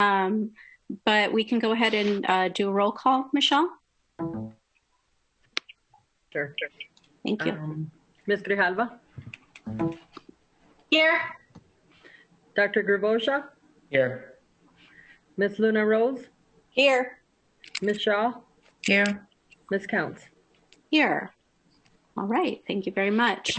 But we can go ahead and do a roll call, Michelle. Sure. Thank you. Ms. Grijalva? Here. Dr. Gravosa? Here. Ms. Luna Rose? Here. Ms. Shaw? Here. Ms. Counts? Here. All right. Thank you very much.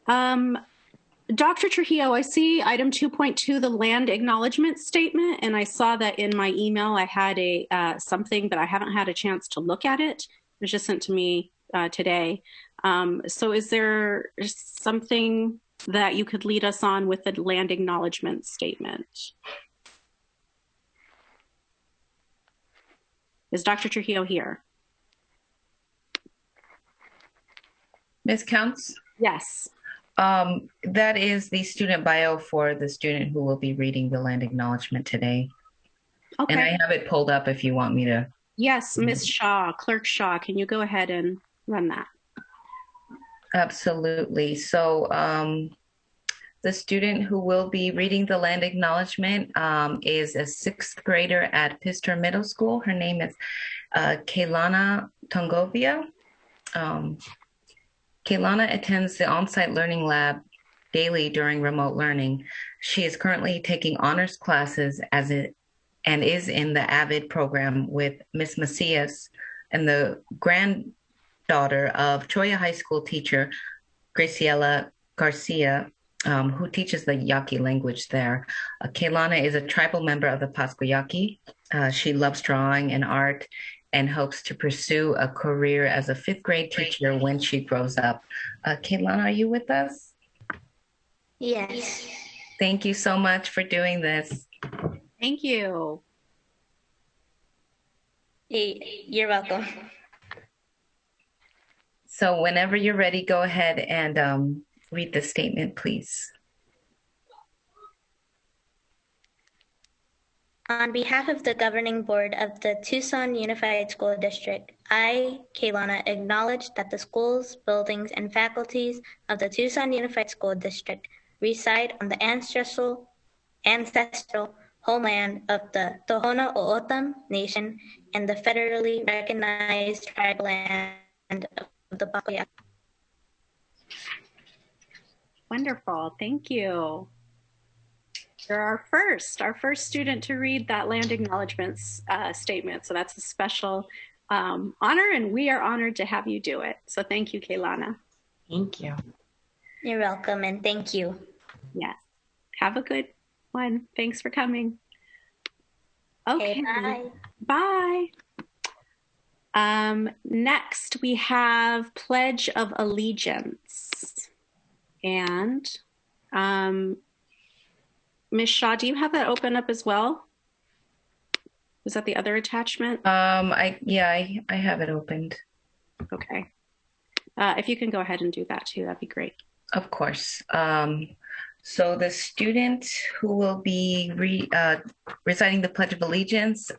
Dr. Trujillo, I see item 2.2, the land acknowledgement statement, and I saw that in my email I had a something, but I haven't had a chance to look at it. It was just sent to me today. So is there something that you could lead us on with the land acknowledgement statement? Is Dr. Trujillo here? Ms. Counts? Yes. That is the student bio for the student who will be reading the land acknowledgement today. Okay. And I have it pulled up if you want me to. Yes, Ms. Shaw, Clerk Shaw, can you go ahead and run that? Absolutely. So the student who will be reading the land acknowledgement is a 6th grader at Pistor Middle School. Her name is Kaylana Tongovia. Kaylana attends the on-site learning lab daily during remote learning. She is currently taking honors classes and is in the AVID program with Ms. Macias and the granddaughter of Choya High School teacher Graciela Garcia, who teaches the Yaqui language there. Kaylana is a tribal member of the Pascua Yaqui. She loves drawing and art and hopes to pursue a career as a 5th grade teacher when she grows up. Kaylana, are you with us? Yes. Thank you so much for doing this. Thank you. You're welcome. So whenever you're ready, go ahead and read the statement, please. On behalf of the Governing Board of the Tucson Unified School District, I, Kaylana, acknowledge that the schools, buildings, and faculties of the Tucson Unified School District reside on the ancestral homeland of the Tohono O'odham Nation and the federally recognized tribal land of the Pascua Yaqui. Wonderful. Thank you. You're our first student to read that land acknowledgements statement. So that's a special honor, and we are honored to have you do it. So thank you, Kaylana. Thank you. You're welcome, and thank you. Yes. Have a good one. Thanks for coming. Okay. Bye. Bye. Next, we have Pledge of Allegiance. And Ms. Shaw, do you have that open up as well? Was that the other attachment? I have it opened. Okay. If you can go ahead and do that too, that'd be great. Of course. So the student who will be reciting the Pledge of Allegiance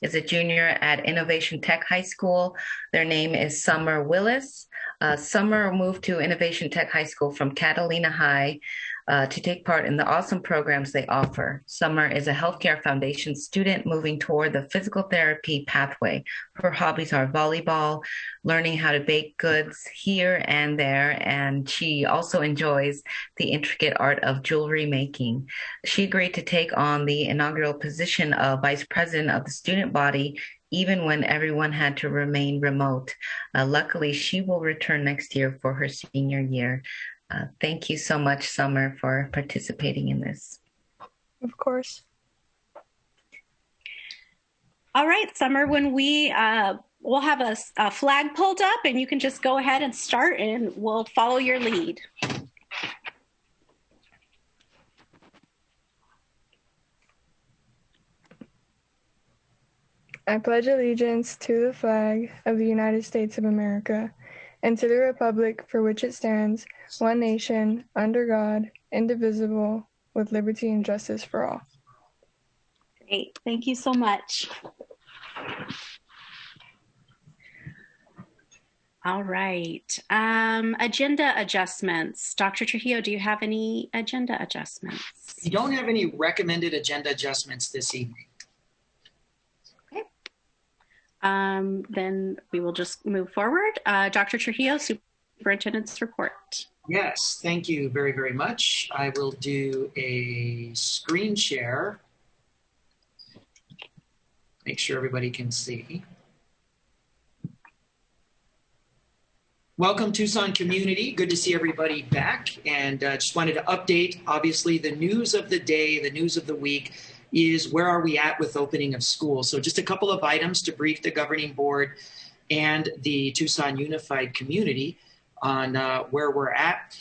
is a junior at Innovation Tech High School. Their name is Summer Willis. Summer moved to Innovation Tech High School from Catalina High to take part in the awesome programs they offer. Summer is a healthcare foundation student moving toward the physical therapy pathway. Her hobbies are volleyball, learning how to bake goods here and there, and she also enjoys the intricate art of jewelry making. She agreed to take on the inaugural position of vice president of the student body even when everyone had to remain remote. Luckily, she will return next year for her senior year. Thank you so much, Summer, for participating in this. Of course. All right, Summer, when we'll have a flag pulled up and you can just go ahead and start and we'll follow your lead. I pledge allegiance to the flag of the United States of America and to the republic for which it stands, one nation, under God, indivisible, with liberty and justice for all. Great. Thank you so much. All right. Agenda adjustments. Dr. Trujillo, do you have any agenda adjustments? We don't have any recommended agenda adjustments this evening. Okay. Then we will just move forward. Dr. Trujillo, Superintendents Report. Yes, thank you very, very much. I will do a screen share. Make sure everybody can see. Welcome, Tucson community. Good to see everybody back. And just wanted to update, obviously, the news of the day, the news of the week is where are we at with opening of schools. So just a couple of items to brief the governing board and the Tucson Unified community on where we're at.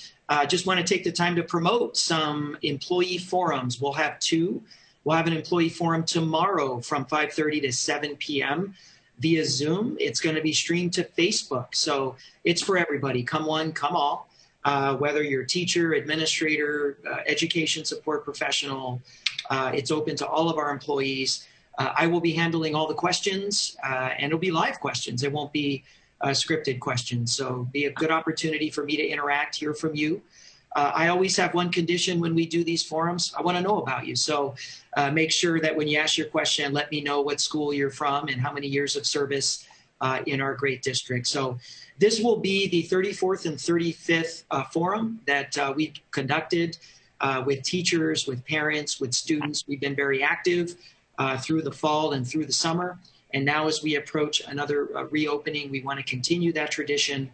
Just want to take the time to promote some employee forums. We'll have two. We'll have an employee forum tomorrow from 5:30 to 7 p.m. via Zoom. It's going to be streamed to Facebook. So it's for everybody. Come one, come all. Whether you're a teacher, administrator, education support professional, it's open to all of our employees. I will be handling all the questions and it'll be live questions. It won't be scripted questions. So be a good opportunity for me to interact, hear from you. I always have one condition when we do these forums. I want to know about you. So make sure that when you ask your question, let me know what school you're from and how many years of service in our great district. So this will be the 34th and 35th forum that we conducted with teachers, with parents, with students. We've been very active through the fall and through the summer. And now as we approach another reopening, we want to continue that tradition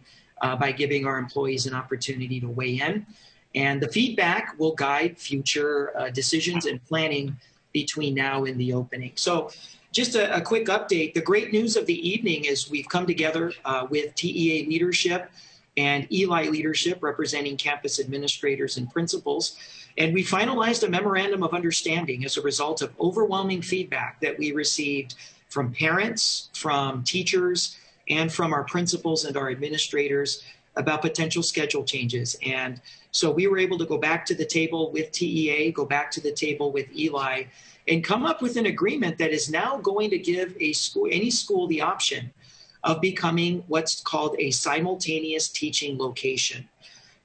by giving our employees an opportunity to weigh in. And the feedback will guide future decisions and planning between now and the opening. So just a quick update. The great news of the evening is we've come together with TEA leadership and Eli leadership representing campus administrators and principals. And we finalized a memorandum of understanding as a result of overwhelming feedback that we received from parents, from teachers, and from our principals and our administrators about potential schedule changes. And so we were able to go back to the table with TEA, go back to the table with Eli, and come up with an agreement that is now going to give any school the option of becoming what's called a simultaneous teaching location.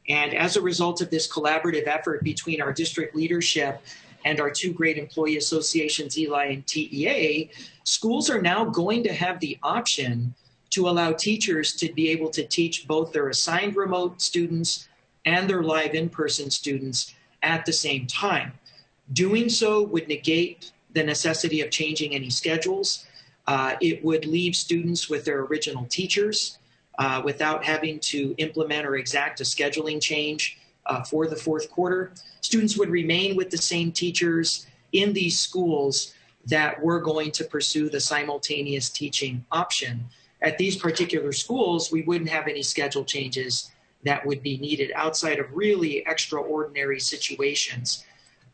And as a result of this collaborative effort between our district leadership and our two great employee associations, Eli and TEA, schools are now going to have the option to allow teachers to be able to teach both their assigned remote students and their live in-person students at the same time. Doing so would negate the necessity of changing any schedules. It would leave students with their original teachers without having to implement or exact a scheduling change for the fourth quarter. Students would remain with the same teachers in these schools that were going to pursue the simultaneous teaching option. At these particular schools, we wouldn't have any schedule changes that would be needed outside of really extraordinary situations.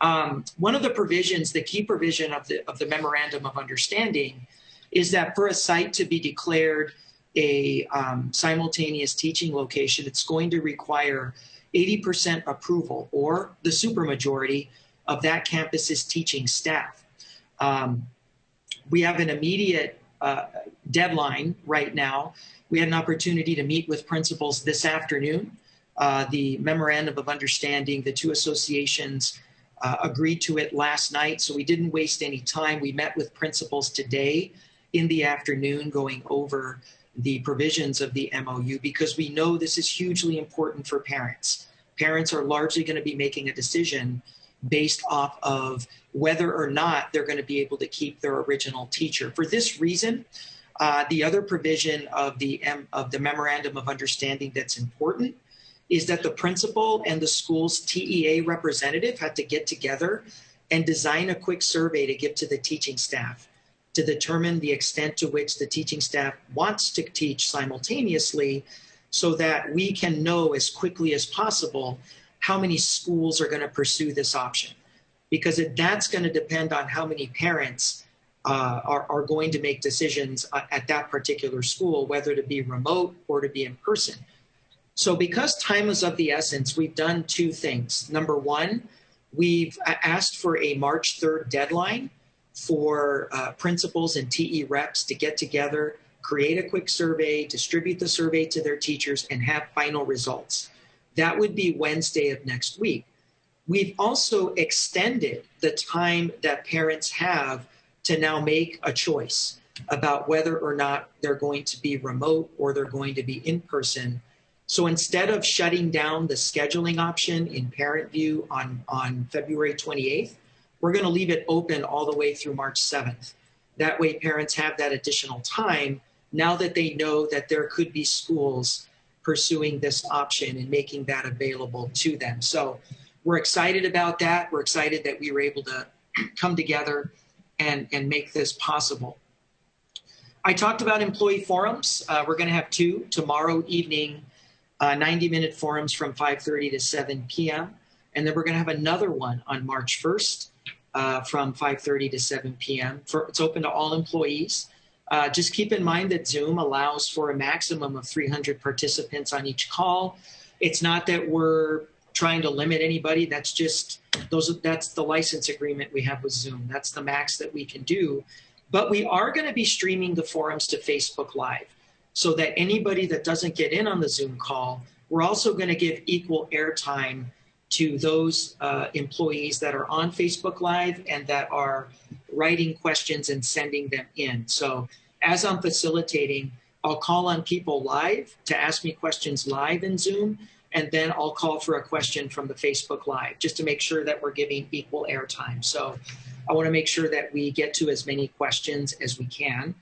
One of the provisions, the key provision of the Memorandum of Understanding is that for a site to be declared a simultaneous teaching location, it's going to require 80% approval or the supermajority of that campus's teaching staff. We have an immediate deadline right now. We had an opportunity to meet with principals this afternoon. The Memorandum of Understanding, the two associations agreed to it last night, so we didn't waste any time. We met with principals today in the afternoon going over the provisions of the MOU because we know this is hugely important for parents. Parents are largely going to be making a decision based off of whether or not they're going to be able to keep their original teacher. For this reason, the other provision of the Memorandum of Understanding that's important is that the principal and the school's TEA representative had to get together and design a quick survey to give to the teaching staff to determine the extent to which the teaching staff wants to teach simultaneously so that we can know as quickly as possible how many schools are going to pursue this option. Because that's going to depend on how many parents are going to make decisions at that particular school, whether to be remote or to be in person. So because time is of the essence, we've done two things. Number one, we've asked for a March 3rd deadline for principals and TE reps to get together create a quick survey, distribute the survey to their teachers, and have final results. That would be Wednesday of next week. We've also extended the time that parents have to now make a choice about whether or not they're going to be remote or they're going to be in person. So instead of shutting down the scheduling option in Parent View on February 28th, we're going to leave it open all the way through March 7th. That way parents have that additional time now that they know that there could be schools pursuing this option and making that available to them. So we're excited about that. We're excited that we were able to come together and make this possible. I talked about employee forums. We're going to have two tomorrow evening, 90-minute forums from 5:30 to 7 p.m. And then we're going to have another one on March 1st from 5:30 to 7 p.m. It's open to all employees. Just keep in mind that Zoom allows for a maximum of 300 participants on each call. It's not that we're trying to limit anybody. That's the license agreement we have with Zoom. That's the max that we can do. But we are going to be streaming the forums to Facebook Live so that anybody that doesn't get in on the Zoom call, we're also going to give equal airtime to those employees that are on Facebook Live and that are writing questions and sending them in. So as I'm facilitating, I'll call on people live to ask me questions live in Zoom, and then I'll call for a question from the Facebook Live just to make sure that we're giving equal airtime. So I want to make sure that we get to as many questions as we can.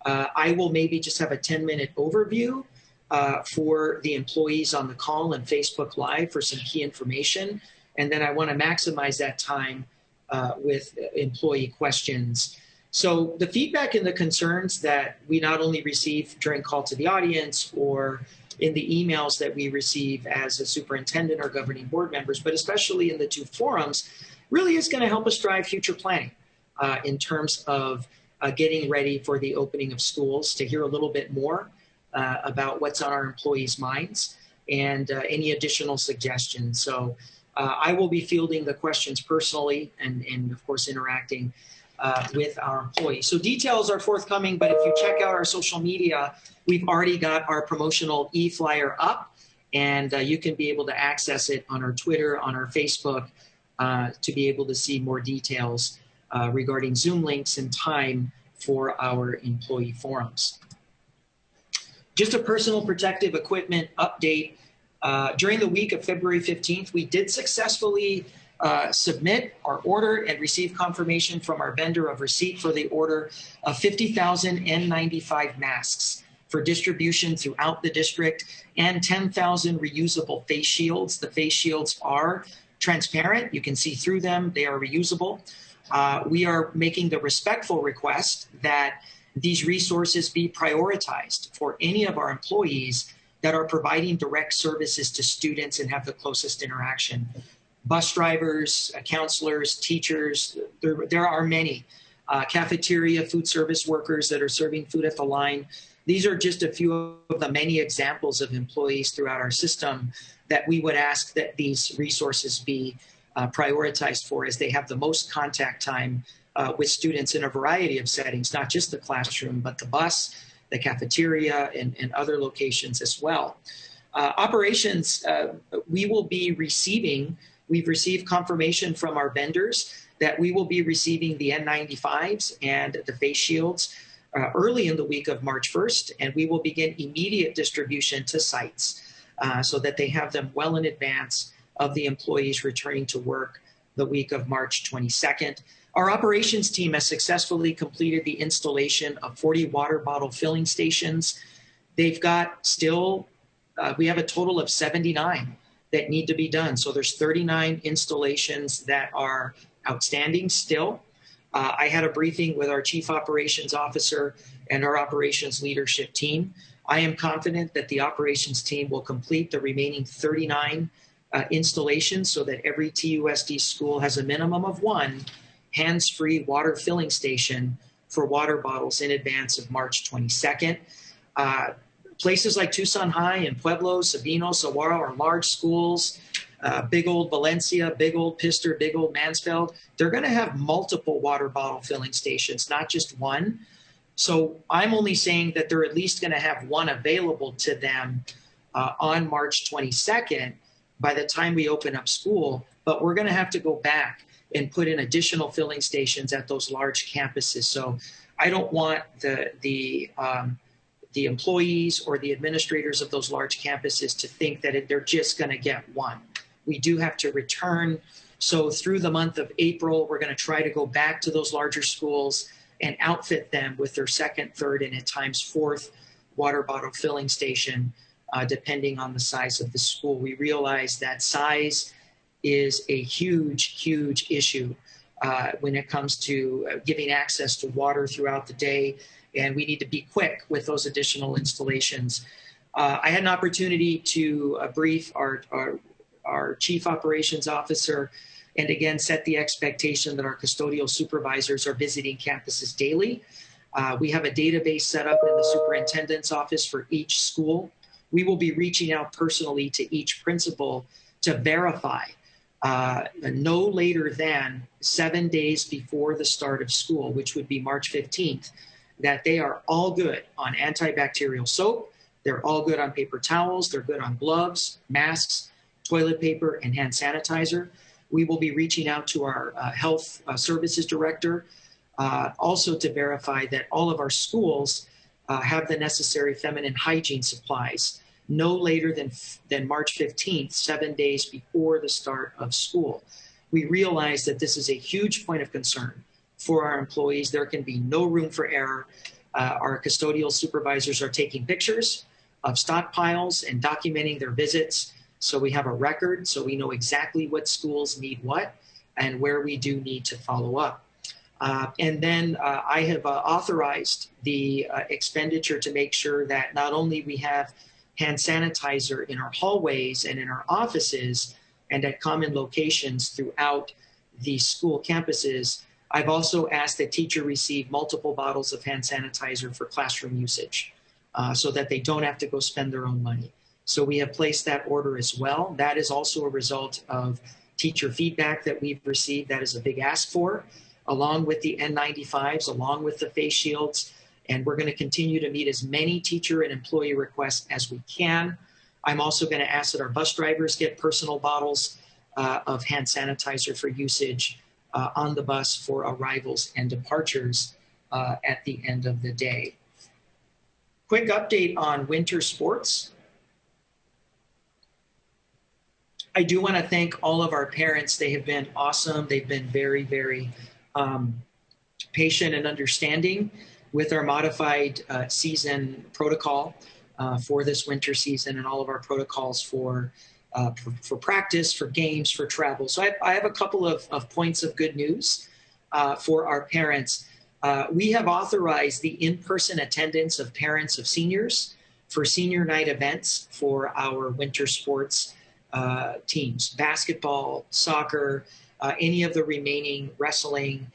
I will maybe just have a 10-minute overview for the employees on the call and Facebook Live for some key information. And then I want to maximize that time with employee questions. So the feedback and the concerns that we not only receive during call to the audience or in the emails that we receive as a superintendent or governing board members, but especially in the two forums, really is going to help us drive future planning in terms of getting ready for the opening of schools, to hear a little bit more about what's on our employees' minds and any additional suggestions. So I will be fielding the questions personally and of course, interacting with our employees. So details are forthcoming, but if you check out our social media, we've already got our promotional e-flyer up, and you can be able to access it on our Twitter, on our Facebook, to be able to see more details regarding Zoom links and time for our employee forums. Just a personal protective equipment update. During the week of February 15th, we did successfully submit our order and receive confirmation from our vendor of receipt for the order of 50,000 N95 masks for distribution throughout the district and 10,000 reusable face shields. The face shields are transparent. You can see through them. They are reusable. We are making the respectful request that these resources be prioritized for any of our employees that are providing direct services to students and have the closest interaction. Bus drivers, counselors, teachers, there are many. Cafeteria, food service workers that are serving food at the line. These are just a few of the many examples of employees throughout our system that we would ask that these resources be prioritized for, as they have the most contact time with students in a variety of settings, not just the classroom, but the bus, the cafeteria, and other locations as well. Operations, we will be receiving, we've received confirmation from our vendors that we will be receiving the N95s and the face shields early in the week of March 1st, and we will begin immediate distribution to sites so that they have them well in advance of the employees returning to work the week of March 22nd. Our operations team has successfully completed the installation of 40 water bottle filling stations. They've got still, we have a total of 79 that need to be done. So there's 39 installations that are outstanding still. I had a briefing with our Chief Operations Officer and our operations leadership team. I am confident that the operations team will complete the remaining 39 installations so that every TUSD school has a minimum of one hands-free water filling station for water bottles in advance of March 22nd. Places like Tucson High and Pueblo, Sabino, Saguaro are large schools. Big old Valencia, big old Pister, big old Mansfield. They're going to have multiple water bottle filling stations, not just one. So I'm only saying that they're at least going to have one available to them on March 22nd by the time we open up school, but we're going to have to go back and put in additional filling stations at those large campuses. So I don't want the employees or the administrators of those large campuses to think that they're just going to get one. We do have to return. So through the month of April, we're going to try to go back to those larger schools and outfit them with their second, third, and at times fourth water bottle filling station, depending on the size of the school. We realize that size is a huge, huge issue when it comes to giving access to water throughout the day, and we need to be quick with those additional installations. I had an opportunity to brief our Chief Operations Officer and again set the expectation that our custodial supervisors are visiting campuses daily. We have a database set up in the superintendent's office for each school. We will be reaching out personally to each principal to verify no later than 7 days before the start of school, which would be March 15th, that they are all good on antibacterial soap, they're all good on paper towels, they're good on gloves, masks, toilet paper, and hand sanitizer. We will be reaching out to our health services director also to verify that all of our schools have the necessary feminine hygiene supplies no later than March 15th, 7 days before the start of school. We realize that this is a huge point of concern for our employees. There can be no room for error. Our custodial supervisors are taking pictures of stockpiles and documenting their visits. So we have a record, so we know exactly what schools need what and where we do need to follow up. And then I have authorized the expenditure to make sure that not only we have hand sanitizer in our hallways and in our offices and at common locations throughout the school campuses, I've also asked that teacher receive multiple bottles of hand sanitizer for classroom usage so that they don't have to go spend their own money. So we have placed that order as well. That is also a result of teacher feedback that we've received. That is a big ask for, along with the N95s, along with the face shields. And we're going to continue to meet as many teacher and employee requests as we can. I'm also going to ask that our bus drivers get personal bottles of hand sanitizer for usage on the bus for arrivals and departures at the end of the day. Quick update on winter sports. I do want to thank all of our parents. They have been awesome. They've been very, very patient and understanding with our modified season protocol for this winter season and all of our protocols for practice, for games, for travel. So I have a couple of points of good news for our parents. We have authorized the in-person attendance of parents of seniors for senior night events for our winter sports teams, basketball, soccer, any of the remaining wrestling.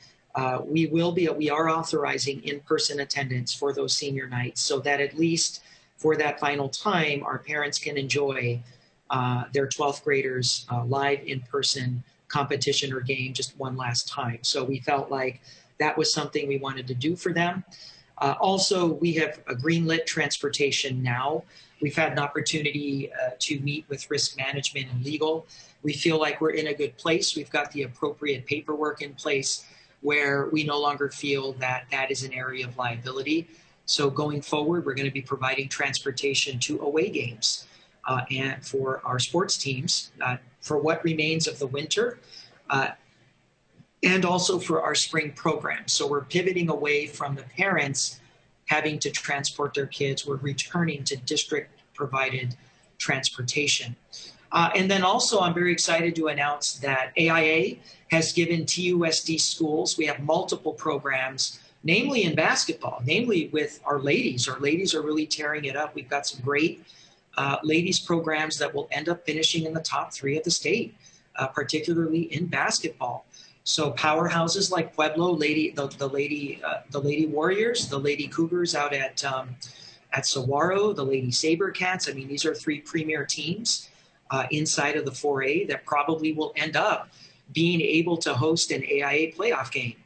We are authorizing in-person attendance for those senior nights so that at least for that final time, our parents can enjoy their 12th graders live in-person competition or game just one last time. So we felt like that was something we wanted to do for them. Also, we have a greenlit transportation now. We've had an opportunity to meet with risk management and legal. We feel like we're in a good place. We've got the appropriate paperwork in place where we no longer feel that that is an area of liability. So going forward, we're going to be providing transportation to away games and for our sports teams for what remains of the winter and also for our spring program. So we're pivoting away from the parents having to transport their kids. We're returning to district-provided transportation. And then also, I'm very excited to announce that AIA has given TUSD schools, we have multiple programs, namely in basketball, namely with our ladies. Our ladies are really tearing it up. We've got some great ladies programs that will end up finishing in the top 3 of the state, particularly in basketball. So powerhouses like Pueblo, the Lady Warriors, the Lady Cougars out at Saguaro, the Lady Sabercats. I mean, these are 3 premier teams inside of the 4A that probably will end up being able to host an AIA playoff game.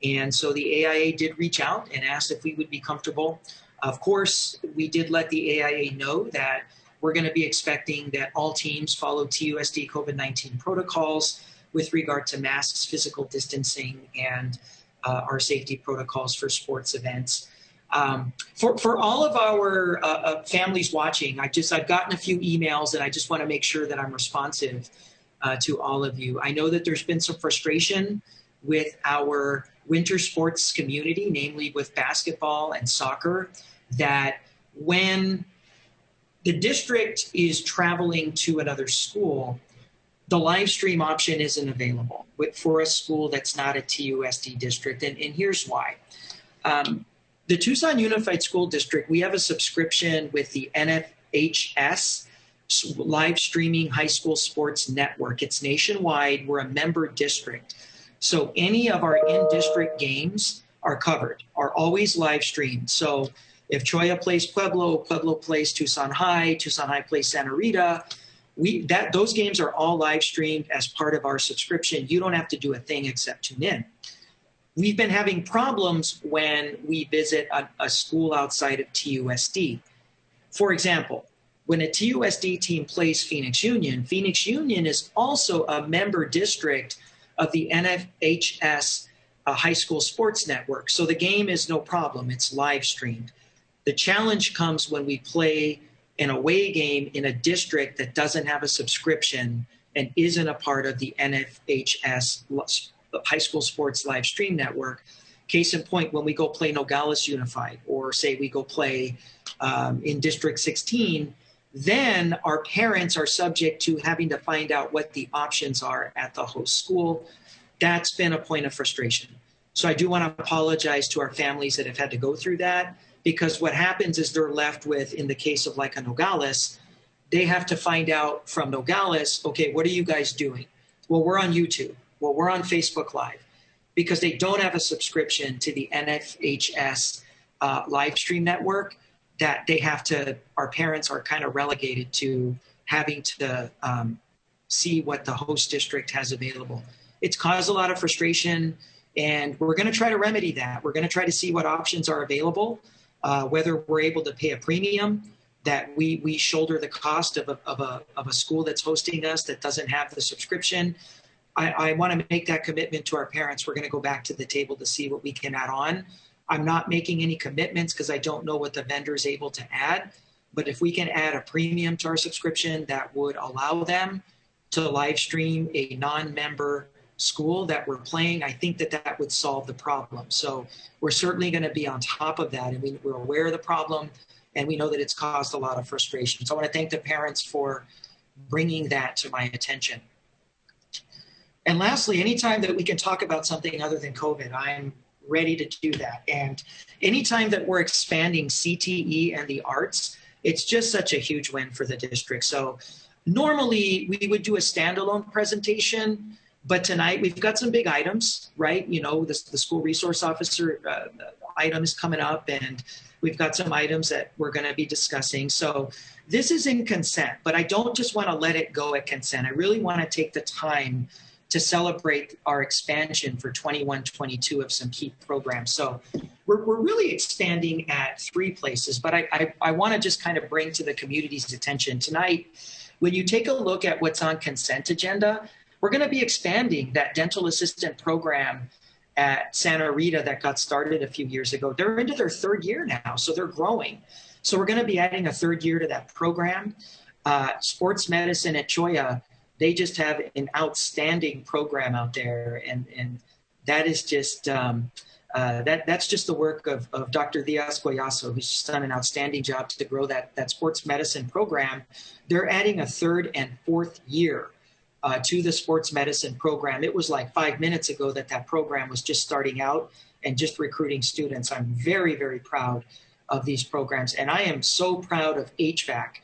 And so the AIA did reach out and asked if we would be comfortable. Of course, we did let the AIA know that we're going to be expecting that all teams follow TUSD COVID-19 protocols with regard to masks, physical distancing, and our safety protocols for sports events. For all of our families watching, I've gotten a few emails, and I just want to make sure that I'm responsive to all of you. I know that there's been some frustration with our winter sports community, namely with basketball and soccer, that when the district is traveling to another school, the live stream option isn't available for a school that's not a TUSD district. And here's why. The Tucson Unified School District, we have a subscription with the NFHS, live streaming high school sports network. It's nationwide. We're a member district. So any of our in-district games are covered, are always live streamed. So if Choya plays Pueblo, Pueblo plays Tucson High plays Santa Rita, those games are all live streamed as part of our subscription. You don't have to do a thing except tune in. We've been having problems when we visit a school outside of TUSD. For example, when a TUSD team plays Phoenix Union is also a member district of the NFHS high school sports network. So the game is no problem. It's live streamed. The challenge comes when we play an away game in a district that doesn't have a subscription and isn't a part of the NFHS high school sports live stream network. Case in point, when we go play Nogales Unified, or say we go play in District 16, then our parents are subject to having to find out what the options are at the host school. That's been a point of frustration. So I do want to apologize to our families that have had to go through that, because what happens is they're left with, in the case of like a Nogales, they have to find out from Nogales, okay, what are you guys doing? Well, we're on YouTube. Well, we're on Facebook Live, because they don't have a subscription to the NFHS live stream network. That they have to, our parents are kind of relegated to having to see what the host district has available. It's caused a lot of frustration, and we're going to try to remedy that. We're going to try to see what options are available, whether we're able to pay a premium, that we shoulder the cost of a school that's hosting us that doesn't have the subscription. I want to make that commitment to our parents. We're going to go back to the table to see what we can add on. I'm not making any commitments because I don't know what the vendor is able to add. But if we can add a premium to our subscription that would allow them to live stream a non-member school that we're playing, I think that would solve the problem. So we're certainly going to be on top of that, and we're aware of the problem, and we know that it's caused a lot of frustration. So I want to thank the parents for bringing that to my attention. And lastly, anytime that we can talk about something other than COVID, I'm ready to do that. And anytime that we're expanding CTE and the arts, it's just such a huge win for the district. So normally we would do a standalone presentation, but tonight we've got some big items, right? You know, the school resource officer item is coming up, and we've got some items that we're going to be discussing. So this is in consent, but I don't just want to let it go at consent. I really want to take the time to celebrate our expansion for 21-22 of some key programs. So we're really expanding at 3 places, but I want to just kind of bring to the community's attention tonight, when you take a look at what's on consent agenda, we're going to be expanding that dental assistant program at Santa Rita that got started a few years ago. They're into their 3rd year now, so they're growing. So we're going to be adding a 3rd year to that program. Sports medicine at Choya, they just have an outstanding program out there, and that is just that's just the work of Dr. Diaz Goyaso, who's just done an outstanding job to grow that sports medicine program. They're adding a 3rd and 4th year to the sports medicine program. It was like 5 minutes ago that program was just starting out and just recruiting students. I'm very, very proud of these programs, and I am so proud of HVAC.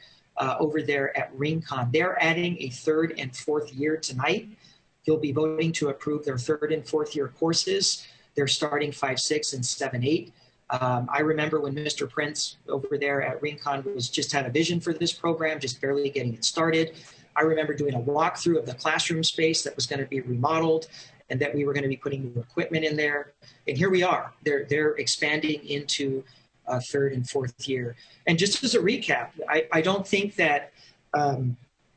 Over there at Rincon. They're adding a 3rd and 4th year tonight. You'll be voting to approve their 3rd and 4th year courses. They're starting 5, 6, and 7, 8. I remember when Mr. Prince over there at Rincon just had a vision for this program, just barely getting it started. I remember doing a walkthrough of the classroom space that was going to be remodeled and that we were going to be putting new equipment in there. And here we are. They're expanding into third and fourth year. And just as a recap, I don't think that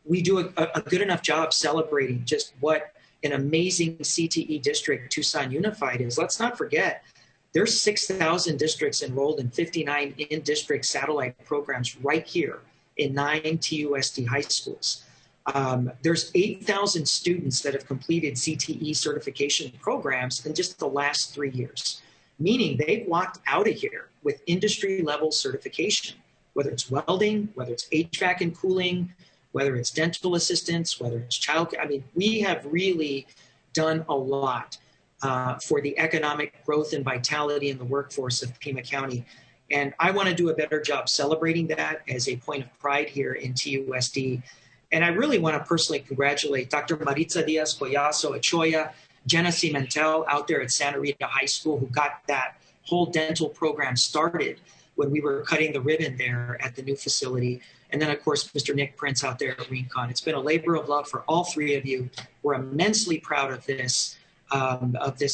we do a good enough job celebrating just what an amazing CTE district Tucson Unified is. Let's not forget, there's 6,000 districts enrolled in 59 in-district satellite programs right here in 9 TUSD high schools. There's 8,000 students that have completed CTE certification programs in just the last 3 years, meaning they've walked out of here with industry-level certification, whether it's welding, whether it's HVAC and cooling, whether it's dental assistants, whether it's childcare. I mean, we have really done a lot for the economic growth and vitality in the workforce of Pima County. And I want to do a better job celebrating that as a point of pride here in TUSD. And I really want to personally congratulate Dr. Maritza Diaz Collazo Achoya, Jenna Cimentel out there at Santa Rita High School, who got that whole dental program started when we were cutting the ribbon there at the new facility. And then, of course, Mr. Nick Prince out there at Rincon. It's been a labor of love for all three of you. We're immensely proud of this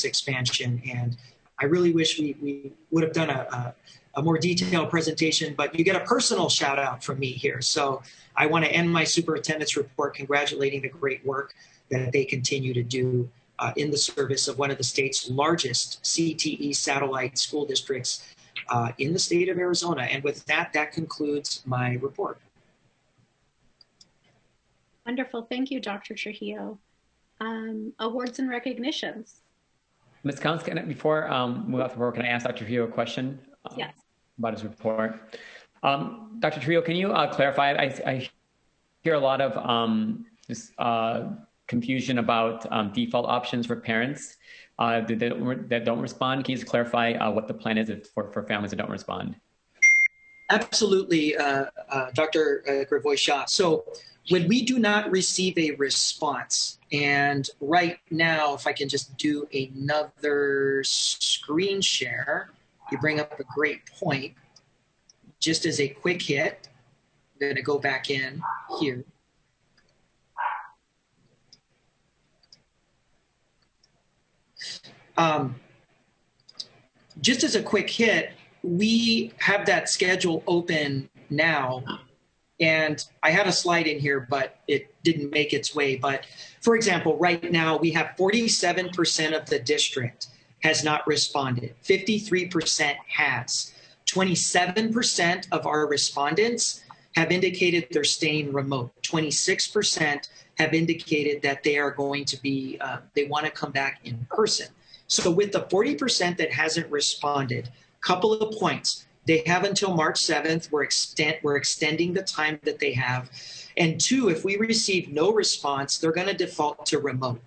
expansion. And I really wish we would have done a more detailed presentation, but you get a personal shout out from me here. So I want to end my superintendent's report congratulating the great work that they continue to do in the service of one of the state's largest CTE satellite school districts in the state of Arizona. And with that, that concludes my report. Wonderful. Thank you, Dr. Trujillo. Awards and recognitions. Ms. Counts, before we move off the board, can I ask Dr. Trujillo a question? Yes. About his report? Dr. Trujillo, can you clarify? I hear a lot of this confusion about default options for parents that don't respond. Can you just clarify what the plan is for families that don't respond? Absolutely, Dr. Gravoy-Shaw. So when we do not receive a response, and right now, if I can just do another screen share, you bring up a great point. Just as a quick hit, I'm going to go back in here. Just as a quick hit, we have that schedule open now. And I had a slide in here, but it didn't make its way. But for example, right now we have 47% of the district has not responded. 53% has. 27% of our respondents have indicated they're staying remote. 26% have indicated that they are going to be, they want to come back in person. So with the 40% that hasn't responded, couple of points. They have until March 7th. We're extending the time that they have. And two, if we receive no response, they're going to default to remote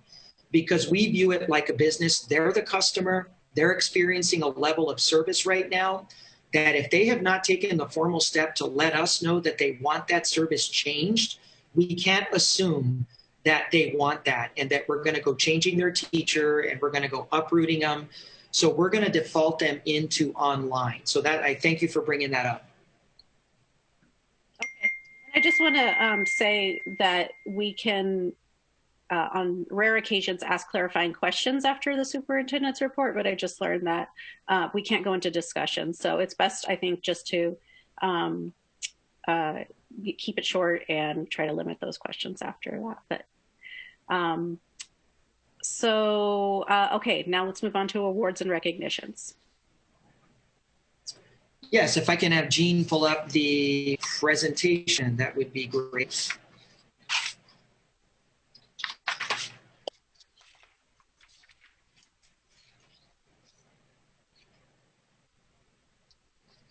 because we view it like a business. They're the customer. They're experiencing a level of service right now that if they have not taken the formal step to let us know that they want that service changed, we can't assume that they want that and that we're going to go changing their teacher and we're going to go uprooting them. So we're going to default them into online. So that I thank you for bringing that up. Okay. I just want to say that we can, on rare occasions, ask clarifying questions after the superintendent's report, but I just learned that we can't go into discussion. So it's best, I think, just to keep it short and try to limit those questions after that. But okay, now let's move on to awards and recognitions. Yes, if I can have Jean pull up the presentation, that would be great.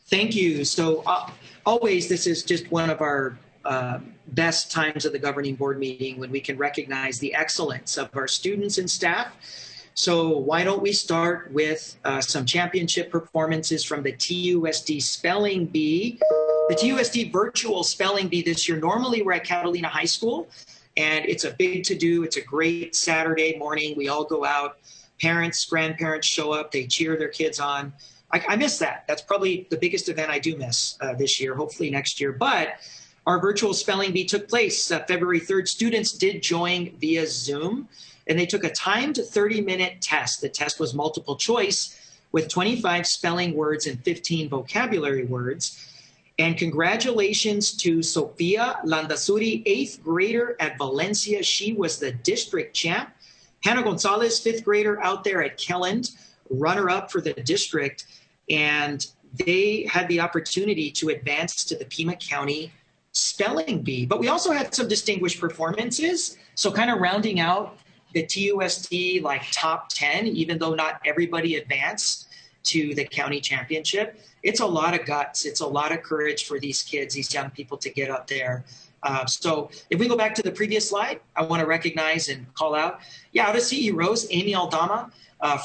Thank you. So always, this is just one of our best times of the governing board meeting when we can recognize the excellence of our students and staff. So why don't we start with some championship performances from the TUSD Spelling Bee. The TUSD Virtual Spelling Bee this year, normally we're at Catalina High School, and it's a big to-do. It's a great Saturday morning. We all go out. Parents, grandparents show up. They cheer their kids on. I miss that. That's probably the biggest event I do miss this year, hopefully next year. But our virtual spelling bee took place February 3rd. Students did join via Zoom. and they took a timed 30-minute test. The test was multiple choice with 25 spelling words and 15 vocabulary words. And congratulations to Sofia Landazuri, 8th grader at Valencia. She was the district champ. Hannah Gonzalez, 5th grader out there at Kelland, runner-up for the district. And they had the opportunity to advance to the Pima County Spelling Bee. But we also had some distinguished performances. So kind of rounding out the TUSD like top 10, even though not everybody advanced to the county championship. It's a lot of guts. It's a lot of courage for these kids, these young people to get up there. So if we go back to the previous slide, I want to recognize and call out, out of CE Rose, Amy Aldama,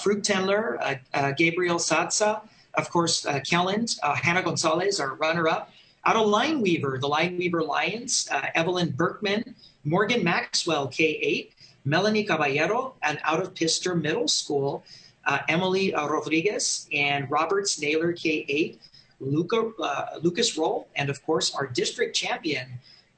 Fruit Tendler, Gabriel Sadsa, of course, Kelland, Hannah Gonzalez, our runner-up. Out of Lineweaver, the Lineweaver Lions, Evelyn Berkman, Morgan Maxwell, K8, Melanie Caballero, and out of Pister Middle School, Emily Rodriguez and Robert Snaler, K8, Lucas Roll, and of course, our district champion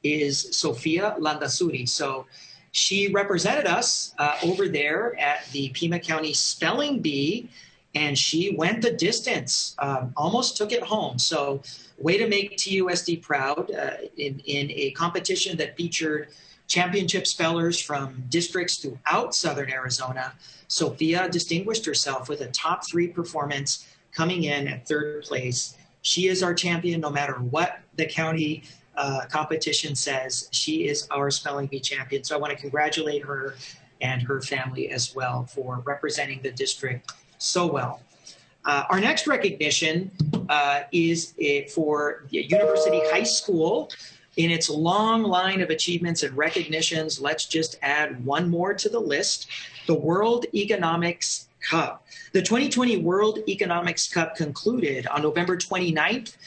is Sofia Landazuri. So she represented us over there at the Pima County Spelling Bee, and she went the distance, almost took it home. So way to make TUSD proud in a competition that featured championship spellers from districts throughout Southern Arizona. Sofia distinguished herself with a top 3 performance, coming in at 3rd place. She is our champion no matter what the county competition says. She is our spelling bee champion. So I want to congratulate her and her family as well for representing the district so well. Our next recognition is for the University High School. In its long line of achievements and recognitions, let's just add one more to the list, the World Economics Cup. The 2020 World Economics Cup concluded on November 29th,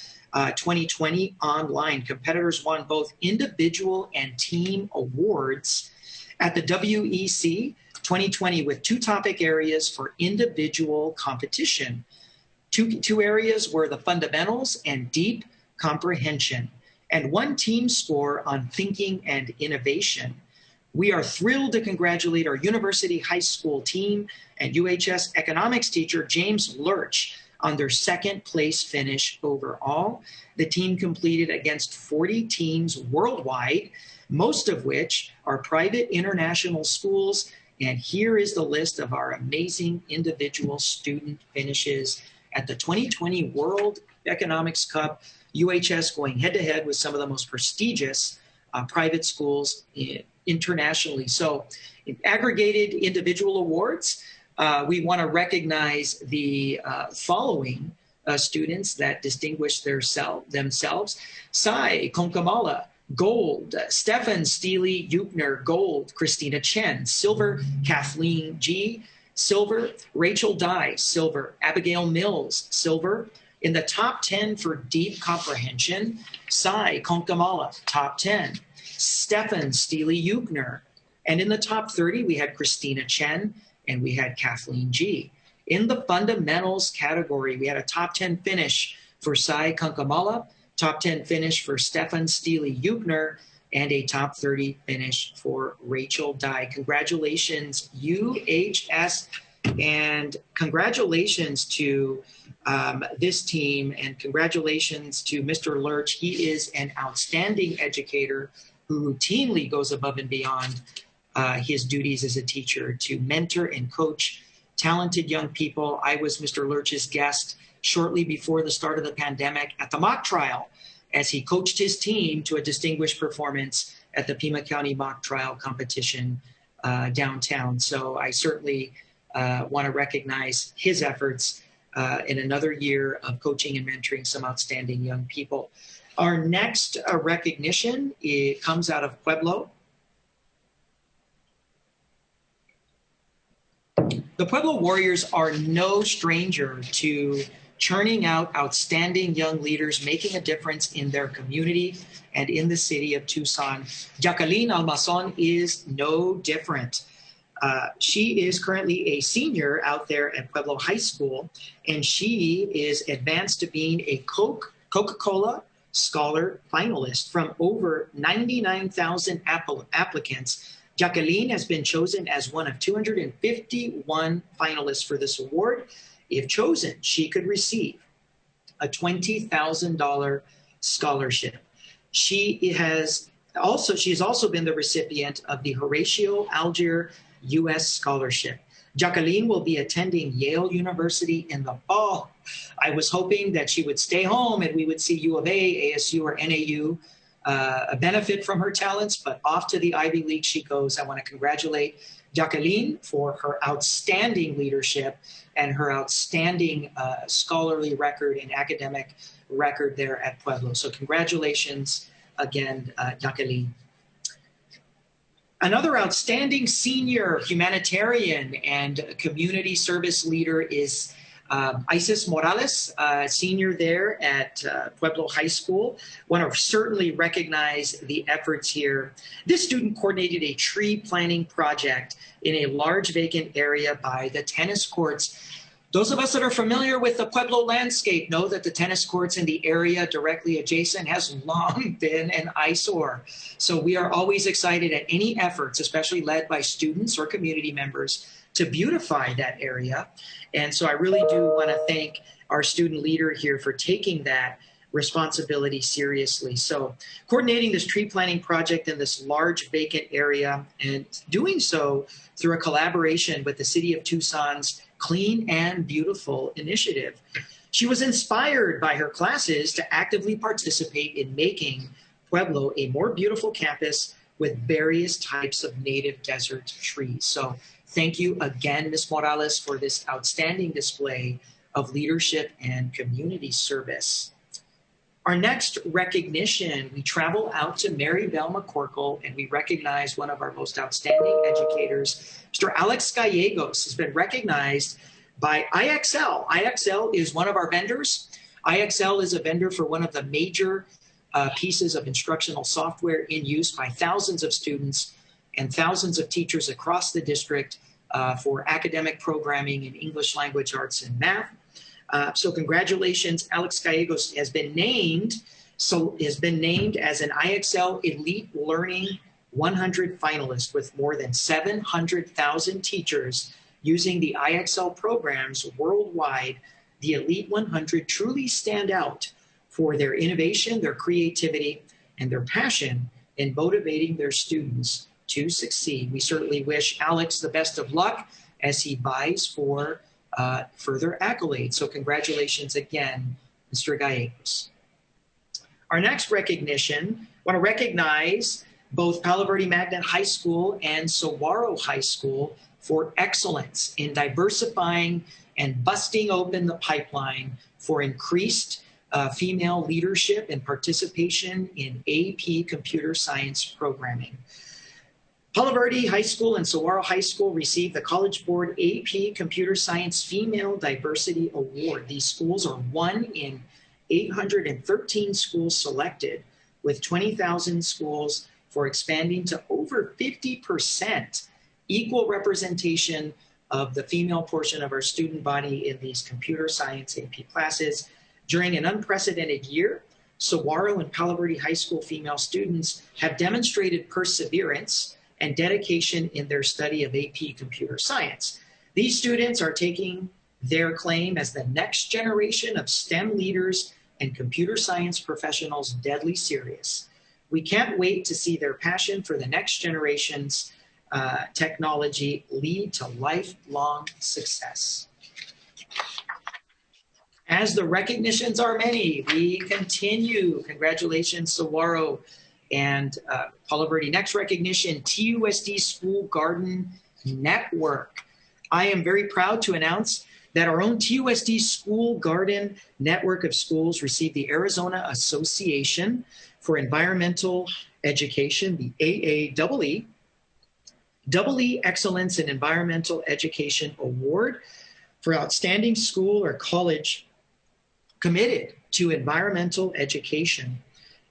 2020 online. Competitors won both individual and team awards at the WEC 2020 with 2 topic areas for individual competition. Two areas were the fundamentals and deep comprehension, and 1 team score on thinking and innovation. We are thrilled to congratulate our University High School team and UHS economics teacher, James Lurch, on their 2nd place finish overall. The team completed against 40 teams worldwide, most of which are private international schools. And here is the list of our amazing individual student finishes at the 2020 World Economics Cup. UHS going head-to-head with some of the most prestigious private schools internationally. So in aggregated individual awards, we want to recognize the following students that distinguished themselves. Sai Konkamala, gold. Stefan Steely Eupner, gold. Christina Chen, silver. Kathleen G, silver. Rachel Dye, silver. Abigail Mills, silver. In the top 10 for deep comprehension, Sai Konkamala, top 10. Stefan Steely Eupner. And in the top 30, we had Christina Chen and we had Kathleen G. In the fundamentals category, we had a top 10 finish for Sai Konkamala, top 10 finish for Stefan Steely Eupner, and a top 30 finish for Rachel Dye. Congratulations, UHS, and congratulations to this team, and congratulations to Mr. Lurch. He is an outstanding educator who routinely goes above and beyond his duties as a teacher to mentor and coach talented young people. I was Mr. Lurch's guest shortly before the start of the pandemic at the mock trial as he coached his team to a distinguished performance at the Pima County mock trial competition downtown. So I certainly want to recognize his efforts in another year of coaching and mentoring some outstanding young people. Our next recognition, it comes out of Pueblo. The Pueblo Warriors are no stranger to churning out outstanding young leaders, making a difference in their community and in the city of Tucson. Jacqueline Almazon is no different. She is currently a senior out there at Pueblo High School, and she is advanced to being a Coca-Cola Scholar finalist. From over 99,000 applicants, Jacqueline has been chosen as one of 251 finalists for this award. If chosen, she could receive a $20,000 scholarship. She has also been the recipient of the Horatio Algier U.S. Scholarship. Jacqueline will be attending Yale University in the fall. I was hoping that she would stay home and we would see U of A, ASU, or NAU benefit from her talents, but off to the Ivy League she goes. I want to congratulate Jacqueline for her outstanding leadership and her outstanding scholarly record and academic record there at Pueblo. So congratulations again, Jacqueline. Another outstanding senior humanitarian and community service leader is Isis Morales, senior there at Pueblo High School. Want to certainly recognize the efforts here. This student coordinated a tree planting project in a large vacant area by the tennis courts. Those of us that are familiar with the Pueblo landscape know that the tennis courts in the area directly adjacent has long been an eyesore. So we are always excited at any efforts, especially led by students or community members, to beautify that area. And so I really do want to thank our student leader here for taking that responsibility seriously. So coordinating this tree planting project in this large vacant area and doing so through a collaboration with the City of Tucson's Clean and Beautiful initiative. She was inspired by her classes to actively participate in making Pueblo a more beautiful campus with various types of native desert trees. So thank you again, Ms. Morales, for this outstanding display of leadership and community service. Our next recognition, we travel out to Marybelle McCorkle and we recognize one of our most outstanding educators. Mr. Alex Gallegos has been recognized by IXL. IXL is one of our vendors. IXL is a vendor for one of the major pieces of instructional software in use by thousands of students and thousands of teachers across the district for academic programming in English language arts and math. So congratulations, Alex Gallegos has been named as an IXL Elite Learning 100 finalist with more than 700,000 teachers using the IXL programs worldwide. The Elite 100 truly stand out for their innovation, their creativity, and their passion in motivating their students to succeed. We certainly wish Alex the best of luck as he vies for further accolades. So congratulations again, Mr. Gallegos. Our next recognition, I want to recognize both Palo Verde Magnet High School and Saguaro High School for excellence in diversifying and busting open the pipeline for increased female leadership and participation in AP computer science programming. Palo Verde High School and Saguaro High School received the College Board AP Computer Science Female Diversity Award. These schools are one in 813 schools selected, with 20,000 schools for expanding to over 50% equal representation of the female portion of our student body in these computer science AP classes. During an unprecedented year, Saguaro and Palo Verde High School female students have demonstrated perseverance and dedication in their study of AP computer science. These students are taking their claim as the next generation of STEM leaders and computer science professionals deadly serious. We can't wait to see their passion for the next generation's technology lead to lifelong success. As the recognitions are many, we continue. Congratulations, Saguaro and Palo Verde. Next recognition, TUSD School Garden Network. I am very proud to announce that our own TUSD School Garden Network of Schools received the Arizona Association for Environmental Education, the AAEE Excellence in Environmental Education Award for outstanding school or college committed to environmental education.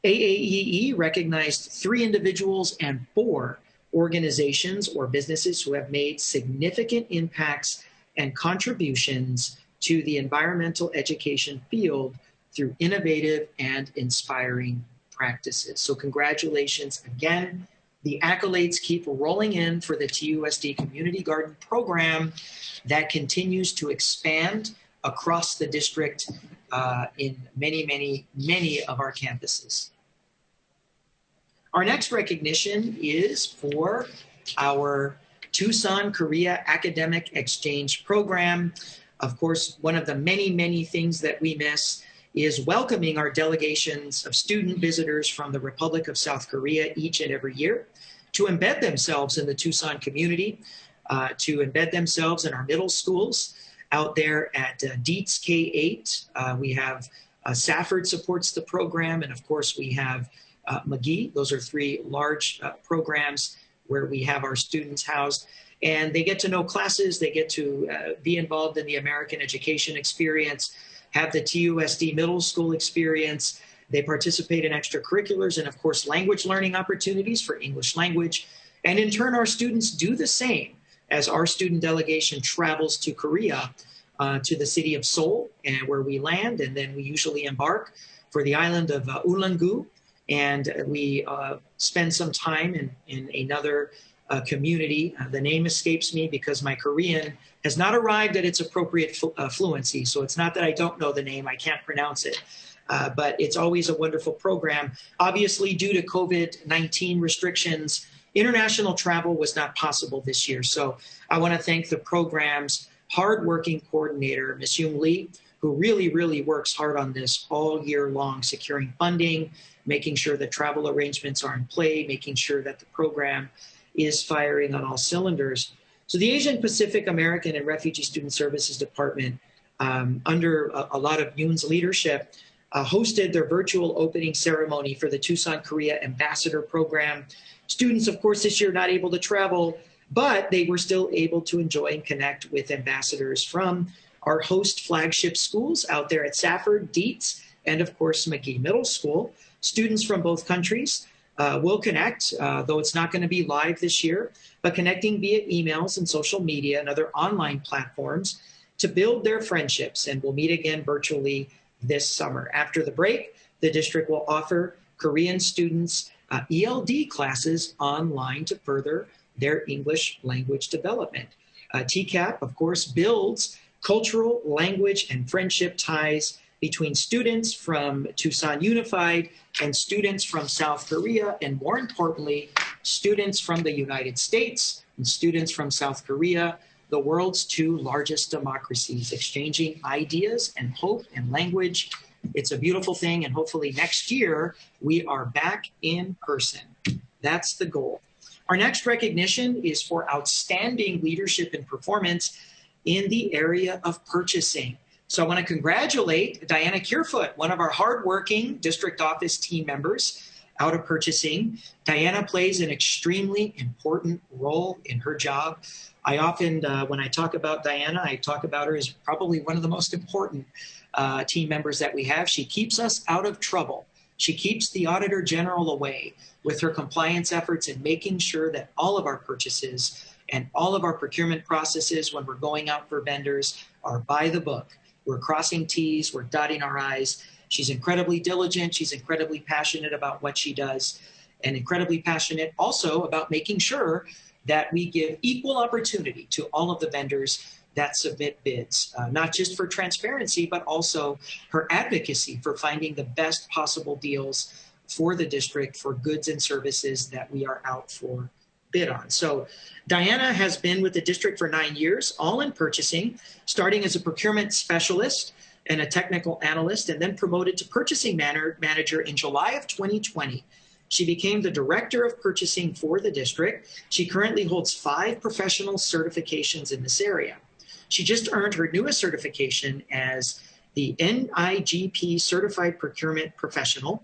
AAEE recognized 3 individuals and 4 organizations or businesses who have made significant impacts and contributions to the environmental education field through innovative and inspiring practices. So congratulations again The accolades keep rolling in for the TUSD Community Garden program that continues to expand across the district in many of our campuses. Our next recognition is for our Tucson Korea Academic Exchange Program. Of course, one of the many things that we miss is welcoming our delegations of student visitors from the Republic of South Korea each and every year to embed themselves in the Tucson community, to embed themselves in our middle schools. Out there at Dietz K-8, we have Safford supports the program, and of course we have McGee. Those are three large programs where we have our students housed. And they get to know classes, they get to be involved in the American education experience, have the TUSD middle school experience. They participate in extracurriculars and, of course, language learning opportunities for English language. And in turn, our students do the same as our student delegation travels to Korea, to the city of Seoul, and where we land. And then we usually embark for the island of Ulangu. And we spend some time in another community. The name escapes me because my Korean has not arrived at its appropriate fluency. So it's not that I don't know the name, I can't pronounce it. But it's always a wonderful program. Obviously, due to COVID-19 restrictions, international travel was not possible this year. So I want to thank the program's hardworking coordinator, Ms. Young Lee, who really works hard on this all year long, securing funding, making sure that travel arrangements are in play, making sure that the program is firing on all cylinders. So the Asian Pacific American and Refugee Student Services Department, under a lot of Yoon's leadership, hosted their virtual opening ceremony for the Tucson Korea Ambassador Program. Students, of course, this year not able to travel, but they were still able to enjoy and connect with ambassadors from our host flagship schools out there at Safford, Dietz, and of course, McGee Middle School. Students from both countries will connect, though it's not going to be live this year, but connecting via emails and social media and other online platforms to build their friendships, and we'll meet again virtually this summer. After the break, the district will offer Korean students ELD classes online to further their English language development. TCAP, of course, builds cultural, language, and friendship ties between students from Tucson Unified and students from South Korea, and more importantly, students from the United States and students from South Korea, the world's two largest democracies, exchanging ideas and hope and language. It's a beautiful thing, and hopefully next year we are back in person. That's the goal. Our next recognition is for outstanding leadership and performance in the area of purchasing. So I want to congratulate Diana Kierfoot, one of our hardworking district office team members out of purchasing. Diana plays an extremely important role in her job. I often, when I talk about Diana, I talk about her as probably one of the most important team members that we have. She keeps us out of trouble. She keeps the Auditor General away with her compliance efforts and making sure that all of our purchases and all of our procurement processes when we're going out for vendors are by the book. We're crossing T's, we're dotting our I's. She's incredibly diligent, she's incredibly passionate about what she does, and incredibly passionate also about making sure that we give equal opportunity to all of the vendors that submit bids, not just for transparency, but also her advocacy for finding the best possible deals for the district for goods and services that we are out for bid on. So Diana has been with the district for 9 years, all in purchasing, starting as a procurement specialist and a technical analyst, and then promoted to purchasing manager in July of 2020. She became the director of purchasing for the district. She currently holds 5 professional certifications in this area. She just earned her newest certification as the NIGP Certified Procurement Professional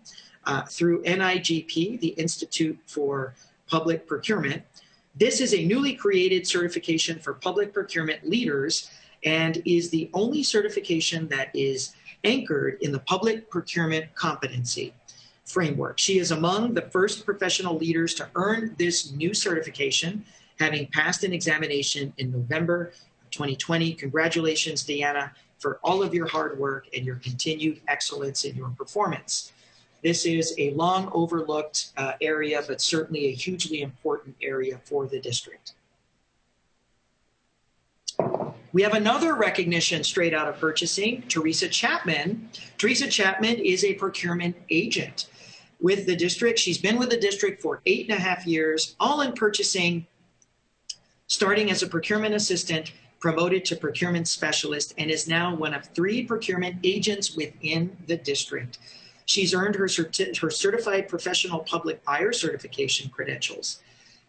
through NIGP, the Institute for Public Procurement. This is a newly created certification for public procurement leaders and is the only certification that is anchored in the public procurement competency framework. She is among the first professional leaders to earn this new certification, having passed an examination in November 2020. Congratulations, Deanna, for all of your hard work and your continued excellence in your performance. This is a long overlooked area, but certainly a hugely important area for the district. We have another recognition straight out of purchasing, Teresa Chapman. Teresa Chapman is a procurement agent with the district. She's been with the district for 8.5 years, all in purchasing, starting as a procurement assistant, promoted to procurement specialist, and is now one of 3 procurement agents within the district. She's earned her certified professional public buyer certification credentials.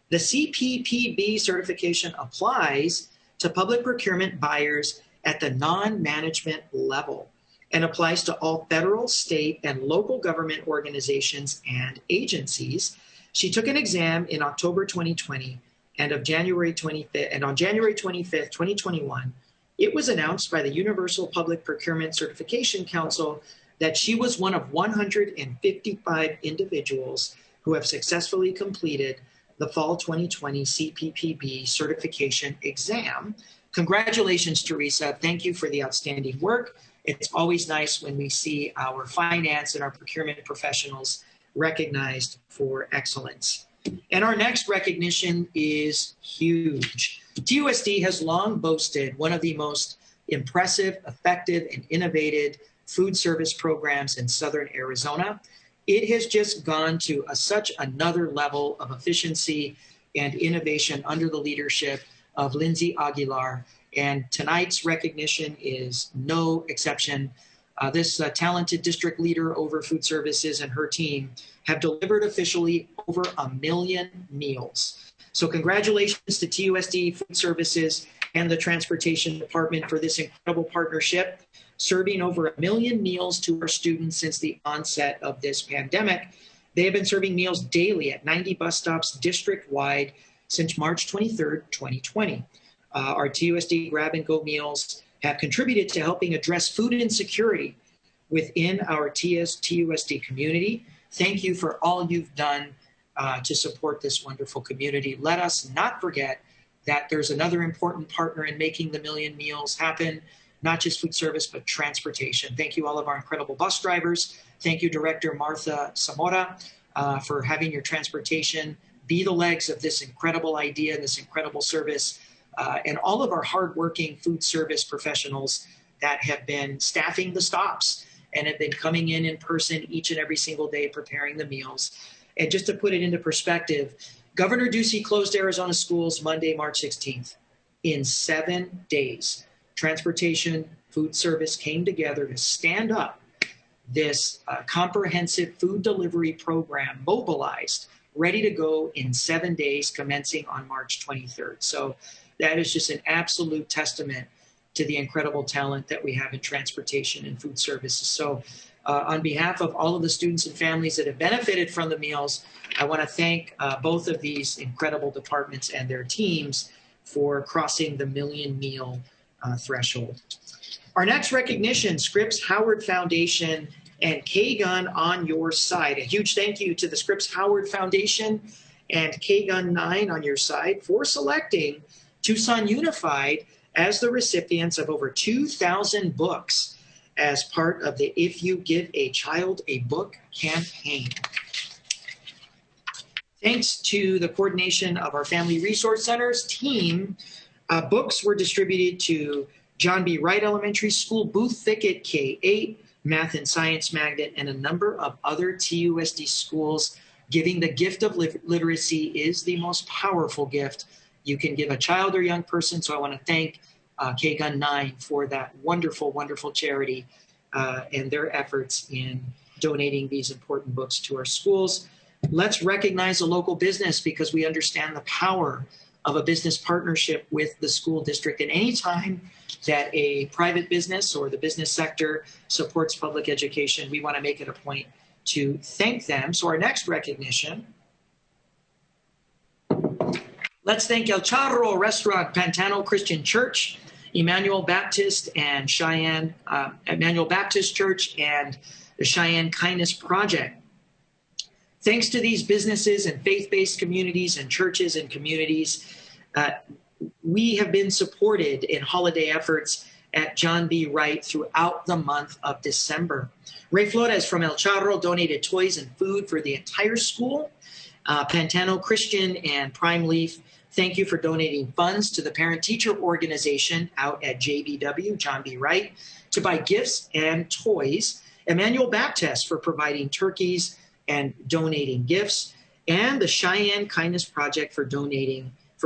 The CPPB certification applies to public procurement buyers at the non-management level and applies to all federal, state, and local government organizations and agencies. She took an exam in October 2020, and on January 25th, 2021, it was announced by the Universal Public Procurement Certification Council that she was one of 155 individuals who have successfully completed the fall 2020 CPPB certification exam. Congratulations, Teresa. Thank you for the outstanding work. It's always nice when we see our finance and our procurement professionals recognized for excellence. And our next recognition is huge. TUSD has long boasted one of the most impressive, effective, and innovative food service programs in Southern Arizona. It has just gone to such another level of efficiency and innovation under the leadership of Lindsay Aguilar. And tonight's recognition is no exception. This talented district leader over food services and her team have delivered officially over 1 million meals. So congratulations to TUSD Food Services and the Transportation Department for this incredible partnership, serving over 1 million meals to our students since the onset of this pandemic. They have been serving meals daily at 90 bus stops district-wide since March 23rd, 2020. Our TUSD grab-and-go meals have contributed to helping address food insecurity within our TUSD community. Thank you for all you've done to support this wonderful community. Let us not forget that there's another important partner in making the 1 million meals happen, not just food service, but transportation. Thank you, all of our incredible bus drivers. Thank you, Director Martha Zamora, for having your transportation be the legs of this incredible idea and this incredible service, and all of our hardworking food service professionals that have been staffing the stops and have been coming in person each and every single day preparing the meals. And just to put it into perspective, Governor Ducey closed Arizona schools Monday, March 16th. In 7 days, transportation, food service came together to stand up this comprehensive food delivery program, mobilized, ready to go in 7 days, commencing on March 23rd. So that is just an absolute testament to the incredible talent that we have in transportation and food services. So on behalf of all of the students and families that have benefited from the meals, I want to thank both of these incredible departments and their teams for crossing the 1 million meal threshold. Our next recognition, Scripps Howard Foundation and KGun on your side. A huge thank you to the Scripps Howard Foundation and KGun 9 on your side for selecting Tucson Unified as the recipients of over 2,000 books as part of the If You Give a Child a Book campaign. Thanks to the coordination of our Family Resource Center's team, books were distributed to John B. Wright Elementary School, Booth Thicket K-8, Math and Science Magnet, and a number of other TUSD schools. Giving the gift of literacy is the most powerful gift you can give a child or young person. So I want to thank KGun 9 for that wonderful, wonderful charity and their efforts in donating these important books to our schools. Let's recognize a local business because we understand the power of a business partnership with the school district. And anytime that a private business or the business sector supports public education, we want to make it a point to thank them. So our next recognition, let's thank El Charro Restaurant, Pantano Christian Church, Emmanuel Baptist and Cheyenne, Emmanuel Baptist Church and the Cheyenne Kindness Project. Thanks to these businesses and faith-based communities and churches and communities, we have been supported in holiday efforts at John B. Wright throughout the month of December. Ray Flores from El Charro donated toys and food for the entire school. Pantano Christian and Prime Leaf, thank you for donating funds to the parent-teacher organization out at JBW, John B. Wright, to buy gifts and toys. Emmanuel Baptist for providing turkeys and donating gifts. And the Cheyenne Kindness Project for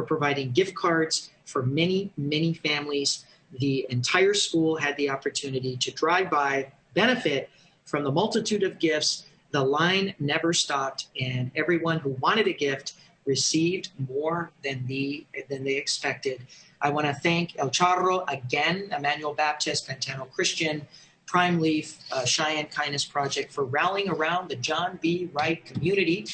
providing gift cards for many, many families. The entire school had the opportunity to drive by, benefit from the multitude of gifts. The line never stopped, and everyone who wanted a gift received more than they expected. I want to thank El Charro again, Emmanuel Baptist, Pantano Christian, Prime Leaf, Cheyenne Kindness Project for rallying around the John B. Wright community.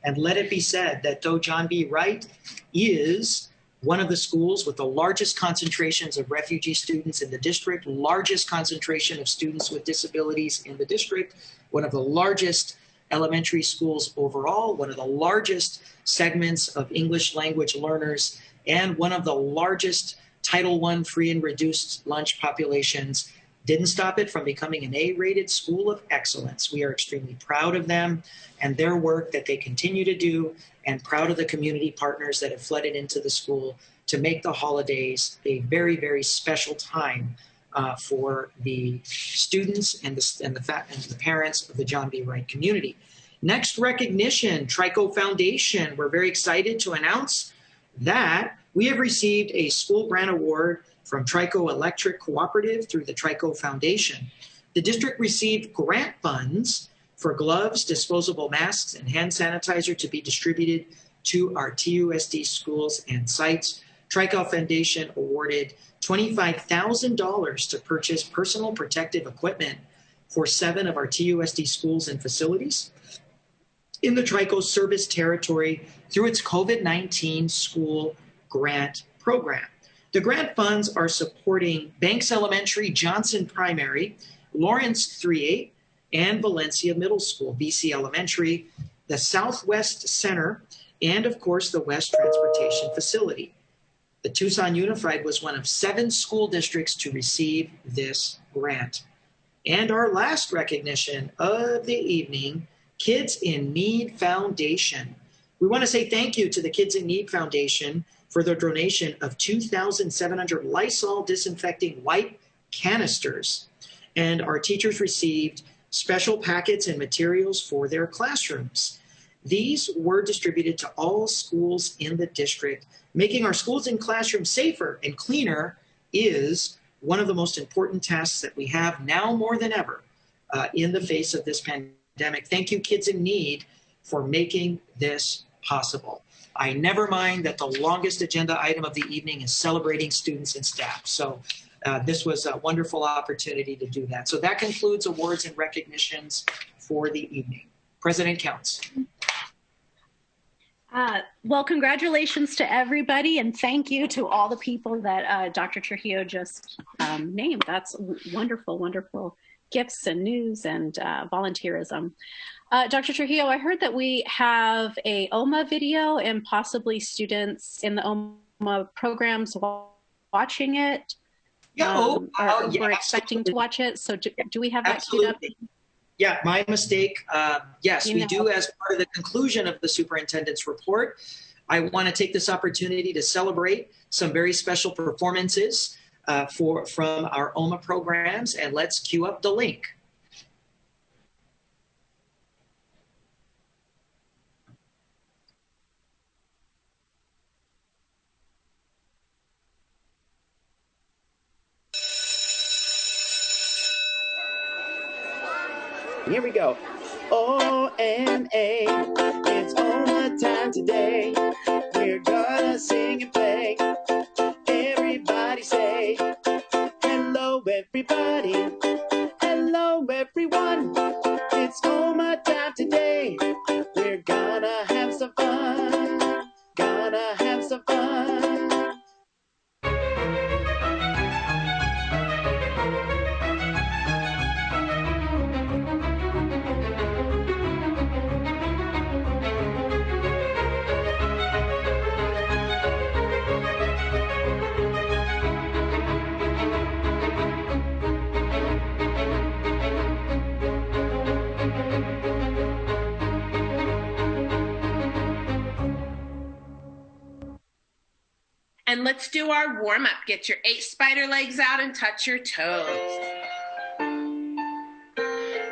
And let it be said that though John B. Wright is one of the schools with the largest concentrations of refugee students in the district, largest concentration of students with disabilities in the district, one of the largest elementary schools overall, one of the largest segments of English language learners, and one of the largest Title I free and reduced lunch populations, didn't stop it from becoming an A-rated school of excellence. We are extremely proud of them and their work that they continue to do, and proud of the community partners that have flooded into the school to make the holidays a very, very special time for the students and the parents of the John B. Wright community. Next recognition, Trico Foundation. We're very excited to announce that we have received a school grant award from Trico Electric Cooperative through the Trico Foundation. The district received grant funds for gloves, disposable masks, and hand sanitizer to be distributed to our TUSD schools and sites. Trico Foundation awarded $25,000 to purchase personal protective equipment for 7 of our TUSD schools and facilities in the Trico service territory through its COVID-19 school grant program. The grant funds are supporting Banks Elementary, Johnson Primary, Lawrence 3-8, and Valencia Middle School, BC Elementary, the Southwest Center, and of course the West Transportation Facility. The Tucson Unified was one of 7 school districts to receive this grant. And our last recognition of the evening, Kids in Need Foundation. We want to say thank you to the Kids in Need Foundation for their donation of 2,700 Lysol disinfecting wipe canisters. And our teachers received special packets and materials for their classrooms. These were distributed to all schools in the district. Making our schools and classrooms safer and cleaner is one of the most important tasks that we have now more than ever in the face of this pandemic. Thank you, Kids in Need, for making this possible. I never mind that the longest agenda item of the evening is celebrating students and staff. So this was a wonderful opportunity to do that. So that concludes awards and recognitions for the evening. President Counts. Well, congratulations to everybody, and thank you to all the people that Dr. Trujillo just named. That's wonderful, wonderful gifts and news and volunteerism. Dr. Trujillo, I heard that we have a OMA video and possibly students in the OMA programs watching it. Yeah, we're expecting to watch it. So do we have that queued up? Yeah, my mistake. Yes, we do as part of the conclusion of the Superintendent's Report. I want to take this opportunity to celebrate some very special performances from our OMA programs, and let's cue up the link. Here we go. O-M-A, it's OMA time today. We're gonna sing and play. Everybody say, hello everybody, hello everyone. It's OMA time today. We're gonna have some fun, gonna have some fun. let's do our warm-up. Get your 8 spider legs out and touch your toes.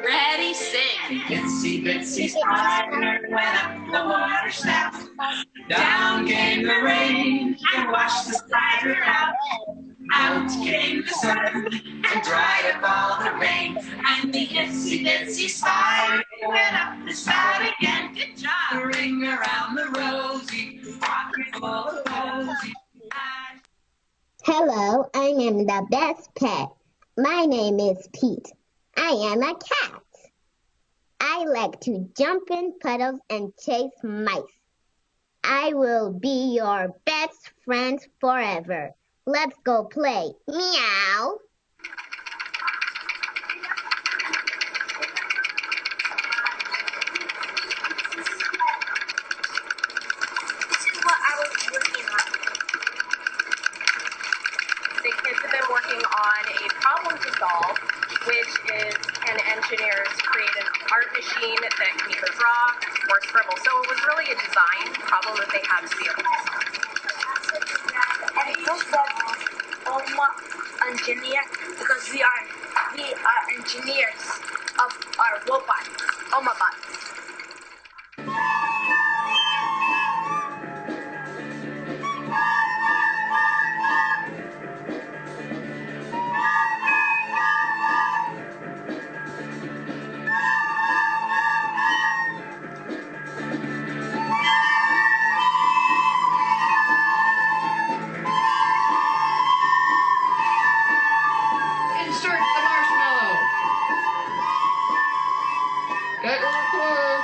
Ready, sing. Itsy bitsy spider went up the water spout. Down came the rain and washed the spider out. Out came the sun and dried up all the rain. And the itsy bitsy spider went up the spout again. Good job. The ring around the rosy, pocket full of posies. Hello, I am the best pet. My name is Pete. I am a cat. I like to jump in puddles and chase mice. I will be your best friend forever. Let's go play. Meow. This is what I was working on. The kids have been working on a problem to solve, which is, can engineers create an art machine that can either draw or scribble? So it was really a design problem that they had to be able to solve. And it was engineer because we are engineers of our robot, Omabot. Insert the marshmallow. Get your clue.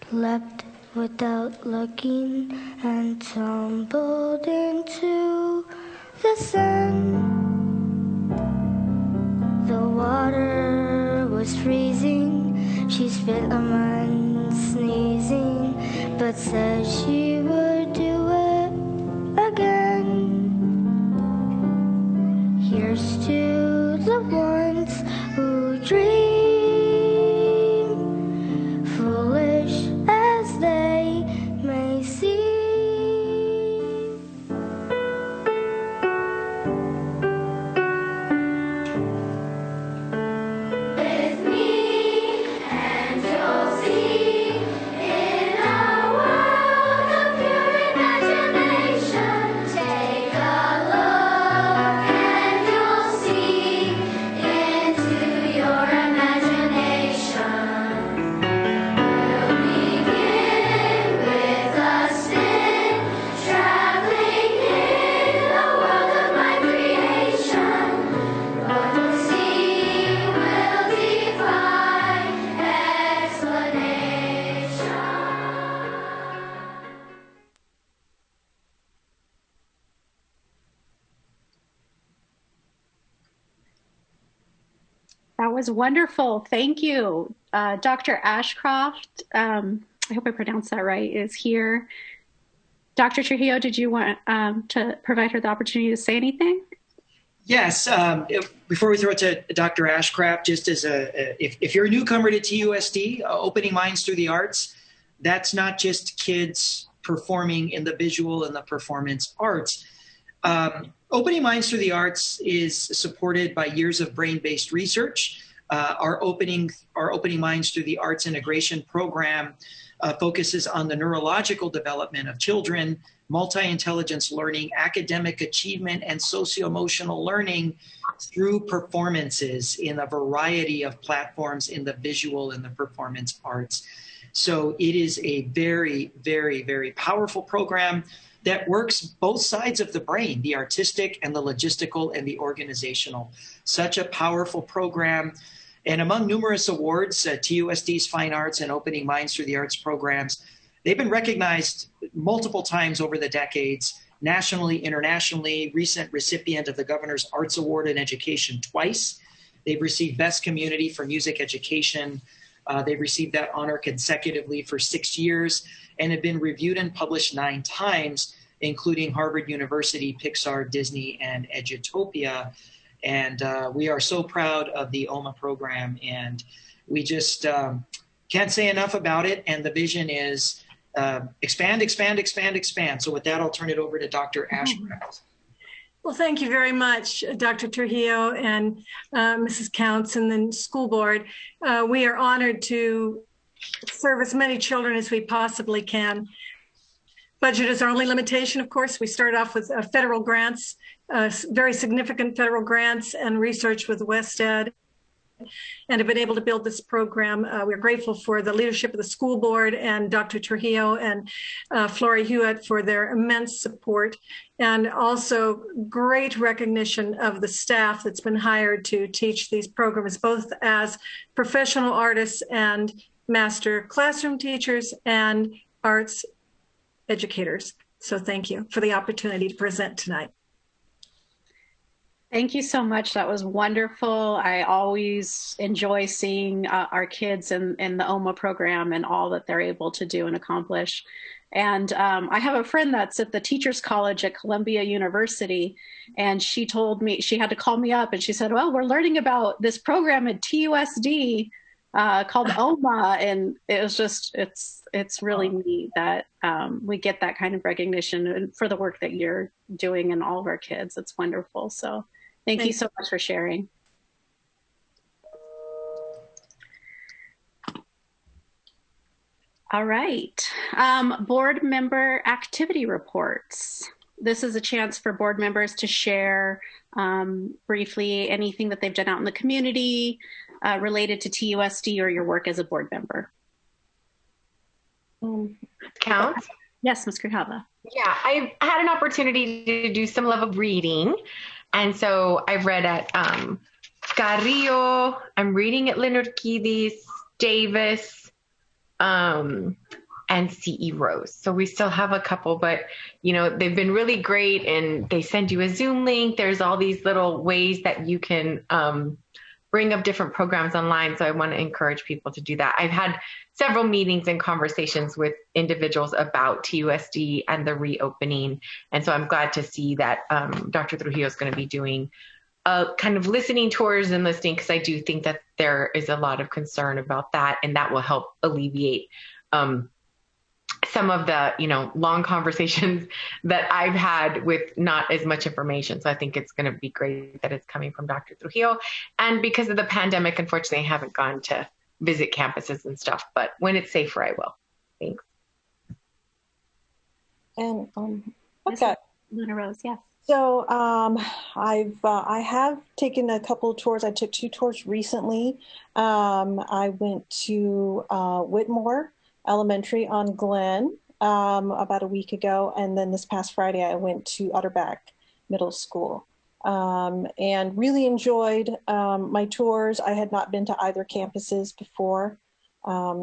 Leapt without looking and tumbled into the sun. The water was freezing, she spit a man sneezing, but said she would do it again. Here's to the ones who dream, foolish as they may seem. With me and you'll see in a world of pure imagination. Take a look and you'll see into your imagination. We'll begin with a spin, traveling in the world of my creation. What we'll see will defy explanation. That was wonderful. Thank you. Dr. Ashcroft, I hope I pronounced that right, is here. Dr. Trujillo, did you want to provide her the opportunity to say anything? Yes. Before we throw it to Dr. Ashcraft, just as if you're a newcomer to TUSD, Opening Minds Through the Arts, that's not just kids performing in the visual and the performance arts. Opening Minds Through the Arts is supported by years of brain-based research. Our Opening Minds Through the Arts integration program focuses on the neurological development of children, multi-intelligence learning, academic achievement, and socio-emotional learning through performances in a variety of platforms in the visual and the performance arts. So it is a very, very, very powerful program that works both sides of the brain, the artistic and the logistical and the organizational. Such a powerful program. And among numerous awards, TUSD's Fine Arts and Opening Minds Through the Arts programs, they've been recognized multiple times over the decades, nationally, internationally, recent recipient of the Governor's Arts Award in Education twice. They've received Best Community for Music Education. They've received that honor consecutively for 6 years and have been reviewed and published 9 times, including Harvard University, Pixar, Disney, and Edutopia. And we are so proud of the OMA program, and we just can't say enough about it. And the vision is expand, expand, expand, expand. So with that, I'll turn it over to Dr. Ashcraft. Well, thank you very much, Dr. Trujillo and Mrs. Counts and the school board. We are honored to serve as many children as we possibly can. Budget is our only limitation, of course. We start off with federal grants, very significant federal grants and research with WestEd, and have been able to build this program. We're grateful for the leadership of the school board and Dr. Trujillo and Flora Hewitt for their immense support, and also great recognition of the staff that's been hired to teach these programs, both as professional artists and master classroom teachers and arts educators. So thank you for the opportunity to present tonight. Thank you so much. That was wonderful. I always enjoy seeing our kids in the OMA program and all that they're able to do and accomplish. And I have a friend that's at the Teachers College at Columbia University, and she told me, she had to call me up and she said, well, we're learning about this program at TUSD called OMA. And it was just, it's really neat that we get that kind of recognition for the work that you're doing and all of our kids. It's wonderful. So thank you so much for sharing. All right, board member activity reports. This is a chance for board members to share briefly anything that they've done out in the community related to TUSD or your work as a board member. Count? Yes, Ms. Grijalva. Yeah, I've had an opportunity to do some level of reading. And so I've read at Carrillo, I'm reading at Leonard Kiedis, Davis, and C.E. Rose. So we still have a couple, but you know, they've been really great, and they send you a Zoom link. There's all these little ways that you can bring up different programs online. So I want to encourage people to do that. I've had several meetings and conversations with individuals about TUSD and the reopening. And so I'm glad to see that Dr. Trujillo is going to be doing kind of listening tours and listening, because I do think that there is a lot of concern about that, and that will help alleviate some of the, you know, long conversations that I've had with not as much information. So I think it's going to be great that it's coming from Dr. Trujillo. And because of the pandemic, unfortunately, I haven't gone to visit campuses and stuff, but when it's safer, I will. Thanks. And okay. Luna Rose, yes. So I have taken a couple of tours. I took 2 tours recently. I went to Whitmore Elementary on Glen about a week ago. And then this past Friday, I went to Utterback Middle School and really enjoyed my tours. I had not been to either campuses before.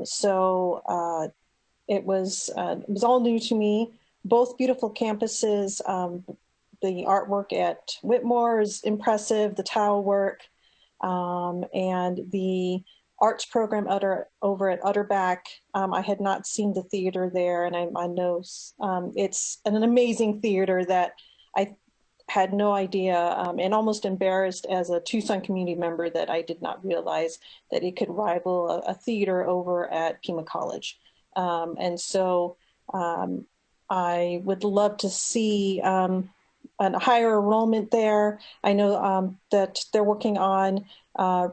So it was all new to me. Both beautiful campuses. The artwork at Whitmore is impressive, the tile work, and the arts program over at Utterback. I had not seen the theater there, and I know it's an amazing theater that I had no idea and almost embarrassed as a Tucson community member that I did not realize that it could rival a theater over at Pima College. And so I would love to see a higher enrollment there. I know that they're working on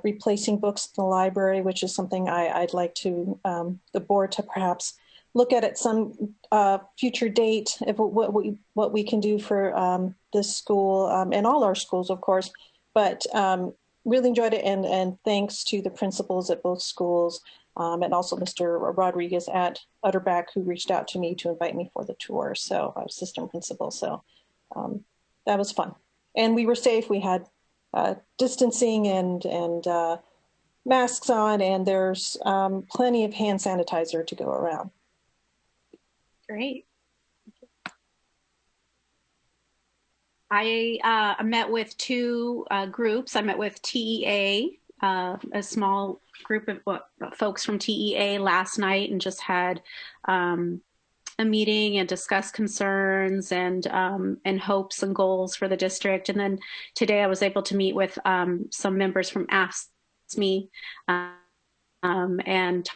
replacing books in the library, which is something I'd like to the board to perhaps look at some future date of what we can do for this school and all our schools, of course. But really enjoyed it, and thanks to the principals at both schools, and also Mr. Rodriguez at Utterback, who reached out to me to invite me for the tour. So I was assistant principal. So that was fun. And we were safe. We had distancing and masks on, and there's plenty of hand sanitizer to go around. Great. I met with two groups. I met with TEA, a small group of folks from TEA last night, and just had a meeting and discussed concerns and hopes and goals for the district. And then today I was able to meet with some members from AFSCME and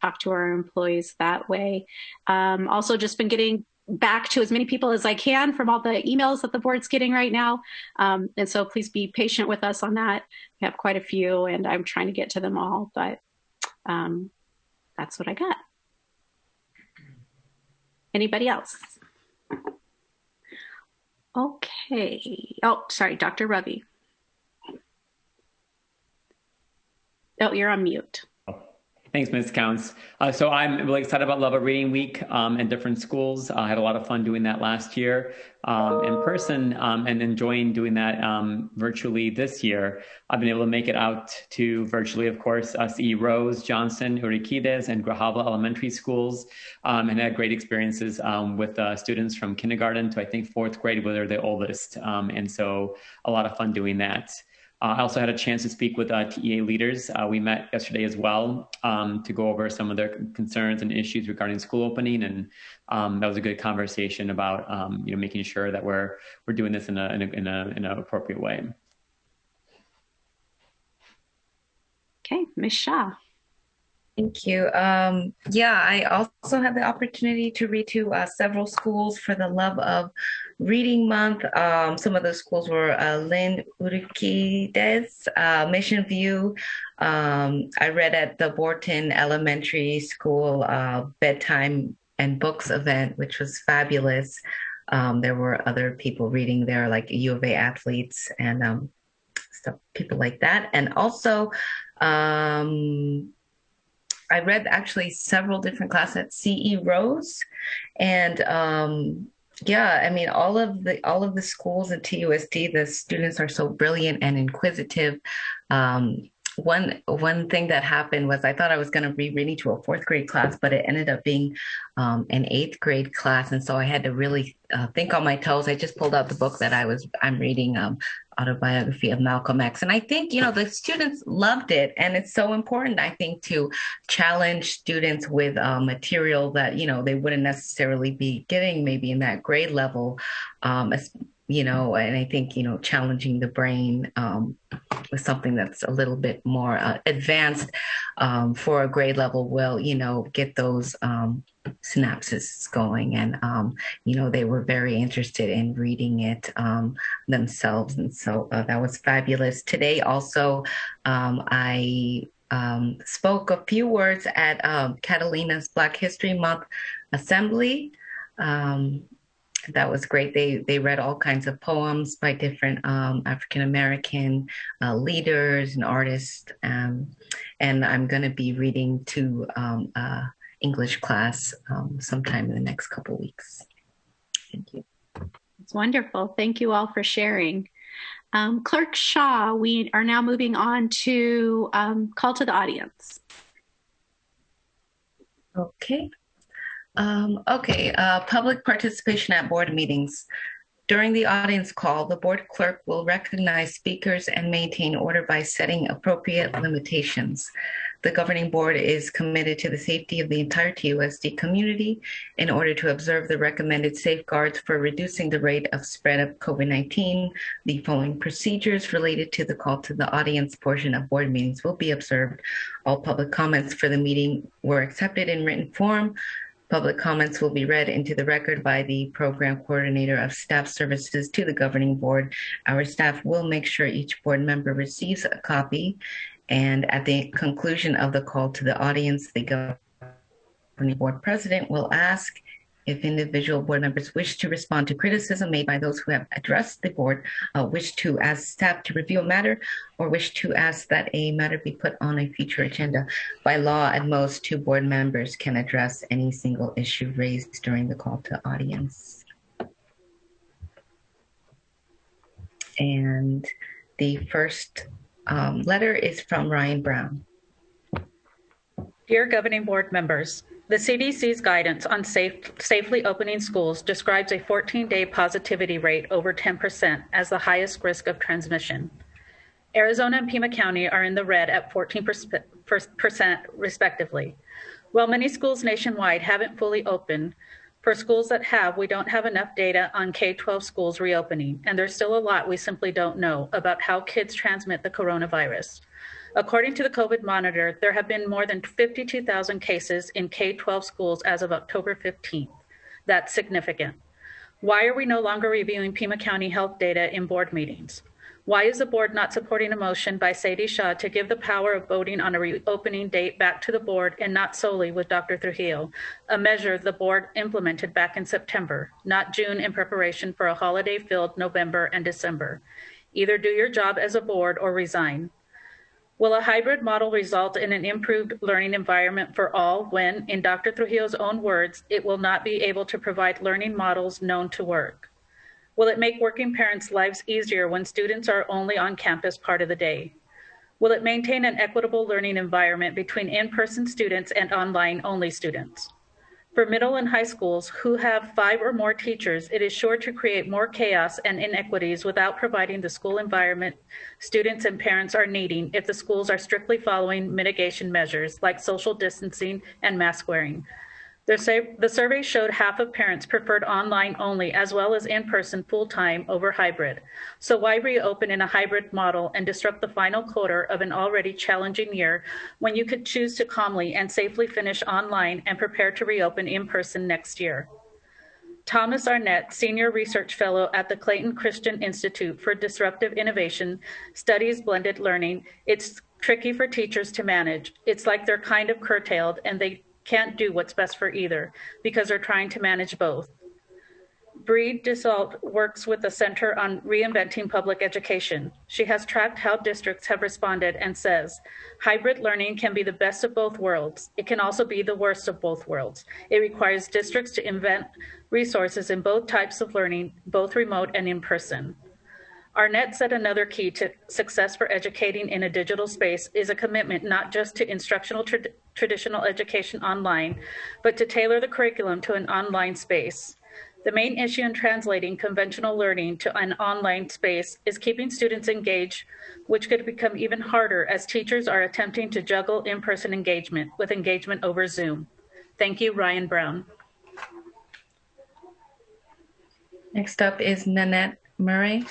talk to our employees that way. Also just been getting back to as many people as I can from all the emails that the board's getting right now. And so please be patient with us on that. We have quite a few and I'm trying to get to them all, but that's what I got. Anybody else? Okay. Oh, sorry, Dr. Ravi. Oh, you're on mute. Thanks, Ms. Counts. So I'm really excited about Love of Reading Week in different schools. I had a lot of fun doing that last year in person and enjoying doing that virtually this year. I've been able to make it out to virtually, of course, CE Rose, Johnson, Uriquides, and Grijalva elementary schools and had great experiences with students from kindergarten to I think 4th grade, where they're the oldest. And so a lot of fun doing that. I also had a chance to speak with TEA leaders. We met yesterday as well to go over some of their concerns and issues regarding school opening, and that was a good conversation about making sure that we're doing this in an appropriate way. Okay, Ms. Shah. Thank you. Yeah, I also had the opportunity to read to several schools for the Love of Reading Month. Some of the schools were Lynn Uriquides, Mission View. I read at the Borton Elementary School Bedtime and Books event, which was fabulous. There were other people reading there, like U of A athletes and stuff, people like that. And also, I read actually several different classes at CE Rose, and yeah, I mean, all of the schools at TUSD, the students are so brilliant and inquisitive. One thing that happened was I thought I was going to be reading to a 4th grade class, but it ended up being an 8th grade class, and so I had to really think on my toes. I just pulled out the book that I'm reading, Autobiography of Malcolm X, and I think the students loved it, and it's so important, I think, to challenge students with material that they wouldn't necessarily be getting maybe in that grade level. And I think, challenging the brain with something that's a little bit more advanced for a grade level will, get those synapses going. And, they were very interested in reading it themselves. And so that was fabulous. Today also, I spoke a few words at Catalina's Black History Month Assembly. That was great. They read all kinds of poems by different African-American leaders and artists. And I'm going to be reading to English class sometime in the next couple of weeks. Thank you. It's wonderful. Thank you all for sharing. Clerk Shaw, we are now moving on to call to the audience. Okay. Public participation at board meetings. During the audience call, the board clerk will recognize speakers and maintain order by setting appropriate limitations. The governing board is committed to the safety of the entire TUSD community in order to observe the recommended safeguards for reducing the rate of spread of COVID-19. The following procedures related to the call to the audience portion of board meetings will be observed. All public comments for the meeting were accepted in written form. Public comments will be read into the record by the program coordinator of staff services to the governing board. Our staff will make sure each board member receives a copy. And at the conclusion of the call to the audience, the governing board president will ask If individual board members wish to respond to criticism made by those who have addressed the board, wish to ask staff to review a matter, or wish to ask that a matter be put on a future agenda, by law, at most 2 board members can address any single issue raised during the call to audience. And the first letter is from Ryan Brown. Dear Governing Board members, the CDC's guidance on safely opening schools describes a 14-day positivity rate over 10% as the highest risk of transmission. Arizona and Pima County are in the red at 14% respectively. While many schools nationwide haven't fully opened, for schools that have, we don't have enough data on K-12 schools reopening, and there's still a lot we simply don't know about how kids transmit the coronavirus. According to the COVID monitor, there have been more than 52,000 cases in K-12 schools as of October 15th. That's significant. Why are we no longer reviewing Pima County health data in board meetings? Why is the board not supporting a motion by Sadie Shaw to give the power of voting on a reopening date back to the board and not solely with Dr. Trujillo, a measure the board implemented back in September, not June, in preparation for a holiday-filled November and December? Either do your job as a board or resign. Will a hybrid model result in an improved learning environment for all when, in Dr. Trujillo's own words, it will not be able to provide learning models known to work? Will it make working parents' lives easier when students are only on campus part of the day? Will it maintain an equitable learning environment between in-person students and online-only students? For middle and high schools who have 5 or more teachers, it is sure to create more chaos and inequities without providing the school environment students and parents are needing if the schools are strictly following mitigation measures like social distancing and mask wearing. The survey showed half of parents preferred online only as well as in-person full-time over hybrid. So why reopen in a hybrid model and disrupt the final quarter of an already challenging year when you could choose to calmly and safely finish online and prepare to reopen in person next year? Thomas Arnett, Senior Research Fellow at the Clayton Christian Institute for Disruptive Innovation, studies blended learning. It's tricky for teachers to manage. It's like they're kind of curtailed and they can't do what's best for either because they're trying to manage both. Bree Dissault works with the Center on Reinventing Public Education. She has tracked how districts have responded and says, hybrid learning can be the best of both worlds. It can also be the worst of both worlds. It requires districts to invent resources in both types of learning, both remote and in person. Arnett said another key to success for educating in a digital space is a commitment not just to instructional traditional education online, but to tailor the curriculum to an online space. The main issue in translating conventional learning to an online space is keeping students engaged, which could become even harder as teachers are attempting to juggle in-person engagement with engagement over Zoom. Thank you, Ryan Brown. Next up is Nanette Murray.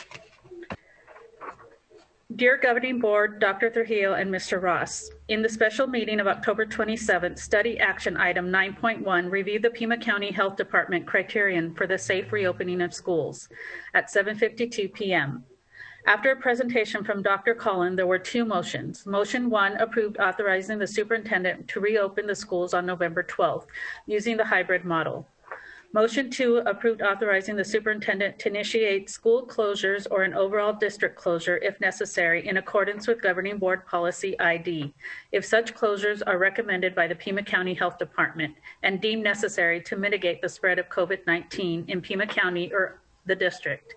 Dear Governing Board, Dr. Trujillo, and Mr. Ross, in the special meeting of October 27th, Study Action Item 9.1 reviewed the Pima County Health Department criterion for the safe reopening of schools at 7:52 p.m. After a presentation from Dr. Cullen, there were 2 motions. Motion 1 approved authorizing the superintendent to reopen the schools on November 12th using the hybrid model. Motion 2 approved authorizing the superintendent to initiate school closures or an overall district closure if necessary in accordance with Governing Board Policy ID, if such closures are recommended by the Pima County Health Department and deemed necessary to mitigate the spread of COVID-19 in Pima County or the district.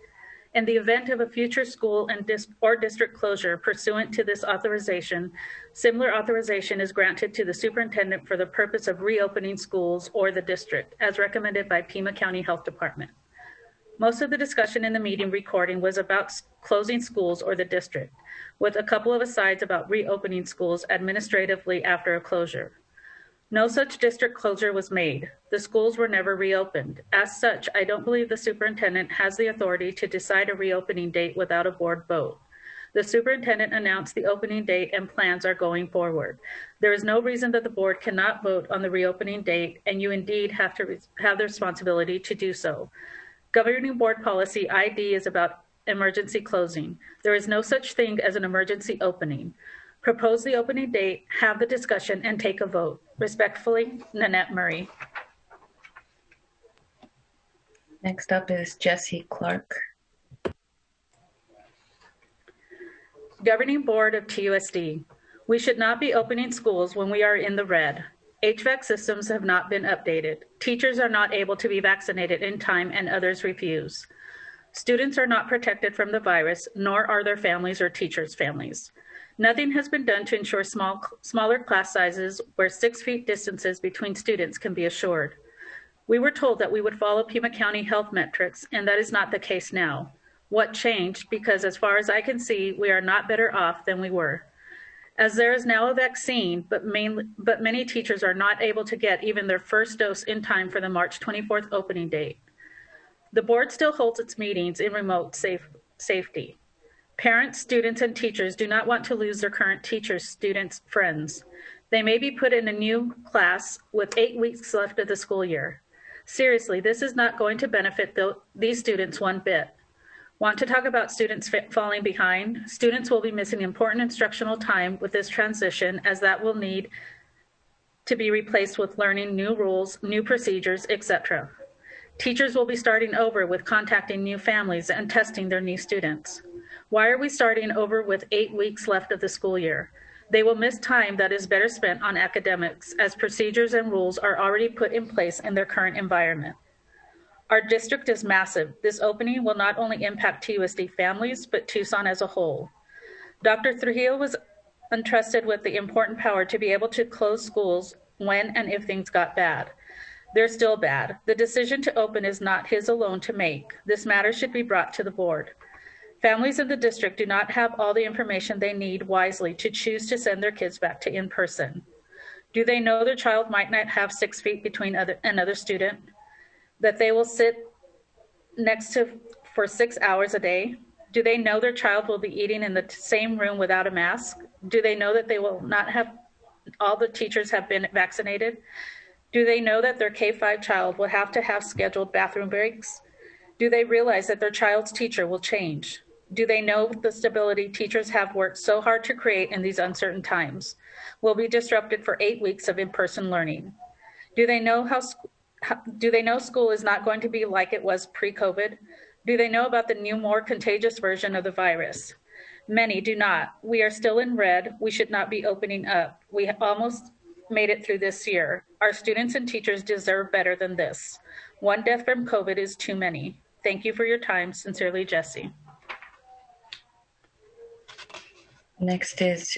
In the event of a future school and district closure pursuant to this authorization, similar authorization is granted to the superintendent for the purpose of reopening schools or the district, as recommended by Pima County Health Department. Most of the discussion in the meeting recording was about closing schools or the district, with a couple of asides about reopening schools administratively after a closure. No such district closure was made. The schools were never reopened. As such, I don't believe the superintendent has the authority to decide a reopening date without a board vote. The superintendent announced the opening date and plans are going forward. There is no reason that the board cannot vote on the reopening date, and you indeed have to have the responsibility to do so. Governing Board Policy ID is about emergency closing. There is no such thing as an emergency opening. Propose the opening date, have the discussion, and take a vote. Respectfully, Nanette Murray. Next up is Jesse Clark. Governing Board of TUSD. We should not be opening schools when we are in the red. HVAC systems have not been updated. Teachers are not able to be vaccinated in time and others refuse. Students are not protected from the virus, nor are their families or teachers' families. Nothing has been done to ensure smaller class sizes where 6 feet distances between students can be assured. We were told that we would follow Pima County health metrics, and that is not the case now. What changed? Because as far as I can see, we are not better off than we were. As there is now a vaccine, but many teachers are not able to get even their first dose in time for the March 24th opening date. The board still holds its meetings in remote safety. Parents, students, and teachers do not want to lose their current teachers, students, friends. They may be put in a new class with 8 weeks left of the school year. Seriously, this is not going to benefit these students one bit. Want to talk about students falling behind? Students will be missing important instructional time with this transition, as that will need to be replaced with learning new rules, new procedures, etc. Teachers will be starting over with contacting new families and testing their new students. Why are we starting over with 8 weeks left of the school year? They will miss time that is better spent on academics, as procedures and rules are already put in place in their current environment. Our district is massive. This opening will not only impact TUSD families, but Tucson as a whole. Dr. Trujillo was entrusted with the important power to be able to close schools when and if things got bad. They're still bad. The decision to open is not his alone to make. This matter should be brought to the board. Families in the district do not have all the information they need wisely to choose to send their kids back to in-person. Do they know their child might not have 6 feet between another student? That they will sit next to for 6 hours a day? Do they know their child will be eating in the same room without a mask? Do they know that they will not have all the teachers have been vaccinated? Do they know that their K-5 child will have to have scheduled bathroom breaks? Do they realize that their child's teacher will change? Do they know the stability teachers have worked so hard to create in these uncertain times will be disrupted for 8 weeks of in-person learning? Do they know school is not going to be like it was pre-COVID? Do they know about the new, more contagious version of the virus? Many do not. We are still in red. We should not be opening up. We almost made it through this year. Our students and teachers deserve better than this. One death from COVID is too many. Thank you for your time. Sincerely, Jesse. Next is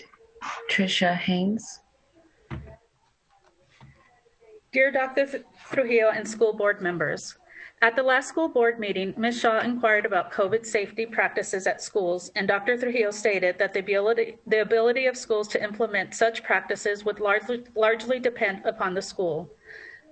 Tricia Haynes. Dear Dr. Trujillo and school board members, at the last school board meeting, Ms. Shaw inquired about COVID safety practices at schools, and Dr. Trujillo stated that the ability of schools to implement such practices would largely depend upon the school.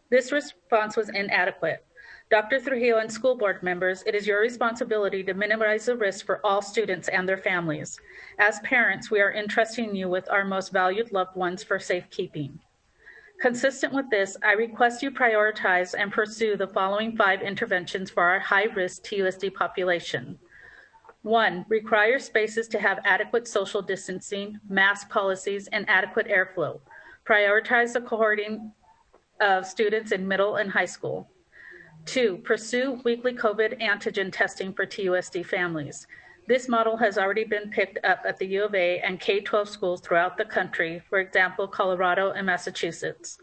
This response was inadequate. Dr. Trujillo and school board members, it is your responsibility to minimize the risk for all students and their families. As parents, we are entrusting you with our most valued loved ones for safekeeping. Consistent with this, I request you prioritize and pursue the following 5 interventions for our high-risk TUSD population. 1, require spaces to have adequate social distancing, mask policies, and adequate airflow. Prioritize the cohorting of students in middle and high school. 2, pursue weekly COVID antigen testing for TUSD families. This model has already been picked up at the U of A and K-12 schools throughout the country, for example, Colorado and Massachusetts.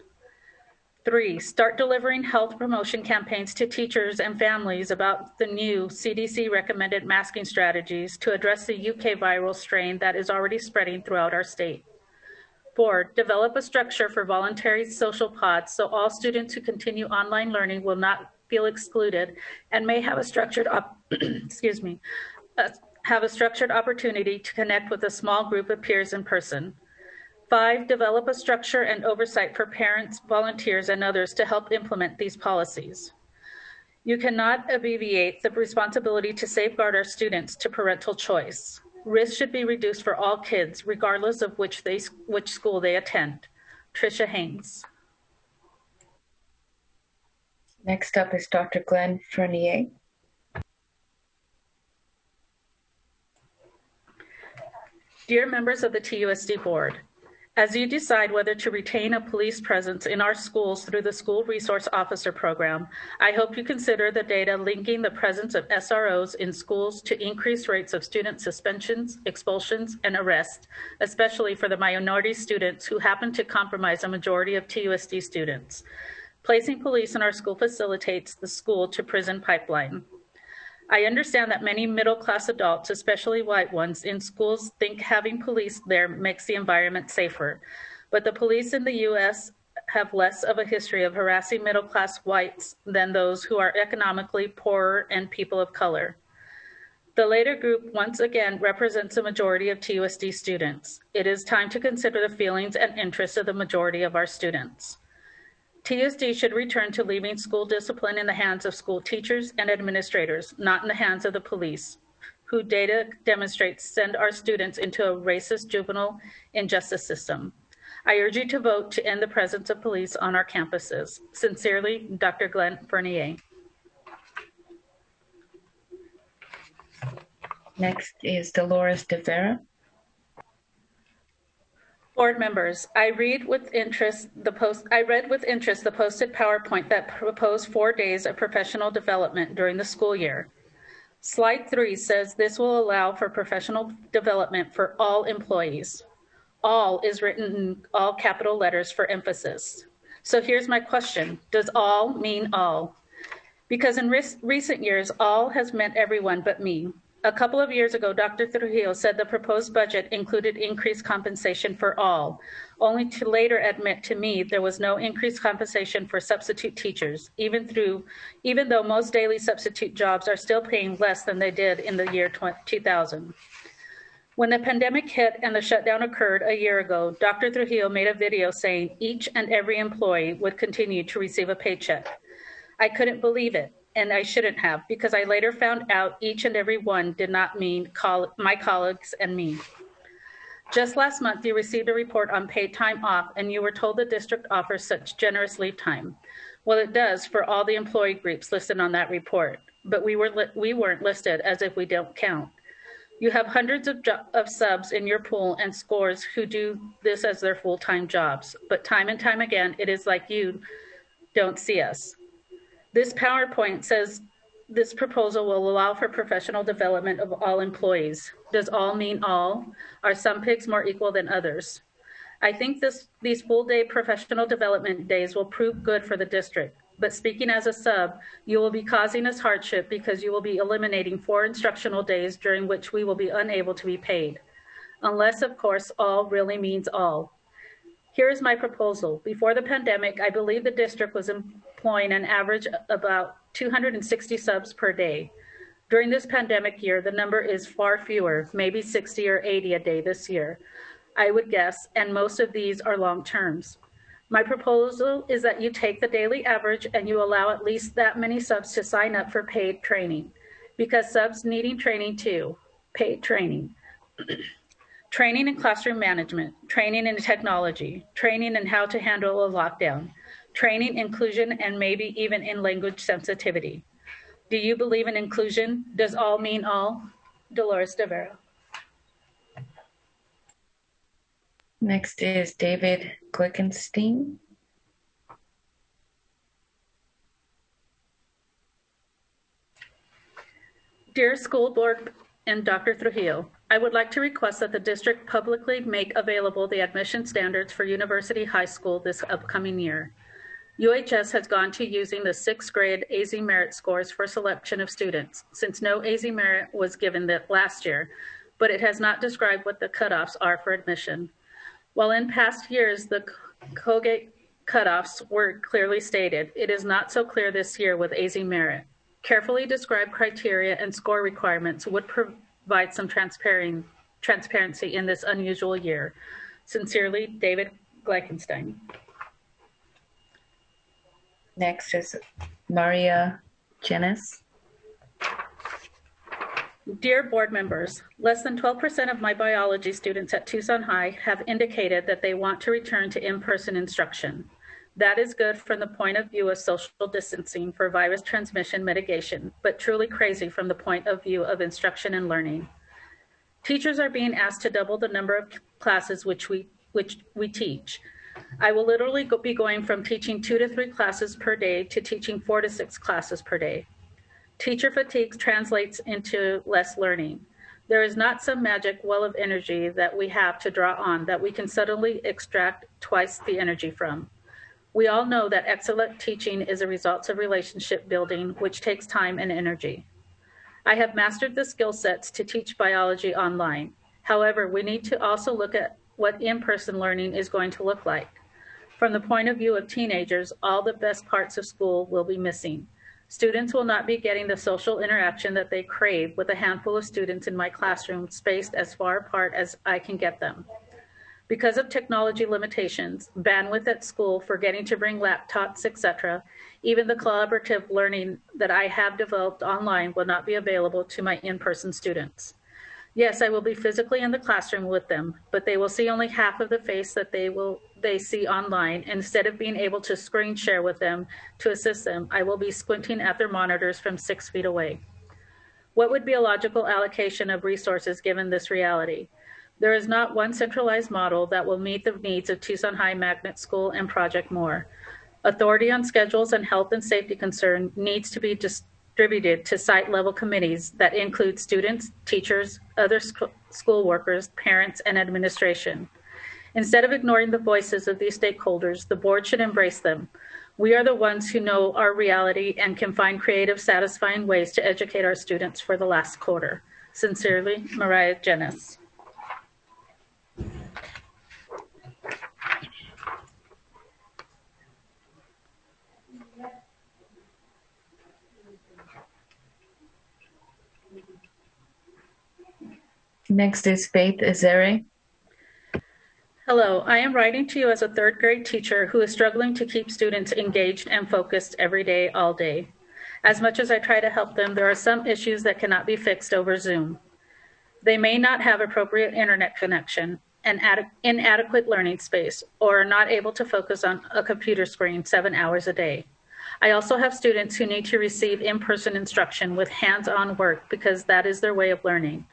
3, start delivering health promotion campaigns to teachers and families about the new CDC recommended masking strategies to address the UK viral strain that is already spreading throughout our state. 4, develop a structure for voluntary social pods so all students who continue online learning will not feel excluded and may have a structured opportunity to connect with a small group of peers in person. 5, develop a structure and oversight for parents, volunteers, and others to help implement these policies. You cannot alleviate the responsibility to safeguard our students to parental choice. Risk should be reduced for all kids, regardless of which school they attend. Tricia Haynes. Next up is Dr. Glenn Frenier. Dear members of the TUSD board, As you decide whether to retain a police presence in our schools through the School Resource Officer Program, I hope you consider the data linking the presence of SROs in schools to increased rates of student suspensions, expulsions, and arrests, especially for the minority students who happen to comprise a majority of TUSD students. Placing police in our school facilitates the school to prison pipeline. I understand that many middle-class adults, especially white ones, in schools think having police there makes the environment safer. But the police in the U.S. have less of a history of harassing middle-class whites than those who are economically poorer and people of color. The latter group once again represents a majority of TUSD students. It is time to consider the feelings and interests of the majority of our students. TUSD should return to leaving school discipline in the hands of school teachers and administrators, not in the hands of the police, who data demonstrates send our students into a racist juvenile injustice system. I urge you to vote to end the presence of police on our campuses. Sincerely, Dr. Glenn Bernier. Next is Dolores De Vera. Board members, I read with interest the posted PowerPoint that proposed 4 days of professional development during the school year. Slide 3 says this will allow for professional development for all employees. All is written in all capital letters for emphasis. So here's my question. Does all mean all? Because in recent years, all has meant everyone but me. A couple of years ago, Dr. Trujillo said the proposed budget included increased compensation for all, only to later admit to me there was no increased compensation for substitute teachers, even though most daily substitute jobs are still paying less than they did in the year 2000. When the pandemic hit and the shutdown occurred a year ago, Dr. Trujillo made a video saying each and every employee would continue to receive a paycheck. I couldn't believe it. And I shouldn't have, because I later found out each and every one did not mean my colleagues and me. Just last month, you received a report on paid time off, and you were told the district offers such generous leave time. Well, it does for all the employee groups listed on that report, but we weren't listed as if we don't count. You have hundreds of subs in your pool and scores who do this as their full-time jobs, but time and time again, it is like you don't see us. This PowerPoint says this proposal will allow for professional development of all employees. Does all mean all? Are some pigs more equal than others? I think these full-day professional development days will prove good for the district. But speaking as a sub, you will be causing us hardship because you will be eliminating 4 instructional days during which we will be unable to be paid. Unless, of course, all really means all. Here is my proposal. Before the pandemic, I believe the district was employing an average about 260 subs per day. During this pandemic year, the number is far fewer, maybe 60 or 80 a day this year, I would guess, and most of these are long terms. My proposal is that you take the daily average and you allow at least that many subs to sign up for paid training, because subs needing training too, paid training. Training in classroom management, training in technology, training in how to handle a lockdown, training, inclusion, and maybe even in language sensitivity. Do you believe in inclusion? Does all mean all? Dolores De Vera. Next is David Glickenstein. Dear School Board and Dr. Trujillo, I would like to request that the district publicly make available the admission standards for University High School this upcoming year. UHS has gone to using the 6th grade AZ merit scores for selection of students, since no AZ merit was given last year, but it has not described what the cutoffs are for admission. While in past years, the Colgate cutoffs were clearly stated, it is not so clear this year with AZ merit. Carefully described criteria and score requirements would provide some transparency in this unusual year. Sincerely, David Glickenstein. Next is Maria Jenis. Dear board members, less than 12% of my biology students at Tucson High have indicated that they want to return to in-person instruction. That is good from the point of view of social distancing for virus transmission mitigation, but truly crazy from the point of view of instruction and learning. Teachers are being asked to double the number of classes which we which we teach. I will literally be going from teaching 2 to 3 classes per day to teaching 4 to 6 classes per day. Teacher fatigue translates into less learning. There is not some magic well of energy that we have to draw on that we can suddenly extract twice the energy from. We all know that excellent teaching is a result of relationship building, which takes time and energy. I have mastered the skill sets to teach biology online. However, we need to also look at what in-person learning is going to look like. From the point of view of teenagers, all the best parts of school will be missing. Students will not be getting the social interaction that they crave with a handful of students in my classroom spaced as far apart as I can get them. Because of technology limitations, bandwidth at school, forgetting to bring laptops, etc., even the collaborative learning that I have developed online will not be available to my in-person students. Yes, I will be physically in the classroom with them, but they will see only half of the face that they see online. Instead of being able to screen share with them to assist them, I will be squinting at their monitors from 6 feet away. What would be a logical allocation of resources given this reality? There is not one centralized model that will meet the needs of Tucson High Magnet School and Project More. Authority on schedules and health and safety concern needs to be distributed to site-level committees that include students, teachers, other school workers, parents, and administration. Instead of ignoring the voices of these stakeholders, the board should embrace them. We are the ones who know our reality and can find creative, satisfying ways to educate our students for the last quarter. Sincerely, Mariah Jenis. Next is Faith Ezere. Hello, I am writing to you as a 3rd grade teacher who is struggling to keep students engaged and focused every day, all day. As much as I try to help them, there are some issues that cannot be fixed over Zoom. They may not have appropriate internet connection, an inadequate learning space, or are not able to focus on a computer screen 7 hours a day. I also have students who need to receive in-person instruction with hands-on work because that is their way of learning.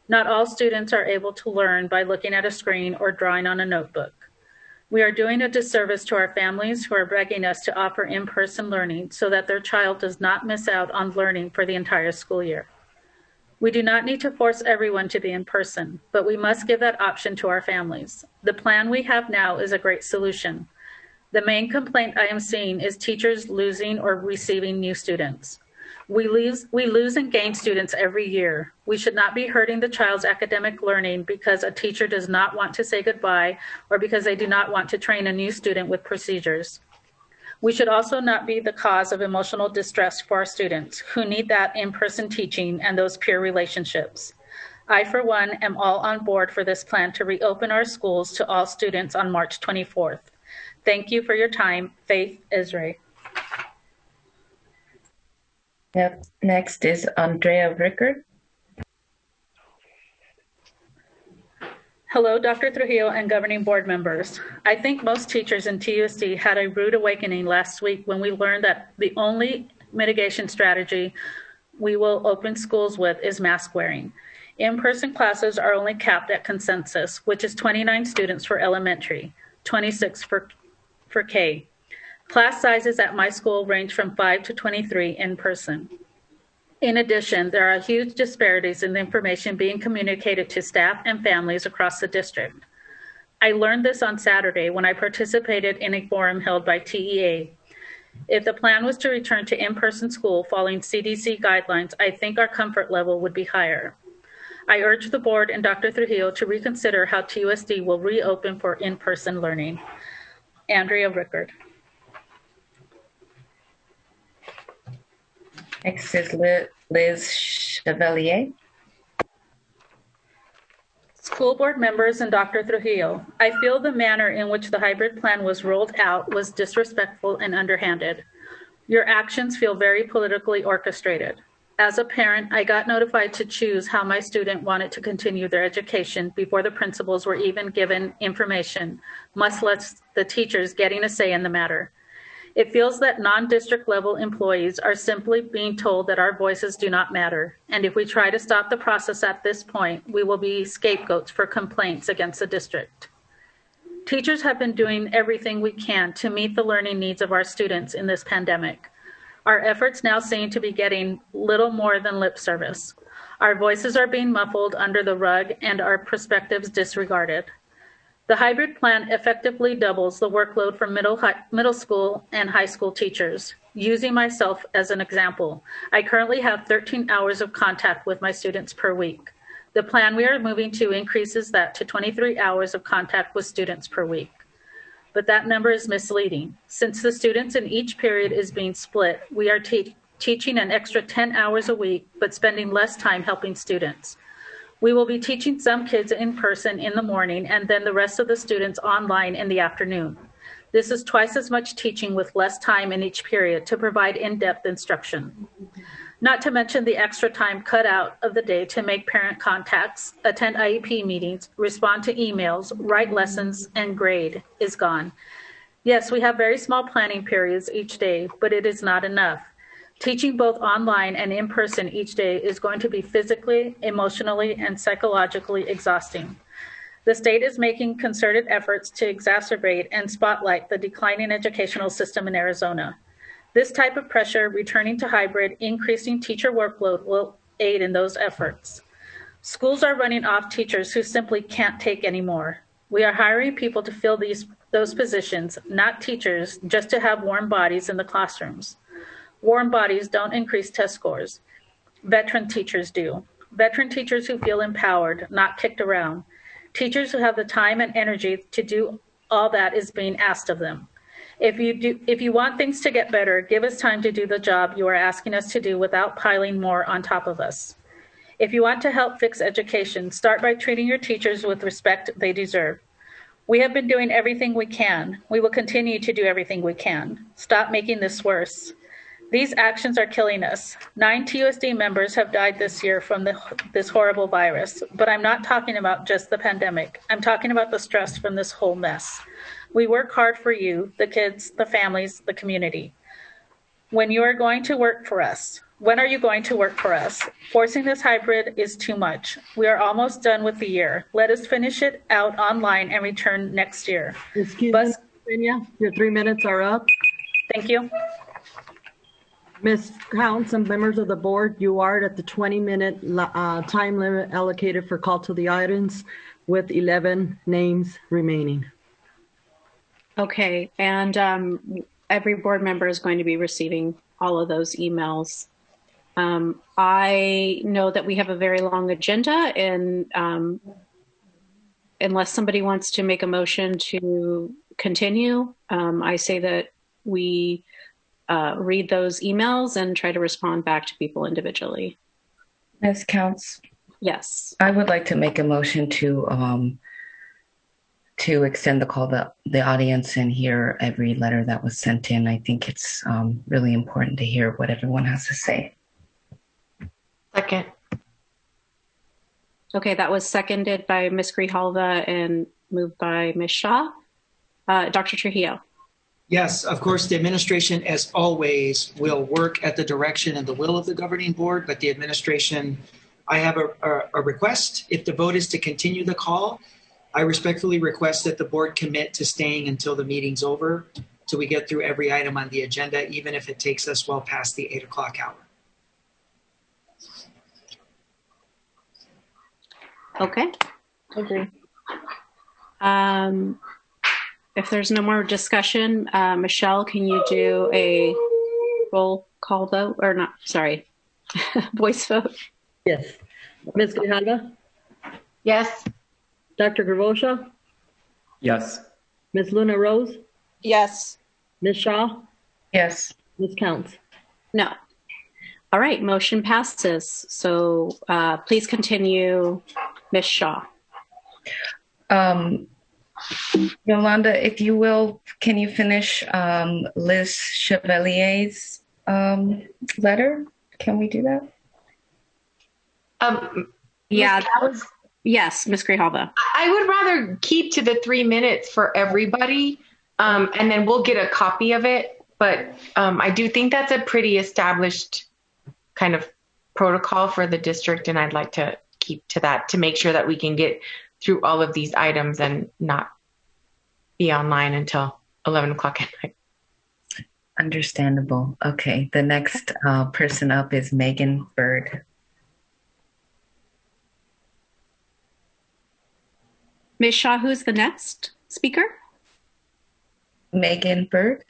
Not all students are able to learn by looking at a screen or drawing on a notebook. We are doing a disservice to our families who are begging us to offer in-person learning so that their child does not miss out on learning for the entire school year. We do not need to force everyone to be in person, but we must give that option to our families. The plan we have now is a great solution. The main complaint I am seeing is teachers losing or receiving new students. We lose and gain students every year. We should not be hurting the child's academic learning because a teacher does not want to say goodbye or because they do not want to train a new student with procedures. We should also not be the cause of emotional distress for our students who need that in-person teaching and those peer relationships. I, for one, am all on board for this plan to reopen our schools to all students on March 24th. Thank you for your time. Faith Ezere. Yep. Next is Andrea Rickard. Hello, Dr. Trujillo and governing board members. I think most teachers in TUSD had a rude awakening last week when we learned that the only mitigation strategy we will open schools with is mask wearing. In-person classes are only capped at consensus, which is 29 students for elementary, 26 for K. Class sizes at my school range from 5 to 23 in person. In addition, there are huge disparities in the information being communicated to staff and families across the district. I learned this on Saturday when I participated in a forum held by TEA. If the plan was to return to in-person school following CDC guidelines, I think our comfort level would be higher. I urge the board and Dr. Trujillo to reconsider how TUSD will reopen for in-person learning. Andrea Rickard. Next is Liz Chevalier. School board members and Dr. Trujillo, I feel the manner in which the hybrid plan was rolled out was disrespectful and underhanded. Your actions feel very politically orchestrated. As a parent, I got notified to choose how my student wanted to continue their education before the principals were even given information, much less the teachers getting a say in the matter. It feels that non-district level employees are simply being told that our voices do not matter. And if we try to stop the process at this point, we will be scapegoats for complaints against the district. Teachers have been doing everything we can to meet the learning needs of our students in this pandemic. Our efforts now seem to be getting little more than lip service. Our voices are being muffled under the rug and our perspectives disregarded. The hybrid plan effectively doubles the workload for middle school and high school teachers. Using myself as an example, I currently have 13 hours of contact with my students per week. The plan we are moving to increases that to 23 hours of contact with students per week. But that number is misleading. Since the students in each period is being split, we are teaching an extra 10 hours a week, but spending less time helping students. We will be teaching some kids in person in the morning and then the rest of the students online in the afternoon. This is twice as much teaching with less time in each period to provide in-depth instruction. Not to mention the extra time cut out of the day to make parent contacts, attend IEP meetings, respond to emails, write lessons, and grade is gone. Yes, we have very small planning periods each day, but it is not enough. Teaching both online and in person each day is going to be physically, emotionally, and psychologically exhausting. The state is making concerted efforts to exacerbate and spotlight the declining educational system in Arizona. This type of pressure, returning to hybrid, increasing teacher workload will aid in those efforts. Schools are running off teachers who simply can't take anymore. We are hiring people to fill those positions, not teachers, just to have warm bodies in the classrooms. Warm bodies don't increase test scores. Veteran teachers do. Veteran teachers who feel empowered, not kicked around. Teachers who have the time and energy to do all that is being asked of them. If you want things to get better, give us time to do the job you are asking us to do without piling more on top of us. If you want to help fix education, start by treating your teachers with respect they deserve. We have been doing everything we can. We will continue to do everything we can. Stop making this worse. These actions are killing us. 9 TUSD members have died this year from this horrible virus, but I'm not talking about just the pandemic. I'm talking about the stress from this whole mess. We work hard for you, the kids, the families, the community. When you are going to work for us? When are you going to work for us? Forcing this hybrid is too much. We are almost done with the year. Let us finish it out online and return next year. Excuse me, Virginia, your 3 minutes are up. Thank you. Ms. Counts and members of the board, you are at the 20-minute time limit allocated for call to the audience with 11 names remaining. Okay, and every board member is going to be receiving all of those emails. I know that we have a very long agenda, and unless somebody wants to make a motion to continue, I say that we read those emails and try to respond back to people individually. Ms. Counts? Yes. I would like to make a motion to extend the call to the audience and hear every letter that was sent in. I think it's really important to hear what everyone has to say. Second. Okay, that was seconded by Ms. Grijalva and moved by Ms. Shaw. Dr. Trujillo. Yes, of course, the administration, as always, will work at the direction and the will of the governing board, but the administration, I have a request. If the vote is to continue the call, I respectfully request that the board commit to staying until the meeting's over, till we get through every item on the agenda, even if it takes us well past the 8 o'clock hour. Okay. Agree. If there's no more discussion, Michelle, can you do a roll call vote or not? Sorry, voice vote. Yes. Ms. Grijalva? Yes. Dr. Gravosa? Yes. Ms. Luna Rose? Yes. Ms. Shaw? Yes. Ms. Counts? No. All right, motion passes. So please continue, Ms. Shaw. Yolanda, if you will, can you finish Liz Chevalier's letter? Can we do that? Yeah, that was, yes, Ms. Grijalva. I would rather keep to the 3 minutes for everybody, and then we'll get a copy of it. But I do think that's a pretty established kind of protocol for the district, and I'd like to keep to that to make sure that we can get through all of these items and not be online until 11 o'clock at night. Understandable. Okay, the next person up is Megan Bird. Ms. Shaw, who's the next speaker? Megan Bird.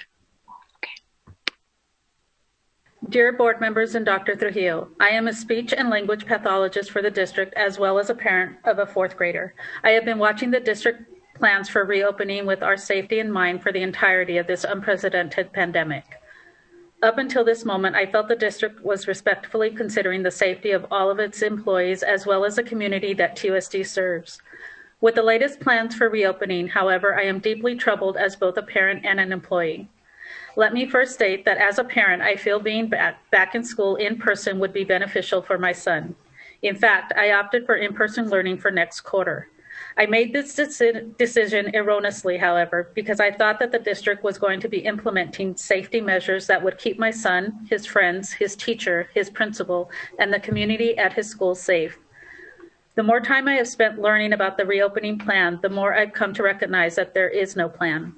Dear board members and Dr. Trujillo, I am a speech and language pathologist for the district as well as a parent of a fourth grader. I have been watching the district plans for reopening with our safety in mind for the entirety of this unprecedented pandemic. Up until this moment, I felt the district was respectfully considering the safety of all of its employees as well as the community that TUSD serves. With the latest plans for reopening, however, I am deeply troubled as both a parent and an employee. Let me first state that as a parent, I feel being back in school in person would be beneficial for my son. In fact, I opted for in-person learning for next quarter. I made this decision erroneously, however, because I thought that the district was going to be implementing safety measures that would keep my son, his friends, his teacher, his principal, and the community at his school safe. The more time I have spent learning about the reopening plan, the more I've come to recognize that there is no plan.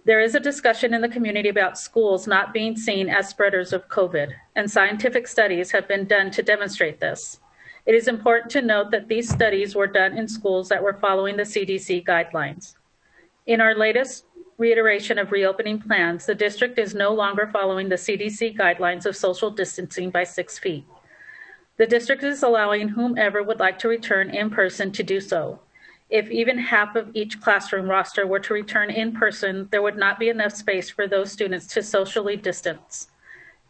There is a discussion in the community about schools not being seen as spreaders of COVID, and scientific studies have been done to demonstrate this. It is important to note that these studies were done in schools that were following the CDC guidelines. In our latest reiteration of reopening plans, the district is no longer following the CDC guidelines of social distancing by 6 feet. The district is allowing whomever would like to return in person to do so. If even half of each classroom roster were to return in person, there would not be enough space for those students to socially distance.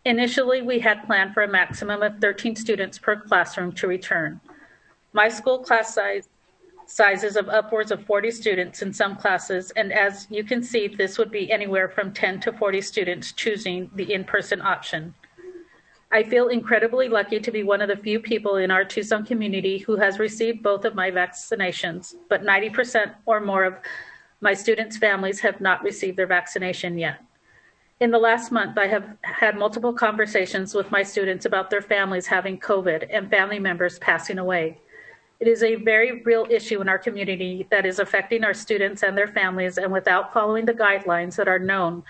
Initially, we had planned for a maximum of 13 students per classroom to return. My school class sizes of upwards of 40 students in some classes, and as you can see, this would be anywhere from 10 to 40 students choosing the in-person option. I feel incredibly lucky to be one of the few people in our Tucson community who has received both of my vaccinations, but 90% or more of my students' families have not received their vaccination yet. In the last month, I have had multiple conversations with my students about their families having COVID and family members passing away. It is a very real issue in our community that is affecting our students and their families, and without following the guidelines that are known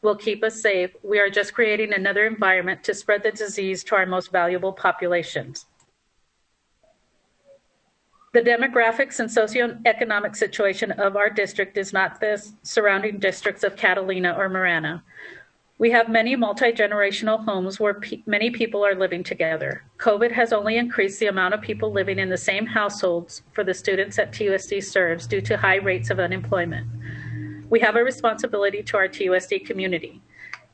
will keep us safe, we are just creating another environment to spread the disease to our most valuable populations. The demographics and socioeconomic situation of our district is not the surrounding districts of Catalina or Marana. We have many multi-generational homes where many people are living together. COVID has only increased the amount of people living in the same households for the students that TUSD serves due to high rates of unemployment. We have a responsibility to our TUSD community.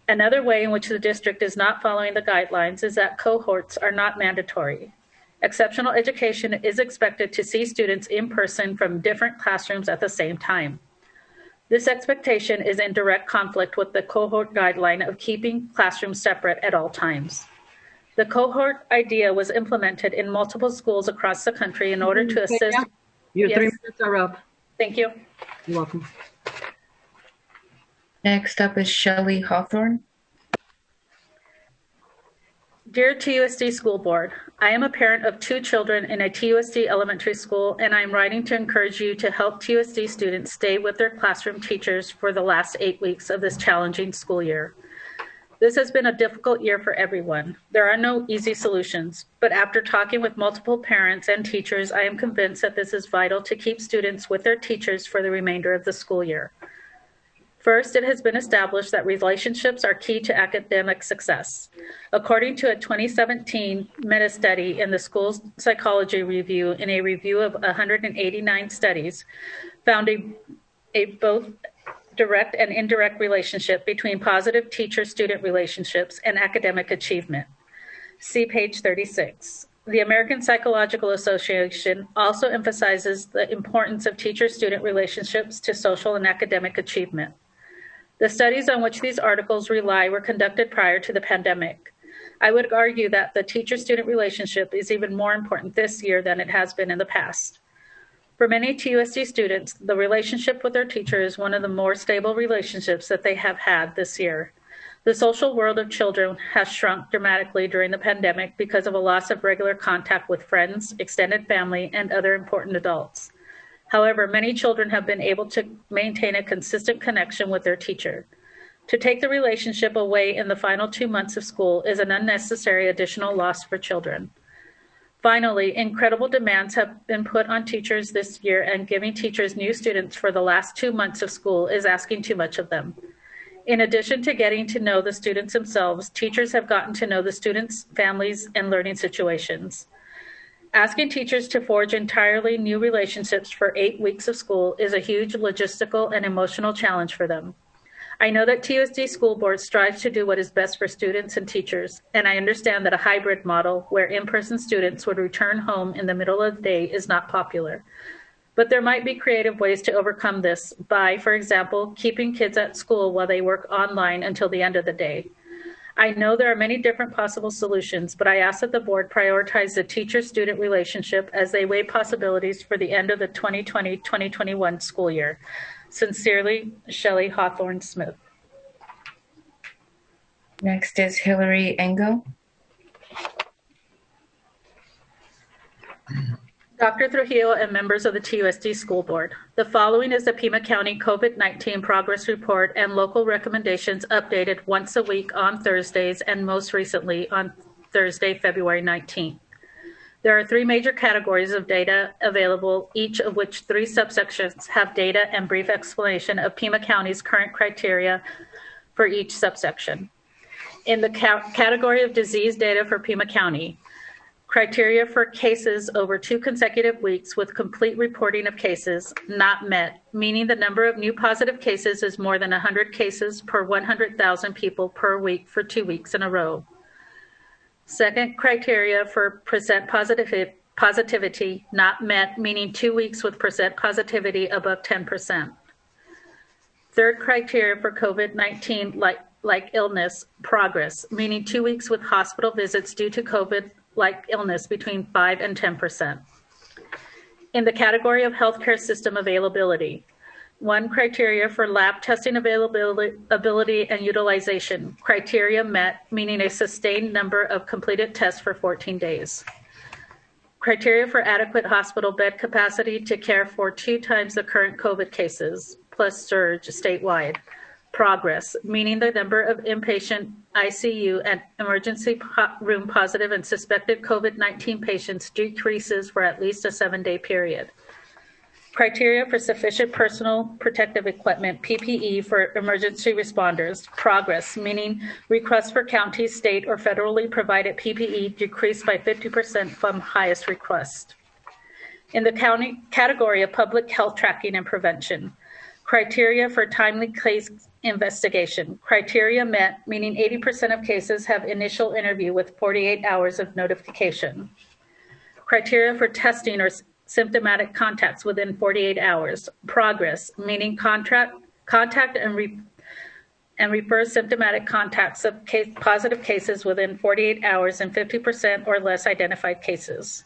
Another way in which the district is not following the guidelines is that cohorts are not mandatory. Exceptional education is expected to see students in person from different classrooms at the same time. This expectation is in direct conflict with the cohort guideline of keeping classrooms separate at all times. The cohort idea was implemented in multiple schools across the country in order to assist. Your 3 minutes are up. Thank you. You're welcome. Next up is Shelley Hawthorne. Dear TUSD School Board, I am a parent of 2 children in a TUSD elementary school, and I am writing to encourage you to help TUSD students stay with their classroom teachers for the last 8 weeks of this challenging school year. This has been a difficult year for everyone. There are no easy solutions, but after talking with multiple parents and teachers, I am convinced that this is vital to keep students with their teachers for the remainder of the school year. First, it has been established that relationships are key to academic success. According to a 2017 meta-study in the School Psychology Review, in a review of 189 studies, found a both direct and indirect relationship between positive teacher-student relationships and academic achievement. See page 36. The American Psychological Association also emphasizes the importance of teacher-student relationships to social and academic achievement. The studies on which these articles rely were conducted prior to the pandemic. I would argue that the teacher-student relationship is even more important this year than it has been in the past. For many TUSD students, the relationship with their teacher is one of the more stable relationships that they have had this year. The social world of children has shrunk dramatically during the pandemic because of a loss of regular contact with friends, extended family, and other important adults. However, many children have been able to maintain a consistent connection with their teacher. To take the relationship away in the final 2 months of school is an unnecessary additional loss for children. Finally, incredible demands have been put on teachers this year, and giving teachers new students for the last 2 months of school is asking too much of them. In addition to getting to know the students themselves, teachers have gotten to know the students' families and learning situations. Asking teachers to forge entirely new relationships for 8 weeks of school is a huge logistical and emotional challenge for them. I know that TUSD School Board strives to do what is best for students and teachers, and I understand that a hybrid model where in-person students would return home in the middle of the day is not popular. But there might be creative ways to overcome this by, for example, keeping kids at school while they work online until the end of the day. I know there are many different possible solutions, but I ask that the board prioritize the teacher-student relationship as they weigh possibilities for the end of the 2020-2021 school year. Sincerely, Shelley Hawthorne Smith. Next is Hillary Engel. Dr. Trujillo and members of the TUSD School Board. The following is the Pima County COVID-19 Progress Report and local recommendations updated once a week on Thursdays and most recently on Thursday, February 19th. There are 3 major categories of data available, each of which 3 subsections have data and brief explanation of Pima County's current criteria for each subsection. In the category of disease data for Pima County, criteria for cases over 2 consecutive weeks with complete reporting of cases not met, meaning the number of new positive cases is more than 100 cases per 100,000 people per week for 2 weeks in a row. Second criteria for percent positivity not met, meaning 2 weeks with percent positivity above 10%. Third criteria for COVID-19 like illness progress, meaning 2 weeks with hospital visits due to COVID-like illness between 5 and 10%. In the category of healthcare system availability, 1 criteria for lab testing availability and utilization. Criteria met, meaning a sustained number of completed tests for 14 days. Criteria for adequate hospital bed capacity to care for 2 times the current COVID cases, plus surge statewide. Progress, meaning the number of inpatient ICU and emergency room positive and suspected COVID-19 patients decreases for at least a 7-day period. Criteria for sufficient personal protective equipment, PPE, for emergency responders. Progress, meaning requests for county, state, or federally provided PPE decreased by 50% from highest request. In the county category of public health tracking and prevention, criteria for timely case investigation. Criteria met, meaning 80% of cases have initial interview with 48 hours of notification. Criteria for testing or symptomatic contacts within 48 hours. Progress, meaning contact and refer symptomatic contacts of positive cases within 48 hours and 50% or less identified cases.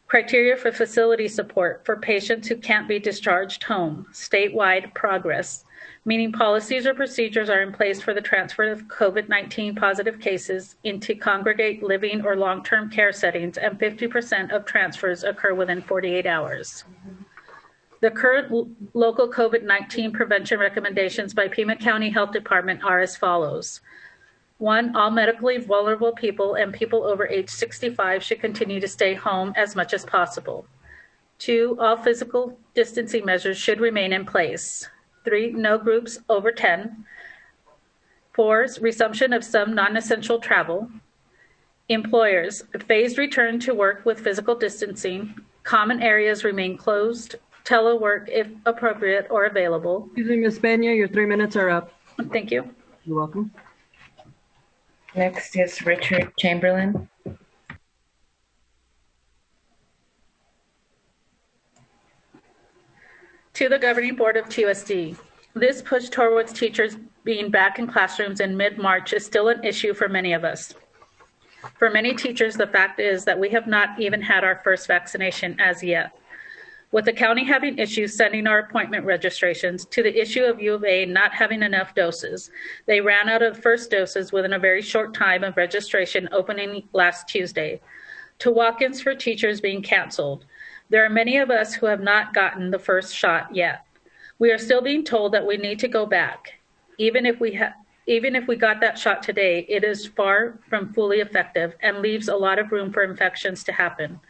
Criteria for facility support for patients who can't be discharged home. Statewide progress, meaning policies or procedures are in place for the transfer of COVID-19 positive cases into congregate living or long-term care settings, and 50% of transfers occur within 48 hours. The current local COVID-19 prevention recommendations by Pima County Health Department are as follows. 1, all medically vulnerable people and people over age 65 should continue to stay home as much as possible. 2, all physical distancing measures should remain in place. 3, no groups over 10. 4, resumption of some non-essential travel. Employers, phased return to work with physical distancing. Common areas remain closed. Telework if appropriate or available. Excuse me, Ms. Benya, your 3 minutes are up. Thank you. You're welcome. Next is Richard Chamberlain. To the Governing Board of TUSD, this push towards teachers being back in classrooms in mid-March is still an issue for many of us. For many teachers, the fact is that we have not even had our first vaccination as yet. With the county having issues sending our appointment registrations, to the issue of U of A not having enough doses, they ran out of the first doses within a very short time of registration opening last Tuesday, to walk-ins for teachers being canceled, There are many of us who have not gotten the first shot yet. We are still being told that we need to go back. Even if we got that shot today, it is far from fully effective and leaves a lot of room for infections to happen.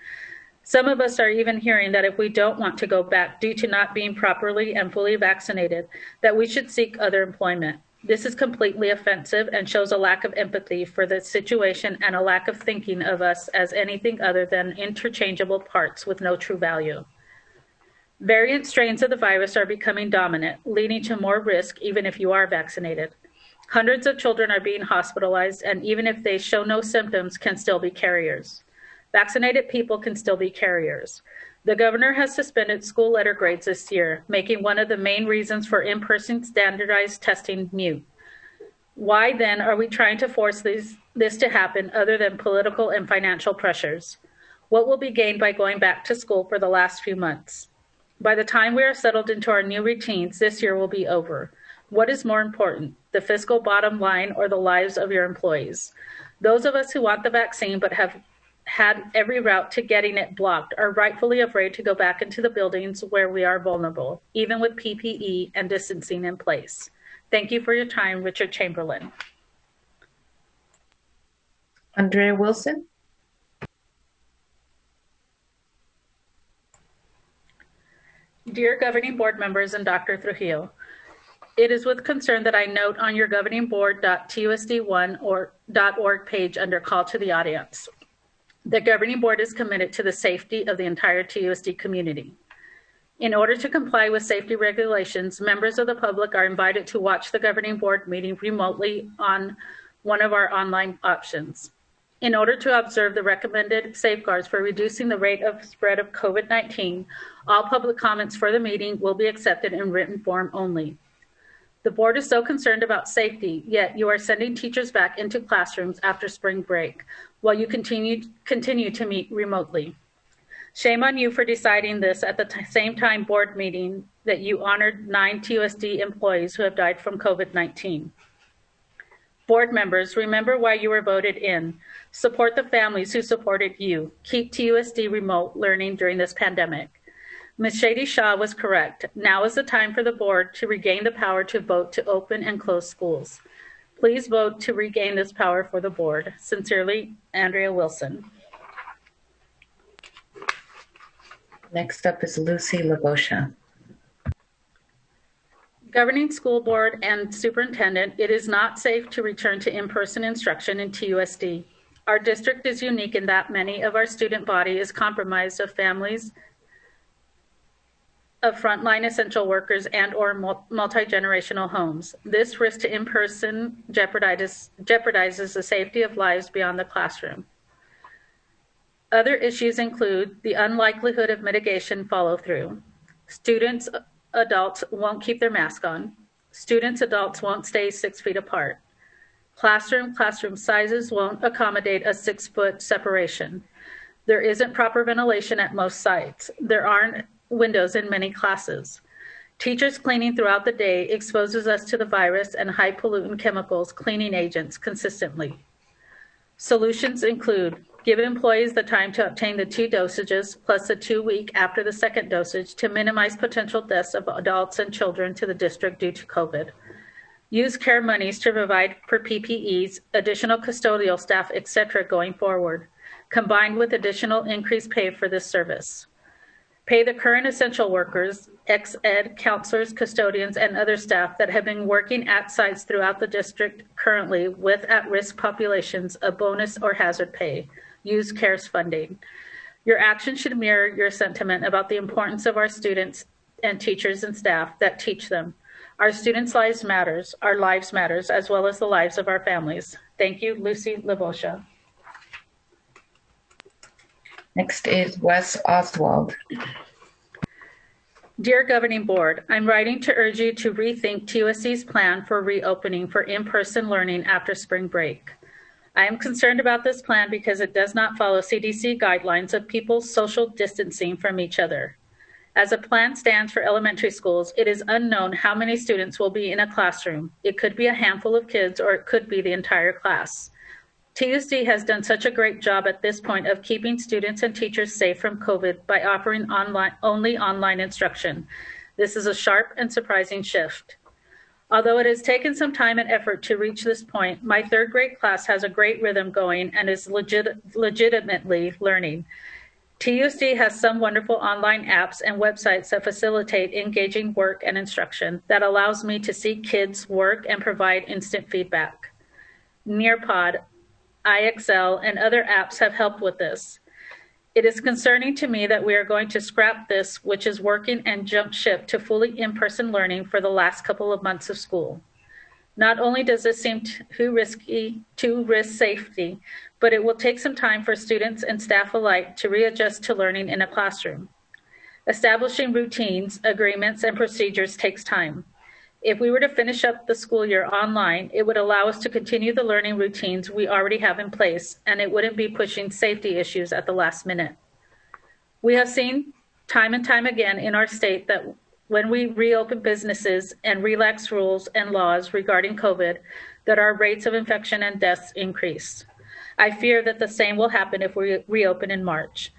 Some of us are even hearing that if we don't want to go back due to not being properly and fully vaccinated, that we should seek other employment. This is completely offensive and shows a lack of empathy for the situation and a lack of thinking of us as anything other than interchangeable parts with no true value. Variant strains of the virus are becoming dominant, leading to more risk even if you are vaccinated. Hundreds of children are being hospitalized, and even if they show no symptoms, can still be carriers. Vaccinated people can still be carriers. The governor has suspended school letter grades this year, making one of the main reasons for in-person standardized testing mute. Why then are we trying to force this to happen other than political and financial pressures? What will be gained by going back to school for the last few months? By the time we are settled into our new routines, this year will be over. What is more important, the fiscal bottom line or the lives of your employees? Those of us who want the vaccine but have had every route to getting it blocked are rightfully afraid to go back into the buildings where we are vulnerable, even with PPE and distancing in place. Thank you for your time, Richard Chamberlain. Andrea Wilson. Dear governing board members and Dr. Trujillo, it is with concern that I note on your governingboard.TUSD1.org page under call to the audience. The governing board is committed to the safety of the entire TUSD community. In order to comply with safety regulations, members of the public are invited to watch the governing board meeting remotely on one of our online options. In order to observe the recommended safeguards for reducing the rate of spread of COVID-19, all public comments for the meeting will be accepted in written form only. The board is so concerned about safety, yet you are sending teachers back into classrooms after spring break, while you continue to meet remotely. Shame on you for deciding this at the same time board meeting that you honored 9 TUSD employees who have died from COVID-19. Board members, remember why you were voted in. Support the families who supported you. Keep TUSD remote learning during this pandemic. Ms. Shady Shaw was correct. Now is the time for the board to regain the power to vote to open and close schools. Please vote to regain this power for the board. Sincerely, Andrea Wilson. Next up is Lucy Labosha. Governing school board and superintendent, it is not safe to return to in-person instruction in TUSD. Our district is unique in that many of our student body is compromised of families of frontline essential workers and or multi-generational homes. This risk to in-person jeopardizes the safety of lives beyond the classroom. Other issues include the unlikelihood of mitigation follow-through. Students, adults won't keep their mask on. Students, adults won't stay 6 feet apart. Classroom sizes won't accommodate a 6-foot separation. There isn't proper ventilation at most sites. There aren't windows in many classes. Teachers cleaning throughout the day exposes us to the virus and high pollutant chemicals cleaning agents consistently. Solutions include give employees the time to obtain the 2 dosages plus the 2 week after the second dosage to minimize potential deaths of adults and children to the district due to COVID. Use care monies to provide for PPEs, additional custodial staff, etc. going forward, combined with additional increased pay for this service. Pay the current essential workers, ex-ed, counselors, custodians, and other staff that have been working at sites throughout the district currently with at-risk populations a bonus or hazard pay. Use CARES funding. Your action should mirror your sentiment about the importance of our students and teachers and staff that teach them. Our students' lives matters, our lives matters, as well as the lives of our families. Thank you, Lucy Labosha. Next is Wes Oswald. Dear Governing Board, I'm writing to urge you to rethink TUSD's plan for reopening for in-person learning after spring break. I am concerned about this plan because it does not follow CDC guidelines of people's social distancing from each other. As a plan stands for elementary schools, it is unknown how many students will be in a classroom. It could be a handful of kids or it could be the entire class. TUSD has done such a great job at this point of keeping students and teachers safe from COVID by offering only online instruction. This is a sharp and surprising shift. Although it has taken some time and effort to reach this point, my third grade class has a great rhythm going and is legitimately learning. TUSD has some wonderful online apps and websites that facilitate engaging work and instruction that allows me to see kids work and provide instant feedback. Nearpod, IXL, and other apps have helped with this. It is concerning to me that we are going to scrap this, which is working, and jump ship to fully in-person learning for the last couple of months of school. Not only does this seem too risky to risk safety, but it will take some time for students and staff alike to readjust to learning in a classroom. Establishing routines, agreements, and procedures takes time. If we were to finish up the school year online, it would allow us to continue the learning routines we already have in place, and it wouldn't be pushing safety issues at the last minute. We have seen time and time again in our state that when we reopen businesses and relax rules and laws regarding COVID, that our rates of infection and deaths increase. I fear that the same will happen if we reopen in March.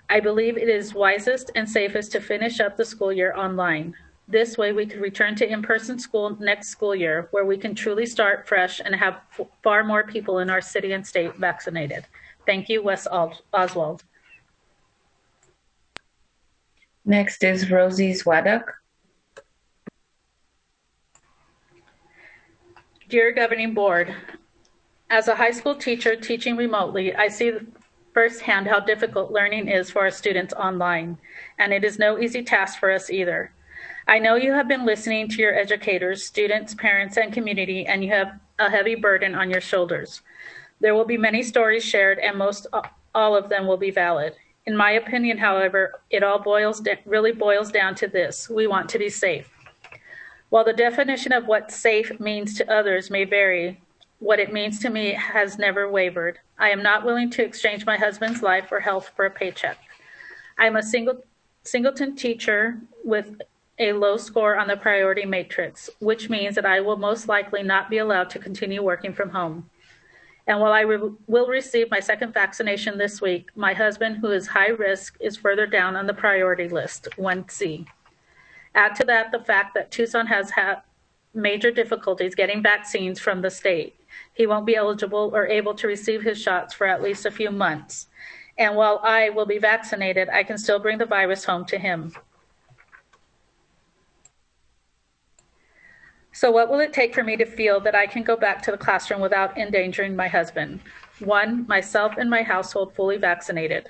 I believe it is wisest and safest to finish up the school year online. This way we can return to in-person school next school year, where we can truly start fresh and have far more people in our city and state vaccinated. Thank you, Wes Oswald. Next is Rosie Zwadok. Dear Governing Board, as a high school teacher teaching remotely, I see firsthand how difficult learning is for our students online, and it is no easy task for us either. I know you have been listening to your educators, students, parents, and community, and you have a heavy burden on your shoulders. There will be many stories shared, and most all of them will be valid. In my opinion, however, it all really boils down to this: we want to be safe. While the definition of what safe means to others may vary, what it means to me has never wavered. I am not willing to exchange my husband's life or health for a paycheck. I'm a singleton teacher with a low score on the priority matrix, which means that I will most likely not be allowed to continue working from home. And while I will receive my second vaccination this week, my husband, who is high risk, is further down on the priority list, 1C. Add to that the fact that Tucson has had major difficulties getting vaccines from the state. He won't be eligible or able to receive his shots for at least a few months. And while I will be vaccinated, I can still bring the virus home to him. So what will it take for me to feel that I can go back to the classroom without endangering my husband? 1, myself and my household fully vaccinated.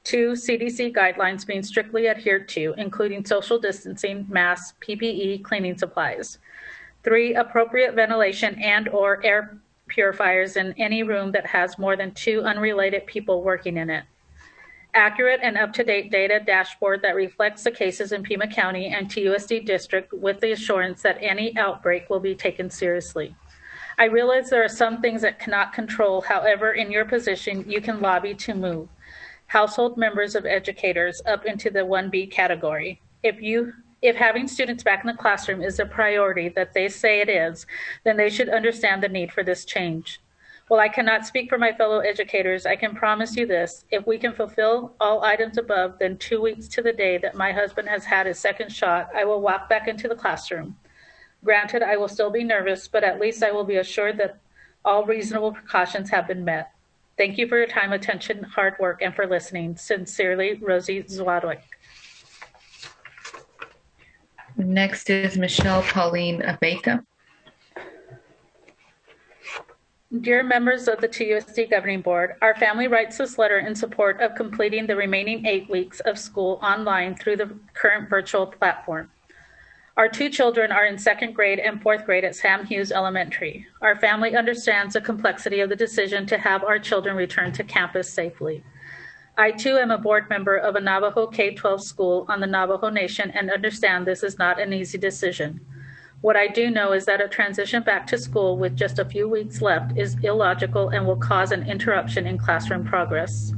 2, CDC guidelines being strictly adhered to, including social distancing, masks, PPE, cleaning supplies. 3, appropriate ventilation and/or air purifiers in any room that has more than 2 unrelated people working in it. Accurate and up-to-date data dashboard that reflects the cases in Pima County and TUSD District with the assurance that any outbreak will be taken seriously. I realize there are some things that cannot control. However, in your position, you can lobby to move household members of educators up into the 1B category. If having students back in the classroom is a priority that they say it is, then they should understand the need for this change. While I cannot speak for my fellow educators, I can promise you this: if we can fulfill all items above, then 2 weeks to the day that my husband has had his second shot, I will walk back into the classroom. Granted, I will still be nervous, but at least I will be assured that all reasonable precautions have been met. Thank you for your time, attention, hard work, and for listening. Sincerely, Rosie Zwadwick. Next is Michelle Pauline Abeta. Dear members of the TUSD Governing Board, our family writes this letter in support of completing the remaining 8 weeks of school online through the current virtual platform. Our 2 children are in 2nd grade and 4th grade at Sam Hughes Elementary. Our family understands the complexity of the decision to have our children return to campus safely. I too am a board member of a Navajo K-12 school on the Navajo Nation and understand this is not an easy decision. What I do know is that a transition back to school with just a few weeks left is illogical and will cause an interruption in classroom progress.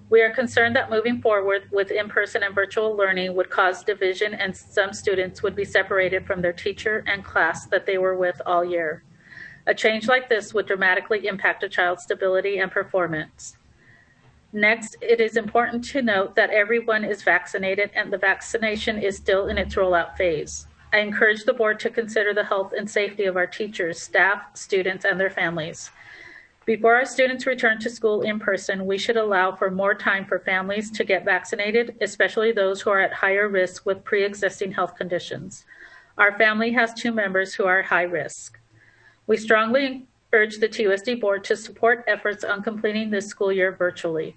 We are concerned that moving forward with in-person and virtual learning would cause division, and some students would be separated from their teacher and class that they were with all year. A change like this would dramatically impact a child's stability and performance. Next, it is important to note that everyone is vaccinated and the vaccination is still in its rollout phase. I encourage the board to consider the health and safety of our teachers, staff, students, and their families. Before our students return to school in person, we should allow for more time for families to get vaccinated, especially those who are at higher risk with pre-existing health conditions. Our family has 2 members who are high risk. We strongly urge the TUSD board to support efforts on completing this school year virtually.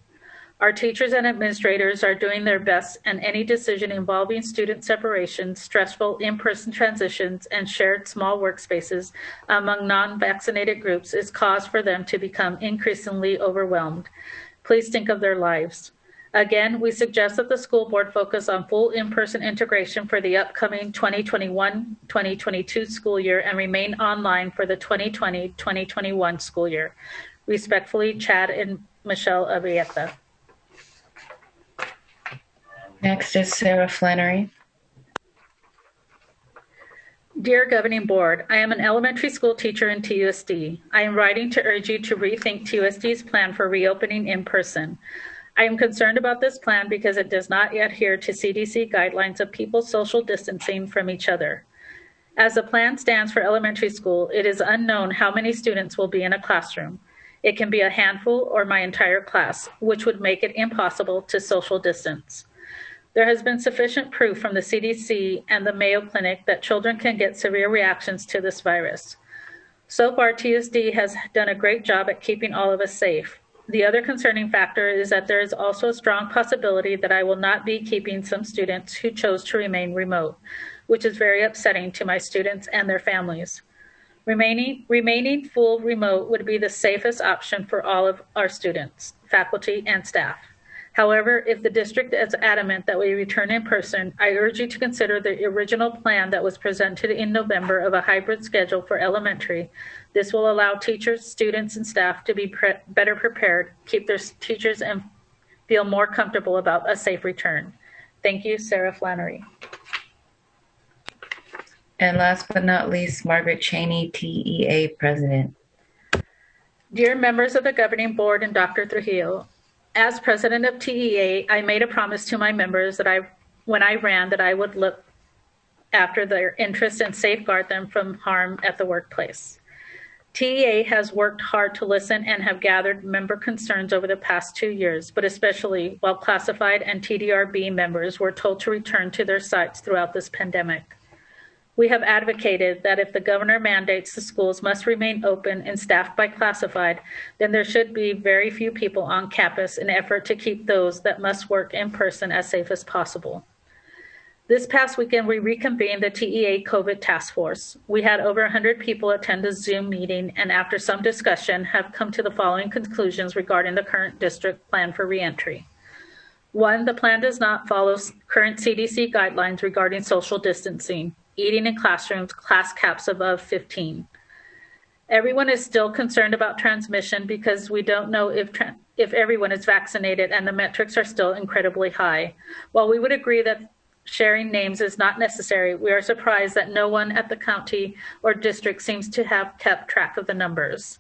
Our teachers and administrators are doing their best, and any decision involving student separation, stressful in-person transitions, and shared small workspaces among non-vaccinated groups is cause for them to become increasingly overwhelmed. Please think of their lives. Again, we suggest that the school board focus on full in-person integration for the upcoming 2021-2022 school year and remain online for the 2020-2021 school year. Respectfully, Chad and Michelle Arrieta. Next is Sarah Flannery. Dear Governing Board, I am an elementary school teacher in TUSD. I am writing to urge you to rethink TUSD's plan for reopening in person. I am concerned about this plan because it does not adhere to CDC guidelines of people social distancing from each other. As the plan stands for elementary school, it is unknown how many students will be in a classroom. It can be a handful or my entire class, which would make it impossible to social distance. There has been sufficient proof from the CDC and the Mayo Clinic that children can get severe reactions to this virus. So far, TUSD has done a great job at keeping all of us safe. The other concerning factor is that there is also a strong possibility that I will not be keeping some students who chose to remain remote, which is very upsetting to my students and their families. Remaining full remote would be the safest option for all of our students, faculty, and staff. However, if the district is adamant that we return in person, I urge you to consider the original plan that was presented in November of a hybrid schedule for elementary. This will allow teachers, students, and staff to be better prepared, keep their teachers, and feel more comfortable about a safe return. Thank you, Sarah Flannery. And last but not least, Margaret Cheney, TEA President. Dear members of the Governing Board and Dr. Trujillo, as president of TEA, I made a promise to my members that when I ran, that I would look after their interests and safeguard them from harm at the workplace. TEA has worked hard to listen and have gathered member concerns over the past 2 years, but especially while classified and TDRB members were told to return to their sites throughout this pandemic. We have advocated that if the governor mandates the schools must remain open and staffed by classified, then there should be very few people on campus in an effort to keep those that must work in person as safe as possible. This past weekend, we reconvened the TEA COVID Task Force. We had over 100 people attend a Zoom meeting, and after some discussion, have come to the following conclusions regarding the current district plan for reentry. 1, the plan does not follow current CDC guidelines regarding social distancing, eating in classrooms, class caps above 15. Everyone is still concerned about transmission because we don't know if everyone is vaccinated, and the metrics are still incredibly high. While we would agree that sharing names is not necessary, we are surprised that no one at the county or district seems to have kept track of the numbers.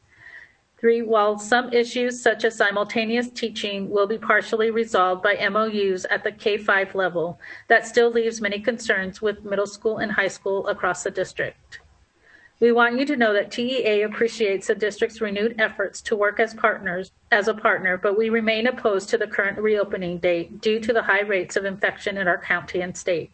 3, while some issues such as simultaneous teaching will be partially resolved by MOUs at the K-5 level, that still leaves many concerns with middle school and high school across the district. We want you to know that TEA appreciates the district's renewed efforts to work as a partner, but we remain opposed to the current reopening date due to the high rates of infection in our county and state.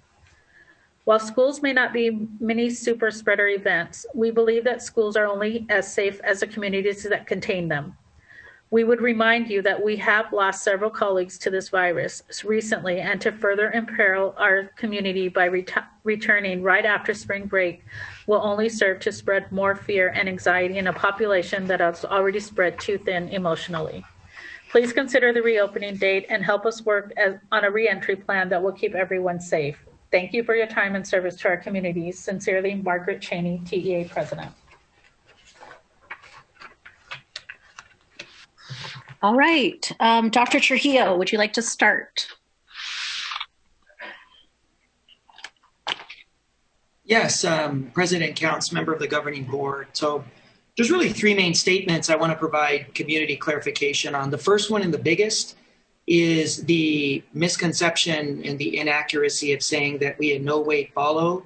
While schools may not be mini super spreader events, we believe that schools are only as safe as the communities that contain them. We would remind you that we have lost several colleagues to this virus recently, and to further imperil our community by returning right after spring break will only serve to spread more fear and anxiety in a population that has already spread too thin emotionally. Please consider the reopening date and help us work on a reentry plan that will keep everyone safe. Thank you for your time and service to our communities. Sincerely, Margaret Cheney, TEA President. All right, Dr. Trujillo, would you like to start? Yes, President Counts, member of the governing board. So There's really three main statements I want to provide community clarification on. The first one and the biggest is the misconception and the inaccuracy of saying that we in no way follow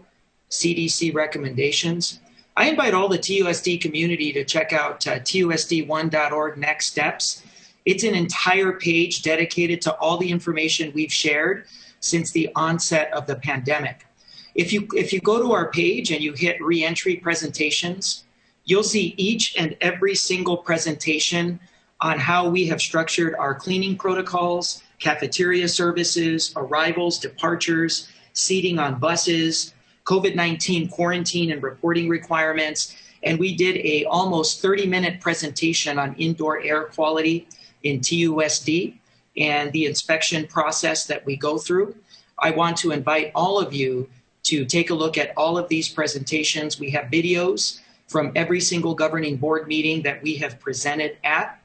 CDC recommendations. I invite all the TUSD community to check out TUSD1.org Next Steps. It's an entire page dedicated to all the information we've shared since the onset of the pandemic. If you go to our page and you hit re-entry presentations, you'll see each and every single presentation on how we have structured our cleaning protocols, cafeteria services, arrivals, departures, seating on buses, COVID-19 quarantine and reporting requirements. And we did a almost 30-minute presentation on indoor air quality in TUSD and the inspection process that we go through. I want to invite all of you to take a look at all of these presentations. We have videos from every single governing board meeting that we have presented at.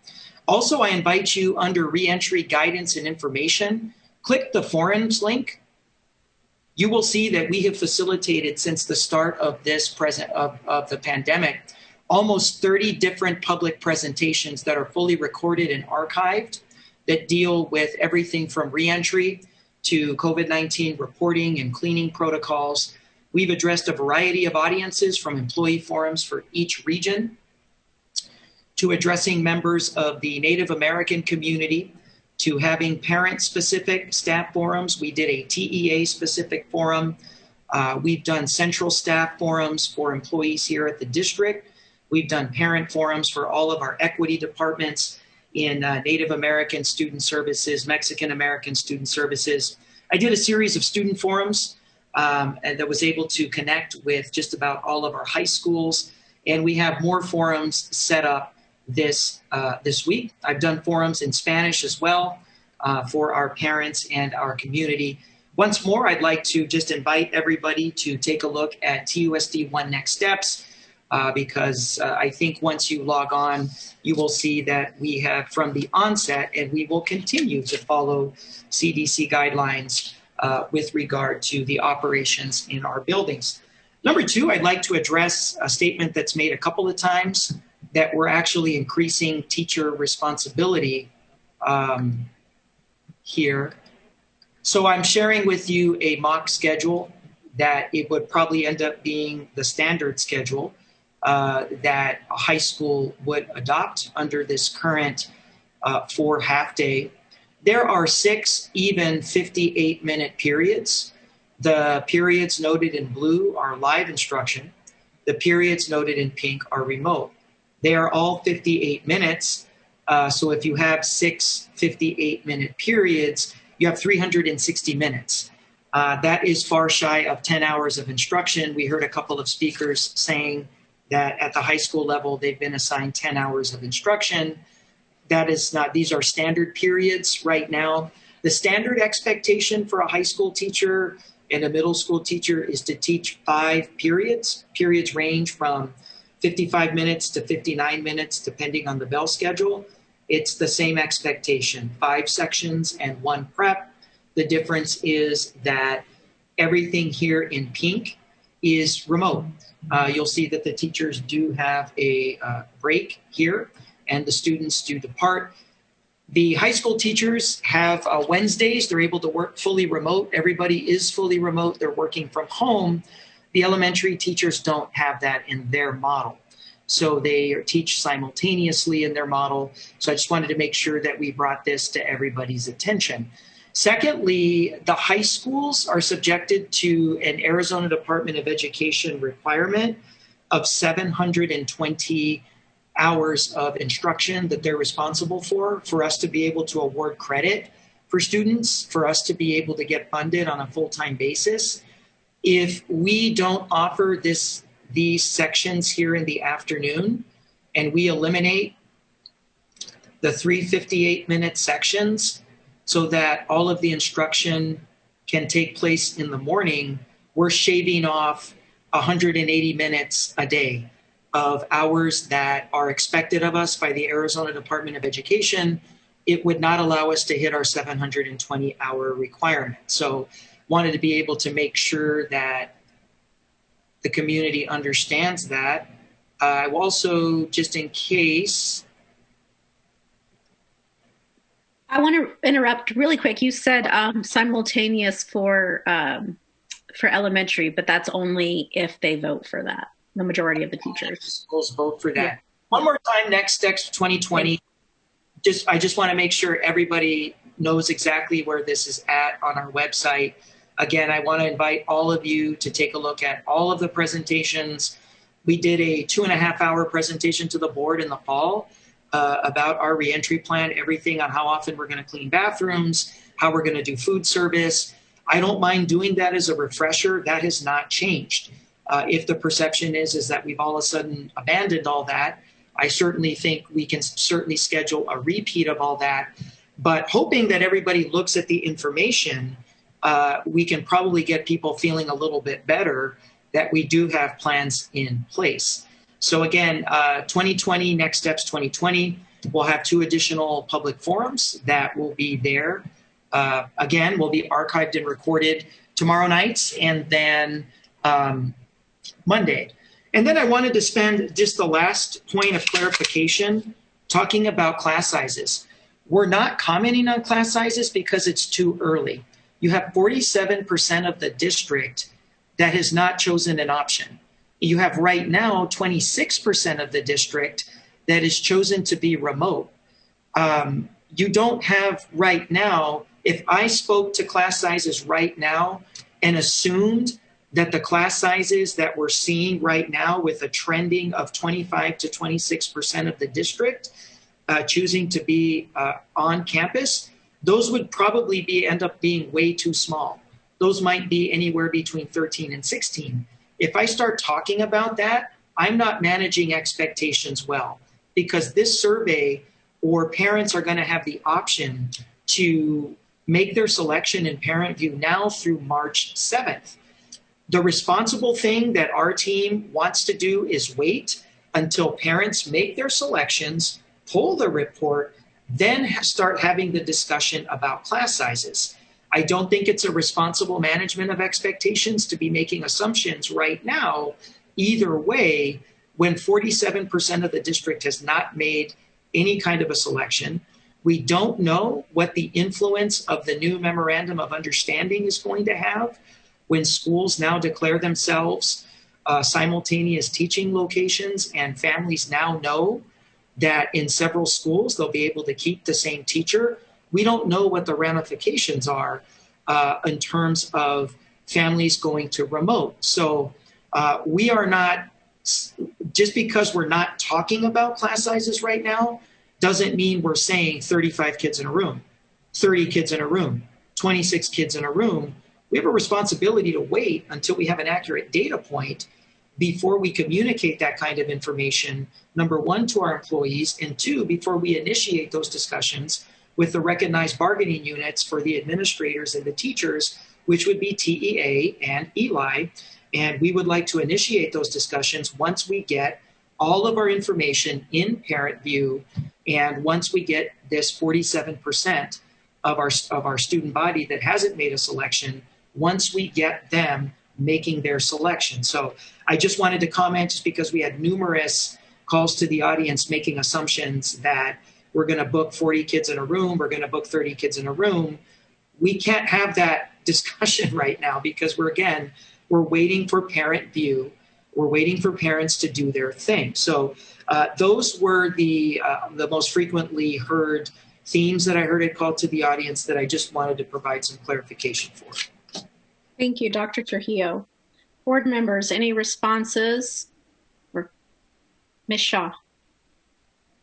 Also, I invite you under reentry guidance and information, click the forums link. You will see that we have facilitated since the start of this of the pandemic, almost 30 different public presentations that are fully recorded and archived that deal with everything from reentry to COVID-19 reporting and cleaning protocols. We've addressed a variety of audiences from employee forums for each region to addressing members of the Native American community to having parent-specific staff forums. We did a TEA-specific forum. We've done central staff forums for employees here at the district. We've done parent forums for all of our equity departments in Native American Student Services, Mexican American Student Services. I did a series of student forums and that was able to connect with just about all of our high schools. And we have more forums set up this week. I've done forums in Spanish as well for our parents and our community. Once more, I'd like to just invite everybody to take a look at TUSD1 Next Steps because I think once you log on, you will see that we have from the onset and we will continue to follow CDC guidelines with regard to the operations in our buildings. Number two, I'd like to address a statement that's made a couple of times that we're actually increasing teacher responsibility here. So I'm sharing with you a mock schedule that it would probably end up being the standard schedule that a high school would adopt under this current 4 half-day. There are 6 even 58-minute periods. The periods noted in blue are live instruction. The periods noted in pink are remote. They are all 58 minutes. So if you have 6 58-minute periods, you have 360 minutes. That is far shy of 10 hours of instruction. We heard a couple of speakers saying that at the high school level, they've been assigned 10 hours of instruction. That is not, these are standard periods right now. The standard expectation for a high school teacher and a middle school teacher is to teach 5 periods. Periods range from 55 minutes to 59 minutes, depending on the bell schedule. It's the same expectation, 5 sections and 1 prep. The difference is that everything here in pink is remote. You'll see that the teachers do have a break here and the students do depart. The high school teachers have Wednesdays. They're able to work fully remote. Everybody is fully remote. They're working from home. The elementary teachers don't have that in their model. So they teach simultaneously in their model. So I just wanted to make sure that we brought this to everybody's attention. Secondly, the high schools are subjected to an Arizona Department of Education requirement of 720 hours of instruction that they're responsible for us to be able to award credit for students, for us to be able to get funded on a full-time basis. If we don't offer these sections here in the afternoon and we eliminate the 3 58-minute sections so that all of the instruction can take place in the morning, we're shaving off 180 minutes a day of hours that are expected of us by the Arizona Department of Education. It would not allow us to hit our 720-hour requirement. So wanted to be able to make sure that the community understands that I will also, just in case. I want to interrupt really quick. You said simultaneous for elementary, but that's only if they vote for that, the majority of the teachers. Schools vote for that. Yeah. One more time, next steps 2020. I just want to make sure everybody knows exactly where this is at on our website. Again, I want to invite all of you to take a look at all of the presentations. We did a 2.5-hour presentation to the board in the fall about our reentry plan, everything on how often we're going to clean bathrooms, how we're going to do food service. I don't mind doing that as a refresher. That has not changed. If the perception is that we've all of a sudden abandoned all that, I certainly think we can certainly schedule a repeat of all that. But hoping that everybody looks at the information, we can probably get people feeling a little bit better that we do have plans in place. So again, 2020, Next Steps 2020, we'll have 2 additional public forums that will be there. Again, will be archived and recorded tomorrow night and then Monday. And then I wanted to spend just the last point of clarification talking about class sizes. We're not commenting on class sizes because it's too early. You have 47% of the district that has not chosen an option. You have right now 26% of the district that has chosen to be remote. You don't have right now, if I spoke to class sizes right now and assumed that the class sizes that we're seeing right now with a trending of 25 to 26% of the district choosing to be on campus, those would probably end up being way too small. Those might be anywhere between 13 and 16. If I start talking about that, I'm not managing expectations well, because this survey or parents are going to have the option to make their selection in Parent View now through March 7th. The responsible thing that our team wants to do is wait until parents make their selections, pull the report, then start having the discussion about class sizes. I don't think it's a responsible management of expectations to be making assumptions right now, either way, when 47% of the district has not made any kind of a selection. We don't know what the influence of the new memorandum of understanding is going to have when schools now declare themselves simultaneous teaching locations, and families now know that in several schools they'll be able to keep the same teacher. We don't know what the ramifications are in terms of families going to remote. So we are not, just because we're not talking about class sizes right now, doesn't mean we're saying 35 kids in a room, 30 kids in a room, 26 kids in a room. We have a responsibility to wait until we have an accurate data point before we communicate that kind of information, number one, to our employees, and two, before we initiate those discussions with the recognized bargaining units for the administrators and the teachers, which would be TEA and ELI. And we would like to initiate those discussions once we get all of our information in Parent View, and once we get this 47% of our student body that hasn't made a selection, once we get them making their selection. So I just wanted to comment, just because we had numerous calls to the audience making assumptions that we're going to book 40 kids in a room, we're going to book 30 kids in a room. We can't have that discussion right now because we're waiting for Parent View. We're waiting for parents to do their thing. So those were the most frequently heard themes that I heard it called to the audience that I just wanted to provide some clarification for. Thank you, Dr. Trujillo. Board members, any responses? Ms. Shaw.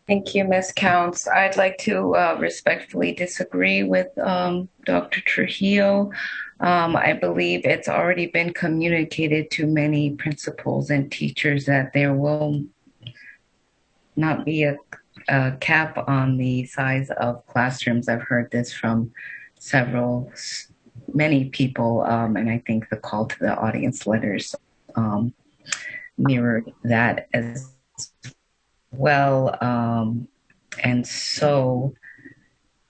Thank you, Ms. Counts. I'd like to respectfully disagree with Dr. Trujillo. I believe it's already been communicated to many principals and teachers that there will not be a cap on the size of classrooms. I've heard this from many people, and I think the call to the audience letters mirrored that as well. And so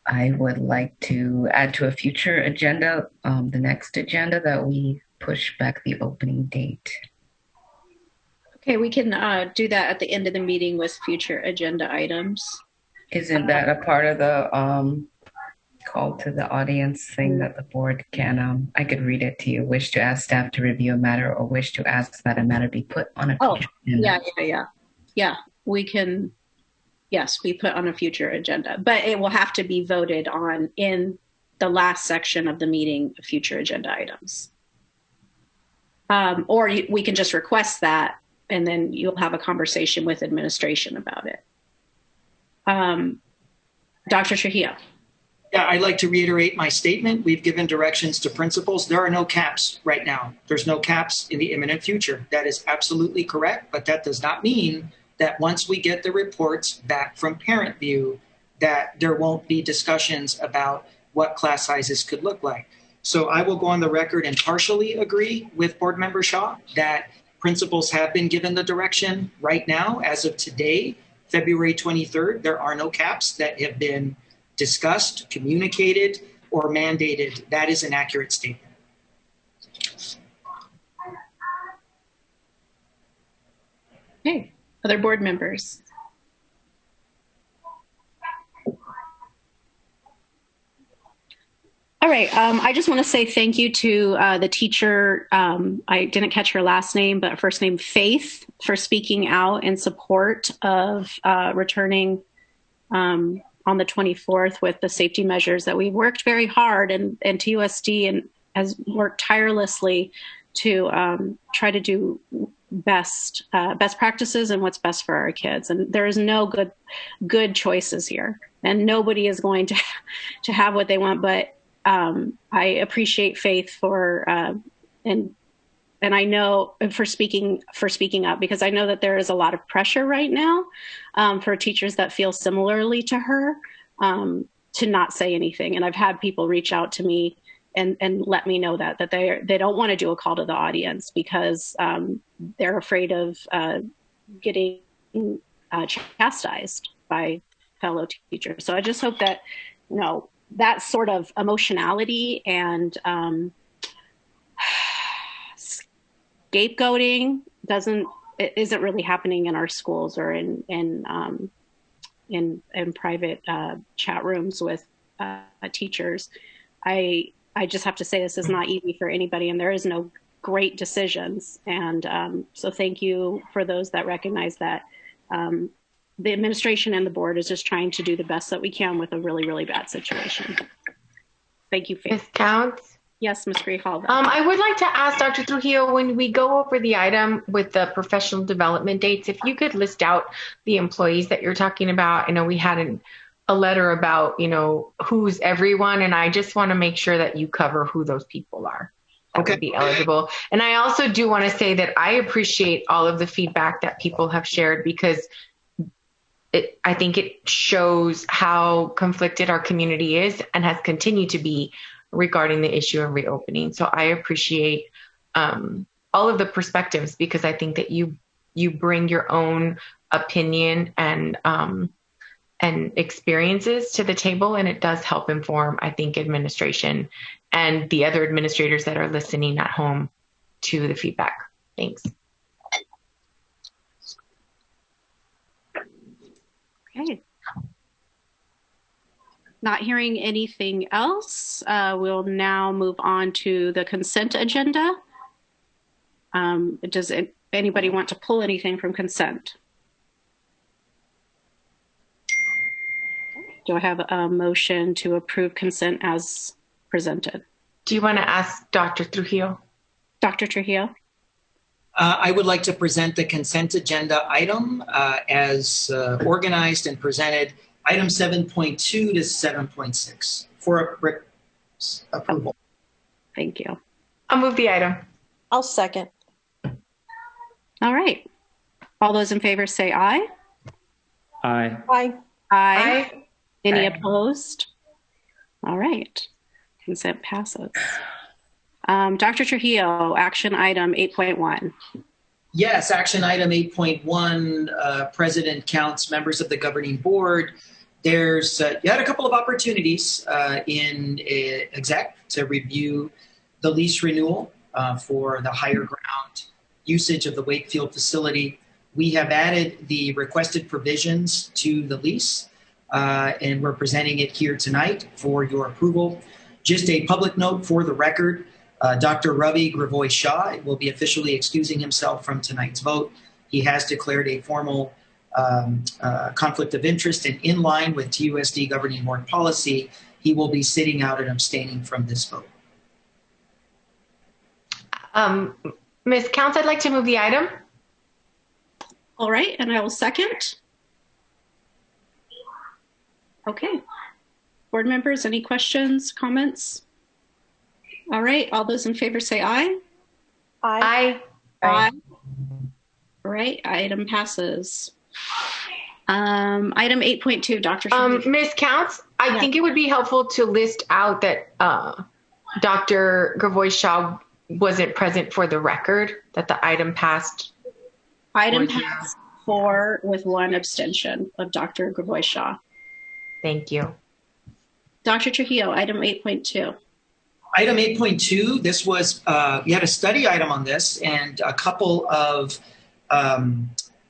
I would like to add to a future agenda, the next agenda, that we push back the opening date. Okay, we can do that at the end of the meeting with future agenda items. Isn't that a part of the call to the audience thing that the board can, I could read it to you, wish to ask staff to review a matter or wish to ask that a matter be put on a future agenda? Yeah, we can, yes, we put on a future agenda, but it will have to be voted on in the last section of the meeting, future agenda items. Or we can just request that, and then you'll have a conversation with administration about it. Dr. Trujillo. Yeah, I'd like to reiterate my statement. We've given directions to principals. There are no caps right now. There's no caps in the imminent future. That is absolutely correct, but that does not mean that once we get the reports back from Parent View, that there won't be discussions about what class sizes could look like. So I will go on the record and partially agree with Board Member Shaw that principals have been given the direction right now. As of today, February 23rd, there are no caps that have been discussed, communicated, or mandated. That is an accurate statement. Okay, other board members? All right, I just want to say thank you to the teacher, I didn't catch her last name, but first name Faith, for speaking out in support of returning on the 24th with the safety measures that we've worked very hard, and TUSD and has worked tirelessly to try to do best practices and what's best for our kids. And there is no good choices here, and nobody is going to have what they want. But I appreciate Faith for and I know for speaking up, because I know that there is a lot of pressure right now for teachers that feel similarly to her to not say anything. And I've had people reach out to me and let me know that they don't want to do a call to the audience because they're afraid of getting chastised by fellow teachers. So I just hope that, you know, that sort of emotionality and scapegoating isn't really happening in our schools or in private chat rooms with teachers. I just have to say this is not easy for anybody, and there is no great decisions. And so thank you for those that recognize that the administration and the board is just trying to do the best that we can with a really, really bad situation. Thank you, Faith. Ms. Counts? Yes, Ms. Grijalva. I would like to ask Dr. Trujillo, when we go over the item with the professional development dates, if you could list out the employees that you're talking about. I know we had a letter about, you know, who's everyone, and I just want to make sure that you cover who those people are that would be eligible. And I also do want to say that I appreciate all of the feedback that people have shared, because I think it shows how conflicted our community is and has continued to be regarding the issue of reopening. So I appreciate all of the perspectives, because I think that you bring your own opinion and experiences to the table, and it does help inform, I think, administration and the other administrators that are listening at home to the feedback. Thanks. Okay. Not hearing anything else, we'll now move on to the consent agenda. Does anybody want to pull anything from consent? Do I have a motion to approve consent as presented? Do you want to ask Dr. Trujillo? Dr. Trujillo? I would like to present the consent agenda item as organized and presented, item 7.2 to 7.6 for approval. Thank you. I'll move the item. I'll second. All right. All those in favor say aye. Aye. Aye. Aye. Any opposed? All right. Consent passes. Dr. Trujillo, action item 8.1. Yes, action item 8.1, President counts members of the governing board. There's, you had a couple of opportunities in exec to review the lease renewal for the Higher Ground usage of the Wakefield facility. We have added the requested provisions to the lease, and we're presenting it here tonight for your approval. Just a public note for the record, Dr. Ravi Gravoy Shah will be officially excusing himself from tonight's vote. He has declared a formal conflict of interest, and in line with TUSD governing board policy, he will be sitting out and abstaining from this vote. Ms. Counts, I'd like to move the item. All right, and I will second. Okay. Board members, any questions, comments? All right, all those in favor say aye. Aye. Aye. All right, item passes. Item 8.2, Dr. Ms. Counts, I think it would be helpful to list out that Dr. Gravoy Shaw wasn't present for the record, that the item passed. Item passed 4 with 1 abstention of Dr. Gravoy Shaw. Thank you. Dr. Trujillo, item 8.2. Item 8.2, this was, we had a study item on this and a couple of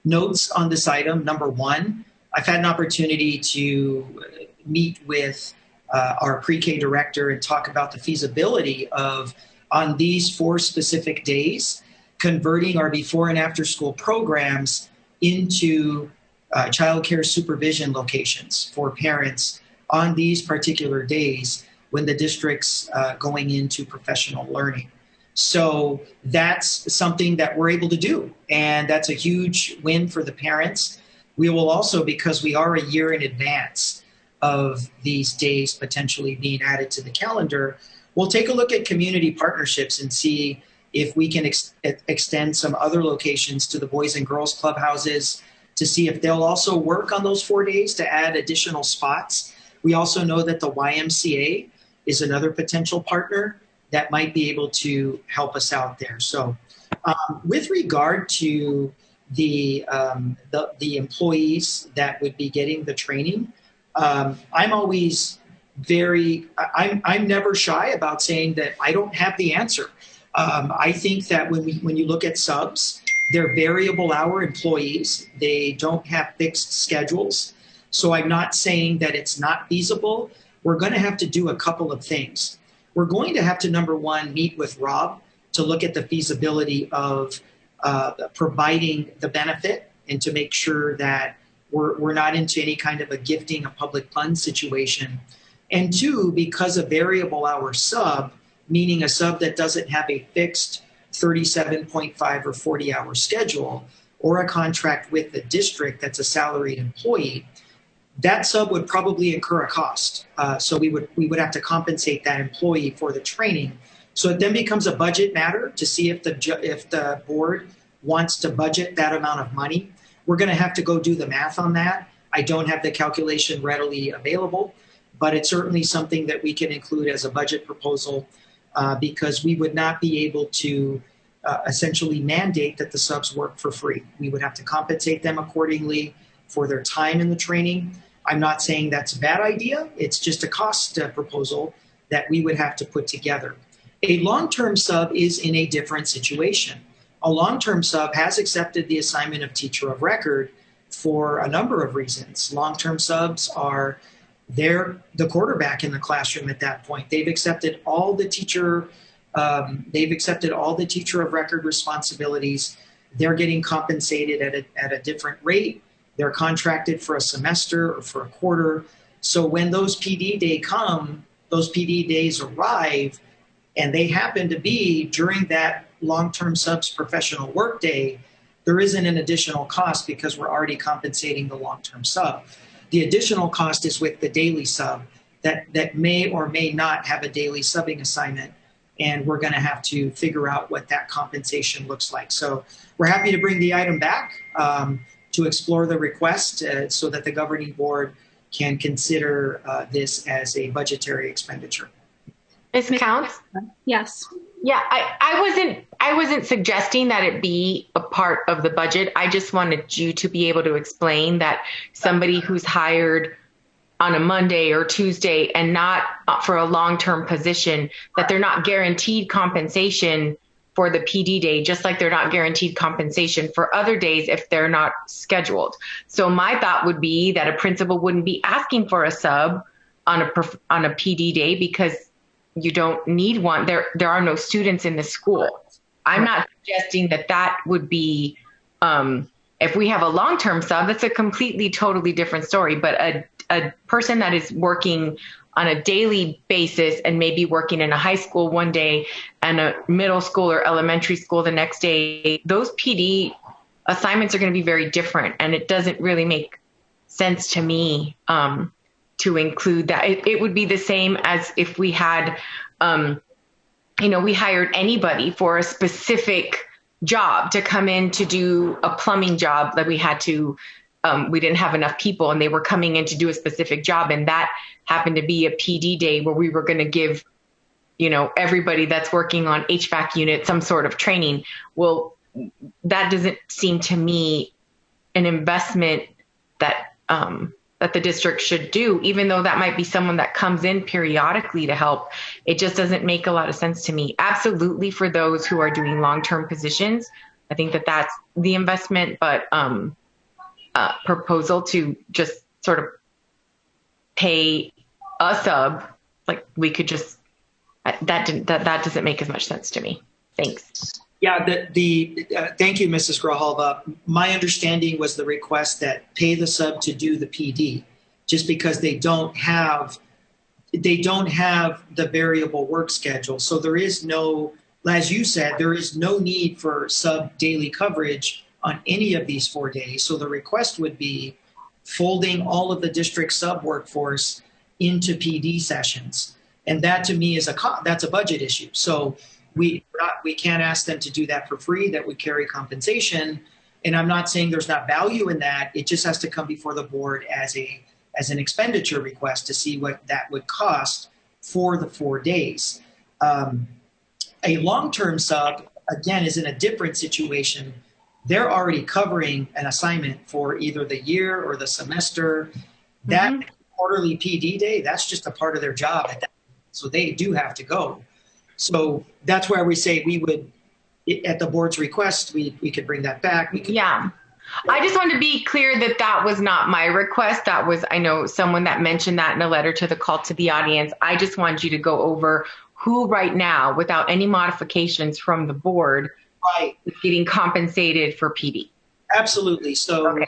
notes on this item. Number one, I've had an opportunity to meet with our pre-K director and talk about the feasibility of, on these 4 specific days, converting our before and after school programs into childcare supervision locations for parents on these particular days when the district's going into professional learning. So that's something that we're able to do, and that's a huge win for the parents. We will also, because we are a year in advance of these days potentially being added to the calendar, we'll take a look at community partnerships and see if we can extend some other locations to the Boys and Girls Clubhouses to see if they'll also work on those 4 days to add additional spots. We also know that the YMCA is another potential partner that might be able to help us out there. So with regard to the employees that would be getting the training, I'm always I'm never shy about saying that I don't have the answer. I think that when you look at subs, they're variable hour employees. They don't have fixed schedules. So I'm not saying that it's not feasible. We're going to have to do a couple of things. We're going to have to, number one, meet with Rob to look at the feasibility of providing the benefit and to make sure that we're not into any kind of a gifting of public funds situation. And 2, because a variable hour sub, meaning a sub that doesn't have a fixed 37.5 or 40-hour schedule or a contract with the district that's a salaried employee, that sub would probably incur a cost. So we would have to compensate that employee for the training. So it then becomes a budget matter to see if the board wants to budget that amount of money. We're going to have to go do the math on that. I don't have the calculation readily available, but it's certainly something that we can include as a budget proposal because we would not be able to essentially mandate that the subs work for free. We would have to compensate them accordingly for their time in the training. I'm not saying that's a bad idea. It's just a cost proposal that we would have to put together. A long-term sub is in a different situation. A long-term sub has accepted the assignment of teacher of record for a number of reasons. Long-term subs are the quarterback in the classroom at that point. They've accepted all the teacher of record responsibilities. They're getting compensated at a different rate. They're contracted for a semester or for a quarter. So when those PD days arrive, and they happen to be during that long-term subs professional workday, there isn't an additional cost because we're already compensating the long-term sub. The additional cost is with the daily sub that may or may not have a daily subbing assignment, and we're going to have to figure out what that compensation looks like. So we're happy to bring the item back to explore the request so that the governing board can consider this as a budgetary expenditure. Ms. Counts? Yes. Yeah, I wasn't suggesting that it be a part of the budget. I just wanted you to be able to explain that somebody who's hired on a Monday or Tuesday and not for a long-term position, that they're not guaranteed compensation for the PD day, just like they're not guaranteed compensation for other days if they're not scheduled. So my thought would be that a principal wouldn't be asking for a sub on a PD day because you don't need one. There are no students in the school. I'm not suggesting that would be, if we have a long-term sub, that's a completely, totally different story. But a person that is working on a daily basis and maybe working in a high school one day and a middle school or elementary school the next day, those PD assignments are going to be very different. And it doesn't really make sense to me to include that. It would be the same as if we had, we hired anybody for a specific job to come in to do a plumbing job that we had to, we didn't have enough people and they were coming in to do a specific job. And that happened to be a PD day where we were going to give, everybody that's working on HVAC unit some sort of training. Well, that doesn't seem to me an investment that the district should do, even though that might be someone that comes in periodically to help. It just doesn't make a lot of sense to me. Absolutely, for those who are doing long-term positions, I think that that's the investment, but proposal to just sort of pay a sub, like we could just, that doesn't make as much sense to me. Thanks. Yeah, thank you, Mrs. Grijalva. My understanding was the request that pay the sub to do the PD, just because they don't have the variable work schedule. So there is no, as you said, there is no need for sub daily coverage on any of these 4 days. So the request would be folding all of the district sub workforce into PD sessions. And that to me is that's a budget issue. So we can't ask them to do that for free. That would carry compensation. And I'm not saying there's not value in that. It just has to come before the board as an expenditure request to see what that would cost for the 4 days. A long-term sub, again, is in a different situation. They're already covering an assignment for either the year or the semester. That quarterly PD day, that's just a part of their job at that. So they do have to go. So that's where we say we would, at the board's request, we could bring that back. Yeah. I just want to be clear that was not my request. That was, I know someone that mentioned that in a letter to the call to the audience. I just want you to go over who right now, without any modifications from the board, is getting compensated for PD. Absolutely. So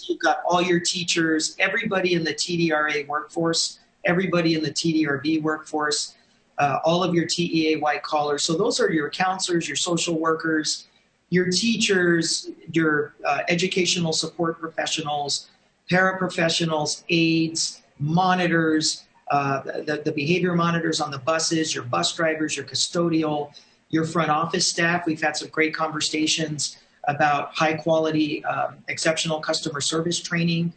you've got all your teachers, everybody in the TDRA workforce, everybody in the TDRB workforce, all of your TEA white collars. So those are your counselors, your social workers, your teachers, your educational support professionals, paraprofessionals, aides, monitors, the behavior monitors on the buses, your bus drivers, your custodial, your front office staff. We've had some great conversations about high quality, exceptional customer service training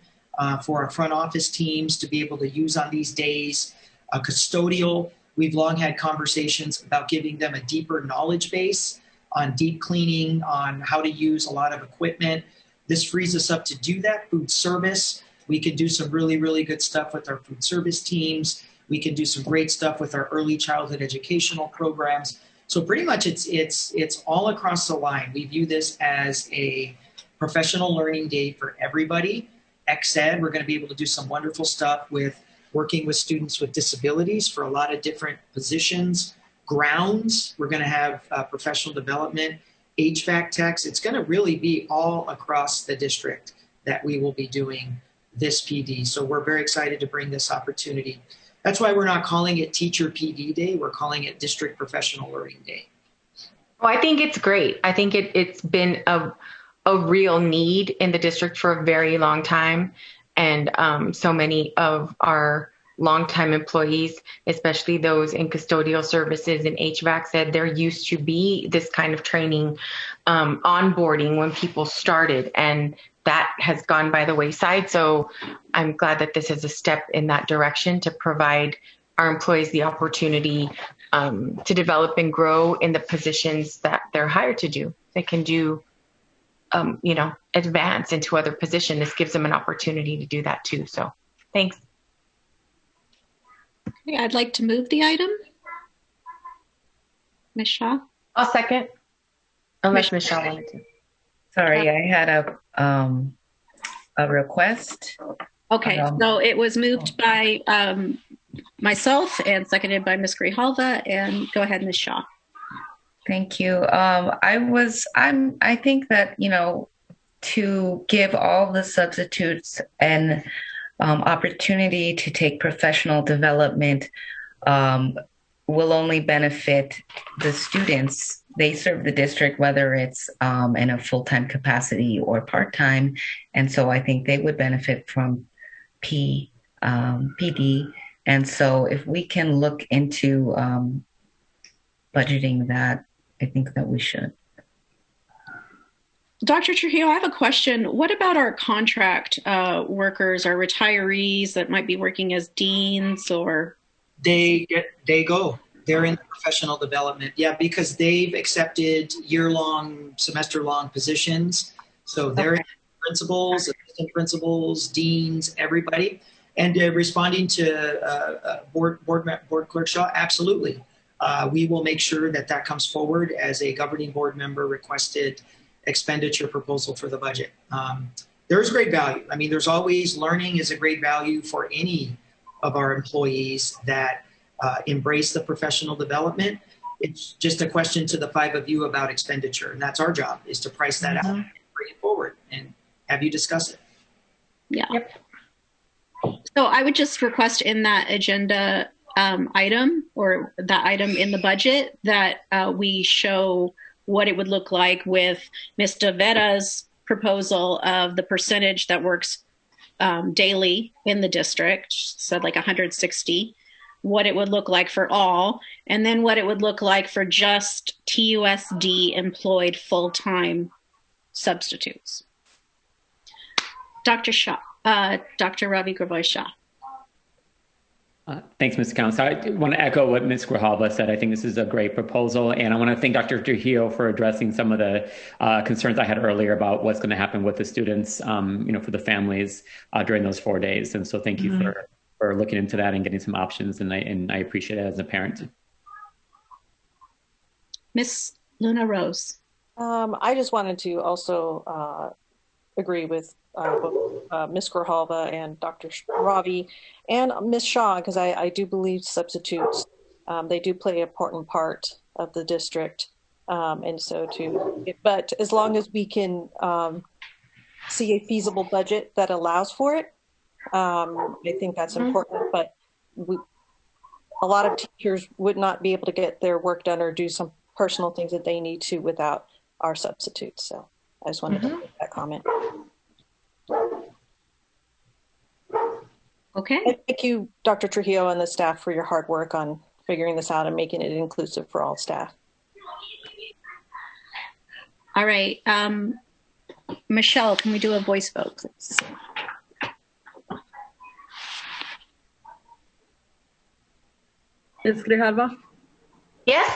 for our front office teams to be able to use on these days. Custodial, we've long had conversations about giving them a deeper knowledge base on deep cleaning, on how to use a lot of equipment. This frees us up to do that. Food service, we can do some really, really good stuff with our food service teams. We can do some great stuff with our early childhood educational programs. So pretty much it's all across the line. We view this as a professional learning day for everybody. Ex-Ed, we're going to be able to do some wonderful stuff with working with students with disabilities for a lot of different positions. Grounds, we're going to have professional development, HVAC techs. It's going to really be all across the district that we will be doing this PD. So we're very excited to bring this opportunity. That's why we're not calling it Teacher PD Day. We're calling it District Professional Learning Day. Well, I think it's great. I think it's been a real need in the district for a very long time. And so many of our longtime employees, especially those in custodial services and HVAC, said there used to be this kind of training onboarding when people started, and that has gone by the wayside. So I'm glad that this is a step in that direction to provide our employees the opportunity to develop and grow in the positions that they're hired to do. They can do, advance into other positions. This gives them an opportunity to do that too. So thanks. Okay, I'd like to move the item. Ms. Shaw? I'll second. Unless Michelle wanted to. Sorry, I had a request. Okay, so it was moved by myself and seconded by Ms. Grijalva. And go ahead, Ms. Shaw. Thank you. I think that, to give all the substitutes an opportunity to take professional development will only benefit the students. They serve the district, whether it's in a full-time capacity or part-time. And so I think they would benefit from PD. And so if we can look into budgeting that, I think that we should. Dr. Trujillo, I have a question. What about our contract workers, our retirees that might be working as deans or? They go. They're in professional development. Yeah, because they've accepted year-long, semester-long positions. So they're principals, assistant principals, deans, everybody. And responding to Board Clerk Shaw, absolutely. We will make sure that comes forward as a governing board member requested expenditure proposal for the budget. There's great value. I mean, there's always learning is a great value for any of our employees that embrace the professional development. It's just a question to the five of you about expenditure. And that's our job, is to price that out and bring it forward and have you discuss it. Yeah. Yep. So I would just request in that agenda item or that item in the budget that we show what it would look like with Ms. DeVeta's proposal of the percentage that works daily in the district, so like 160, what it would look like for all, and then what it would look like for just TUSD employed full-time substitutes. Dr. Shaw, Dr. Ravi Gravoy Shaw. Thanks, Ms. Council. I want to echo what Ms. Grijalva said. I think this is a great proposal, and I want to thank Dr. Trujillo for addressing some of the concerns I had earlier about what's going to happen with the students, for the families during those 4 days. And so thank you for looking into that and getting some options, and I appreciate it as a parent. Ms. Luna Rose. I just wanted to also agree with both Ms. Grijalva and Dr. Ravi and Ms. Shaw, because I do believe substitutes, they do play an important part of the district. And so but as long as we can see a feasible budget that allows for it, I think that's important. But a lot of teachers would not be able to get their work done or do some personal things that they need to without our substitutes. So I just wanted to make that comment. Okay. And thank you, Dr. Trujillo and the staff, for your hard work on figuring this out and making it inclusive for all staff. All right. Michelle, can we do a voice vote, please? Ms. Grijalva? Yes.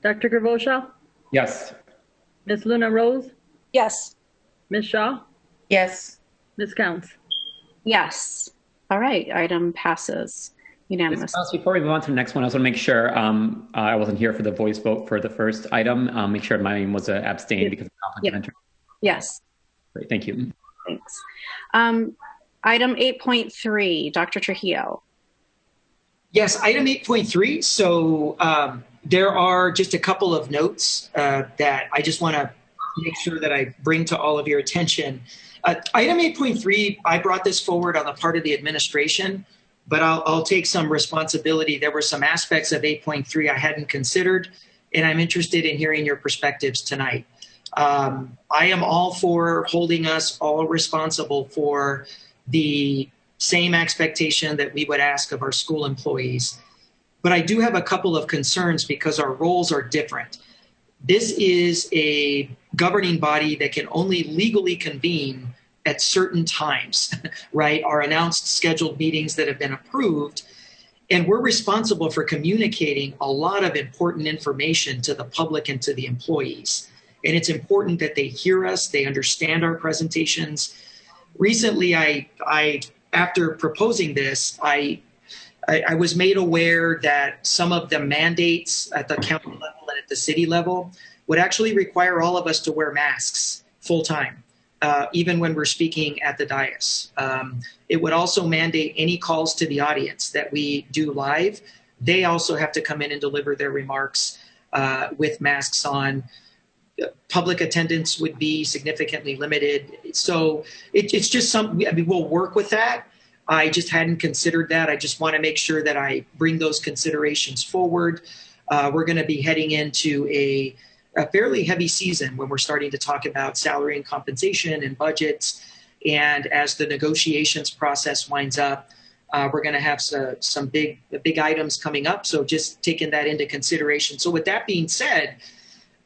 Dr. Gravoy? Yes. Ms. Luna Rose? Yes. Ms. Shaw? Yes. Ms. Counts? Yes. All right. Item passes unanimous. Before we move on to the next one, I just want to make sure I wasn't here for the voice vote for the first item. Make sure my name was abstained because of conflict of interest. Yes. Great. Thank you. Thanks. Item 8.3, Dr. Trujillo. Yes, item 8.3. So there are just a couple of notes that I just want to make sure that I bring to all of your attention. Item 8.3, I brought this forward on the part of the administration, but I'll take some responsibility. There were some aspects of 8.3 I hadn't considered, and I'm interested in hearing your perspectives tonight. I am all for holding us all responsible for the same expectation that we would ask of our school employees. But I do have a couple of concerns because our roles are different. This is a governing body that can only legally convene at certain times, right? Our announced scheduled meetings that have been approved. And we're responsible for communicating a lot of important information to the public and to the employees. And it's important that they hear us, they understand our presentations. Recently, after proposing this, I was made aware that some of the mandates at the county level and at the city level would actually require all of us to wear masks full time, even when we're speaking at the dais. It would also mandate any calls to the audience that we do live. They also have to come in and deliver their remarks with masks on. Public attendance would be significantly limited. So it's just something, I mean, we'll work with that. I just hadn't considered that. I just want to make sure that I bring those considerations forward. We're going to be heading into a fairly heavy season when we're starting to talk about salary and compensation and budgets. And as the negotiations process winds up, we're going to have some big items coming up. So just taking that into consideration. So with that being said,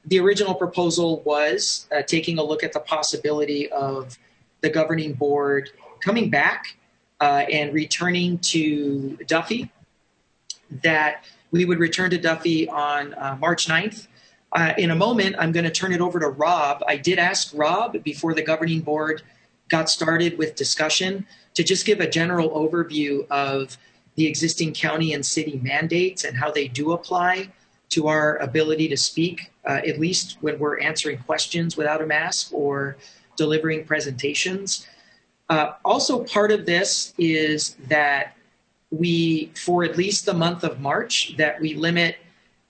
the original proposal was taking a look at the possibility of the governing board coming back and returning to Duffy, that we would return to Duffy on March 9th. In a moment, I'm going to turn it over to Rob. I did ask Rob before the governing board got started with discussion to just give a general overview of the existing county and city mandates and how they do apply to our ability to speak, at least when we're answering questions without a mask or delivering presentations. Also, part of this is that we, for at least the month of March, that we limit,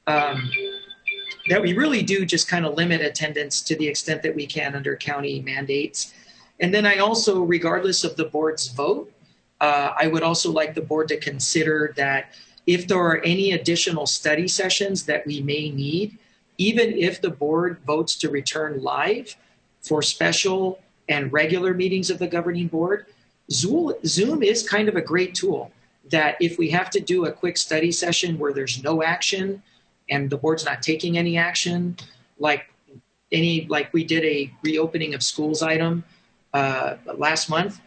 that we really do just kind of limit attendance to the extent that we can under county mandates. And then I also, regardless of the board's vote, I would also like the board to consider that if there are any additional study sessions that we may need, even if the board votes to return live for special and regular meetings of the governing board, Zoom is kind of a great tool that if we have to do a quick study session where there's no action and the board's not taking any action, like we did a reopening of schools item last month,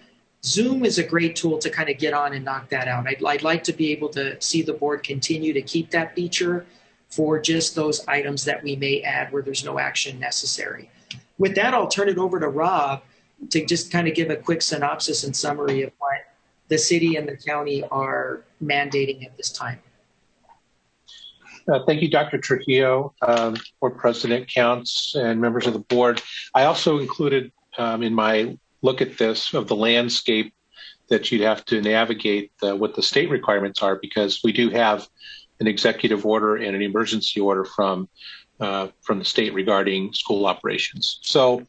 Zoom is a great tool to kind of get on and knock that out. I'd like to be able to see the board continue to keep that feature for just those items that we may add where there's no action necessary. With that, I'll turn it over to Rob to just kind of give a quick synopsis and summary of what the city and the county are mandating at this time. Thank you, Dr. Trujillo, Board President Counts, and members of the board. I also included in my look at this of the landscape that you'd have to navigate what the state requirements are, because we do have an executive order and an emergency order from the state regarding school operations. So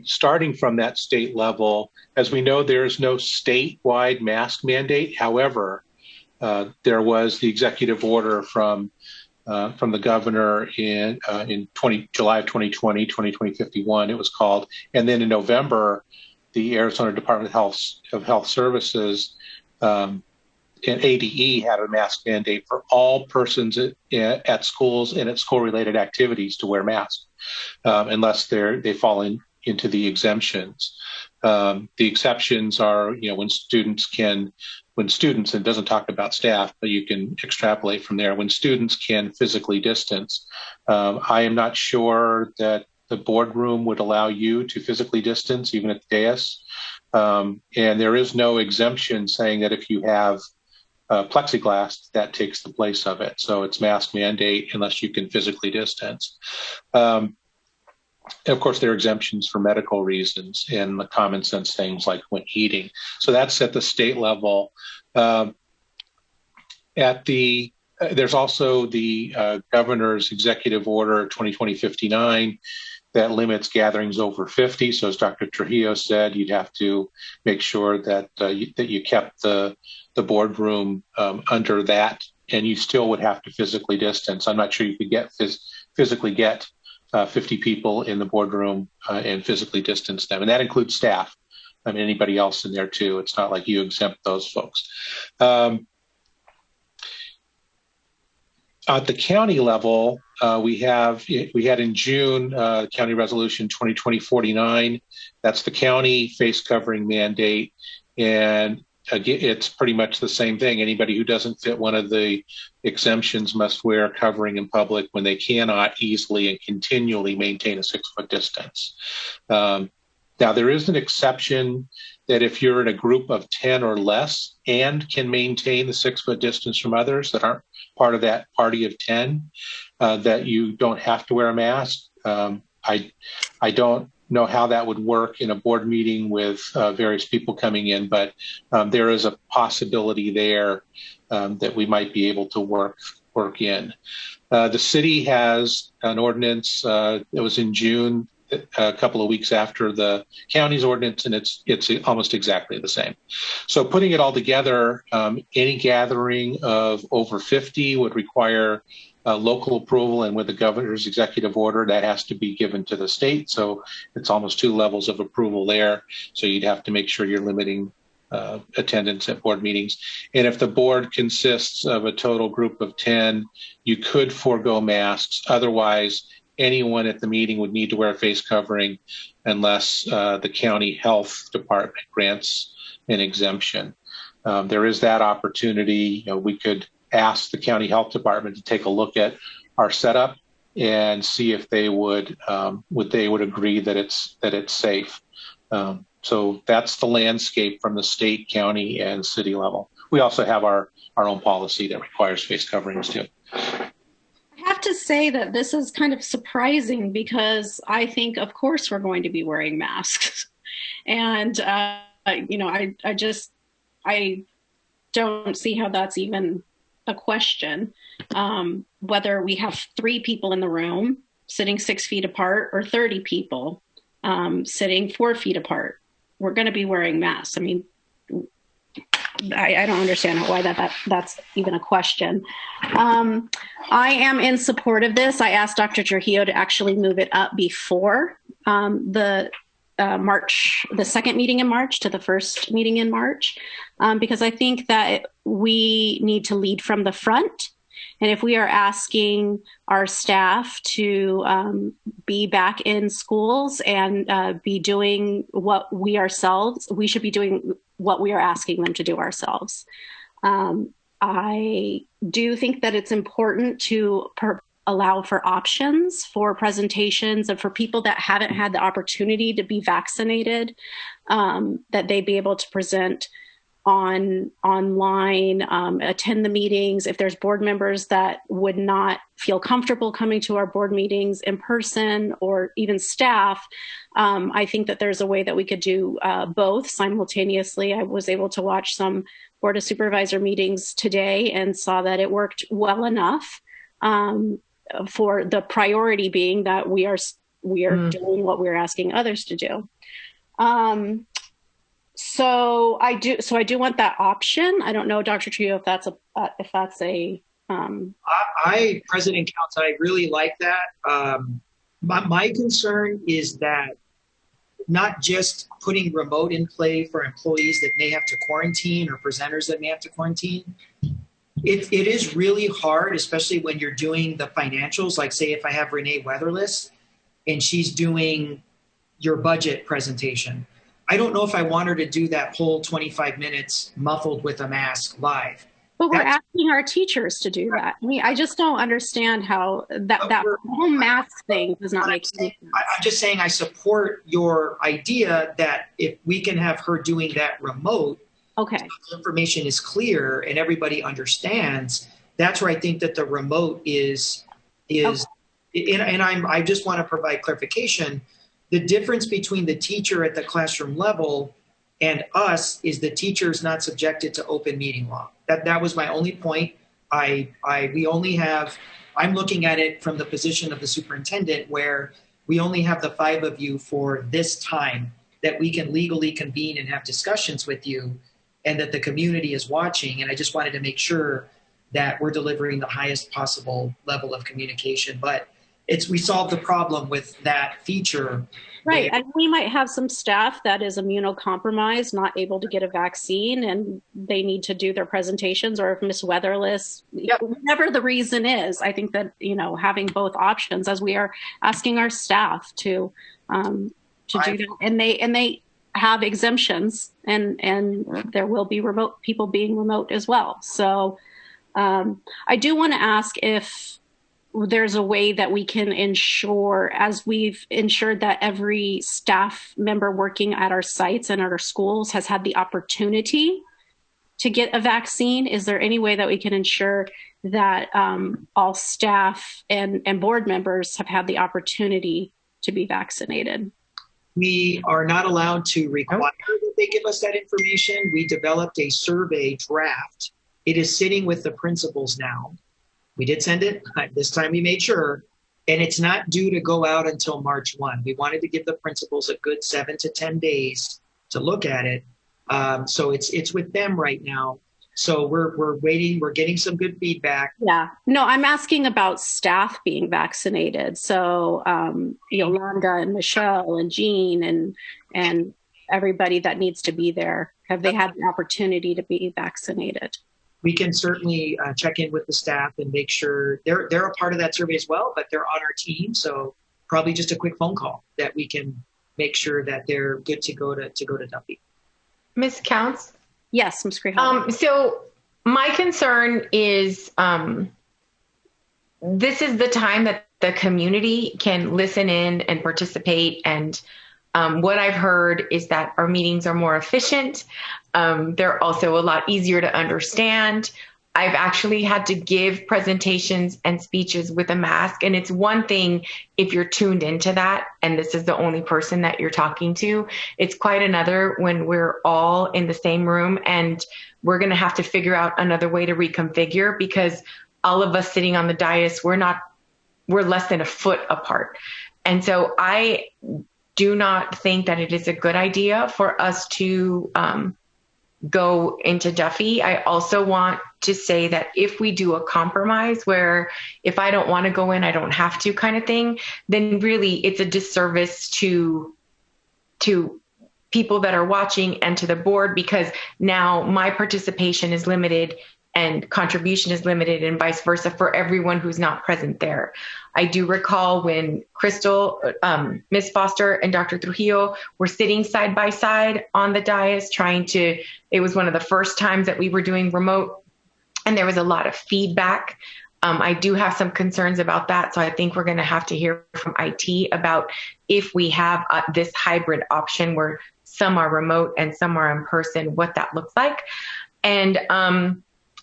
starting from that state level, as we know, there is no statewide mask mandate. However, there was the executive order from the governor in July of 2020, 2020-51, it was called. And then in November, the Arizona Department of Health Services and ADE had a mask mandate for all persons at schools and at school-related activities to wear masks, unless they fall into the exemptions. The exceptions are, when students, and it doesn't talk about staff, but you can extrapolate from there, when students can physically distance. I am not sure that the boardroom would allow you to physically distance, even at the dais. And there is no exemption saying that if you have plexiglass, that takes the place of it. So it's mask mandate unless you can physically distance. Of course, there are exemptions for medical reasons and the common sense things like when eating. So that's at the state level. There's also the governor's executive order 2020-59 that limits gatherings over 50. So as Dr. Trujillo said, you'd have to make sure that you kept the boardroom under that, and you still would have to physically distance. I'm not sure you could physically get 50 people in the boardroom and physically distance them. And that includes staff. I mean, anybody else in there too. It's not like you exempt those folks. At the county level, we had in June, County Resolution 2020-49. That's the county face covering mandate. And again, it's pretty much the same thing. Anybody who doesn't fit one of the exemptions must wear covering in public when they cannot easily and continually maintain a 6-foot distance. Now, there is an exception that if you're in a group of 10 or less and can maintain the 6-foot distance from others that aren't part of that party of 10, that you don't have to wear a mask. I don't know how that would work in a board meeting with various people coming in, but there is a possibility there that we might be able to work in. The city has an ordinance. It was in June, a couple of weeks after the county's ordinance, and it's almost exactly the same. So putting it all together, any gathering of over 50 would require local approval, and with the governor's executive order, that has to be given to the state. So it's almost 2 levels of approval there. So you'd have to make sure you're limiting attendance at board meetings. And if the board consists of a total group of 10, you could forego masks. Otherwise, anyone at the meeting would need to wear a face covering unless the county health department grants an exemption. There is that opportunity. We could ask the county health department to take a look at our setup and see if they would agree that it's safe. So that's the landscape from the state, county, and city level. We also have our own policy that requires face coverings too. I have to say that this is kind of surprising because I think, of course, we're going to be wearing masks. And, I don't see how that's even a question. Whether we have 3 people in the room sitting 6 feet apart or 30 people sitting 4 feet apart, we're going to be wearing masks. I mean, I don't understand why that's even a question. I am in support of this. I asked Dr. Trujillo to actually move it up before the second meeting in March to the first meeting in March, because I think that we need to lead from the front. And if we are asking our staff to be back in schools and be doing what we should be doing what we are asking them to do ourselves. I do think that it's important to allow for options for presentations and for people that haven't had the opportunity to be vaccinated, that they be able to present online, attend the meetings. If there's board members that would not feel comfortable coming to our board meetings in person, or even staff, I think that there's a way that we could do both simultaneously. I was able to watch some Board of Supervisor meetings today and saw that it worked well enough, for the priority being that we are doing what we're asking others to do. So I do want that option. I don't know, Dr. Trio, if that's a. President Counts, I really like that. My concern is that not just putting remote in play for employees that may have to quarantine or presenters that may have to quarantine. It is really hard, especially when you're doing the financials. Like, say, if I have Renee Weatherless and she's doing your budget presentation, I don't know if I want her to do that whole 25 minutes muffled with a mask live. But we're asking our teachers to do that. I mean, I just don't understand how that whole mask thing does not make sense. I'm just saying I support your idea that if we can have her doing that remote, okay, the information is clear and everybody understands. That's where I think that the remote is, okay. And I just want to provide clarification. The difference between the teacher at the classroom level and us is the teacher is not subjected to open meeting law. That was my only point. I'm looking at it from the position of the superintendent, where we only have the 5 of you for this time that we can legally convene and have discussions with you, and that the community is watching. And I just wanted to make sure that we're delivering the highest possible level of communication. But we solved the problem with that feature. Right. And we might have some staff that is immunocompromised, not able to get a vaccine, and they need to do their presentations, or if Ms. Weatherless, whatever the reason is. I think that, having both options, as we are asking our staff to do that, and they have exemptions, and there will be remote people being remote as well. So I do want to ask if there's a way that we can ensure, as we've ensured that every staff member working at our sites and at our schools has had the opportunity to get a vaccine, is there any way that we can ensure that all staff and board members have had the opportunity to be vaccinated? We are not allowed to require that they give us that information. We developed a survey draft. It is sitting with the principals now. We did send it. This time we made sure. And it's not due to go out until March 1. We wanted to give the principals a good 7 to 10 days to look at it. So it's with them right now. So we're waiting. We're getting some good feedback. Yeah. No, I'm asking about staff being vaccinated. So Yolanda and Michelle and Jean and everybody that needs to be there, have they had the opportunity to be vaccinated? We can certainly check in with the staff and make sure they're a part of that survey as well, but they're on our team. So probably just a quick phone call that we can make sure that they're good to go to Duffy. Ms. Counts? Yes, Ms. Grijalva. So my concern is this is the time that the community can listen in and participate. And what I've heard is that our meetings are more efficient. They're also a lot easier to understand. I've actually had to give presentations and speeches with a mask. And it's one thing if you're tuned into that and this is the only person that you're talking to. It's quite another when we're all in the same room and we're going to have to figure out another way to reconfigure, because all of us sitting on the dais, we're less than a foot apart. And so I do not think that it is a good idea for us to go into Duffy. I also want to say that if we do a compromise where if I don't want to go in, I don't have to kind of thing, then really it's a disservice to people that are watching and to the board, because now my participation is limited and contribution is limited and vice versa for everyone who's not present there. I do recall when Crystal, Ms. Foster and Dr. Trujillo were sitting side by side on the dais it was one of the first times that we were doing remote and there was a lot of feedback. I do have some concerns about that. So I think we're going to have to hear from IT about if we have this hybrid option where some are remote and some are in person, what that looks like. And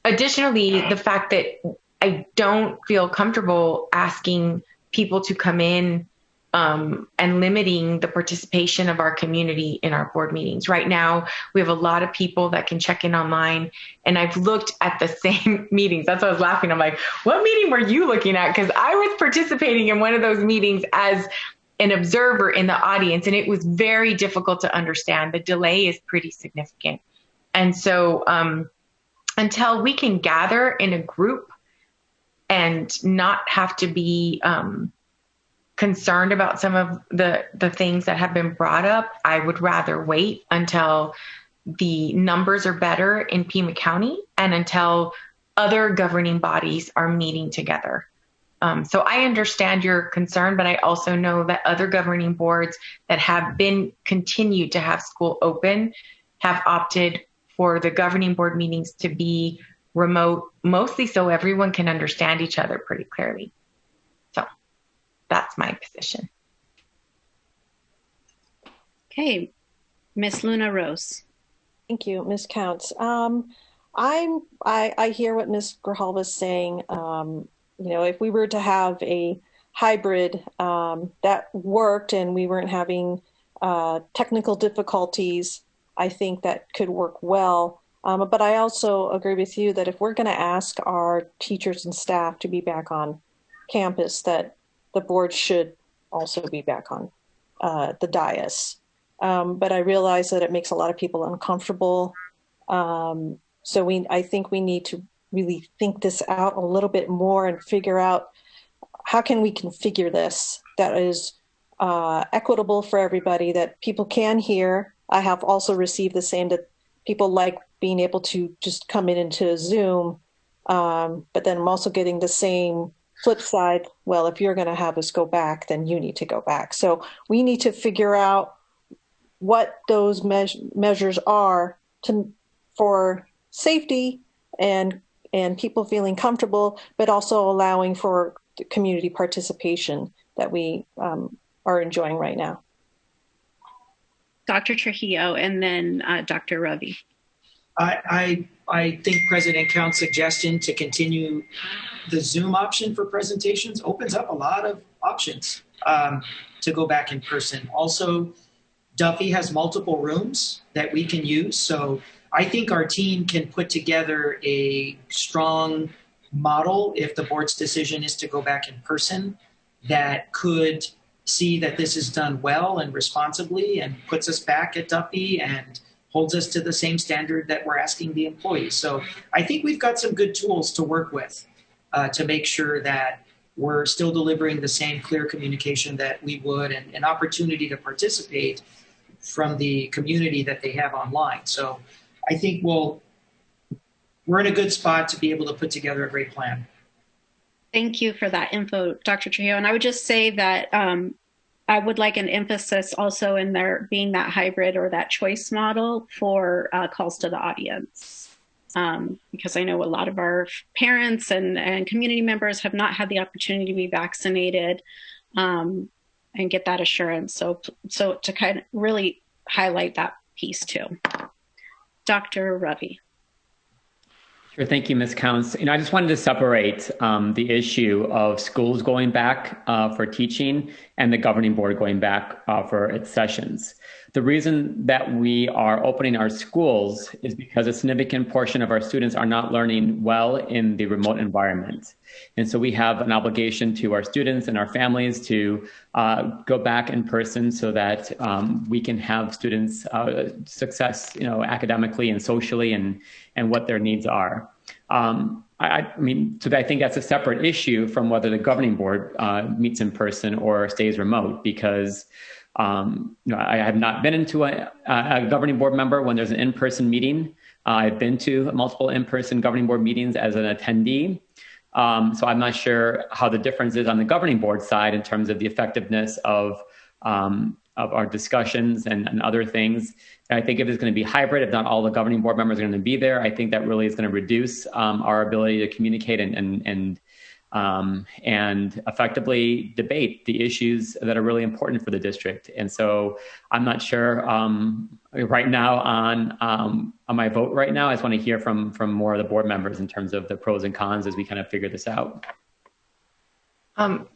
additionally, the fact that I don't feel comfortable asking people to come in and limiting the participation of our community in our board meetings. Right now, we have a lot of people that can check in online, and I've looked at the same meetings. That's why I was laughing. I'm like, what meeting were you looking at? Because I was participating in one of those meetings as an observer in the audience, and it was very difficult to understand. The delay is pretty significant. And so until we can gather in a group and not have to be concerned about some of the things that have been brought up, I would rather wait until the numbers are better in Pima County and until other governing bodies are meeting together. So I understand your concern, but I also know that other governing boards that have continued to have school open have opted for the governing board meetings to be remote, mostly so everyone can understand each other pretty clearly. So that's my position. Okay, Miss Luna Rose. Thank you, Ms. Counts. I hear what Ms. Grijalva is saying. If we were to have a hybrid that worked and we weren't having technical difficulties, I think that could work well. But I also agree with you that if we're going to ask our teachers and staff to be back on campus, that the board should also be back on the dais. But I realize that it makes a lot of people uncomfortable. So I think we need to really think this out a little bit more and figure out how can we configure this that is equitable for everybody, that people can hear. I have also received the same, that people like being able to just come into Zoom, but then I'm also getting the same flip side. Well, if you're going to have us go back, then you need to go back. So we need to figure out what those measures are for safety and and people feeling comfortable, but also allowing for community participation that we are enjoying right now. Dr. Trujillo, and then Dr. Ravi. I think President Count's suggestion to continue the Zoom option for presentations opens up a lot of options to go back in person. Also, Duffy has multiple rooms that we can use. So I think our team can put together a strong model if the board's decision is to go back in person that could see that this is done well and responsibly and puts us back at Duffy and holds us to the same standard that we're asking the employees. So I think we've got some good tools to work with to make sure that we're still delivering the same clear communication that we would and an opportunity to participate from the community that they have online. So I think we're in a good spot to be able to put together a great plan. Thank you for that info, Dr. Trujillo. And I would just say that I would like an emphasis also in there being that hybrid or that choice model for calls to the audience. Because I know a lot of our parents and community members have not had the opportunity to be vaccinated and get that assurance. So to kind of really highlight that piece too. Dr. Ravi. Sure, thank you, Ms. Counts. I just wanted to separate the issue of schools going back for teaching and the governing board going back for its sessions. The reason that we are opening our schools is because a significant portion of our students are not learning well in the remote environment. And so we have an obligation to our students and our families to go back in person so that we can have students success, academically and socially and what their needs are. I think that's a separate issue from whether the governing board meets in person or stays remote, because I have not been into a governing board member when there's an in-person meeting. I've been to multiple in-person governing board meetings as an attendee. So I'm not sure how the difference is on the governing board side in terms of the effectiveness of our discussions and other things. And I think if it's going to be hybrid, if not all the governing board members are going to be there, I think that really is going to reduce our ability to communicate and effectively debate the issues that are really important for the district. And so I'm not sure right now on my vote right now. I just want to hear from more of the board members in terms of the pros and cons as we kind of figure this out.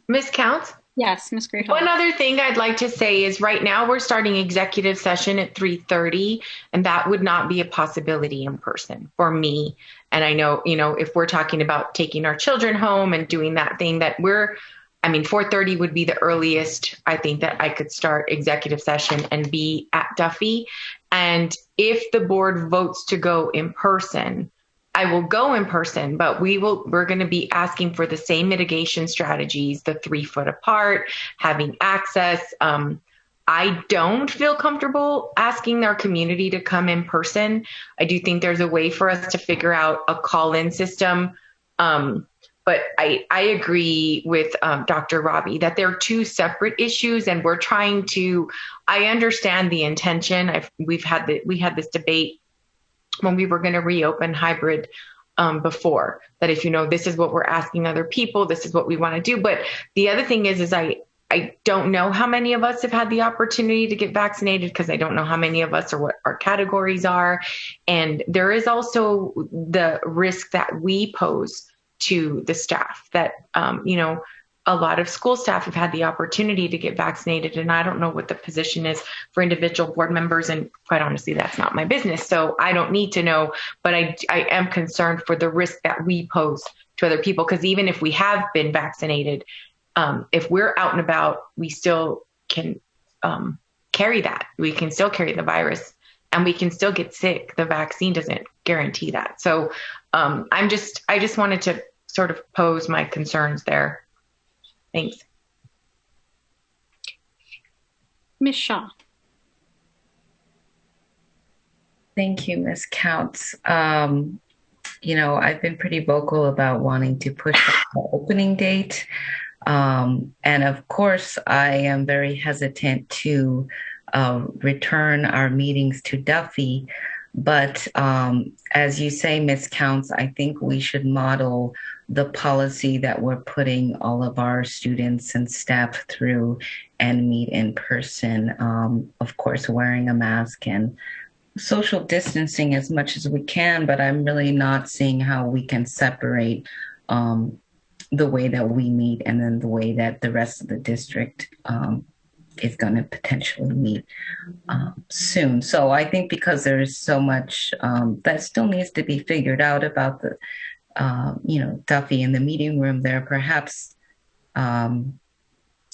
Ms. Counts? Yes, Ms. Greenhalgh. One other thing I'd like to say is right now we're starting executive session at 3:30, and that would not be a possibility in person for me. And I know, if we're talking about taking our children home and doing that thing that 4:30 would be the earliest I think that I could start executive session and be at Duffy. And if the board votes to go in person, I will go in person, but we're going to be asking for the same mitigation strategies, the 3 foot apart, having access. I don't feel comfortable asking our community to come in person. I do think there's a way for us to figure out a call-in system. But I agree with Dr. Ravi that they're 2 separate issues, and we're trying to, I understand the intention. We had this debate when we were going to reopen hybrid before, that if this is what we're asking other people, this is what we want to do. But the other thing is I don't know how many of us have had the opportunity to get vaccinated, because I don't know how many of us or what our categories are. And there is also the risk that we pose to the staff that, a lot of school staff have had the opportunity to get vaccinated, and I don't know what the position is for individual board members. And quite honestly, that's not my business. So I don't need to know, but I am concerned for the risk that we pose to other people. Because even if we have been vaccinated, if we're out and about, we still can carry that. We can still carry the virus, and we can still get sick. The vaccine doesn't guarantee that. So I just wanted to sort of pose my concerns there. Thanks. Ms. Shaw. Thank you, Ms. Counts. I've been pretty vocal about wanting to push the opening date. And of course, I am very hesitant to return our meetings to Duffy But as you say, Ms. Counts, I think we should model the policy that we're putting all of our students and staff through and meet in person. Of course, wearing a mask and social distancing as much as we can, but I'm really not seeing how we can separate the way that we meet and then the way that the rest of the district is going to potentially meet soon. So I think because there's so much that still needs to be figured out about the, Duffy in the meeting room there, perhaps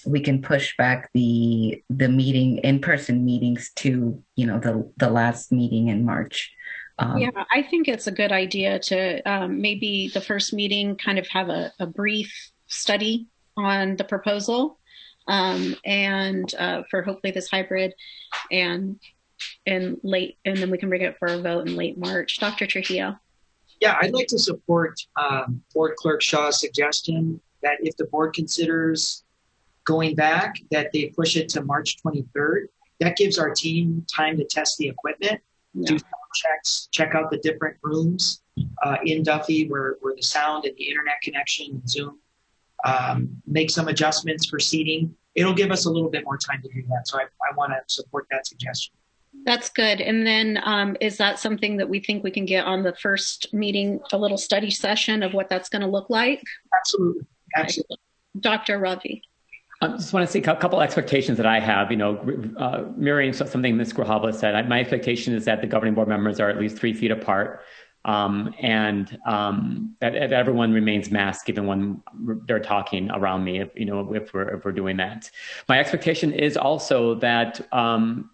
we can push back the in-person meetings to, the last meeting in March. Yeah, I think it's a good idea to maybe the first meeting kind of have a brief study on the proposal and for hopefully this hybrid and then we can bring it for a vote in late March. Dr. Trujillo. Yeah, I'd like to support Board Clerk Shaw's suggestion that if the board considers going back, that they push it to March 23rd. That gives our team time to test the equipment, do sound checks, check out the different rooms in Duffy where the sound and the internet connection and Zoom, make some adjustments for seating. It'll give us a little bit more time to do that. So I want to support that suggestion. That's good. And then is that something that we think we can get on the first meeting, a little study session of what that's going to look like? Absolutely. Absolutely. Dr. Ravi. I just want to say a couple expectations that I have, mirroring something Ms. Grijalva said. My expectation is that the governing board members are at least 3 feet apart and that everyone remains masked even when they're talking around me, if we're doing that. My expectation is also that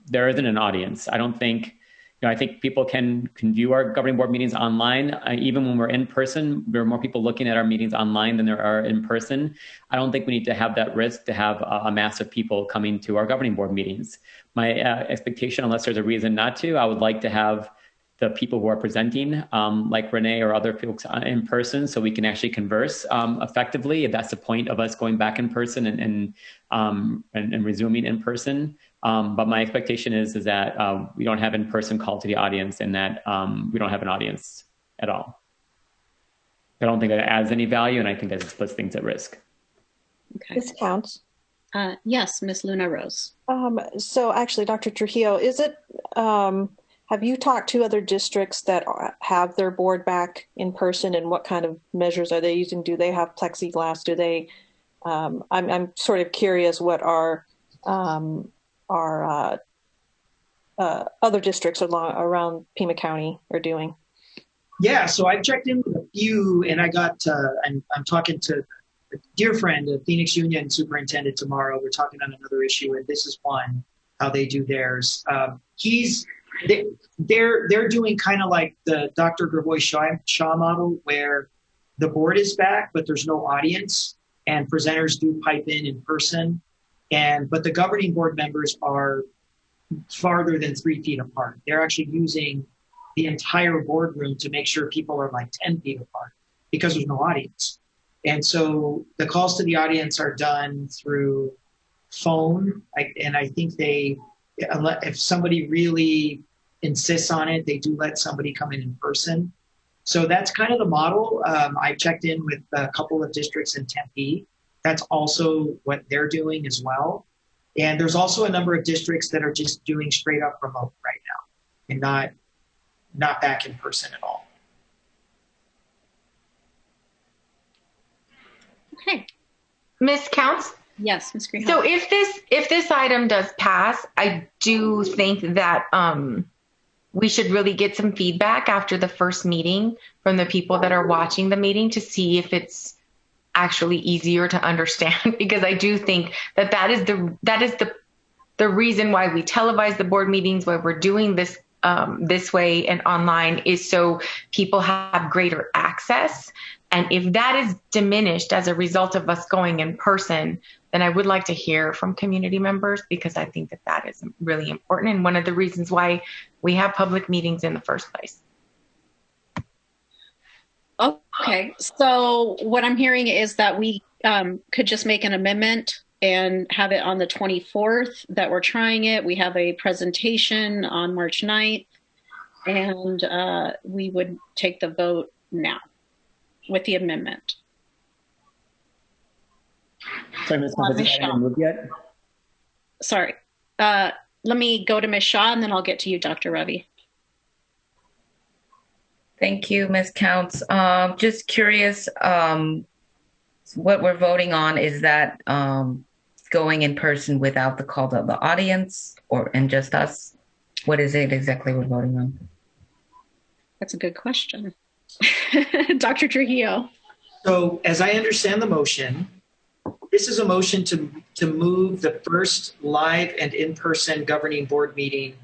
there isn't an audience. I don't think, I think people can view our governing board meetings online. Even when we're in person, there are more people looking at our meetings online than there are in person. I don't think we need to have that risk to have a mass of people coming to our governing board meetings. My expectation, unless there's a reason not to, I would like to have the people who are presenting, like Renee or other folks in person, so we can actually converse effectively, if that's the point of us going back in person and resuming in person. But my expectation is that we don't have in-person call to the audience and that we don't have an audience at all. I don't think that adds any value, and I think that it puts things at risk. Okay. This counts. Yes, Ms. Luna Rose. So actually, Dr. Trujillo, is it, have you talked to other districts that have their board back in person, and what kind of measures are they using? Do they have plexiglass? Do they, I'm sort of curious what our other districts around Pima County are doing. Yeah, so I've checked in with a few, and I got, I'm talking to a dear friend, a Phoenix Union superintendent tomorrow. We're talking on another issue, and this is one, how they do theirs. They're doing kind of like the Dr. Gravoy Shaw model, where the board is back, but there's no audience, and presenters do pipe in person. But the governing board members are farther than 3 feet apart. They're actually using the entire boardroom to make sure people are like 10 feet apart because there's no audience. And so the calls to the audience are done through phone. And I think if somebody really insists on it, they do let somebody come in person. So that's kind of the model. I checked in with a couple of districts in Tempe. That's also what they're doing as well. And there's also a number of districts that are just doing straight up remote right now and not back in person at all. Okay. Ms. Counts? Yes, Ms. Greenhalgh. So if this item does pass, I do think that we should really get some feedback after the first meeting from the people that are watching the meeting to see if it's actually easier to understand, because I do think that is the reason why we televise the board meetings, why we're doing this this way and online, is so people have greater access. And if that is diminished as a result of us going in person, then I would like to hear from community members, because I think that is really important and one of the reasons why we have public meetings in the first place. Okay, so what I'm hearing is that we could just make an amendment and have it on the 24th that we're trying it. We have a presentation on March 9th. And we would take the vote now with the amendment. Sorry, Ms. Hunt, has anyone moved yet? Sorry. Let me go to Ms. Shaw, and then I'll get to you, Dr. Ravi. Thank you, Ms. Counts. Just curious, what we're voting on is that going in person without the call to the audience and just us? What is it exactly we're voting on? That's a good question. Dr. Trujillo. So as I understand the motion, this is a motion to move the first live and in-person governing board meeting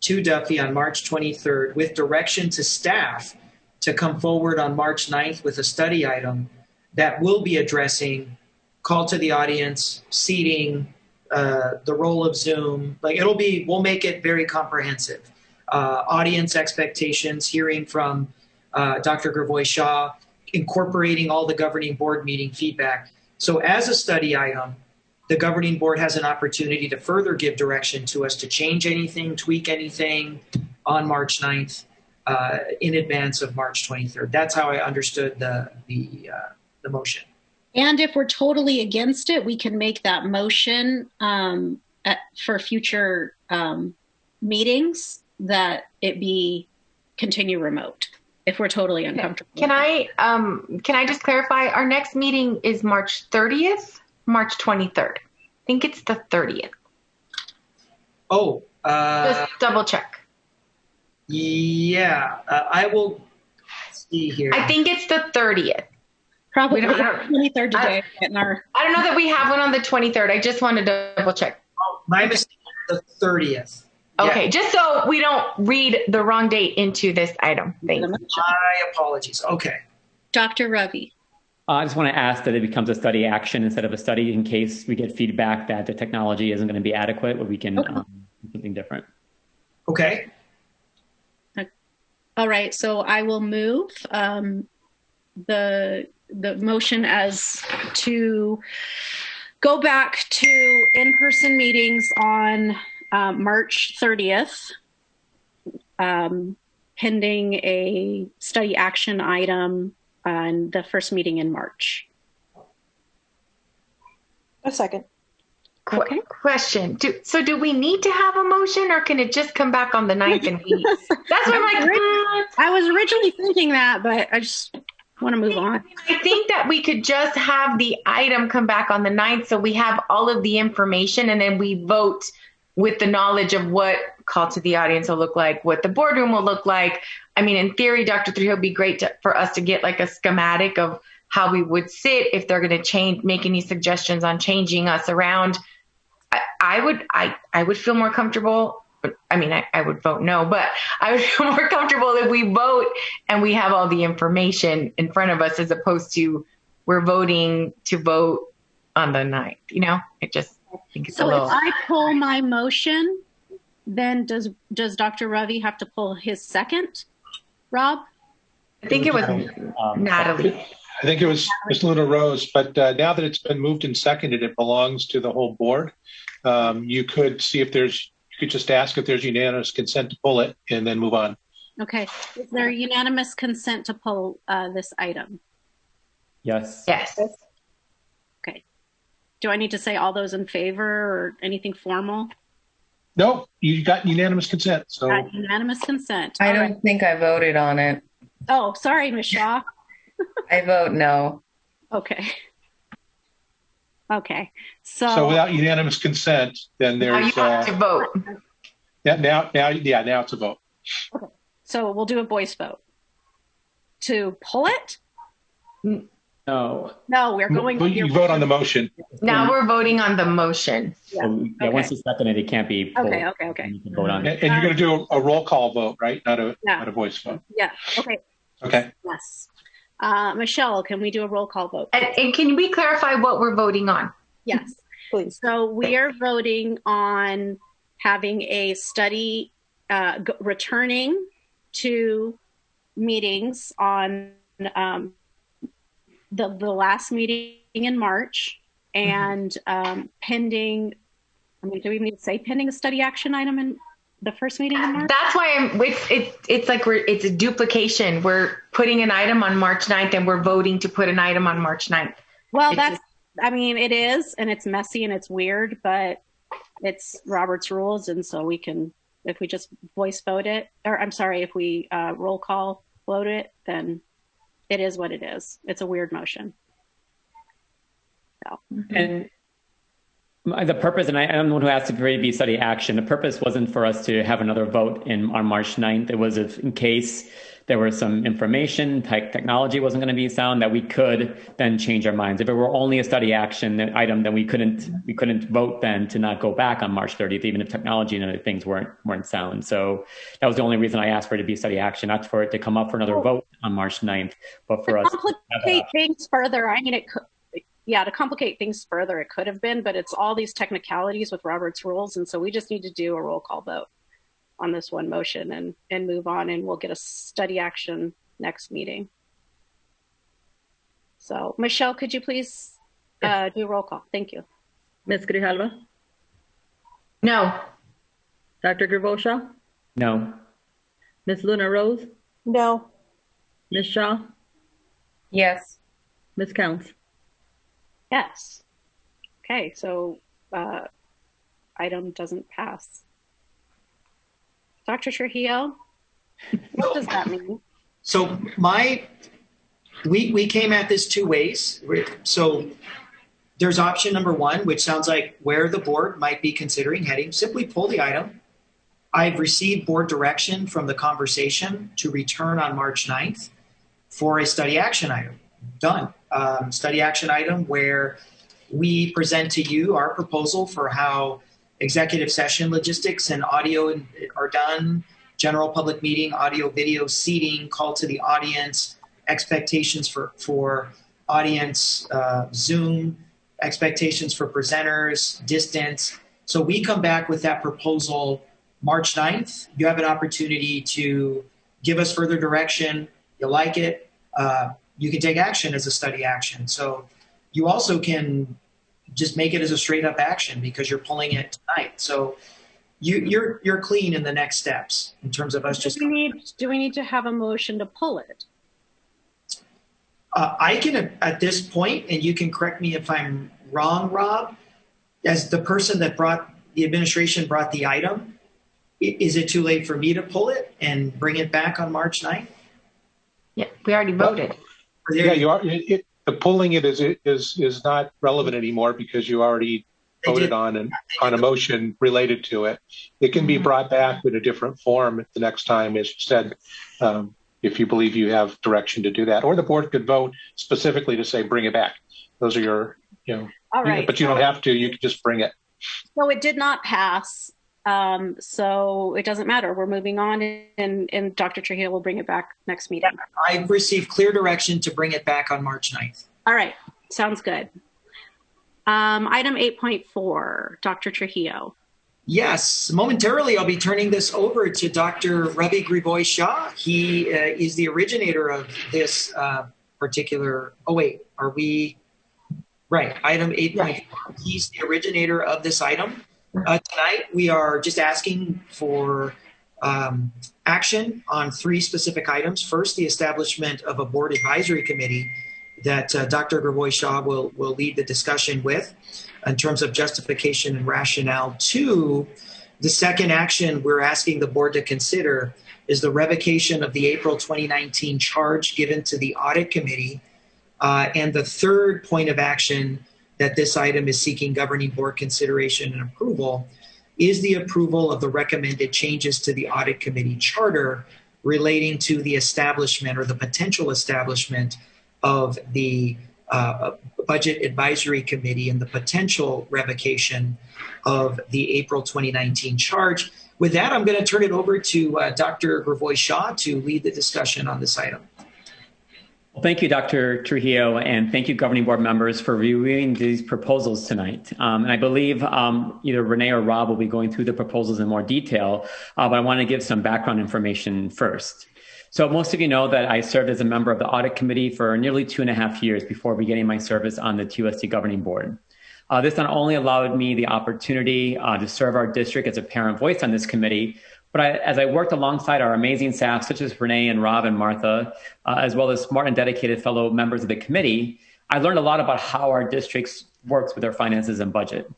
to Duffy on March 23rd with direction to staff to come forward on March 9th with a study item that will be addressing call to the audience, seating, the role of Zoom. We'll make it very comprehensive. Audience expectations, hearing from Dr. Gravoy-Shaw, incorporating all the governing board meeting feedback. So as a study item, the governing board has an opportunity to further give direction to us to change anything, tweak anything on March 9th in advance of March 23rd. That's how I understood the motion. And if we're totally against it, we can make that motion for future meetings that it be continue remote if we're totally uncomfortable. Can I just clarify? Our next meeting is March 30th, March 23rd. I think it's the 30th. Oh. Just double check. Yeah, I will see here. I think it's the 30th. Probably 23rd today. I don't know that we have one on the 23rd. I just wanted to double check. Oh, my mistake, the 30th. Okay, Yeah. just so we don't read the wrong date into this item. Thanks. My apologies. Okay. Dr. Ravi. I just want to ask that it becomes a study action instead of a study in case we get feedback that the technology isn't going to be adequate, or we can do something different. Okay. All right, so I will move the motion as to go back to in-person meetings on March 30th, pending a study action item on the first meeting in March. A second. Okay. Question. Do we need to have a motion, or can it just come back on the 9th and we? That's what I'm like. I was originally thinking that, but I just want to move on. I think that we could just have the item come back on the 9th, so we have all of the information, and then we vote with the knowledge of what call to the audience will look like, what the boardroom will look like. I mean, in theory, Dr. Trujillo, would be great for us to get like a schematic of how we would sit if they're going to make any suggestions on changing us around. I would feel more comfortable. I mean, I would vote no, but I would feel more comfortable if we vote and we have all the information in front of us, as opposed to we're voting to vote on the 9th. You know, I think it's a little. So if I pull my motion, then does Dr. Ravi have to pull his second? Rob? I think it was Natalie. I think it was Ms. Luna Rose, but now that it's been moved and seconded, it belongs to the whole board. You could see if you could just ask if there's unanimous consent to pull it and then move on. Okay. Is there unanimous consent to pull this item? Yes. Yes. Okay. Do I need to say all those in favor or anything formal? No, you got unanimous consent. So got unanimous consent. I don't think I voted on it. Oh, sorry, Ms. Shaw. I vote no. Okay. Okay. So without unanimous consent, then there's now you have to vote. Yeah, now it's a vote. Okay. So we'll do a voice vote. To pull it? No. No, we're going with you vote on the motion. Now we're voting on the motion. Yeah, okay. Once it's seconded, it can't be pulled. Okay. You can vote on it. And you're going to do a roll call vote, right? Not a voice vote. Yeah. Okay. Okay. Yes. Michelle, can we do a roll call vote? And can we clarify what we're voting on? Yes. Please. So we are voting on having a study returning to meetings on the last meeting in March, and pending, I mean, do we need to say pending a study action item The first meeting in March? That's why it's like it's a duplication. We're putting an item on March 9th and we're voting to put an item on March 9th. Well, I mean, it is, and it's messy and it's weird, but it's Robert's rules. And so we can, if we just voice vote it, or I'm sorry, if we roll call vote it, then it is what it is. It's a weird motion. So. And the purpose, and I'm the one who asked it for it to be study action. The purpose wasn't for us to have another vote on March 9th. It was in case there was some information, technology wasn't going to be sound, that we could then change our minds. If it were only a study action item, then we couldn't vote then to not go back on March 30th, even if technology and other things weren't sound. So that was the only reason I asked for it to be study action, not for it to come up for another vote on March 9th, but for us to complicate things further. I mean, it could. Yeah, to complicate things further, it could have been, but it's all these technicalities with Robert's rules. And so we just need to do a roll call vote on this one motion and move on, and we'll get a study action next meeting. So Michelle, could you please do roll call? Thank you. Ms. Grijalva? No. Dr. Gravois? No. Ms. Luna Rose? No. Ms. Shaw? Yes. Ms. Counts? Yes. Okay, so item doesn't pass. Dr. Trujillo, what does that mean? So we came at this two ways. So there's option number one, which sounds like where the board might be considering heading. Simply pull the item. I've received board direction from the conversation to return on March 9th for a study action item. Done. Study action item where we present to you our proposal for how executive session logistics and audio are done, general public meeting, audio, video, seating, call to the audience, expectations for audience, Zoom, expectations for presenters, distance. So we come back with that proposal March 9th. You have an opportunity to give us further direction. You like it. You can take action as a study action. So you also can just make it as a straight up action because you're pulling it tonight. So you're clean in the next steps in terms of us just. Do we need to have a motion to pull it? I can at this point, and you can correct me if I'm wrong, Rob, as the person that the administration brought the item, is it too late for me to pull it and bring it back on March 9th? Yeah, we already voted. Yeah, you are. Pulling it is not relevant anymore because you already voted on a motion related to it. It can be brought back in a different form the next time, as you said, if you believe you have direction to do that. Or the board could vote specifically to say, bring it back. Those are your, All right. But you don't have to. You can just bring it. So it did not pass. So it doesn't matter. We're moving on, and Dr. Trujillo will bring it back next meeting. I've received clear direction to bring it back on March 9th. All right. Sounds good. Item 8.4, Dr. Trujillo. Yes. Momentarily, I'll be turning this over to Dr. Ravi Grivois-Shaw. He is the originator of this particular. Oh, wait. Are we? Right. Item 8.4. He's the originator of this item. Tonight, we are just asking for action on three specific items. First, the establishment of a board advisory committee that Dr. Grivois-Shaw will lead the discussion with in terms of justification and rationale. Two, the second action we're asking the board to consider is the revocation of the April 2019 charge given to the audit committee. And the third point of action that this item is seeking governing board consideration and approval is the approval of the recommended changes to the audit committee charter relating to the establishment or the potential establishment of the budget advisory committee and the potential revocation of the April 2019 charge. With that, I'm going to turn it over to Dr. Grivois-Shaw to lead the discussion on this item. Well, thank you, Dr. Trujillo, and thank you, governing board members, for reviewing these proposals tonight. And I believe either Renee or Rob will be going through the proposals in more detail, but I want to give some background information first. So most of you know that I served as a member of the audit committee for nearly 2.5 years before beginning my service on the TUSD governing board. This not only allowed me the opportunity to serve our district as a parent voice on this committee, but as I worked alongside our amazing staff, such as Renee and Rob and Martha, as well as smart and dedicated fellow members of the committee, I learned a lot about how our district works with their finances and budget.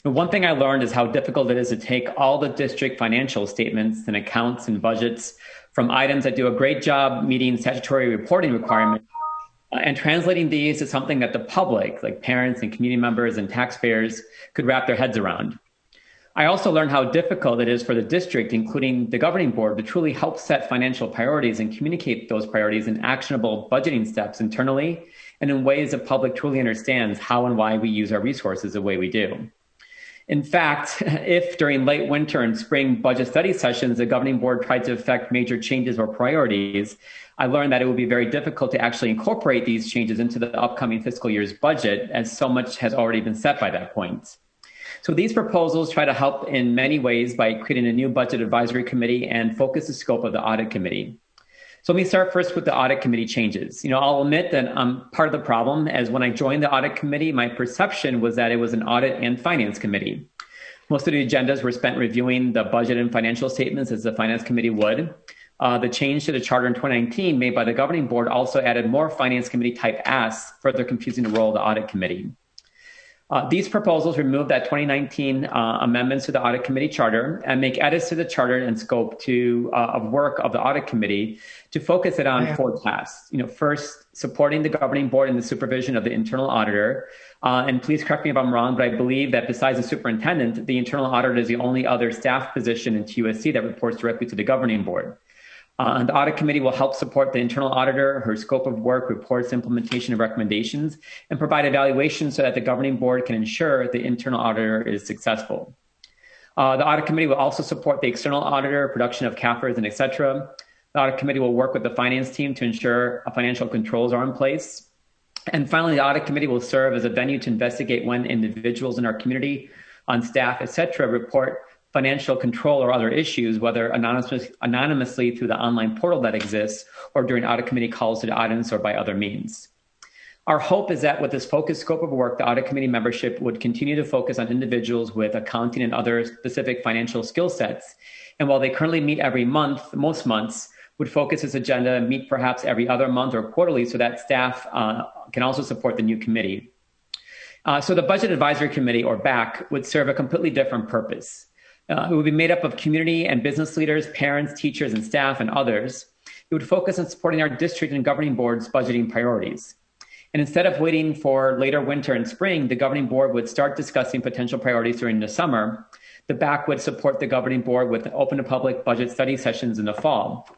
One thing I learned is how difficult it is to take all the district financial statements and accounts and budgets from items that do a great job meeting statutory reporting requirements and translating these to something that the public, like parents and community members and taxpayers, could wrap their heads around. I also learned how difficult it is for the district, including the governing board, to truly help set financial priorities and communicate those priorities in actionable budgeting steps internally and in ways the public truly understands how and why we use our resources the way we do. In fact, if during late winter and spring budget study sessions, the governing board tried to effect major changes or priorities, I learned that it would be very difficult to actually incorporate these changes into the upcoming fiscal year's budget, as so much has already been set by that point. So these proposals try to help in many ways by creating a new budget advisory committee and focus the scope of the audit committee. So let me start first with the audit committee changes. I'll admit that I'm part of the problem, as when I joined the audit committee, my perception was that it was an audit and finance committee. Most of the agendas were spent reviewing the budget and financial statements, as the finance committee would. The change to the charter in 2019 made by the governing board also added more finance committee type asks, further confusing the role of the audit committee. These proposals remove that 2019 amendments to the audit committee charter and make edits to the charter and scope of work of the audit committee to focus it on 4 tasks. First, supporting the governing board in the supervision of the internal auditor. And please correct me if I'm wrong, but I believe that besides the superintendent, the internal auditor is the only other staff position in TUSD that reports directly to the governing board. And the audit committee will help support the internal auditor, her scope of work, reports, implementation of recommendations, and provide evaluation so that the governing board can ensure the internal auditor is successful. The audit committee will also support the external auditor, production of CAFRs, and et cetera. The audit committee will work with the finance team to ensure financial controls are in place. And finally, the audit committee will serve as a venue to investigate when individuals in our community, on staff, et cetera, report financial control or other issues, whether anonymously through the online portal that exists or during audit committee calls to the audience or by other means. Our hope is that with this focused scope of work, the audit committee membership would continue to focus on individuals with accounting and other specific financial skill sets. And while they currently meet every month, most months, would focus its agenda and meet perhaps every other month or quarterly so that staff can also support the new committee. So the Budget Advisory Committee, or BAC, would serve a completely different purpose. It would be made up of community and business leaders, parents, teachers, and staff, and others. It would focus on supporting our district and governing board's budgeting priorities. And instead of waiting for later winter and spring, the governing board would start discussing potential priorities during the summer. The BAC would support the governing board with open to public budget study sessions in the fall.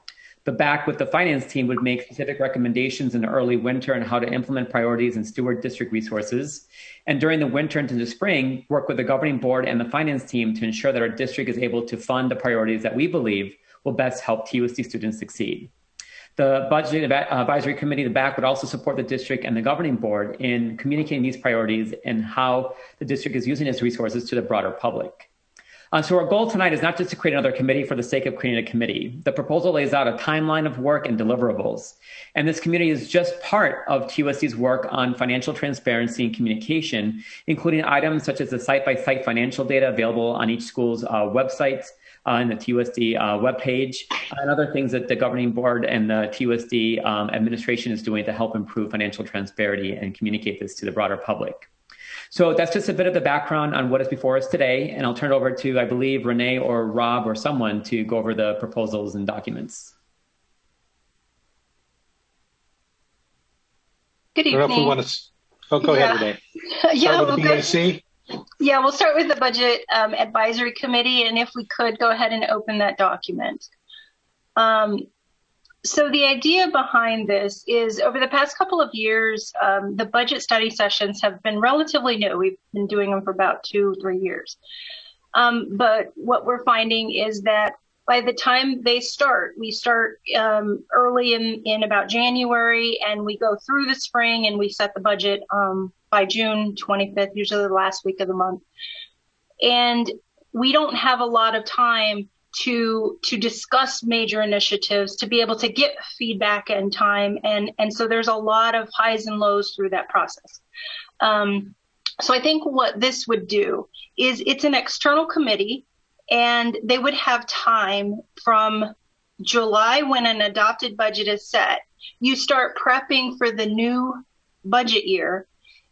The BAC with the finance team would make specific recommendations in the early winter on how to implement priorities and steward district resources. And during the winter into the spring, work with the governing board and the finance team to ensure that our district is able to fund the priorities that we believe will best help TUSD students succeed. The Budget Advisory Committee, the BAC, would also support the district and the governing board in communicating these priorities and how the district is using its resources to the broader public. So our goal tonight is not just to create another committee for the sake of creating a committee. The proposal lays out a timeline of work and deliverables. And this committee is just part of TUSD's work on financial transparency and communication, including items such as the site-by-site financial data available on each school's website, in the TUSD webpage, and other things that the governing board and the TUSD administration is doing to help improve financial transparency and communicate this to the broader public. So that's just a bit of the background on what is before us today, and I'll turn it over to, I believe, Renee or Rob or someone to go over the proposals and documents. Good evening. I don't know if we want to, go ahead, Renee. Yeah, with the BAC. Yeah, we'll start with the Budget Advisory Committee, and if we could, go ahead and open that document. So the idea behind this is over the past couple of years, the budget study sessions have been relatively new. We've been doing them for about 2-3 years. But what we're finding is that by the time they start, we start early in about January, and we go through the spring, and we set the budget by June 25th, usually the last week of the month. And we don't have a lot of time to discuss major initiatives, to be able to get feedback in time. And so there's a lot of highs and lows through that process. So I think what this would do is it's an external committee, and they would have time from July, when an adopted budget is set, you start prepping for the new budget year.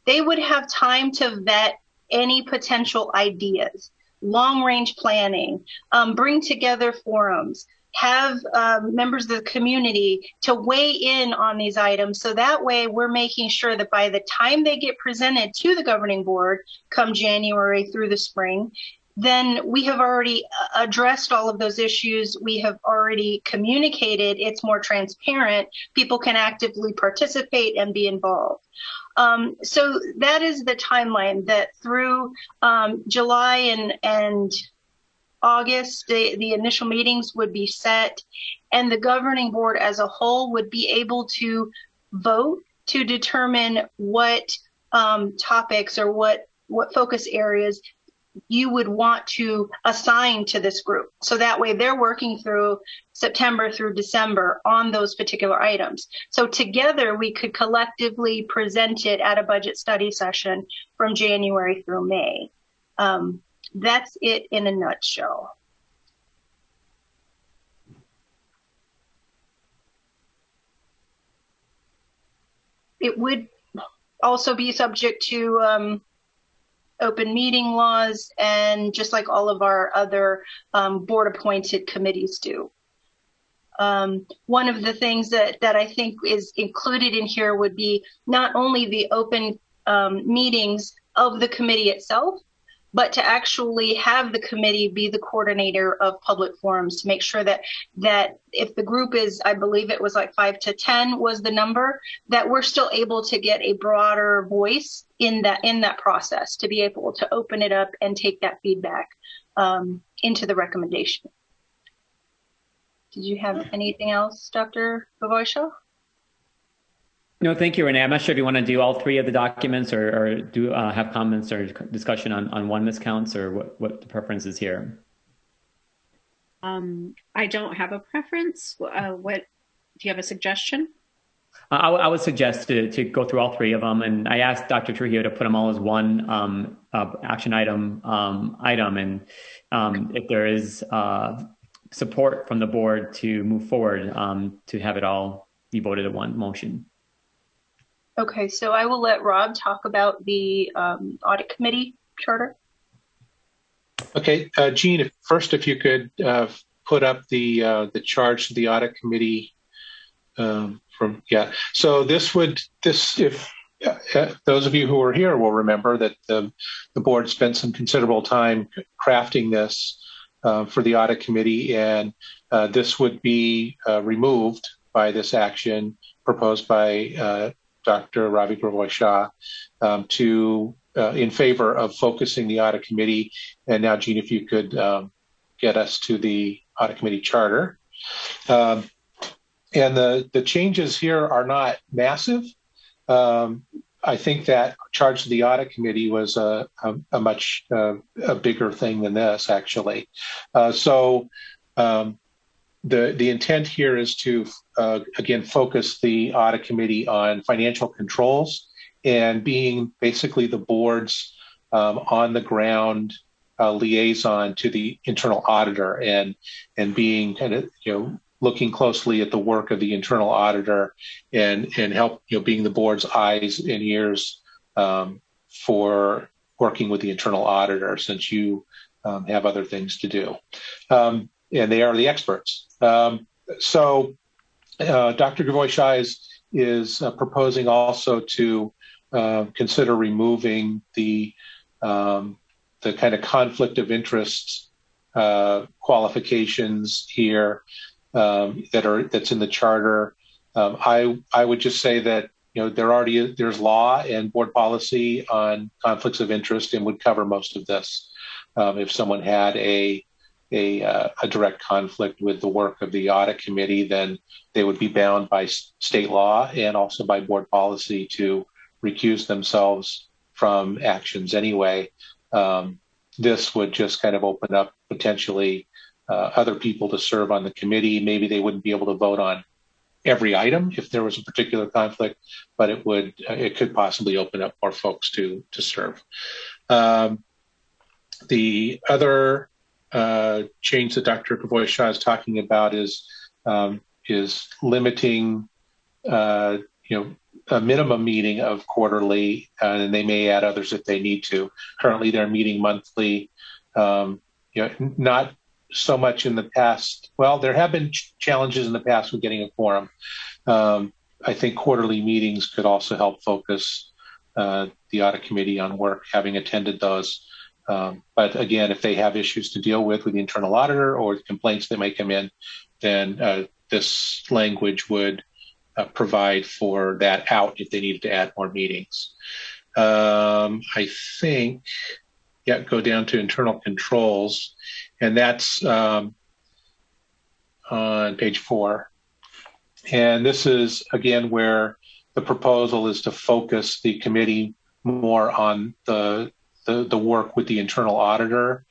They would have time to vet any potential ideas, long range planning, bring together forums, have members of the community to weigh in on these items. So that way we're making sure that by the time they get presented to the governing board come January through the spring, then we have already addressed all of those issues. We have already communicated. It's more transparent. People can actively participate and be involved. So that is the timeline, that through July and August, the initial meetings would be set, and the governing board as a whole would be able to vote to determine what topics or what focus areas you would want to assign to this group. So that way they're working through September through December on those particular items. So together we could collectively present it at a budget study session from January through May. That's it in a nutshell. It would also be subject to open meeting laws, and just like all of our other board appointed committees do. One of the things that I think is included in here would be not only the open meetings of the committee itself, but to actually have the committee be the coordinator of public forums to make sure that if the group is, I believe it was like 5 to 10 was the number, that we're still able to get a broader voice in that process, to be able to open it up and take that feedback into the recommendation. Did you have anything else, Dr. Gavoisha? No, thank you, Renee. I'm not sure if you want to do all three of the documents or do have comments or discussion on one, Ms. Counts, or what the preference is here. I don't have a preference. Do you have a suggestion? I would suggest to go through all three of them, and I asked Dr. Trujillo to put them all as one action item, and if there is support from the board to move forward, to have it all be voted in one motion. Okay, so I will let Rob talk about the audit committee charter. Okay, Jean, first, if you could put up the charge to the audit committee So if those of you who are here will remember that the board spent some considerable time crafting this for the audit committee, and this would be removed by this action proposed by Dr. Ravi Gavoisha in favor of focusing the audit committee. And now, Jean, if you could get us to the audit committee charter. And the changes here are not massive. I think that charge to the audit committee was a much bigger thing than this, actually. The intent here is to, again, focus the audit committee on financial controls and being basically the board's on-the-ground liaison to the internal auditor, and being kind of, looking closely at the work of the internal auditor and help, being the board's eyes and ears for working with the internal auditor, since you have other things to do. And they are the experts. Dr. Gavoisha is proposing also to consider removing the kind of conflict of interest qualifications here that's in the charter. I would just say that there's law and board policy on conflicts of interest and would cover most of this. If someone had a direct conflict with the work of the audit committee, then they would be bound by state law and also by board policy to recuse themselves from actions anyway. This would just kind of open up potentially other people to serve on the committee. Maybe they wouldn't be able to vote on every item if there was a particular conflict, but it could possibly open up more folks to serve. The other change that Dr. Kavoy-Shaw is talking about is limiting, a minimum meeting of quarterly, and they may add others if they need to. Currently, they're meeting monthly. Not so much in the past. Well, there have been challenges in the past with getting a quorum. I think quarterly meetings could also help focus the audit committee on work, having attended those. But again, if they have issues to deal with the internal auditor or complaints that may come in, then this language would provide for that out if they needed to add more meetings. I think, go down to internal controls, and that's on page 4. And this is, again, where the proposal is to focus the committee more on the work with the internal auditor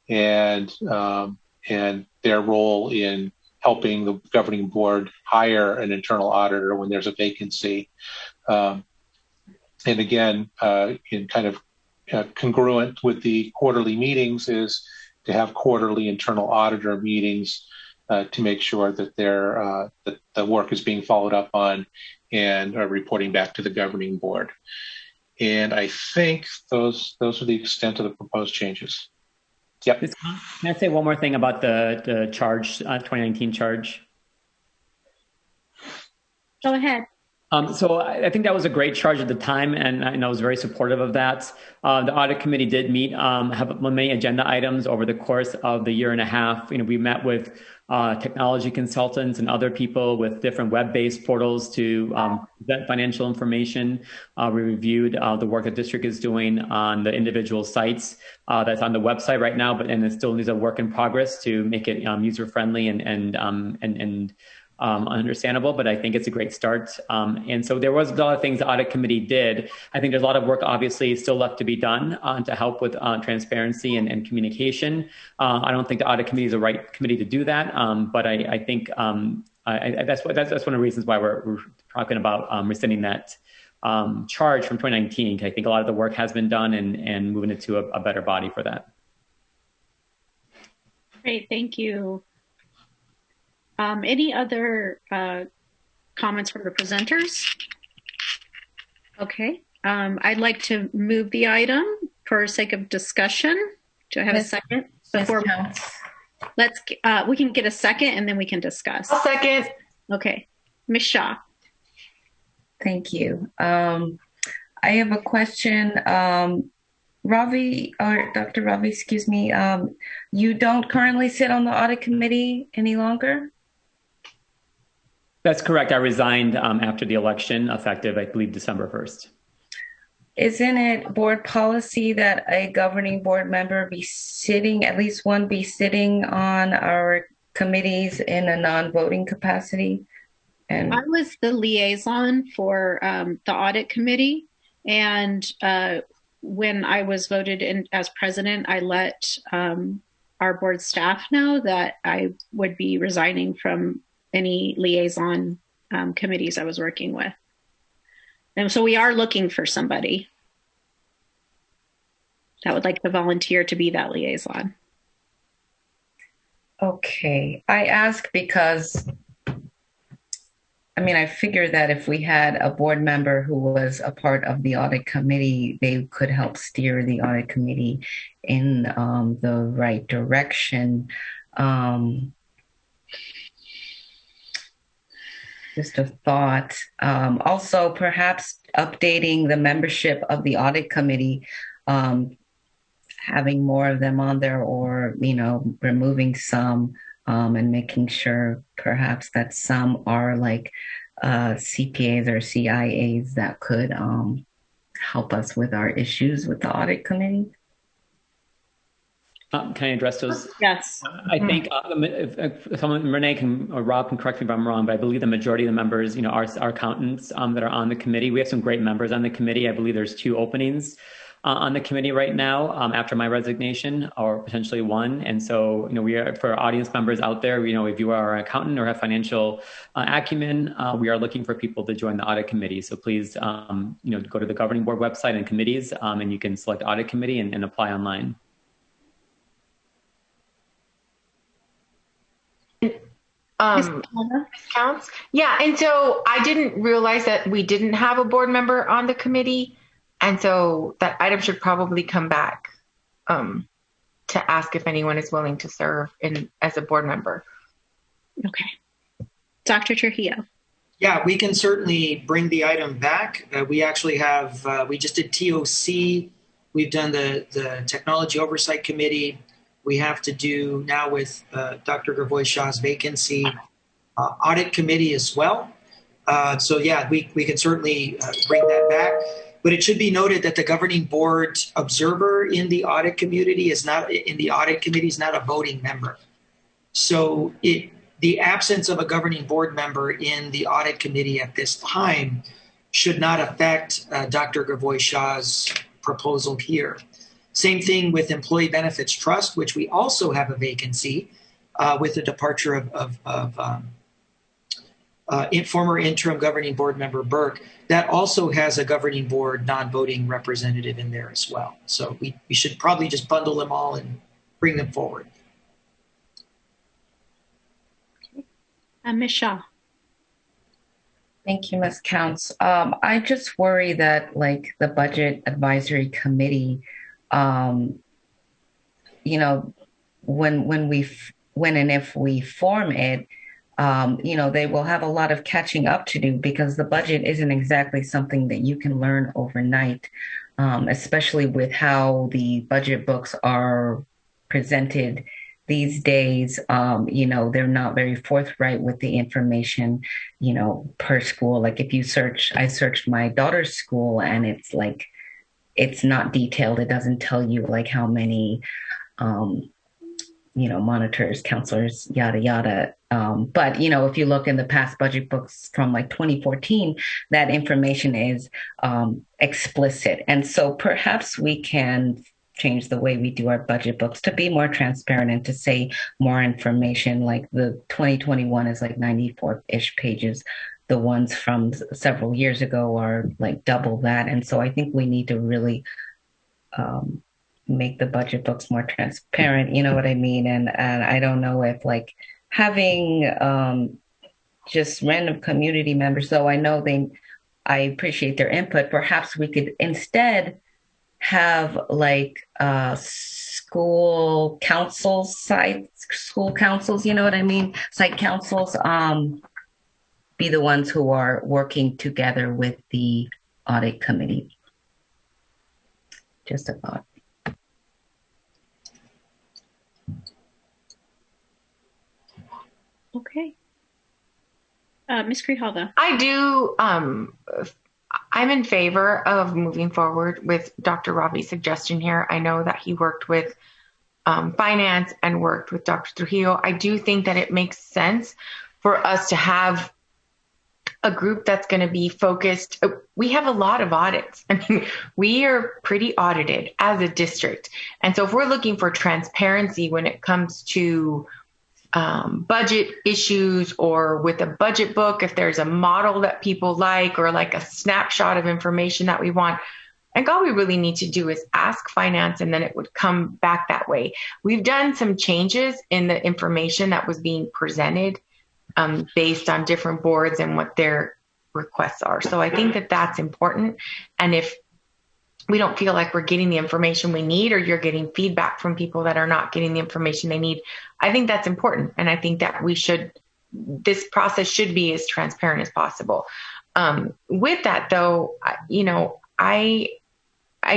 and their role in helping the governing board hire an internal auditor when there's a vacancy. And again, in kind of congruent with the quarterly meetings is to have quarterly internal auditor meetings to make sure that that the work is being followed up on and are reporting back to the governing board. And I think those are the extent of the proposed changes. Yep. Can I say one more thing about the charge, 2019 charge? Go ahead. So I think that was a great charge at the time, and I was very supportive of that. The audit committee did meet, have many agenda items over the course of the year and a half. We met with technology consultants and other people with different web-based portals to present financial information. We reviewed the work the district is doing on the individual sites that's on the website right now, and it still needs a work in progress to make it user-friendly and understandable, but I think it's a great start. And so there was a lot of things the audit committee did. I think there's a lot of work obviously still left to be done to help with transparency and communication. I don't think the audit committee is the right committee to do that, but I think that's one of the reasons why we're talking about rescinding that charge from 2019. I think a lot of the work has been done and moving it to a better body for that. Great, thank you. Any other comments from the presenters? Okay, I'd like to move the item for sake of discussion. Do I have a second? Before we can get a second and then we can discuss. I'll second. Okay, Ms. Shaw. Thank you. I have a question. Ravi, or Dr. Ravi, excuse me, you don't currently sit on the audit committee any longer? That's correct. I resigned after the election, effective, I believe, December 1st. Isn't it board policy that a governing board member be sitting, at least one be sitting on our committees in a non-voting capacity? And I was the liaison for the audit committee, and when I was voted in as president, I let our board staff know that I would be resigning from any liaison committees I was working with. And so we are looking for somebody that would like to volunteer to be that liaison. Okay, I ask because, I figure that if we had a board member who was a part of the audit committee, they could help steer the audit committee in the right direction. Just a thought. Also, perhaps updating the membership of the audit committee, having more of them on there, or removing some and making sure perhaps that some are like CPAs or CIAs that could help us with our issues with the audit committee. Can I address those? Yes. I think if someone, Renee or Rob can correct me if I'm wrong, but I believe the majority of the members, are accountants that are on the committee. We have some great members on the committee. I believe there's 2 openings. on the committee right now after my resignation, or potentially one. And so, we are, for audience members out there, if you are an accountant or have financial acumen, we are looking for people to join the audit committee. So please, go to the governing board website and committees, and you can select audit committee and apply online. Counts. Yeah. And so I didn't realize that we didn't have a board member on the committee. And so that item should probably come back to ask if anyone is willing to serve as a board member. Okay. Dr. Trujillo. Yeah, we can certainly bring the item back. We actually have, we just did TOC. We've done the Technology Oversight Committee. We have to do now with Dr. Gravois-Shaw's vacancy, Audit Committee as well. So yeah, we can certainly bring that back. But it should be noted that the governing board observer in the audit community is not a voting member. So the absence of a governing board member in the audit committee at this time should not affect Dr. Gravois-Shaw's proposal here. Same thing with Employee Benefits Trust, which we also have a vacancy with the departure of former interim governing board member Burke. That also has a governing board non-voting representative in there as well. So we should probably just bundle them all and bring them forward. Ms. Shaw. Thank you, Ms. Counts. I just worry that the Budget Advisory Committee, when and if we form it, they will have a lot of catching up to do, because the budget isn't exactly something that you can learn overnight, especially with how the budget books are presented these days. They're not very forthright with the information, per school. Like if you search, I searched my daughter's school and it's not detailed. It doesn't tell you how many, monitors, counselors, yada, yada. But, if you look in the past budget books from 2014, that information is explicit. And so perhaps we can change the way we do our budget books to be more transparent and to say more information. Like the 2021 is 94-ish pages. The ones from several years ago are double that. And so I think we need to really make the budget books more transparent. You know what I mean? And I don't know if having just random community members, though I know I appreciate their input, perhaps we could instead have school councils, school councils, you know what I mean? Site councils be the ones who are working together with the audit committee. Just a thought. Okay. Ms. Grijalva. I do. I'm in favor of moving forward with Dr. Ravi's suggestion here. I know that he worked with finance and worked with Dr. Trujillo. I do think that it makes sense for us to have a group that's going to be focused. We have a lot of audits. I mean, we are pretty audited as a district. And so if we're looking for transparency when it comes to budget issues, or with a budget book, if there's a model that people like, or a snapshot of information that we want, I think all we really need to do is ask finance, and then it would come back that way. We've done some changes in the information that was being presented based on different boards and what their requests are. So I think that that's important. And if we don't feel like we're getting the information we need, or you're getting feedback from people that are not getting the information they need, I think that's important. And I think that this process should be as transparent as possible. With that though, I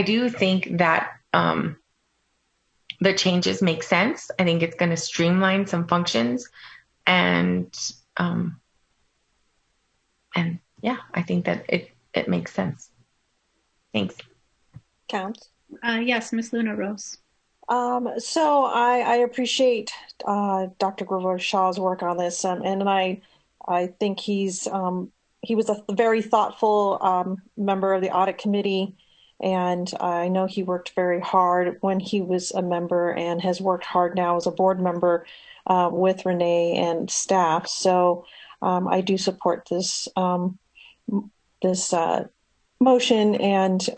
do think that the changes make sense. I think it's going to streamline some functions, and yeah, I think that it makes sense. Thanks. Counts. Yes, Ms. Luna Rose. So I appreciate Dr. Gravois-Shaw's work on this, and I think he was a very thoughtful member of the audit committee, And I know he worked very hard when he was a member and has worked hard now as a board member with Renee and staff. So I do support this motion, and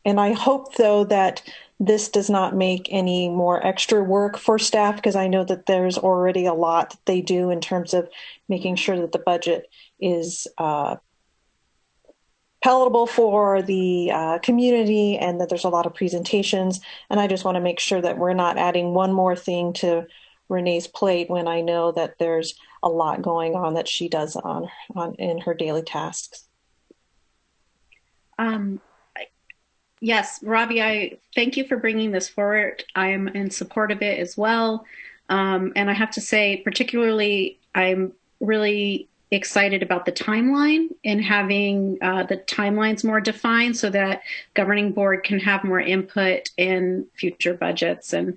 I hope, though, that this does not make any more extra work for staff, because I know that there's already a lot that they do in terms of making sure that the budget is palatable for the community, and that there's a lot of presentations. And I just want to make sure that we're not adding one more thing to Renee's plate when I know that there's a lot going on that she does in her daily tasks. Yes, Robbie, I thank you for bringing this forward. I am in support of it as well. And I have to say, particularly, I'm really excited about the timeline and having the timelines more defined so that governing board can have more input in future budgets and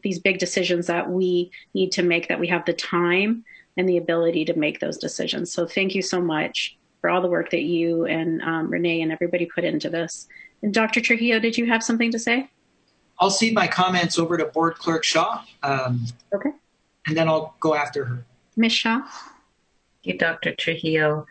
these big decisions that we need to make, that we have the time and the ability to make those decisions. So thank you so much for all the work that you and Renee and everybody put into this. And Dr. Trujillo, did you have something to say? I'll cede my comments over to Board Clerk Shaw. Okay. And then I'll go after her. Ms. Shaw? Thank you, Dr. Trujillo.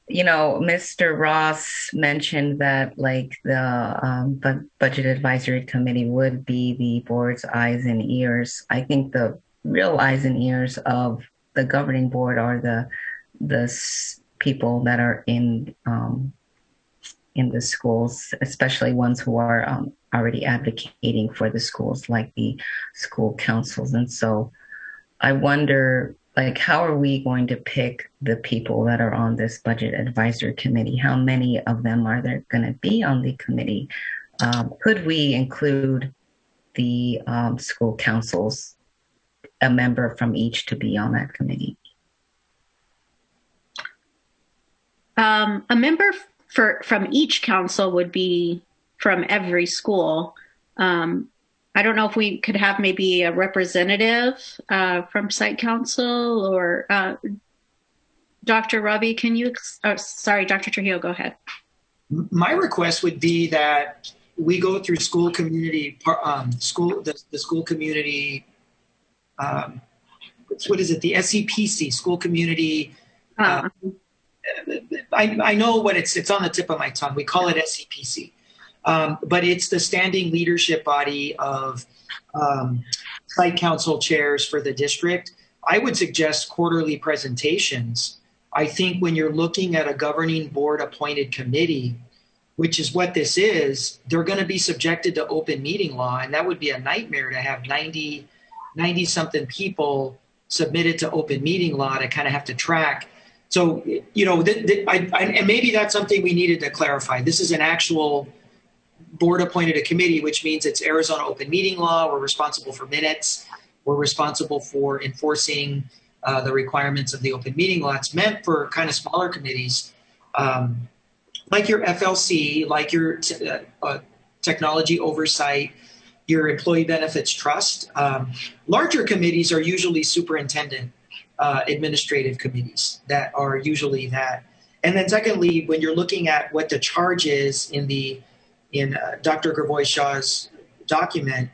You know, Mr. Ross mentioned that like the Budget Advisory Committee would be the board's eyes and ears. I think the real eyes and ears of the governing board are the people that are in the schools, especially ones who are already advocating for the schools, like the school councils. And so I wonder, like, how are we going to pick the people that are on this Budget Advisory Committee? How many of them are there going to be on the committee? Could we include the school councils, a member from each to be on that committee? A member from each council would be from every school. I don't know if we could have maybe a representative from site council, or Dr. Robbie, can you, sorry, Dr. Trujillo, go ahead. My request would be that we go through school community, the school community, what is it, the SEPC, school community. I know what it's on the tip of my tongue. We call it SEPC. But it's the standing leadership body of site council chairs for the district. I would suggest quarterly presentations. I think when you're looking at a governing board appointed committee, which is what this is, they're going to be subjected to open meeting law. And that would be a nightmare to have 90 something people submitted to open meeting law to kind of have to track. So, you know, and maybe that's something we needed to clarify. This is an actual board appointed a committee, which means it's Arizona open meeting law. We're responsible for minutes. We're responsible for enforcing the requirements of the open meeting law. It's meant for kind of smaller committees, like your FLC, like your technology oversight, your employee benefits trust. Larger committees are usually superintendent administrative committees that are usually that. And then secondly, when you're looking at what the charge is in Dr. Gravoy Shaw's document,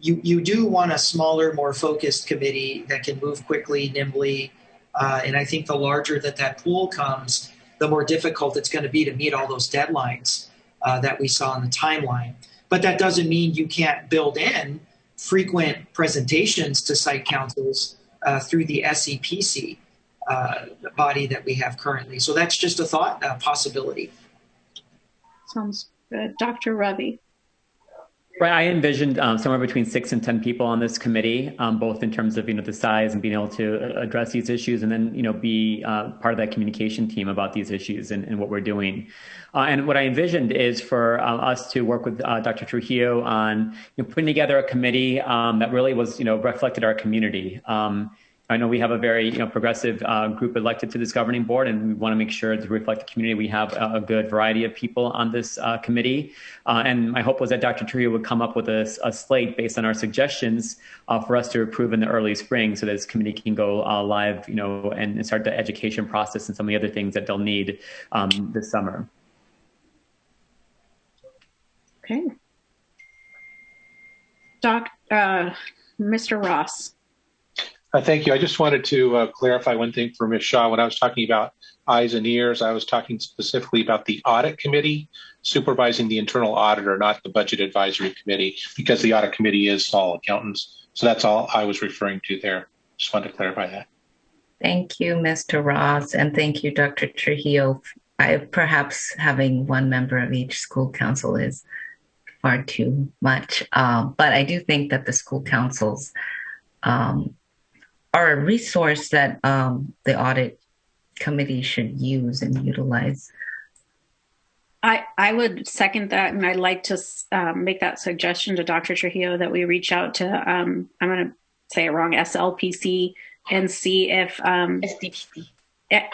you do want a smaller, more focused committee that can move quickly, nimbly. And I think the larger that pool comes, the more difficult it's going to be to meet all those deadlines that we saw in the timeline. But that doesn't mean you can't build in frequent presentations to site councils through the SEPC body that we have currently. So that's just a thought, a possibility. Sounds good. Dr. Ravi. Right, I envisioned somewhere between 6 and 10 people on this committee, both in terms of the size and being able to address these issues, and then be part of that communication team about these issues and what we're doing. And what I envisioned is for us to work with Dr. Trujillo on putting together a committee that really was reflected our community. I know we have a very progressive group elected to this governing board, and we want to make sure to reflect the community. We have a good variety of people on this committee. And my hope was that Dr. Trujillo would come up with a slate based on our suggestions for us to approve in the early spring so that this committee can go live, and start the education process and some of the other things that they'll need this summer. Okay. Mr. Ross. Thank you. I just wanted to clarify one thing for Ms. Shaw. When I was talking about eyes and ears, I was talking specifically about the audit committee supervising the internal auditor, not the budget advisory committee, because the audit committee is all accountants. So that's all I was referring to there. Just wanted to clarify that. Thank you, Mr. Ross, and thank you, Dr. Trujillo. Perhaps having one member of each school council is far too much, but I do think that the school councils are a resource that the audit committee should use and utilize. I would second that, and I'd like to make that suggestion to Dr. Trujillo that we reach out to, I'm going to say it wrong, SLPC, and see if... SDPC.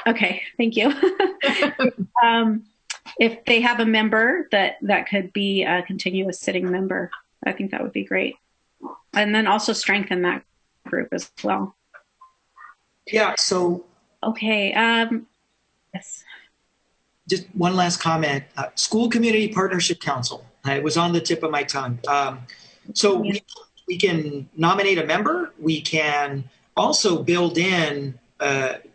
Okay, thank you. If they have a member that could be a continuous sitting member, I think that would be great. And then also strengthen that group as well. Yeah, so... Okay, yes. Just one last comment. School Community Partnership Council. It was on the tip of my tongue. So we can nominate a member. We can also build in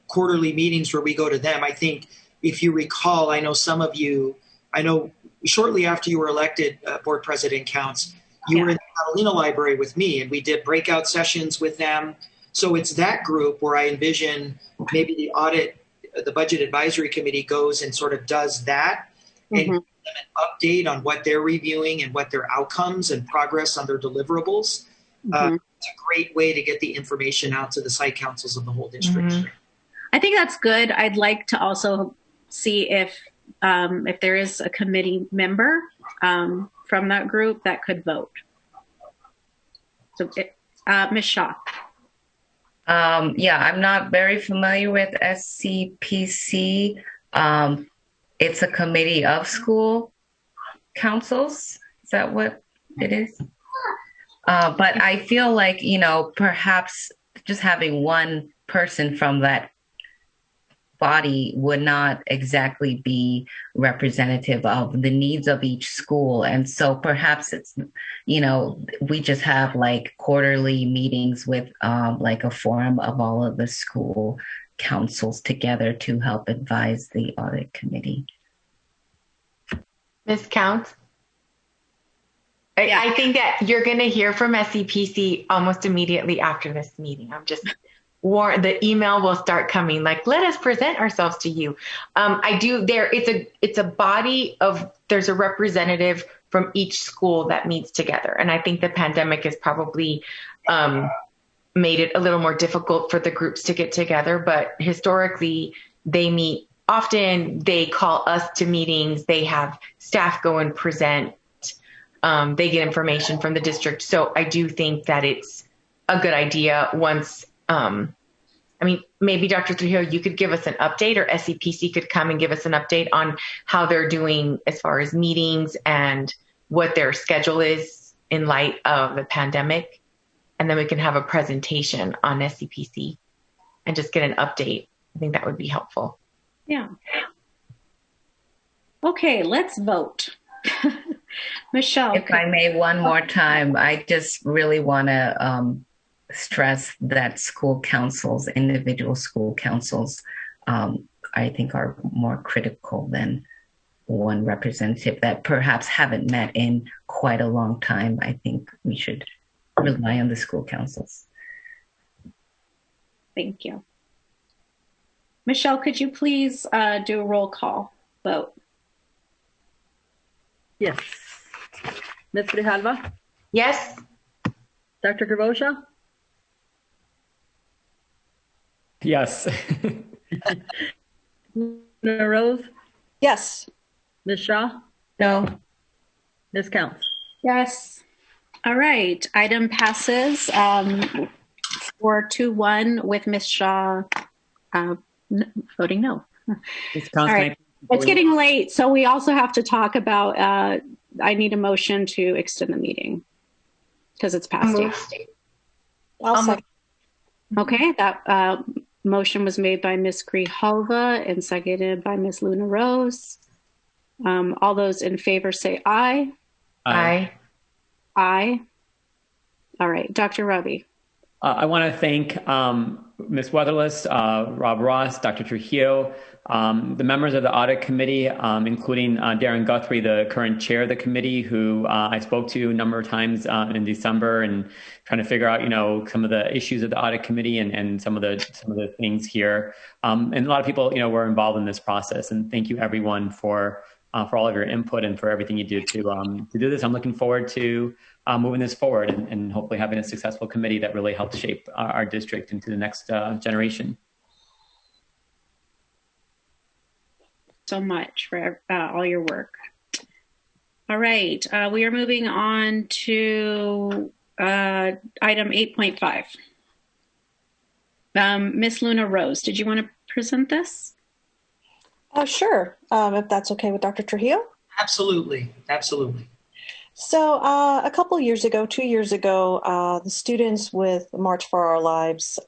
quarterly meetings where we go to them. I think if you recall, I know some of you, shortly after you were elected board president, Counts, you were in the Catalina Library with me, and we did breakout sessions with them. So it's that group where I envision maybe the budget advisory committee goes and sort of does that and give them an update on what they're reviewing and what their outcomes and progress on their deliverables. It's a great way to get the information out to the site councils of the whole district. I think that's good. I'd like to also see if there is a committee member from that group that could vote. So, Ms. Shaw. Yeah, I'm not very familiar with SCPC. It's a committee of school councils. Is that what it is? But I feel like, perhaps just having one person from that body would not exactly be representative of the needs of each school. And so perhaps it's, we just have like quarterly meetings with like a forum of all of the school councils together to help advise the audit committee. Ms. Counts? I think that you're going to hear from SCPC almost immediately after this meeting. I'm just warned, the email will start coming like, let us present ourselves to you. It's a body of, there's a representative from each school that meets together. And I think the pandemic has probably made it a little more difficult for the groups to get together, but historically they meet often, they call us to meetings, they have staff go and present, they get information from the district. So I do think that it's a good idea once, maybe Dr. Trujillo, you could give us an update, or SCPC could come and give us an update on how they're doing as far as meetings and what their schedule is in light of the pandemic. And then we can have a presentation on SCPC and just get an update. I think that would be helpful. Yeah. Okay, let's vote. Michelle. If I may, one more time, I just really want to stress that school councils, individual school councils, I think are more critical than one representative that perhaps haven't met in quite a long time. I think we should rely on the school councils. Thank you. Michelle, could you please do a roll call vote? Yes. Ms. Grijalva? Yes. Dr. Gravosia? Yes. Rose? Yes. Ms. Shaw? No. Ms. Counts? Yes. All right. Item passes for 2-1 with Ms. Shaw voting no. All right. It's getting late, so we also have to talk about, I need a motion to extend the meeting because it's past 8. I'll second. Okay, that motion was made by Ms. Grijalva and seconded by Ms. Luna Rose. All those in favor say aye. Aye. Aye. All right, Dr. Robbie. I want to thank Ms. Weatherless, Rob Ross, Dr. Trujillo, the members of the audit committee, including Darren Guthrie, the current chair of the committee, who I spoke to a number of times in December and trying to figure out, some of the issues of the audit committee and some of the things here. And a lot of people, were involved in this process. And thank you, everyone, for all of your input and for everything you do to do this. I'm looking forward to moving this forward and hopefully having a successful committee that really helps shape our district into the next generation. So much for all your work. All right, we are moving on to item 8.5. Ms. Luna Rose, did you want to present this? Sure, if that's okay with Dr. Trujillo. Absolutely, absolutely. So a couple years ago, 2 years ago, the students with March for Our Lives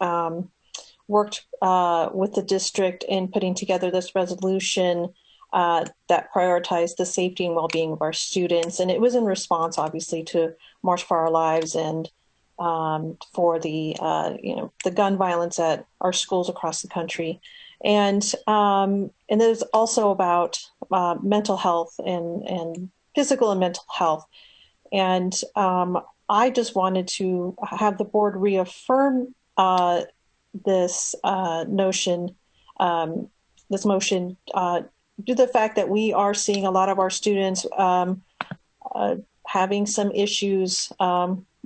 worked with the district in putting together this resolution that prioritized the safety and well-being of our students. And it was in response, obviously, to March for Our Lives and for the, the gun violence at our schools across the country. And there's also about mental health and physical and mental health. And I just wanted to have the board reaffirm this motion due to the fact that we are seeing a lot of our students having some issues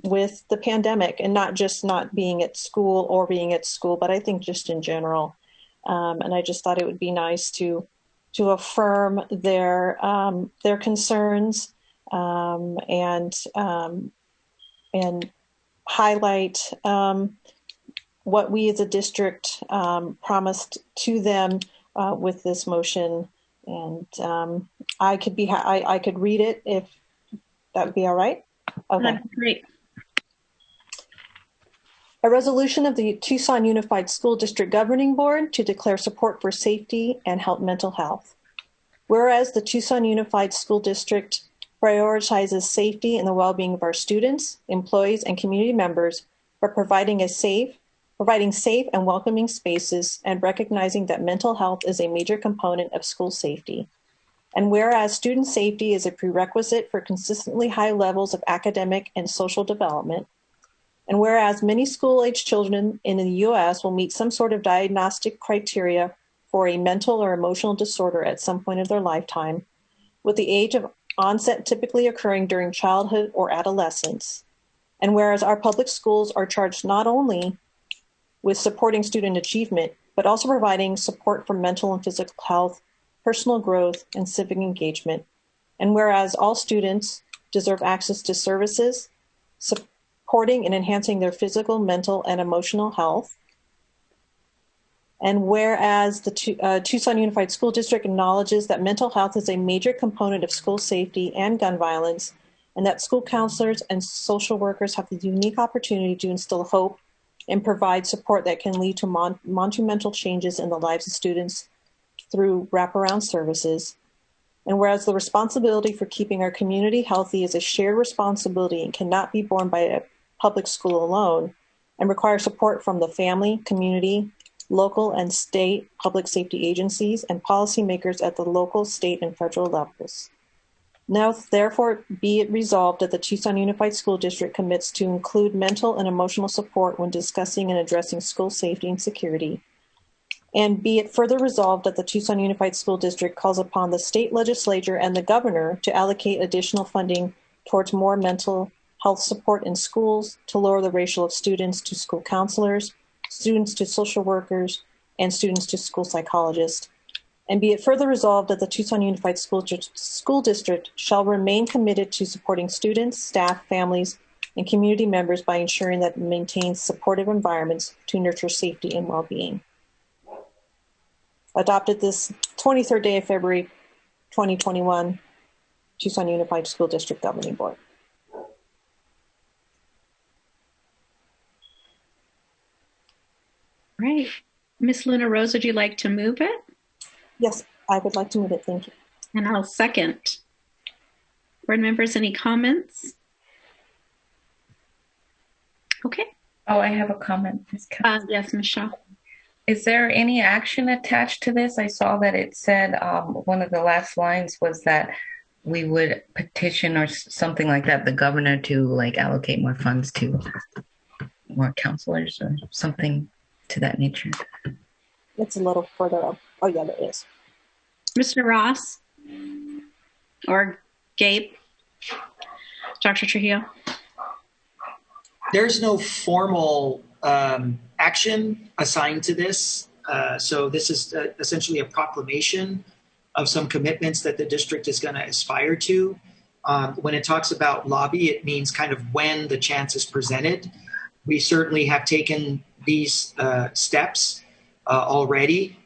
with the pandemic, and not just not being at school or being at school, but I think just in general. And I just thought it would be nice to affirm their concerns and highlight what we as a district promised to them with this motion. And I could read it if that would be all right. Okay, that's great. A resolution of the Tucson Unified School District Governing Board to declare support for safety and mental health. Whereas the Tucson Unified School District prioritizes safety and the well-being of our students, employees, and community members by providing safe and welcoming spaces and recognizing that mental health is a major component of school safety. And whereas student safety is a prerequisite for consistently high levels of academic and social development, and whereas many school-age children in the U.S. will meet some sort of diagnostic criteria for a mental or emotional disorder at some point of their lifetime, with the age of onset typically occurring during childhood or adolescence. And whereas our public schools are charged not only with supporting student achievement, but also providing support for mental and physical health, personal growth, and civic engagement. And whereas all students deserve access to services, supporting and enhancing their physical, mental, and emotional health. And whereas the Tucson Unified School District acknowledges that mental health is a major component of school safety and gun violence, and that school counselors and social workers have the unique opportunity to instill hope and provide support that can lead to monumental changes in the lives of students through wraparound services. And whereas the responsibility for keeping our community healthy is a shared responsibility and cannot be borne by a public school alone, and requires support from the family, community, local and state public safety agencies, and policymakers at the local, state, and federal levels. Now, therefore, be it resolved that the Tucson Unified School District commits to include mental and emotional support when discussing and addressing school safety and security. And be it further resolved that the Tucson Unified School District calls upon the state legislature and the governor to allocate additional funding towards more mental health support in schools, to lower the ratio of students to school counselors, students to social workers, and students to school psychologists. And be it further resolved that the Tucson Unified School District shall remain committed to supporting students, staff, families, and community members by ensuring that it maintains supportive environments to nurture safety and well-being. Adopted this 23rd day of February 2021, Tucson Unified School District Governing Board. Right. Miss Luna Rose, would you like to move it? Yes, I would like to move it. Thank you. And I'll second. Board members, any comments? Okay. Oh, I have a comment. Yes, Michelle. Is there any action attached to this? I saw that it said one of the last lines was that we would petition or something like that, the governor to like allocate more funds to more counselors or something to that nature. It's a little further up. Oh yeah, there is. Mr. Ross or Gabe, Dr. Trujillo. There's no formal action assigned to this. So this is essentially a proclamation of some commitments that the district is going to aspire to. When it talks about lobby, it means kind of when the chance is presented. We certainly have taken these steps already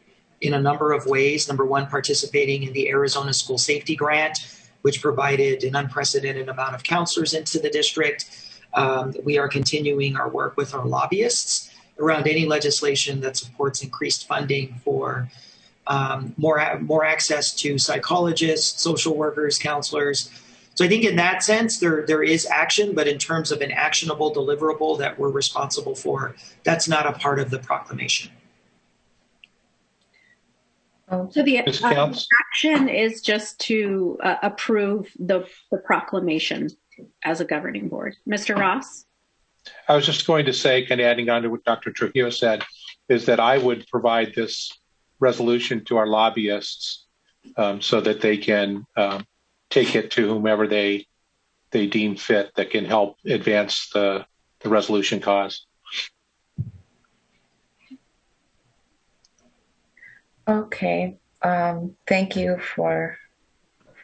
in a number of ways. Number one, participating in the Arizona School Safety Grant, which provided an unprecedented amount of counselors into the district. We are continuing our work with our lobbyists around any legislation that supports increased funding for more access to psychologists, social workers, counselors. So I think in that sense, there is action, but in terms of an actionable deliverable that we're responsible for, that's not a part of the proclamation. So the action is just to approve the proclamation as a governing board. Mr. Ross? I was just going to say, kind of adding on to what Dr. Trujillo said, is that I would provide this resolution to our lobbyists so that they can take it to whomever they deem fit that can help advance the resolution cause. Okay, thank you for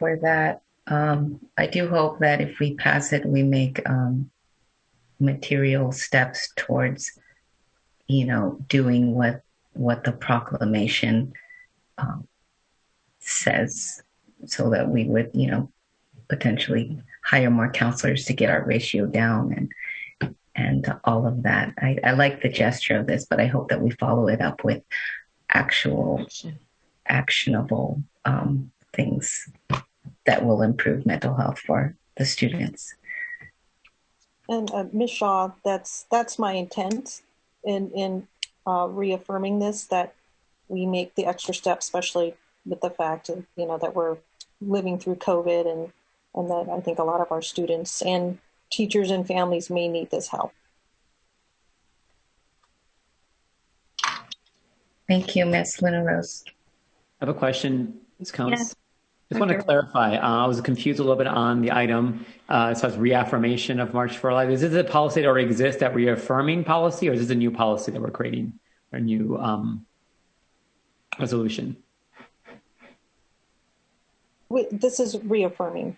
that. I do hope that if we pass it, we make material steps towards, doing what the proclamation says, so that we would, potentially hire more counselors to get our ratio down and all of that. I like the gesture of this, but I hope that we follow it up with actual actionable things that will improve mental health for the students. And Ms. Shaw, that's my intent in reaffirming this, that we make the extra step, especially with the fact of, that we're living through COVID and that I think a lot of our students and teachers and families may need this help. Thank you, Ms. Luna Rose. I have a question, Ms. Counts. Yes. I just want to clarify. I was confused a little bit on the item. It says reaffirmation of March for Life. Is this a policy that already exists, that reaffirming policy, or is this a new policy that we're creating, or a new resolution? This is reaffirming.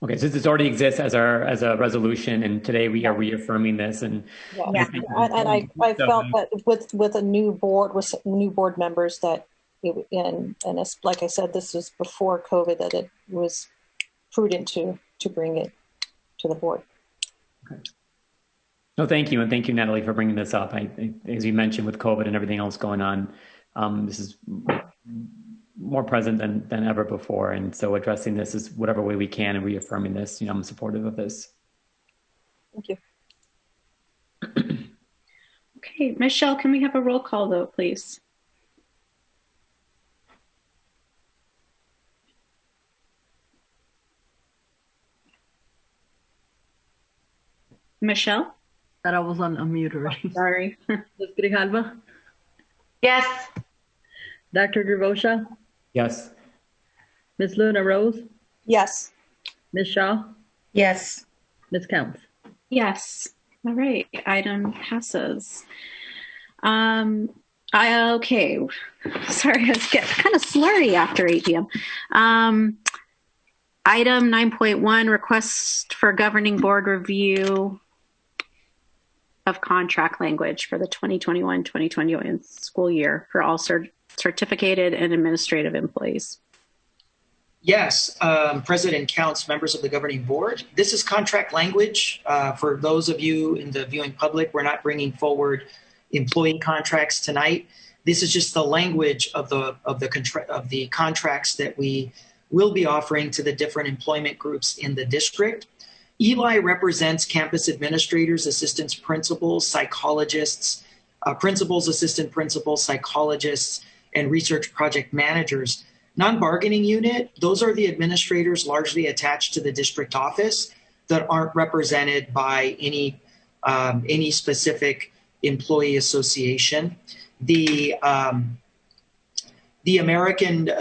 Okay, so this already exists as a resolution, and today we are reaffirming this. And yeah. And I felt that with a new board, with new board members, that and it's, like I said, this was before COVID, that it was prudent to bring it to the board. Okay. No, thank you, and thank you, Natalie, for bringing this up. As you mentioned, with COVID and everything else going on, this is more present than ever before, and so addressing this is whatever way we can and reaffirming this. I'm supportive of this. Thank you. Okay, Michelle, can we have a roll call vote, please? Michelle? That I was on unmute already. Sorry. Ms. Grijalva? Yes. Dr. Devocia? Yes. Ms. Luna Rose? Yes. Ms. Shaw? Yes. Ms. Counts? Yes. All right. Item passes. Okay. Sorry, I was getting kind of slurry after 8 p.m. Item 9.1, request for governing board review of contract language for the 2021-2021 school year for all certificated and administrative employees. Yes, President Counts, members of the governing board. This is contract language. For those of you in the viewing public, we're not bringing forward employee contracts tonight. This is just the language of the contracts that we will be offering to the different employment groups in the district. Eli represents campus administrators, assistants, principals, psychologists, principals, assistant principals, psychologists, and research project managers. Non-bargaining unit, those are the administrators largely attached to the district office that aren't represented by any specific employee association. The American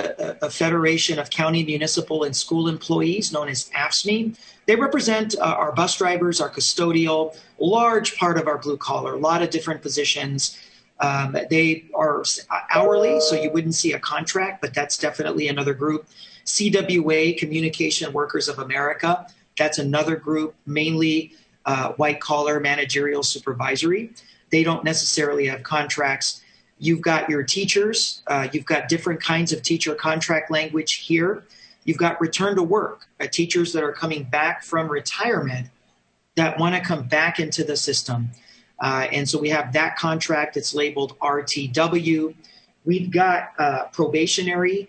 Federation of County, Municipal, and School Employees, known as AFSCME, they represent our bus drivers, our custodial, large part of our blue collar, a lot of different positions. They are hourly, so you wouldn't see a contract, but that's definitely another group. CWA, Communication Workers of America, that's another group, mainly white collar, managerial, supervisory. They don't necessarily have contracts. You've got your teachers. You've got different kinds of teacher contract language here. You've got return to work, teachers that are coming back from retirement that want to come back into the system. And so we have that contract. It's labeled RTW. We've got probationary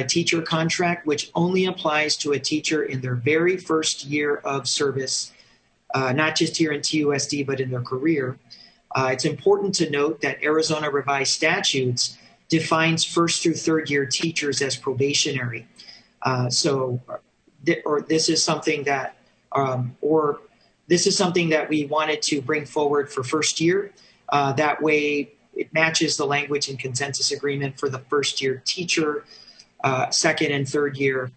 teacher contract, which only applies to a teacher in their very first year of service, not just here in TUSD, but in their career. It's important to note that Arizona Revised Statutes defines first through third year teachers as probationary. This is something that we wanted to bring forward for first year. That way it matches the language and consensus agreement for the first year teacher. Second and third year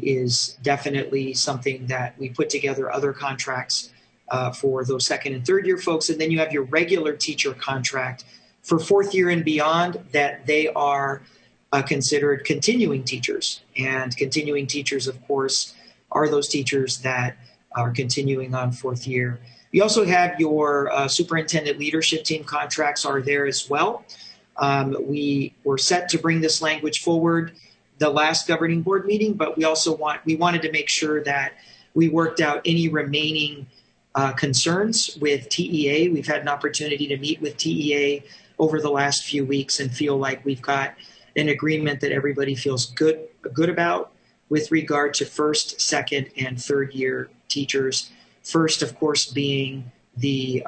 is definitely something that we put together other contracts for those second and third year folks. And then you have your regular teacher contract for fourth year and beyond, that they are considered continuing teachers. And continuing teachers, of course, are those teachers that are continuing on fourth year. You also have your superintendent leadership team contracts are there as well. We were set to bring this language forward the last governing board meeting, but we wanted to make sure that we worked out any remaining concerns with TEA. We've had an opportunity to meet with TEA over the last few weeks and feel like we've got an agreement that everybody feels good about with regard to first, second, and third year teachers. First, of course, being the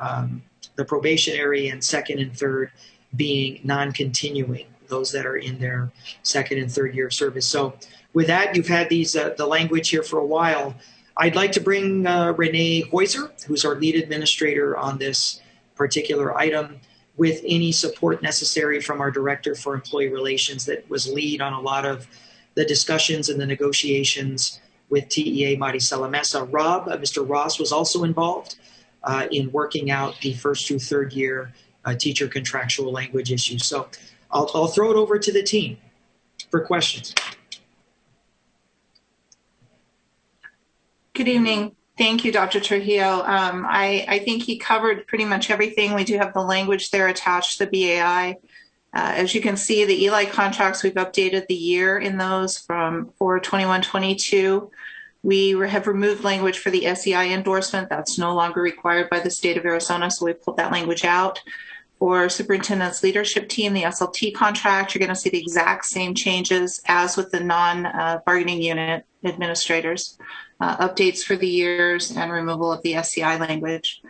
probationary, and second and third being non-continuing, those that are in their second and third year of service. So with that, you've had the language here for a while. I'd like to bring Renee Heuser, who's our lead administrator on this particular item, with any support necessary from our Director for Employee Relations that was lead on a lot of the discussions and the negotiations with TEA Maricela Mesa. Mr. Ross was also involved in working out the first through third year teacher contractual language issues. So I'll throw it over to the team for questions. Good evening. Thank you, Dr. Trujillo. I think he covered pretty much everything. We do have the language there attached to the BAI. As you can see, the Eli contracts, we've updated the year in those for 21-22. We have removed language for the SEI endorsement. That's no longer required by the state of Arizona, so we pulled that language out. For superintendent's leadership team, the SLT contract, you're going to see the exact same changes as with the non-bargaining unit administrators. Updates for the years and removal of the SCI language.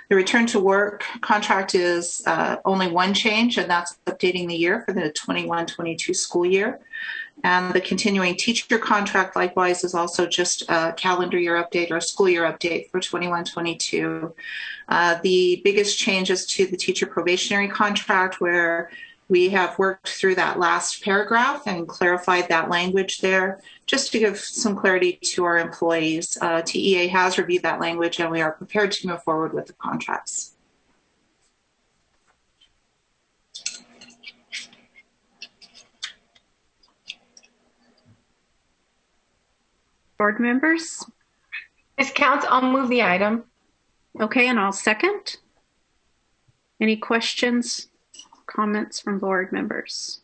The return to work contract is only one change, and that's updating the year for the 21-22 school year. And the continuing teacher contract, likewise, is also just a calendar year update or a school year update for 21-22. The biggest changes to the teacher probationary contract, where we have worked through that last paragraph and clarified that language there, just to give some clarity to our employees. TEA has reviewed that language, and we are prepared to move forward with the contracts. Board members? Ms. Counts, I'll move the item. Okay, and I'll second. Any questions, comments from board members?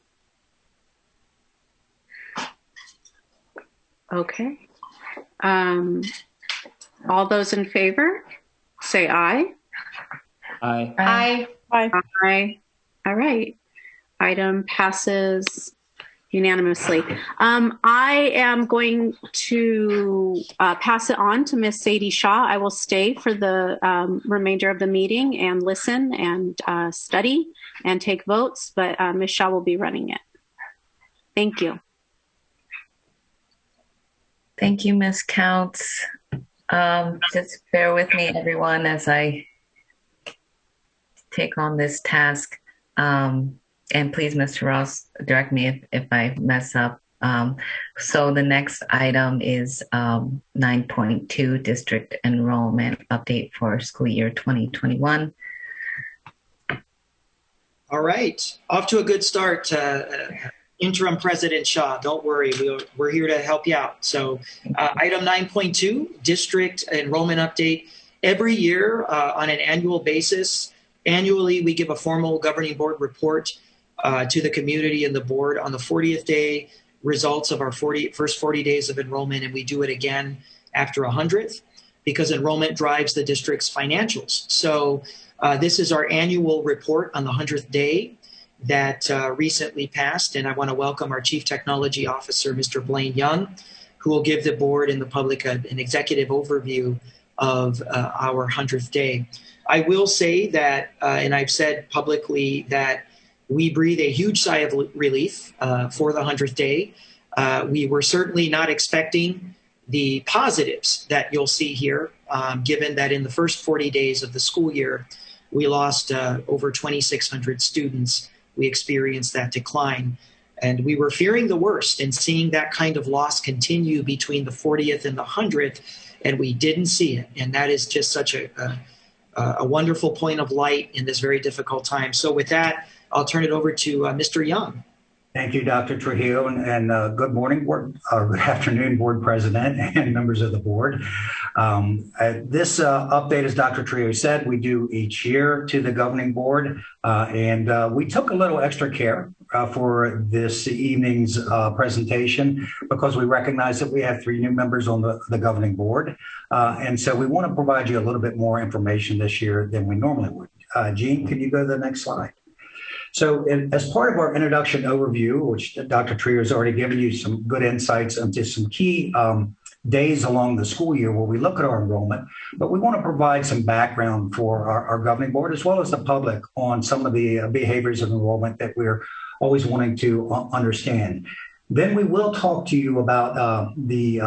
Okay. All those in favor, say aye. Aye. Aye. Aye. Aye. All right. Item passes unanimously. I am going to pass it on to Miss Sadie Shaw. I will stay for the remainder of the meeting and listen and study and take votes, but Ms. Shaw will be running it. Thank you. Thank you, Ms. Counts. Just bear with me, everyone, as I take on this task. And please, Mr. Ross, direct me if I mess up. So the next item is 9.2 District Enrollment Update for School Year 2021. All right, off to a good start. Interim President Shaw, don't worry, we're here to help you out. So item 9.2, District Enrollment Update. Every year on an annual basis, annually we give a formal governing board report to the community and the board on the 40th day, results of our first 40 days of enrollment, and we do it again after 100th because enrollment drives the district's financials. So this is our annual report on the 100th day that recently passed, and I want to welcome our Chief Technology Officer, Mr. Blaine Young, who will give the board and the public an executive overview of our 100th day. I will say that, and I've said publicly, that we breathe a huge sigh of relief for the 100th day. We were certainly not expecting the positives that you'll see here, given that in the first 40 days of the school year, we lost over 2,600 students. We experienced that decline. And we were fearing the worst and seeing that kind of loss continue between the 40th and the 100th, and we didn't see it. And that is just such a wonderful point of light in this very difficult time. So with that, I'll turn it over to Mr. Young. Thank you, Dr. Trujillo, and good morning, board, good afternoon, board president and members of the board. This update, as Dr. Trujillo said, we do each year to the governing board, and we took a little extra care for this evening's presentation because we recognize that we have 3 new members on the governing board, and so we want to provide you a little bit more information this year than we normally would. Jean, can you go to the next slide? So as part of our introduction overview, which Dr. Trier has already given you some good insights into some key days along the school year where we look at our enrollment, but we want to provide some background for our governing board as well as the public on some of the behaviors of enrollment that we're always wanting to understand. Then we will talk to you about the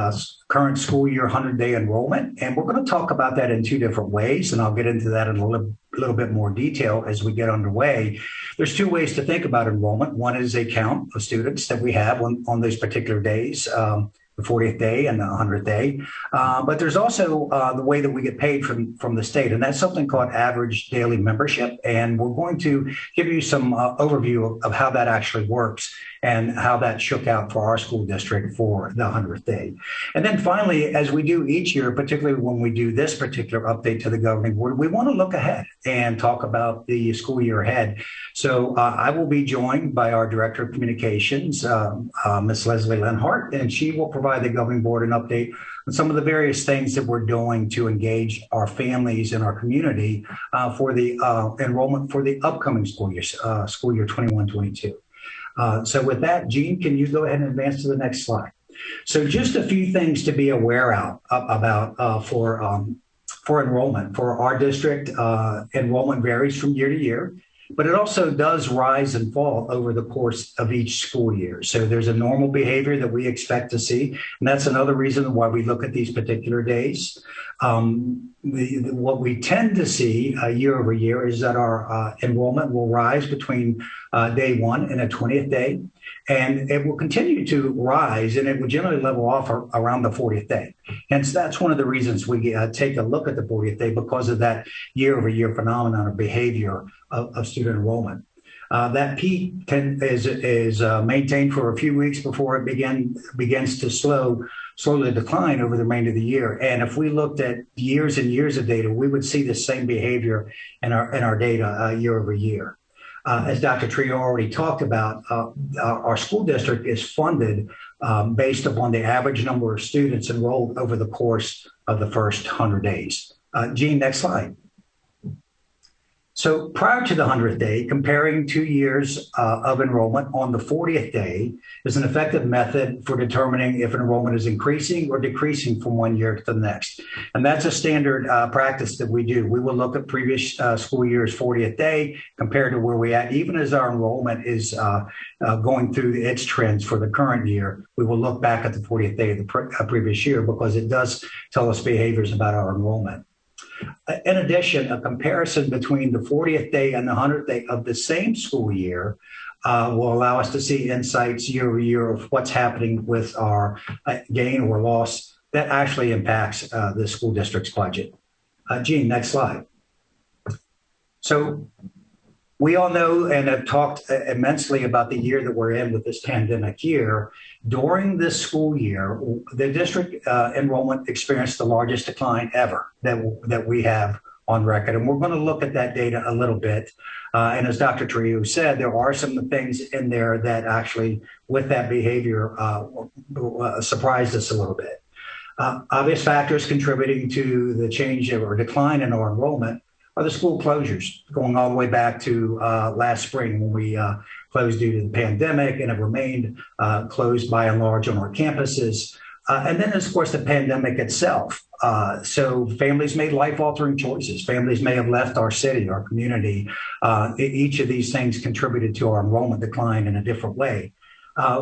current school year 100-day enrollment, and we're going to talk about that in 2 different ways, and I'll get into that in a little bit more detail as we get underway. There's 2 ways to think about enrollment. One is a count of students that we have on those particular days, the 40th day and the 100th day. But there's also the way that we get paid from the state, and that's something called average daily membership. And we're going to give you some overview of how that actually works and how that shook out for our school district for the 100th day. And then finally, as we do each year, particularly when we do this particular update to the governing board, we want to look ahead and talk about the school year ahead. So I will be joined by our Director of Communications, Ms. Leslie Lenhart, and she will provide the governing board an update on some of the various things that we're doing to engage our families and our community for the enrollment for the upcoming school year 21-22. So with that, Jean, can you go ahead and advance to the next slide? So just a few things to be aware about for enrollment. For our district, enrollment varies from year to year, but it also does rise and fall over the course of each school year. So there's a normal behavior that we expect to see, and that's another reason why we look at these particular days. What we tend to see year over year is that our enrollment will rise between day 1 and the 20th day, and it will continue to rise, and it will generally level off around the 40th day. Hence, that's one of the reasons we take a look at the 40th day, because of that year over year phenomenon of behavior of student enrollment. That peak is maintained for a few weeks before it begins to slow slowly decline over the remainder of the year. And if we looked at years and years of data, we would see the same behavior in our data year over year. As Dr. Trio already talked about, our school district is funded based upon the average number of students enrolled over the course of the first 100 days. Jean, next slide. So prior to the 100th day, comparing 2 years of enrollment on the 40th day is an effective method for determining if enrollment is increasing or decreasing from 1 year to the next. And that's a standard practice that we do. We will look at previous school year's 40th day compared to where we're at. Even as our enrollment is going through its trends for the current year, we will look back at the 40th day of the previous year because it does tell us behaviors about our enrollment. In addition, a comparison between the 40th day and the 100th day of the same school year will allow us to see insights year over year of what's happening with our gain or loss that actually impacts the school district's budget. Jean, next slide. So we all know and have talked immensely about the year that we're in with this pandemic year. During this school year, the district enrollment experienced the largest decline ever that we have on record. And we're going to look at that data a little bit. And as Dr. Trio said, there are some things in there that actually, with that behavior, surprised us a little bit. Obvious factors contributing to the change or decline in our enrollment are the school closures, going all the way back to last spring when we closed due to the pandemic and have remained closed by and large on our campuses. And then, of course, the pandemic itself. So families made life-altering choices. Families may have left our city, our community. Each of these things contributed to our enrollment decline in a different way.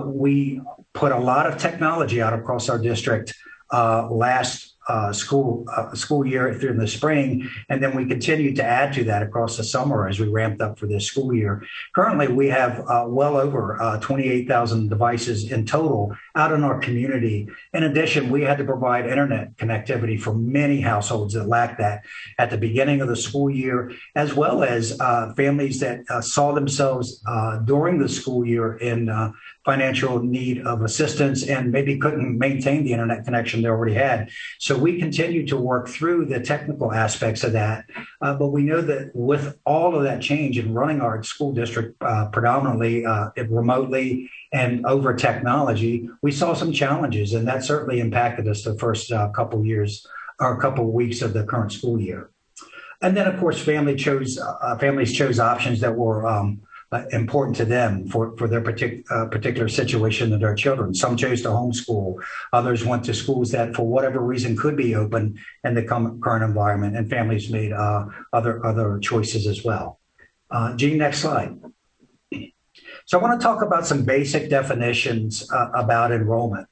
We put a lot of technology out across our district last school year through the spring, and then we continued to add to that across the summer as we ramped up for this school year. Currently, we have well over 28,000 devices in total out in our community. In addition, we had to provide internet connectivity for many households that lacked that at the beginning of the school year, as well as families that saw themselves during the school year in financial need of assistance and maybe couldn't maintain the internet connection they already had. So we continue to work through the technical aspects of that. But we know that with all of that change in running our school district predominantly remotely and over technology, we saw some challenges, and that certainly impacted us the first couple years or couple weeks of the current school year. And then, of course, families chose options that were important to them for their particular situation of their children. Some chose to homeschool. Others went to schools that, for whatever reason, could be open in the current environment, and families made other choices as well. Jean, next slide. So I want to talk about some basic definitions about enrollment.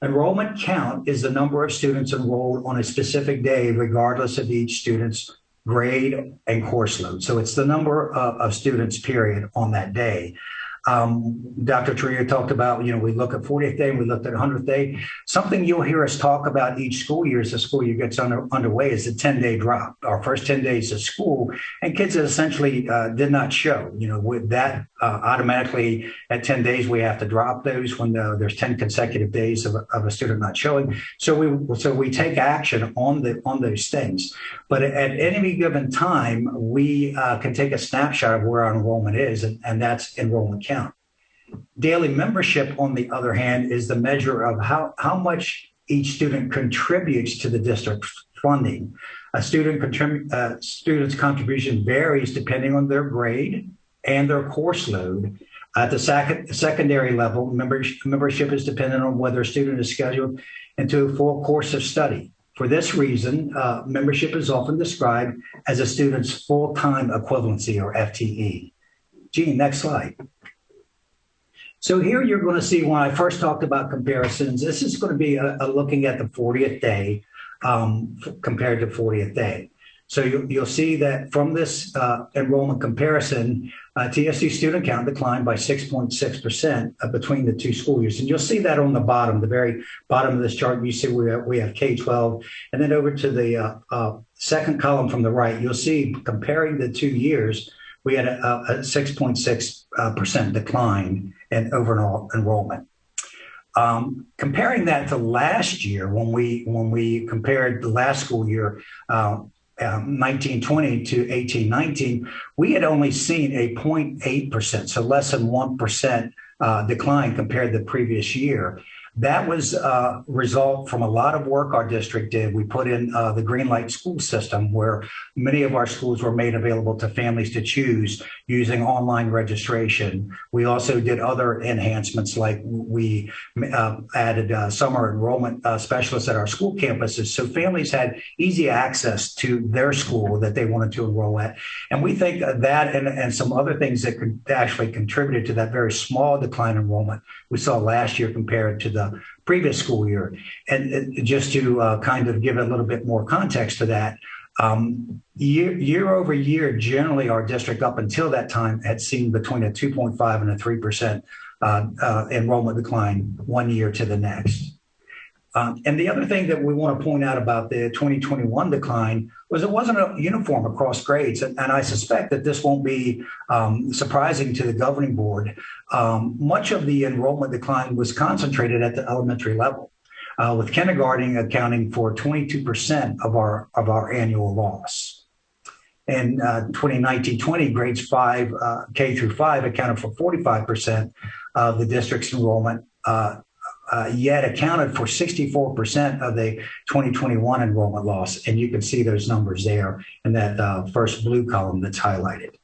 Enrollment count is the number of students enrolled on a specific day, regardless of each student's grade and course load. So it's the number of students, period, on that day. Dr. Trio talked about, we look at 40th day and we looked at 100th day. Something you'll hear us talk about each school year as the school year gets underway is the 10-day drop, our first 10 days of school, and kids that essentially did not show. With that, automatically at 10 days, we have to drop those when there's 10 consecutive days of a student not showing. So we take action on those things. But at any given time, we can take a snapshot of where our enrollment is, and that's enrollment count. Daily membership, on the other hand, is the measure of how much each student contributes to the district funding. A student's contribution varies depending on their grade and their course load. At the secondary level, membership is dependent on whether a student is scheduled into a full course of study. For this reason, membership is often described as a student's full-time equivalency, or FTE. Jean, next slide. So here you're going to see, when I first talked about comparisons, this is going to be looking at the 40th day compared to 40th day. So you'll see that from this enrollment comparison, TUSD student count declined by 6.6% between the two school years. And you'll see that on the bottom, the very bottom of this chart. You see we have K-12. And then over to the second column from the right, you'll see, comparing the 2 years, we had a 6.6% decline in overall enrollment. Comparing that to last year, when we compared the last school year, 1920 to 1819, we had only seen a 0.8%, so less than 1% decline compared to the previous year. That was a result from a lot of work our district did. We put in the Green Light school system, where many of our schools were made available to families to choose using online registration. We also did other enhancements, like we added summer enrollment specialists at our school campuses, so families had easy access to their school that they wanted to enroll at. And we think that and some other things that could actually contributed to that very small decline in enrollment we saw last year compared to the previous school year. And just to kind of give a little bit more context to that, year over year, generally our district up until that time had seen between a 2.5 and a 3% enrollment decline one year to the next. And the other thing that we want to point out about the 2021 decline was it wasn't uniform across grades. And I suspect that this won't be surprising to the governing board. Much of the enrollment decline was concentrated at the elementary level, with kindergarten accounting for 22% of our annual loss. In 2019-20, grades K through 5 accounted for 45% of the district's enrollment, yet accounted for 64% of the 2021 enrollment loss. And you can see those numbers there in that first blue column that's highlighted.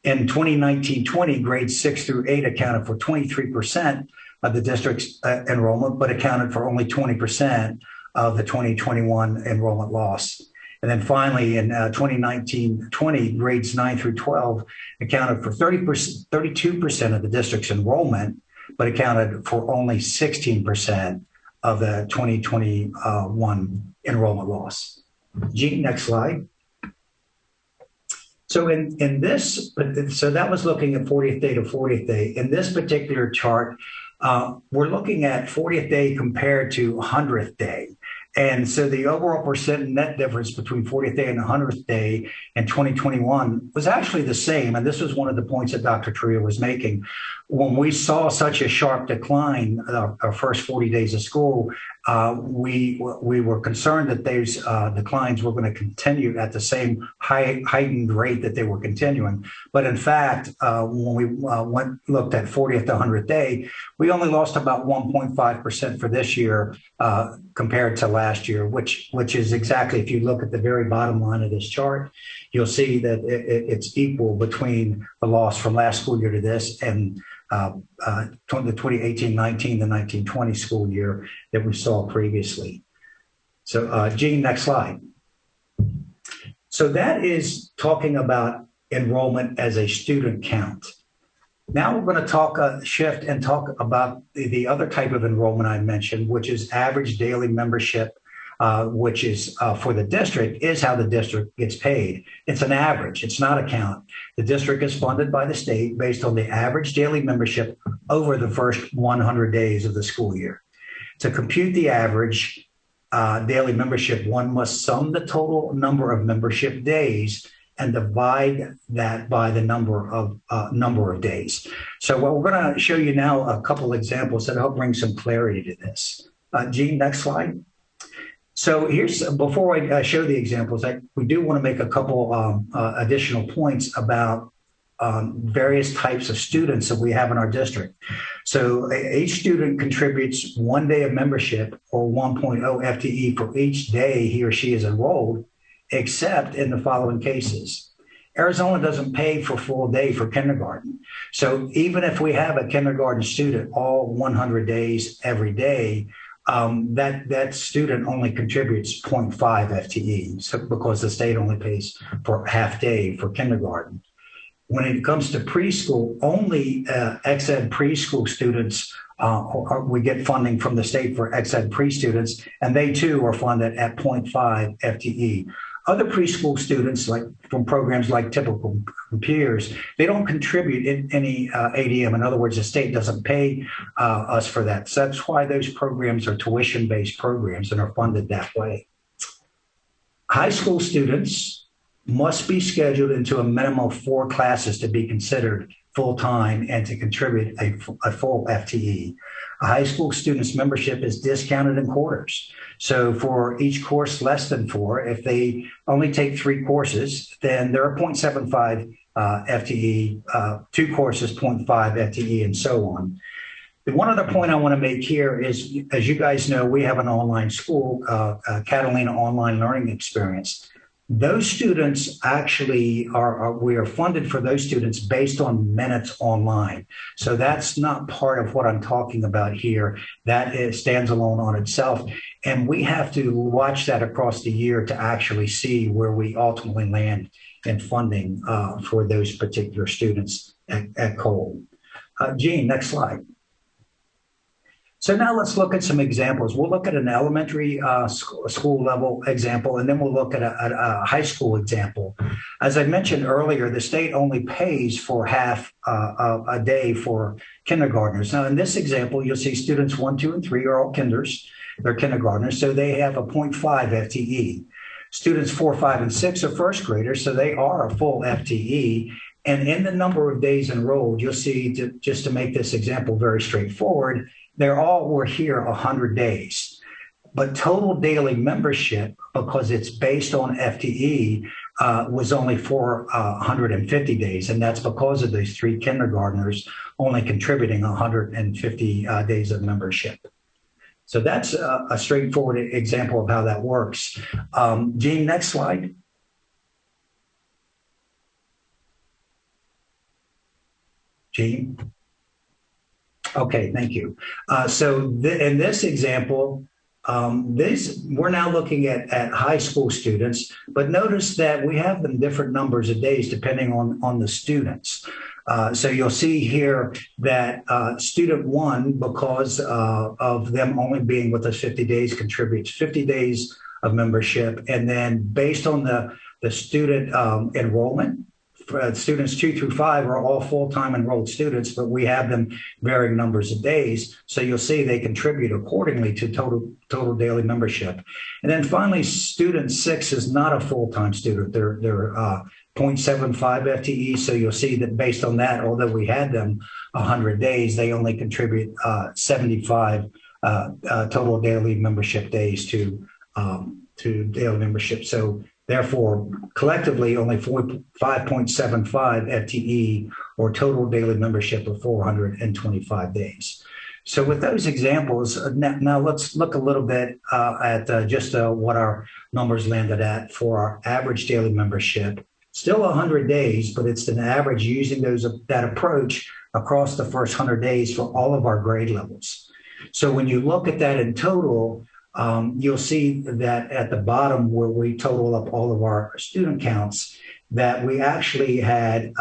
In 2019-20, grades 6 through 8 accounted for 23% of the district's enrollment, but accounted for only 20% of the 2021 enrollment loss. And then finally, in 2019-20, grades 9 through 12 accounted for 32% of the district's enrollment, but accounted for only 16% of the 2021 enrollment loss. Gene, next slide. So in this, so that was looking at 40th day to 40th day. In this particular chart, we're looking at 40th day compared to 100th day. And so the overall percent net difference between 40th day and 100th day in 2021 was actually the same. And this was one of the points that Dr. Tria was making. When we saw such a sharp decline, our first 40 days of school, we were concerned that those declines were going to continue at the same heightened rate that they were continuing. But in fact, when we looked at 40th to 100th day, we only lost about 1.5% for this year compared to last year, which is exactly, if you look at the very bottom line of this chart, you'll see that it's equal between the loss from last school year to this and the 2018-19, the 19-20 school year that we saw previously. So Gene, next slide. So that is talking about enrollment as a student count. Now we're going to shift and talk about the other type of enrollment I mentioned, which is average daily membership, which is for the district, is how the district gets paid. It's an average. It's not a count. The district is funded by the state based on the average daily membership over the first 100 days of the school year. To compute the average daily membership, one must sum the total number of membership days and divide that by the number of days. So what we're going to show you now a couple examples that help bring some clarity to this. Gene, next slide. So here's, before I show the examples, we do want to make a couple additional points about various types of students that we have in our district. So each student contributes 1 day of membership or 1.0 FTE for each day he or she is enrolled, except in the following cases. Arizona doesn't pay for full day for kindergarten. So even if we have a kindergarten student all 100 days every day, that student only contributes 0.5 FTE, so because the state only pays for half day for kindergarten. When it comes to preschool, only ex-ed preschool students, we get funding from the state for ex-ed pre-students, and they too are funded at 0.5 FTE. Other preschool students, like from programs like Typical Peers, they don't contribute any ADM. In other words, the state doesn't pay us for that. So that's why those programs are tuition-based programs and are funded that way. High school students must be scheduled into a minimum of 4 classes to be considered full-time and to contribute a full FTE. A high school student's membership is discounted in quarters. So for each course less than 4, if they only take 3 courses, then they're a 0.75 FTE, 2 courses, 0.5 FTE, and so on. The one other point I want to make here is, as you guys know, we have an online school, Catalina Online Learning Experience. Those students actually we are funded for those students based on minutes online. So that's not part of what I'm talking about here. That stands alone on itself. And we have to watch that across the year to actually see where we ultimately land in funding for those particular students at Cole. Jean, next slide. So now let's look at some examples. We'll look at an elementary school level example, and then we'll look at a high school example. As I mentioned earlier, the state only pays for half a day for kindergartners. Now in this example, you'll see students 1, 2, and 3 are all kinders. They're kindergartners, so they have a 0.5 FTE. Students 4, 5, and 6 are first graders, so they are a full FTE. And in the number of days enrolled, you'll see, just to make this example very straightforward, were here 100 days. But total daily membership, because it's based on FTE, was only 450 days. And that's because of those 3 kindergartners only contributing 150 days of membership. So that's a straightforward example of how that works. Jean, next slide. Jean? Okay, thank you. In this example, we're now looking at high school students, but notice that we have them different numbers of days depending on the students. So you'll see here that student 1, because of them only being with us 50 days, contributes 50 days of membership. And then based on the student enrollment, students 2 through 5 are all full-time enrolled students, but we have them varying numbers of days. So you'll see they contribute accordingly to total daily membership. And then finally, student 6 is not a full-time student. They're 0.75 FTE. So you'll see that based on that, although we had them 100 days, they only contribute 75 total daily membership days to daily membership. So therefore, collectively, only 5.75 FTE or total daily membership of 425 days. So with those examples, now let's look a little bit at just what our numbers landed at for our average daily membership. Still 100 days, but it's an average using that approach across the first 100 days for all of our grade levels. So when you look at that in total, you'll see that at the bottom where we total up all of our student counts, that we actually had,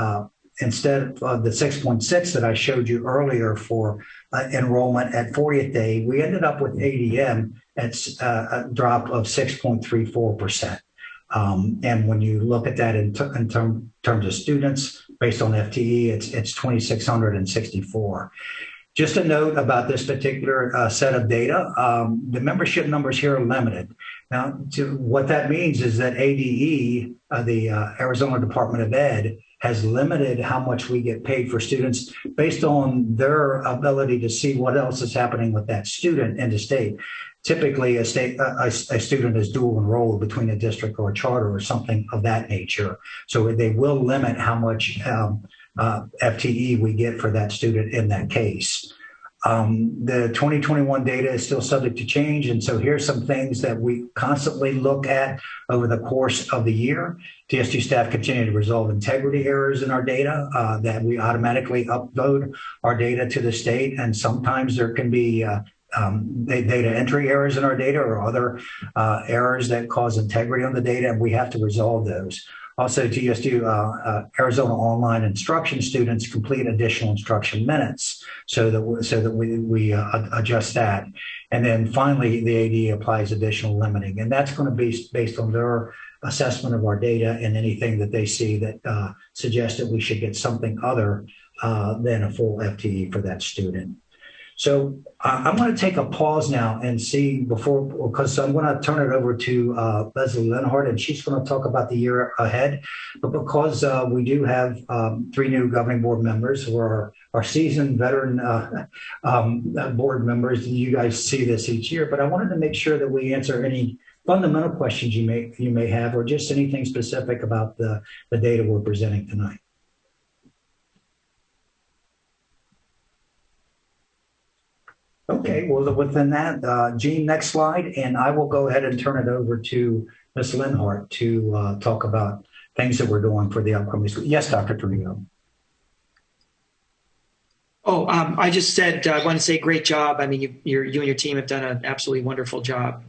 instead of the 6.6 that I showed you earlier for enrollment at 40th day, we ended up with ADM at a drop of 6.34%. And when you look at that in terms of students based on FTE, it's 2,664. Just a note about this particular set of data, the membership numbers here are limited. Now, what that means is that ADE, the Arizona Department of Ed, has limited how much we get paid for students based on their ability to see what else is happening with that student in the state. Typically, a student is dual enrolled between a district or a charter or something of that nature. So they will limit how much FTE we get for that student in that case. The 2021 data is still subject to change. And so here's some things that we constantly look at over the course of the year. TSD staff continue to resolve integrity errors in our data, that we automatically upload our data to the state. And sometimes there can be data entry errors in our data or other errors that cause integrity on the data, and we have to resolve those. Also, TSD Arizona online instruction students complete additional instruction minutes so that we adjust that. And then finally, the AD applies additional limiting, and that's going to be based on their assessment of our data and anything that they see that suggests that we should get something other than a full FTE for that student. So I'm going to take a pause now and see because I'm going to turn it over to Leslie Lenhart, and she's going to talk about the year ahead. But because we do have 3 new governing board members who are our seasoned veteran board members, you guys see this each year. But I wanted to make sure that we answer any fundamental questions you may have, or just anything specific about the data we're presenting tonight. Okay, well, within that, Jean, next slide, and I will go ahead and turn it over to Ms. Lenhart to talk about things that we're doing for the upcoming school. Yes, Dr. Trujillo. Oh, I just said, I want to say great job. I mean, you and your team have done an absolutely wonderful job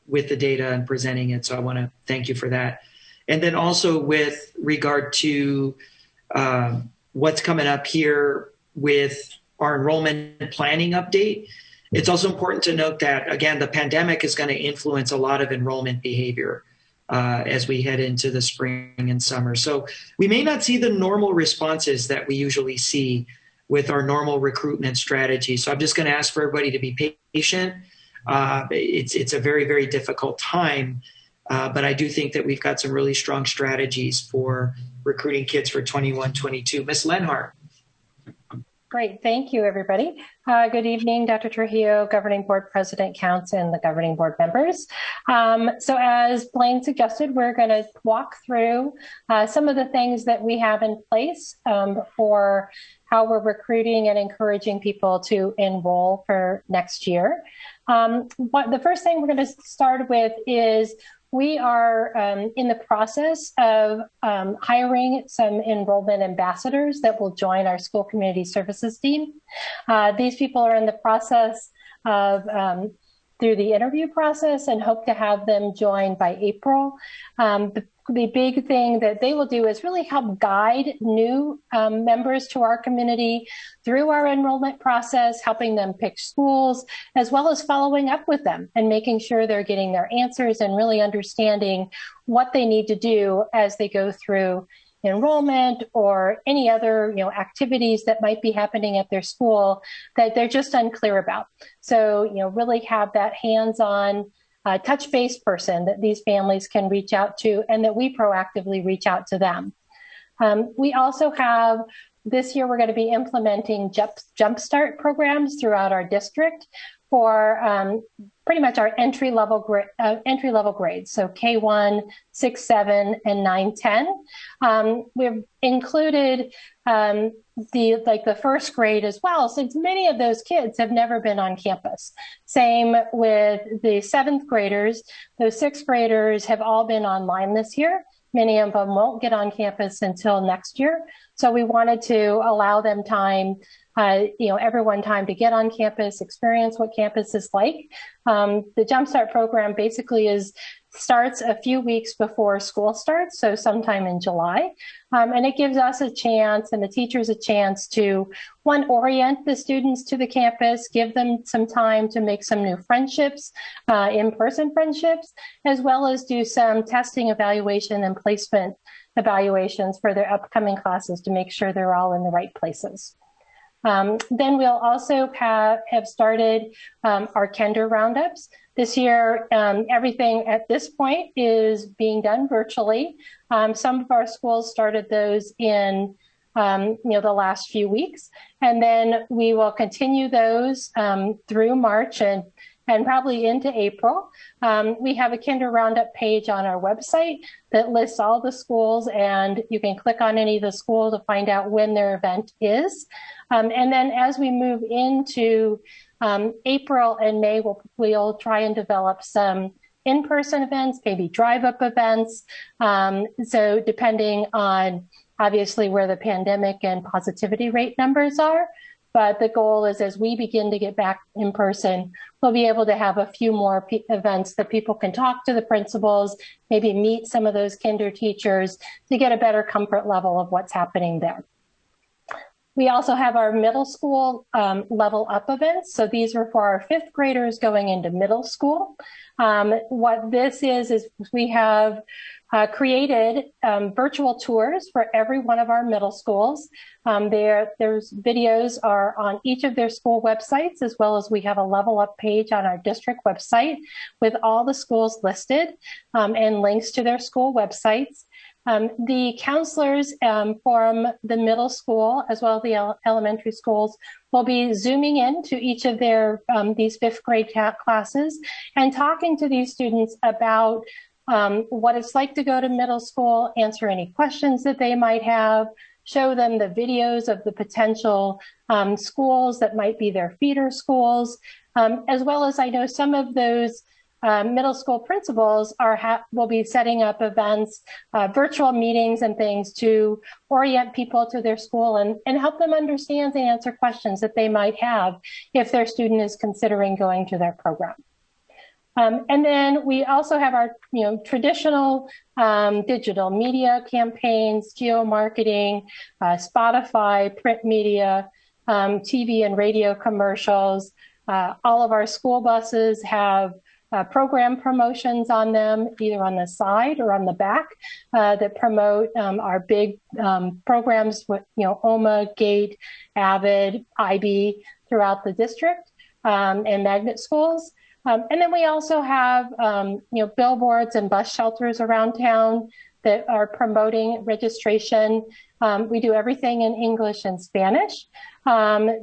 with the data and presenting it, so I want to thank you for that. And then also with regard to what's coming up here with our enrollment planning update, it's also important to note that, again, the pandemic is going to influence a lot of enrollment behavior as we head into the spring and summer. So we may not see the normal responses that we usually see with our normal recruitment strategy. So I'm just going to ask for everybody to be patient. It's a very, very difficult time, but I do think that we've got some really strong strategies for recruiting kids for 21-22. Ms. Lenhart. Great. Thank you, everybody. Good evening, Dr. Trujillo, Governing Board President Counts, and the Governing Board members. So as Blaine suggested, we're going to walk through some of the things that we have in place for how we're recruiting and encouraging people to enroll for next year. The first thing we're going to start with is we are in the process of hiring some enrollment ambassadors that will join our school community services team. These people are in the process of through the interview process and hope to have them join by April. The big thing that they will do is really help guide new members to our community through our enrollment process, helping them pick schools, as well as following up with them and making sure they're getting their answers and really understanding what they need to do as they go through enrollment or any other activities that might be happening at their school that they're just unclear about. So really have that hands-on touch base person that these families can reach out to and that we proactively reach out to them. We also have, this year we're going to be implementing jumpstart programs throughout our district for pretty much our entry-level grades, so K1, 6, 7, and 9, 10. We've included the first grade as well, since many of those kids have never been on campus. Same with the 7th graders. Those 6th graders have all been online this year. Many of them won't get on campus until next year. So we wanted to allow them time, everyone time to get on campus, experience what campus is like. The Jumpstart program basically starts a few weeks before school starts, so sometime in July. And it gives us a chance and the teachers a chance to, one, orient the students to the campus, give them some time to make some new friendships, in-person friendships, as well as do some testing, evaluation, and placement evaluations for their upcoming classes to make sure they're all in the right places. Then we'll also have started our Kinder roundups. This year, everything at this point is being done virtually. Some of our schools started those in the last few weeks, and then we will continue those through March and probably into April. We have a Kinder Roundup page on our website that lists all the schools, and you can click on any of the schools to find out when their event is. And then as we move into April and May, we'll try and develop some in-person events, maybe drive-up events. So depending on obviously where the pandemic and positivity rate numbers are. But the goal is as we begin to get back in person, we'll be able to have a few more events that people can talk to the principals, maybe meet some of those kinder teachers to get a better comfort level of what's happening there. We also have our middle school level up events. So these are for our 5th graders going into middle school. What this is we have created virtual tours for every one of our middle schools. There's videos are on each of their school websites, as well as we have a level up page on our district website with all the schools listed and links to their school websites. The counselors from the middle school, as well as the elementary schools, will be zooming in to each of their these 5th grade classes and talking to these students about what it's like to go to middle school, answer any questions that they might have, show them the videos of the potential schools that might be their feeder schools, as well as I know some of those middle school principals will be setting up events, virtual meetings and things to orient people to their school and help them understand and answer questions that they might have if their student is considering going to their program. And then we also have our traditional digital media campaigns, geo-marketing, Spotify, print media, TV and radio commercials. All of our school buses have program promotions on them, either on the side or on the back, that promote our big programs with OMA, GATE, AVID, IB throughout the district and magnet schools. And then we also have billboards and bus shelters around town that are promoting registration. We do everything in English and Spanish,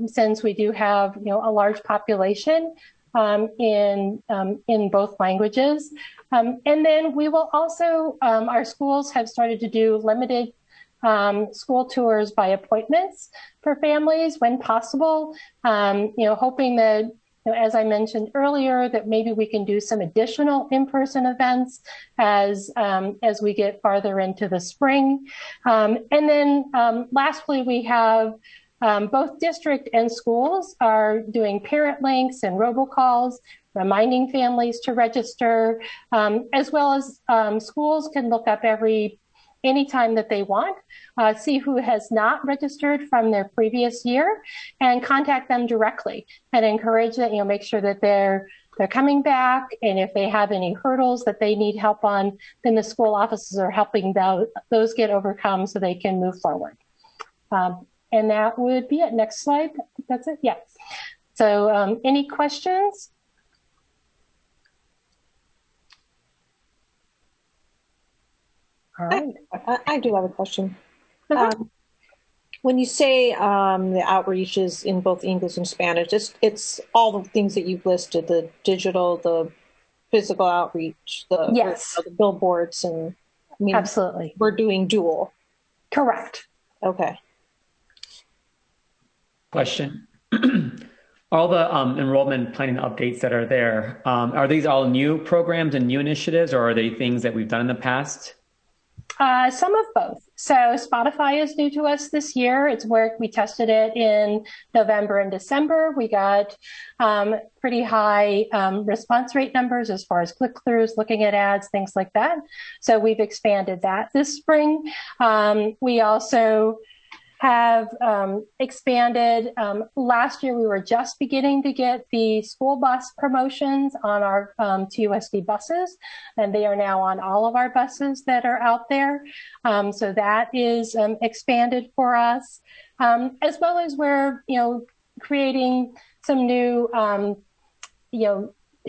since we do have a large population in both languages. And then we will also, our schools have started to do limited school tours by appointments for families when possible, hoping that, as I mentioned earlier, that maybe we can do some additional in-person events as we get farther into the spring. And then lastly, we have both district and schools are doing parent links and robocalls, reminding families to register, as well as schools can look up anytime that they want, see who has not registered from their previous year and contact them directly and encourage that, make sure that they're coming back. And if they have any hurdles that they need help on, then the school offices are helping those get overcome so they can move forward. And that would be it. Next slide. That's it. Yeah. So any questions? All right. I do have a question. When you say the outreach is in both English and Spanish, it's all the things that you've listed, the digital, the physical outreach, the billboards, and I mean, absolutely. We're doing dual. Correct. Okay. Question. All the enrollment planning updates that are there, are these all new programs and new initiatives, or are they things that we've done in the past? Some of both. So Spotify is new to us this year. It's where we tested it in November and December. We got pretty high response rate numbers as far as click-throughs, looking at ads, things like that. So we've expanded that this spring. We also have expanded. Last year, we were just beginning to get the school bus promotions on our TUSD buses, and they are now on all of our buses that are out there. So that is expanded for us, as well as we're, creating some new,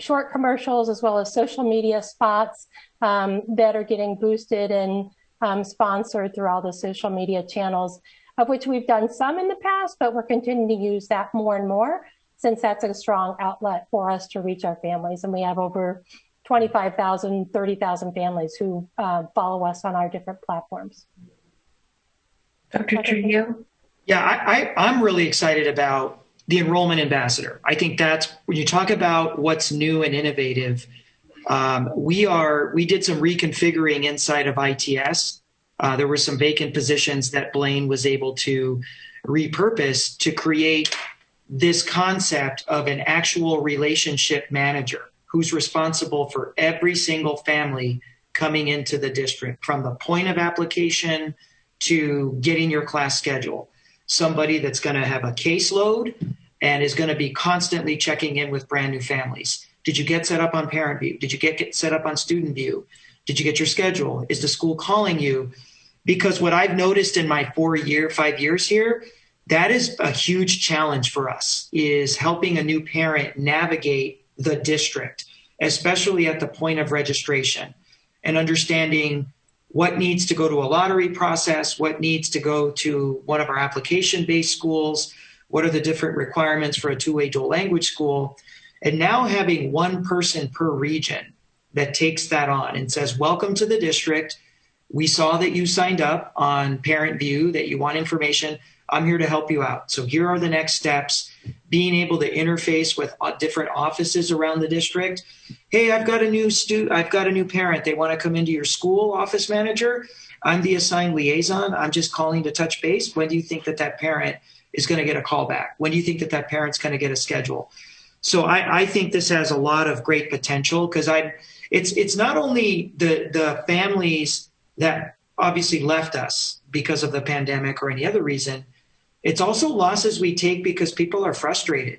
short commercials as well as social media spots that are getting boosted and sponsored through all the social media channels, of which we've done some in the past, but we're continuing to use that more and more since that's a strong outlet for us to reach our families. And we have over 25,000, 30,000 families who follow us on our different platforms. Dr. Trujillo? Yeah, I'm really excited about the Enrollment Ambassador. I think that's, when you talk about what's new and innovative, we did some reconfiguring inside of ITS. There were some vacant positions that Blaine was able to repurpose to create this concept of an actual relationship manager who's responsible for every single family coming into the district, from the point of application to getting your class schedule. somebody that's going to have a caseload and is going to be constantly checking in with brand new families. Did you get set up on Parent View? Did you get set up on Student View? Did you get your schedule? Is the school calling you? Because what I've noticed in my 5 years here, that is a huge challenge for us, is helping a new parent navigate the district, especially at the point of registration, and understanding what needs to go to a lottery process, what needs to go to one of our application-based schools, what are the different requirements for a two-way dual language school, and now having one person per region that takes that on and says, welcome to the district. We saw that you signed up on Parent View, that you want information. I'm here to help you out. So here are the next steps. Being able to interface with different offices around the district. Hey, I've got a new parent. They want to come into your school, office manager. I'm the assigned liaison. I'm just calling to touch base. When do you think that that parent is going to get a call back? When do you think that that parent's going to get a schedule? So I think this has a lot of great potential, because it's not only the families that obviously left us because of the pandemic or any other reason. It's also losses we take because people are frustrated.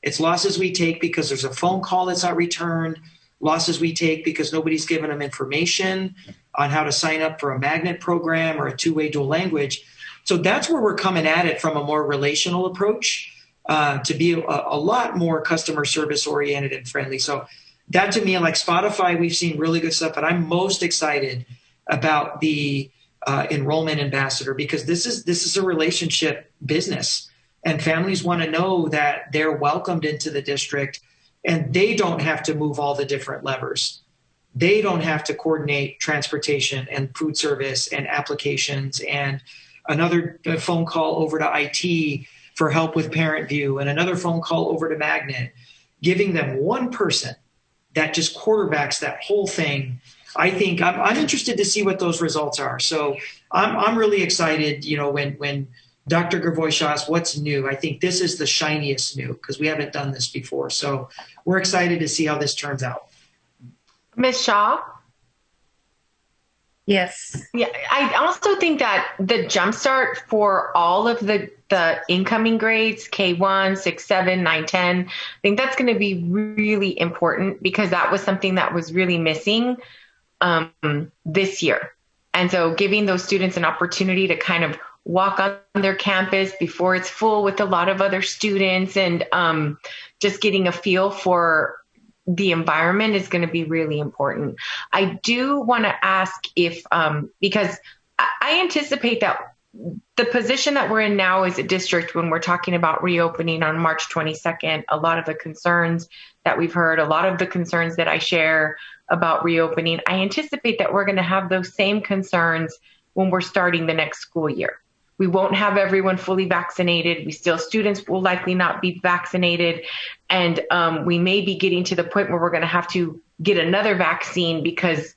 It's losses we take because there's a phone call that's not returned, losses we take because nobody's given them information on how to sign up for a magnet program or a two-way dual language. So that's where we're coming at it from a more relational approach, to be a lot more customer service oriented and friendly. So that, to me, like Spotify, we've seen really good stuff, but I'm most excited about the enrollment ambassador, because this is a relationship business, and families want to know that they're welcomed into the district and they don't have to move all the different levers. They don't have to coordinate transportation and food service and applications and another phone call over to IT for help with Parent View and another phone call over to Magnet. Giving them one person that just quarterbacks that whole thing. I think I'm interested to see what those results are. So I'm really excited, when Dr. Gravois asks what's new. I think this is the shiniest new, because we haven't done this before. So we're excited to see how this turns out. Ms. Shaw? Yes. Yeah, I also think that the jumpstart for all of the incoming grades, K1, 6, 7, 9, 10, I think that's going to be really important, because that was something that was really missing this year. And so giving those students an opportunity to kind of walk on their campus before it's full with a lot of other students, and just getting a feel for the environment is going to be really important. I do want to ask if, because I anticipate that the position that we're in now as a district, when we're talking about reopening on March 22nd, a lot of the concerns that we've heard, a lot of the concerns that I share about reopening, I anticipate that we're going to have those same concerns when we're starting the next school year. We won't have everyone fully vaccinated. Students will likely not be vaccinated. And we may be getting to the point where we're going to have to get another vaccine because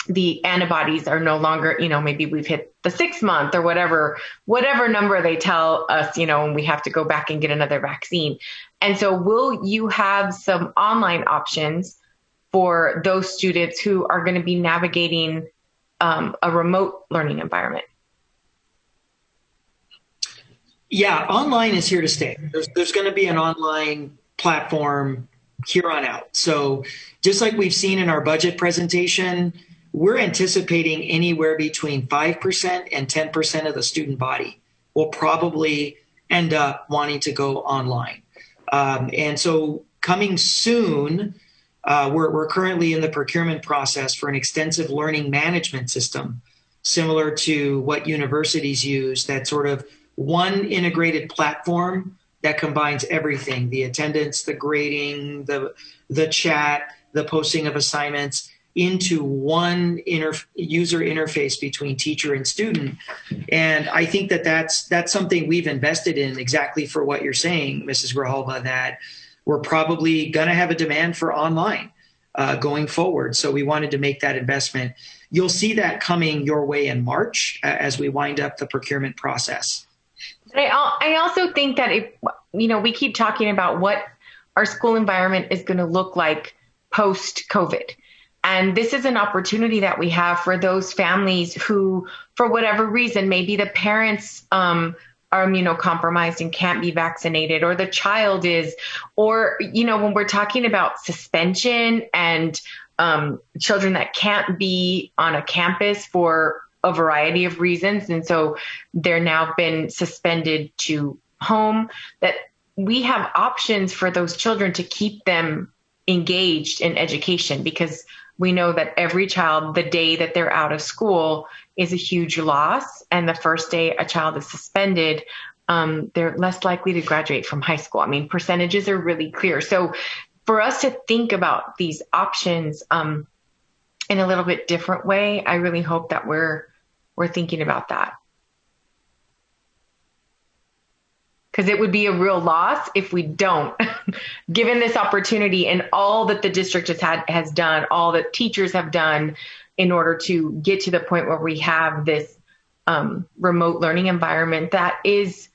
the antibodies are no longer, maybe we've hit the 6 month or whatever number they tell us, and we have to go back and get another vaccine. And so will you have some online options for those students who are going to be navigating a remote learning environment? Yeah, online is here to stay. There's going to be an online platform here on out. So just like we've seen in our budget presentation, we're anticipating anywhere between 5% and 10% of the student body will probably end up wanting to go online. And so coming soon, we're currently in the procurement process for an extensive learning management system, similar to what universities use, that sort of one integrated platform that combines everything: the attendance, the grading, the chat, the posting of assignments, into one user interface between teacher and student. And I think that's something we've invested in, exactly for what you're saying, Mrs. Grijalva, that we're probably going to have a demand for online going forward. So we wanted to make that investment. You'll see that coming your way in March as we wind up the procurement process. I also think that we keep talking about what our school environment is going to look like post-COVID. And this is an opportunity that we have for those families who, for whatever reason, maybe the parents are immunocompromised and can't be vaccinated, or the child is, or, when we're talking about suspension and children that can't be on a campus for a variety of reasons, and so they're now been suspended to home, that we have options for those children to keep them engaged in education, because we know that every child, the day that they're out of school, is a huge loss. And the first day a child is suspended, they're less likely to graduate from high school. I mean, percentages are really clear. So for us to think about these options in a little bit different way, I really hope that we're thinking about that. Because it would be a real loss if we don't, given this opportunity and all that the district has done, all that teachers have done in order to get to the point where we have this remote learning environment that is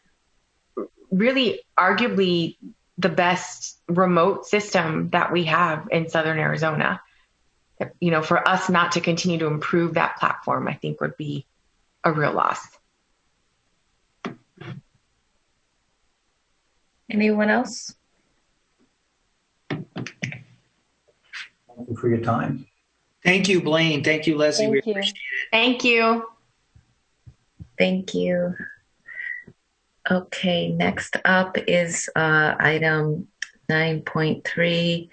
really arguably the best remote system that we have in Southern Arizona. For us not to continue to improve that platform, I think would be a real loss. Anyone else? Thank you for your time. Thank you, Blaine. Thank you, Leslie. Thank we you. appreciate it. Thank you. Thank you. Okay, next up is item 9.3,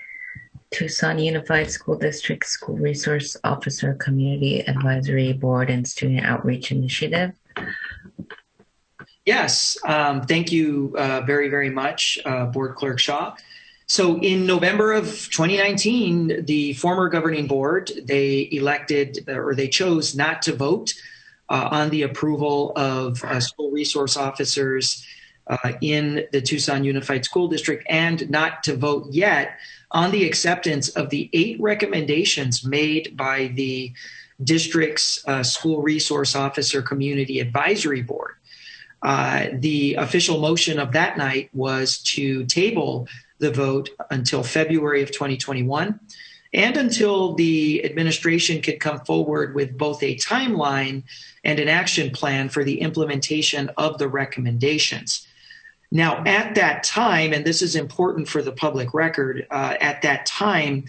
Tucson Unified School District School Resource Officer Community Advisory Board and Student Outreach Initiative. Yes, thank you very, very much, Board Clerk Shaw. So in November of 2019, the former governing board, they chose not to vote on the approval of school resource officers in the Tucson Unified School District, and not to vote yet on the acceptance of the 8 recommendations made by the district's School Resource Officer Community Advisory Board. The official motion of that night was to table the vote until February of 2021, and until the administration could come forward with both a timeline and an action plan for the implementation of the recommendations. Now, at that time, and this is important for the public record, at that time,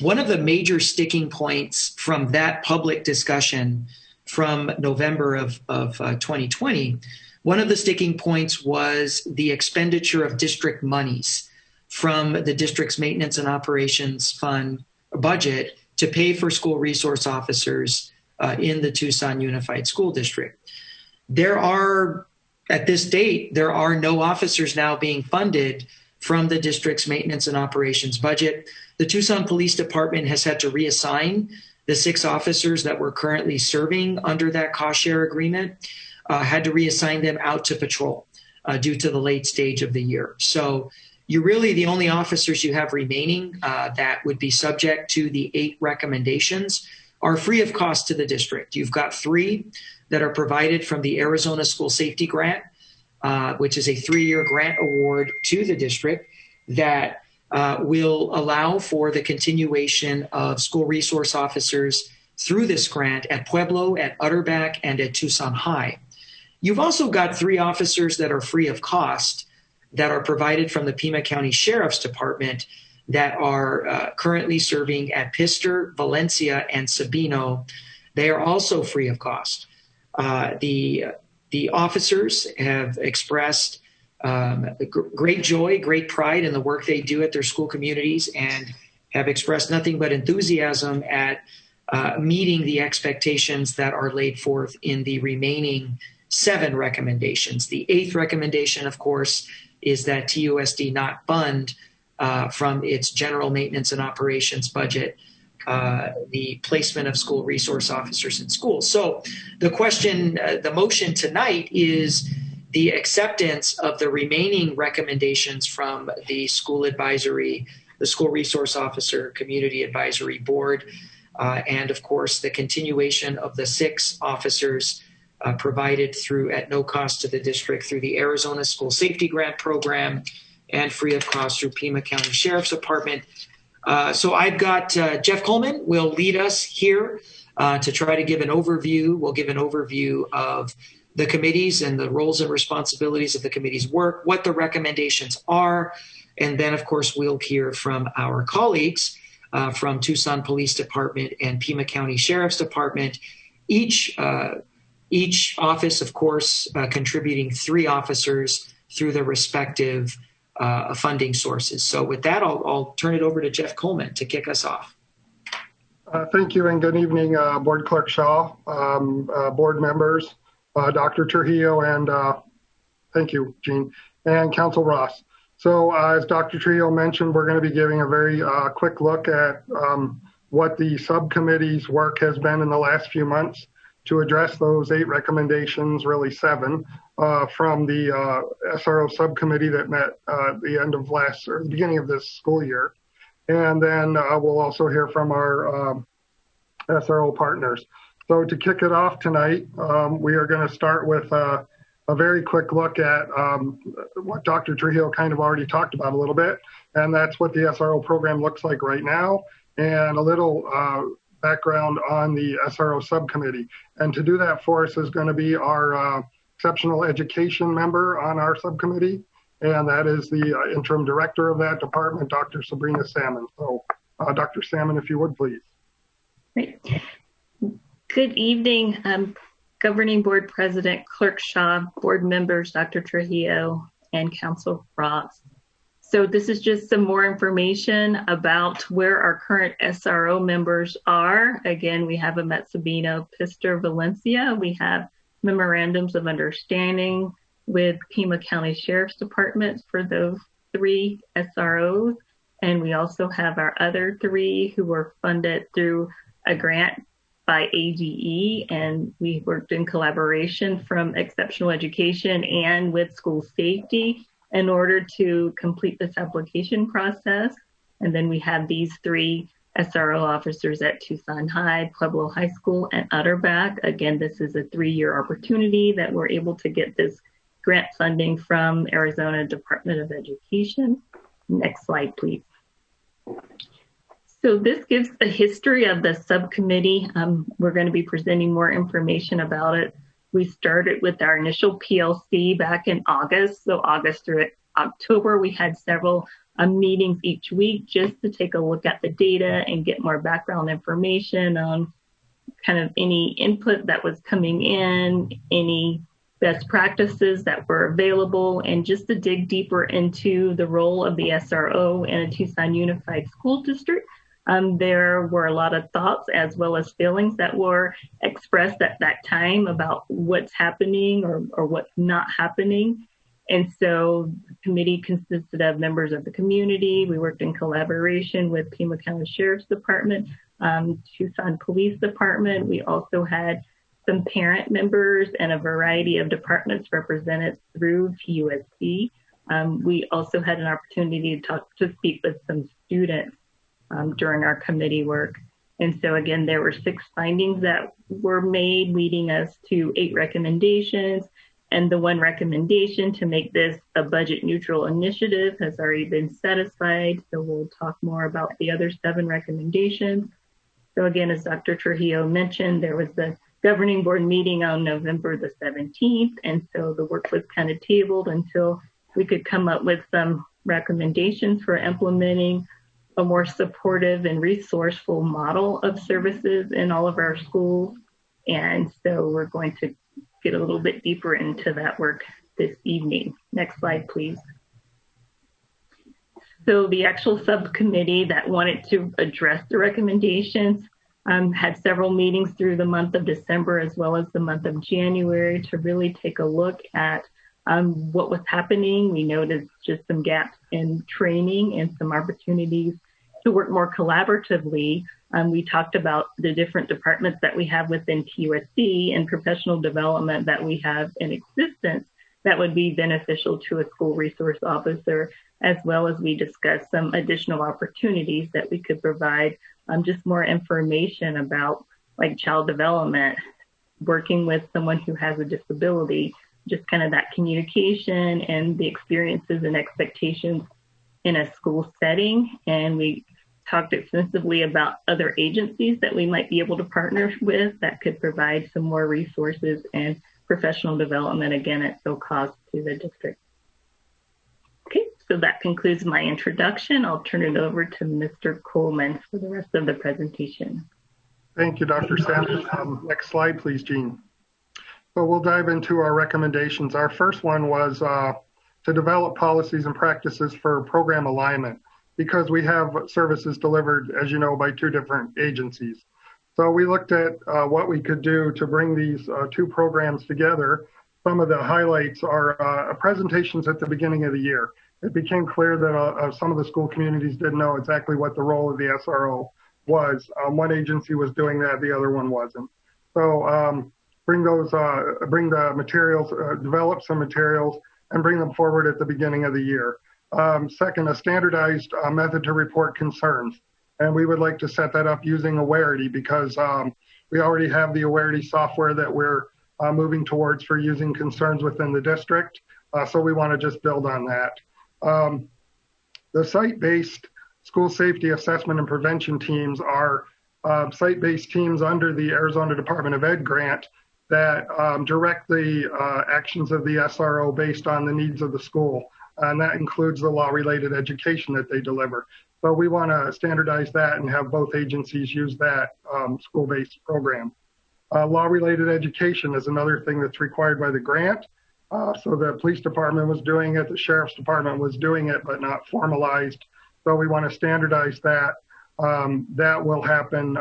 one of the major sticking points from that public discussion from November of 2020, one of the sticking points was the expenditure of district monies from the district's maintenance and operations fund budget to pay for school resource officers in the Tucson Unified School District. At this date, there are no officers now being funded from the district's maintenance and operations budget. The Tucson Police Department has had to reassign the 6 officers that were currently serving under that cost share agreement, had to reassign them out to patrol due to the late stage of the year. So you're really the only officers you have remaining that would be subject to the 8 recommendations are free of cost to the district. You've got 3 that are provided from the Arizona School Safety Grant, which is a 3-year grant award to the district that will allow for the continuation of school resource officers through this grant at Pueblo, at Utterback, and at Tucson High. You've also got 3 officers that are free of cost that are provided from the Pima County Sheriff's Department that are currently serving at Pister, Valencia, and Sabino. They are also free of cost. The officers have expressed great joy, great pride in the work they do at their school communities, and have expressed nothing but enthusiasm at meeting the expectations that are laid forth in the remaining 7 recommendations. The 8th recommendation, of course, is that TUSD not fund from its general maintenance and operations budget the placement of school resource officers in schools. So the motion tonight is the acceptance of the remaining recommendations from the school resource officer community advisory board, and of course the continuation of the 6 officers provided through at no cost to the district through the Arizona School Safety Grant Program and free of cost through Pima County Sheriff's Department. So I've got Jeff Coleman will lead us here to try to give an overview. We'll give an overview of the committees and the roles and responsibilities of the committee's work, what the recommendations are, and then, of course, we'll hear from our colleagues from Tucson Police Department and Pima County Sheriff's Department, each office, of course, contributing 3 officers through their respective funding sources. So with that, I'll turn it over to Jeff Coleman to kick us off. Thank you and good evening, Board Clerk Shaw, board members, Dr. Trujillo, and thank you, Jean, and Council Ross. So as Dr. Trujillo mentioned, we're going to be giving a very quick look at what the subcommittee's work has been in the last few months to address those 8 recommendations, really 7, from the SRO subcommittee that met at the end of the beginning of this school year. And then we'll also hear from our SRO partners. So to kick it off tonight, we are going to start with a very quick look at what Dr. Trujillo kind of already talked about a little bit, and that's what the SRO program looks like right now, and a little background on the SRO subcommittee. And to do that for us is going to be our exceptional education member on our subcommittee, and that is the interim director of that department, Dr. Sabrina Salmon. So Dr. Salmon, if you would, please. Great. Good evening, Governing Board President, Clerk Shaw, board members, Dr. Trujillo, and Council Ross. So this is just some more information about where our current SRO members are. Again, we have them at Sabino, Pistor, Valencia. We have memorandums of understanding with Pima County Sheriff's Department for those 3 SROs. And we also have our other 3 who were funded through a grant by AGE, and we worked in collaboration from Exceptional Education and with School Safety in order to complete this application process. And then we have these 3 SRO officers at Tucson High, Pueblo High School, and Utterback. Again, this is a 3-year opportunity that we're able to get this grant funding from Arizona Department of Education. Next slide, please. So this gives a history of the subcommittee. We're going to be presenting more information about it. We started with our initial PLC back in August. So August through October, we had several meetings each week just to take a look at the data and get more background information on kind of any input that was coming in, any best practices that were available, and just to dig deeper into the role of the SRO in a Tucson Unified School District. There were a lot of thoughts as well as feelings that were expressed at that time about what's happening or what's not happening. And so the committee consisted of members of the community. We worked in collaboration with Pima County Sheriff's Department, Tucson Police Department. We also had some parent members and a variety of departments represented through TUSD. We also had an opportunity to speak with some students during our committee work. And so again, there were 6 findings that were made, leading us to 8 recommendations. And the 1 recommendation to make this a budget neutral initiative has already been satisfied. So we'll talk more about the other 7 recommendations. So again, as Dr. Trujillo mentioned, there was the governing board meeting on November the 17th. And so the work was kind of tabled until we could come up with some recommendations for implementing a more supportive and resourceful model of services in all of our schools. And so we're going to get a little bit deeper into that work this evening. Next slide, please. So the actual subcommittee that wanted to address the recommendations had several meetings through the month of December as well as the month of January to really take a look at what was happening. We noticed just some gaps in training and some opportunities to work more collaboratively. We talked about the different departments that we have within TUSD and professional development that we have in existence that would be beneficial to a school resource officer, as well as we discussed some additional opportunities that we could provide just more information about, like child development, working with someone who has a disability, just kind of that communication and the experiences and expectations in a school setting. And we talked extensively about other agencies that we might be able to partner with that could provide some more resources and professional development, again, at no cost to the district. Okay, so that concludes my introduction. I'll turn it over to Mr. Coleman for the rest of the presentation. Thank you, Dr. Sanders. Next slide, please, Jean. So we'll dive into our recommendations. Our first one was to develop policies and practices for program alignment, because we have services delivered, as you know, by 2 different agencies. So we looked at what we could do to bring these 2 programs together. Some of the highlights are presentations at the beginning of the year. It became clear that some of the school communities didn't know exactly what the role of the SRO was. One agency was doing that, the other one wasn't. So bring the materials, develop some materials, and bring them forward at the beginning of the year. Second, a standardized method to report concerns. And we would like to set that up using Awarity, because we already have the Awarity software that we're moving towards for using concerns within the district. So we want to just build on that. The site-based school safety assessment and prevention teams are site-based teams under the Arizona Department of Ed grant that direct the actions of the SRO based on the needs of the school. And that includes the law-related education that they deliver. So we want to standardize that and have both agencies use that school-based program. Law-related education is another thing that's required by the grant. So the police department was doing it, the sheriff's department was doing it, but not formalized. So we want to standardize that. That will happen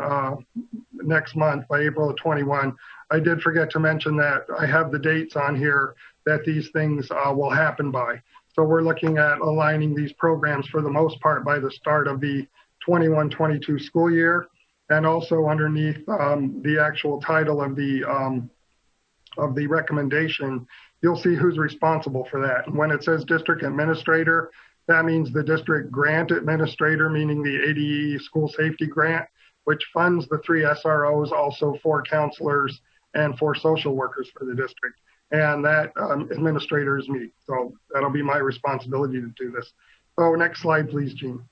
next month by April of 21. I did forget to mention that I have the dates on here that these things will happen by. So we're looking at aligning these programs for the most part by the start of the 21-22 school year, and also underneath the actual title of the recommendation, you'll see who's responsible for that. And when it says district administrator, that means the district grant administrator, meaning the ADE school safety grant, which funds the 3 SROs, also 4 counselors and 4 social workers for the district. And that administrator is me. So that'll be my responsibility to do this. So next slide, please, Jean.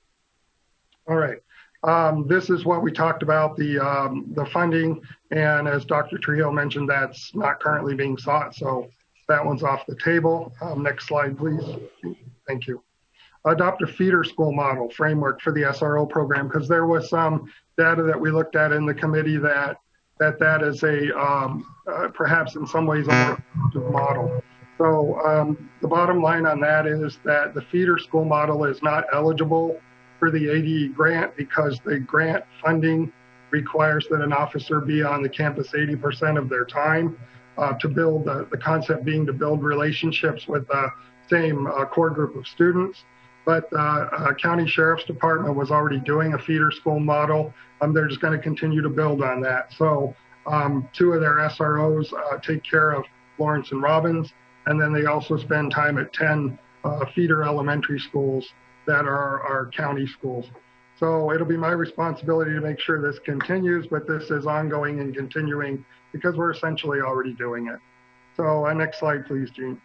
All right. This is what we talked about, the funding. And as Dr. Trujillo mentioned, that's not currently being sought. So that one's off the table. Next slide, please. Thank you. Adopt a feeder school model framework for the SRO program, because there was some data that we looked at in the committee that is a perhaps in some ways a more effective model. So the bottom line on that is that the feeder school model is not eligible for the ADE grant, because the grant funding requires that an officer be on the campus 80% of their time to build, the concept being to build relationships with the same core group of students. But County Sheriff's Department was already doing a feeder school model. They're just going to continue to build on that. So 2 of their SROs take care of Lawrence and Robbins, and then they also spend time at 10 feeder elementary schools that are our county schools. So it'll be my responsibility to make sure this continues, but this is ongoing and continuing because we're essentially already doing it. So next slide, please, Jean.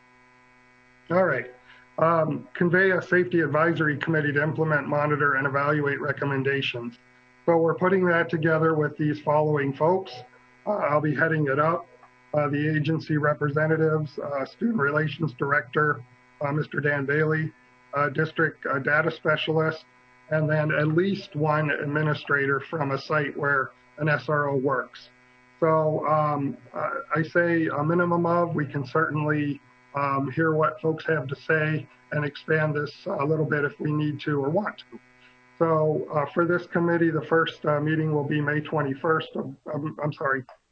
All right. Convey a safety advisory committee to implement, monitor, and evaluate recommendations. So we're putting that together with these following folks. I'll be heading it up. The agency representatives, Student Relations Director, Mr. Dan Bailey, District Data Specialist, and then at least 1 administrator from a site where an SRO works. So I say a minimum of, we can certainly hear what folks have to say and expand this a little bit if we need to or want to. So for this committee, the first meeting will be May 21st,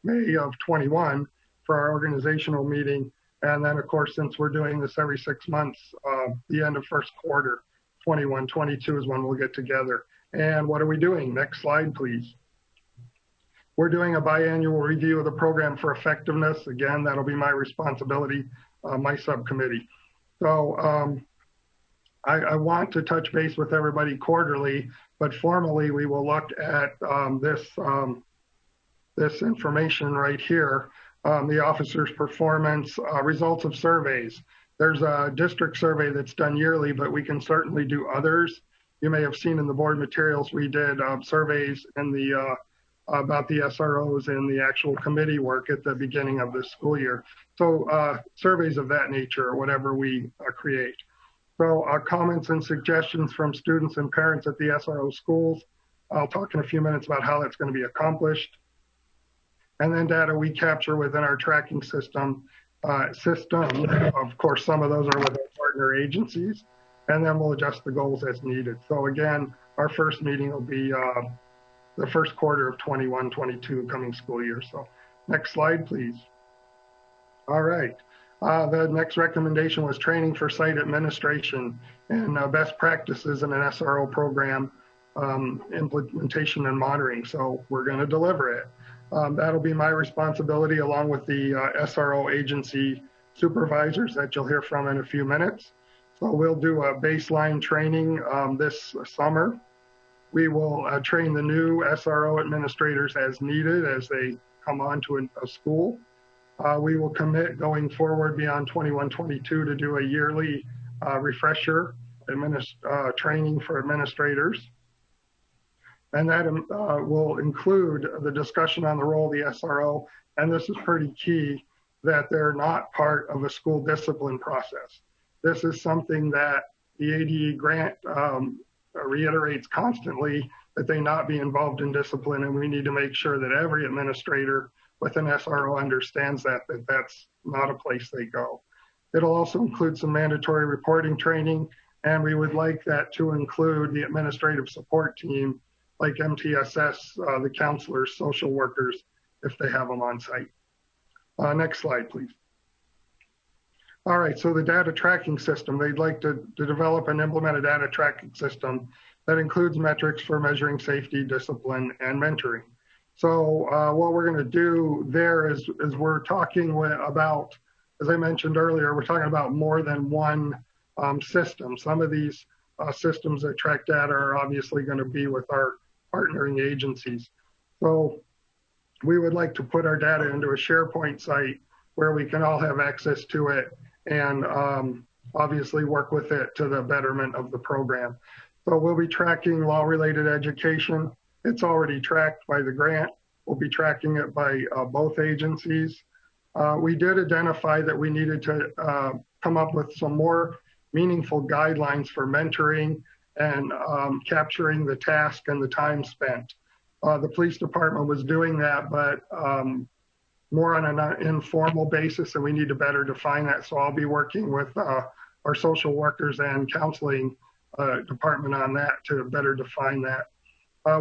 May of 21 for our organizational meeting. And then of course, since we're doing this every 6 months, the end of first quarter, 21-22 is when we'll get together. And what are we doing? Next slide, please. We're doing a biannual review of the program for effectiveness. Again, that'll be my responsibility, my subcommittee. So I want to touch base with everybody quarterly, but formally we will look at this information right here, the officer's performance, results of surveys. There's a district survey that's done yearly, but we can certainly do others. You may have seen in the board materials, we did surveys in the about the SROs and the actual committee work at the beginning of the school year. So surveys of that nature or whatever we create. So comments and suggestions from students and parents at the SRO schools. I'll talk in a few minutes about how that's going to be accomplished. And then data we capture within our tracking system. Of course, some of those are with our partner agencies, and then we'll adjust the goals as needed. So again, our first meeting will be the first quarter of 21-22 coming school year. So next slide, please. All right. The next recommendation was training for site administration and best practices in an SRO program, implementation and monitoring. So we're going to deliver it. That'll be my responsibility along with the SRO agency supervisors that you'll hear from in a few minutes. So we'll do a baseline training this summer. We will train the new SRO administrators as needed as they come onto a school. We will commit going forward beyond 21-22 to do a yearly refresher training for administrators. And that will include the discussion on the role of the SRO. And this is pretty key, that they're not part of a school discipline process. This is something that the ADE grant reiterates constantly, that they not be involved in discipline. And we need to make sure that every administrator with an SRO understands that that's not a place they go. It'll also include some mandatory reporting training. And we would like that to include the administrative support team, like MTSS, the counselors, social workers, if they have them on site. Next slide, please. All right, so the data tracking system, they'd like to develop and implement a data tracking system that includes metrics for measuring safety, discipline, and mentoring. So what we're gonna do there is we're talking about, as I mentioned earlier, we're talking about more than one system. Some of these systems that track data are obviously gonna be with our partnering agencies. So we would like to put our data into a SharePoint site where we can all have access to it and obviously work with it to the betterment of the program. So we'll be tracking law-related education. It's already tracked by the grant. We'll be tracking it by both agencies. We did identify that we needed to come up with some more meaningful guidelines for mentoring and capturing the task and the time spent. The police department was doing that, but more on an informal basis, and we need to better define that. So I'll be working with our social workers and counseling department on that to better define that.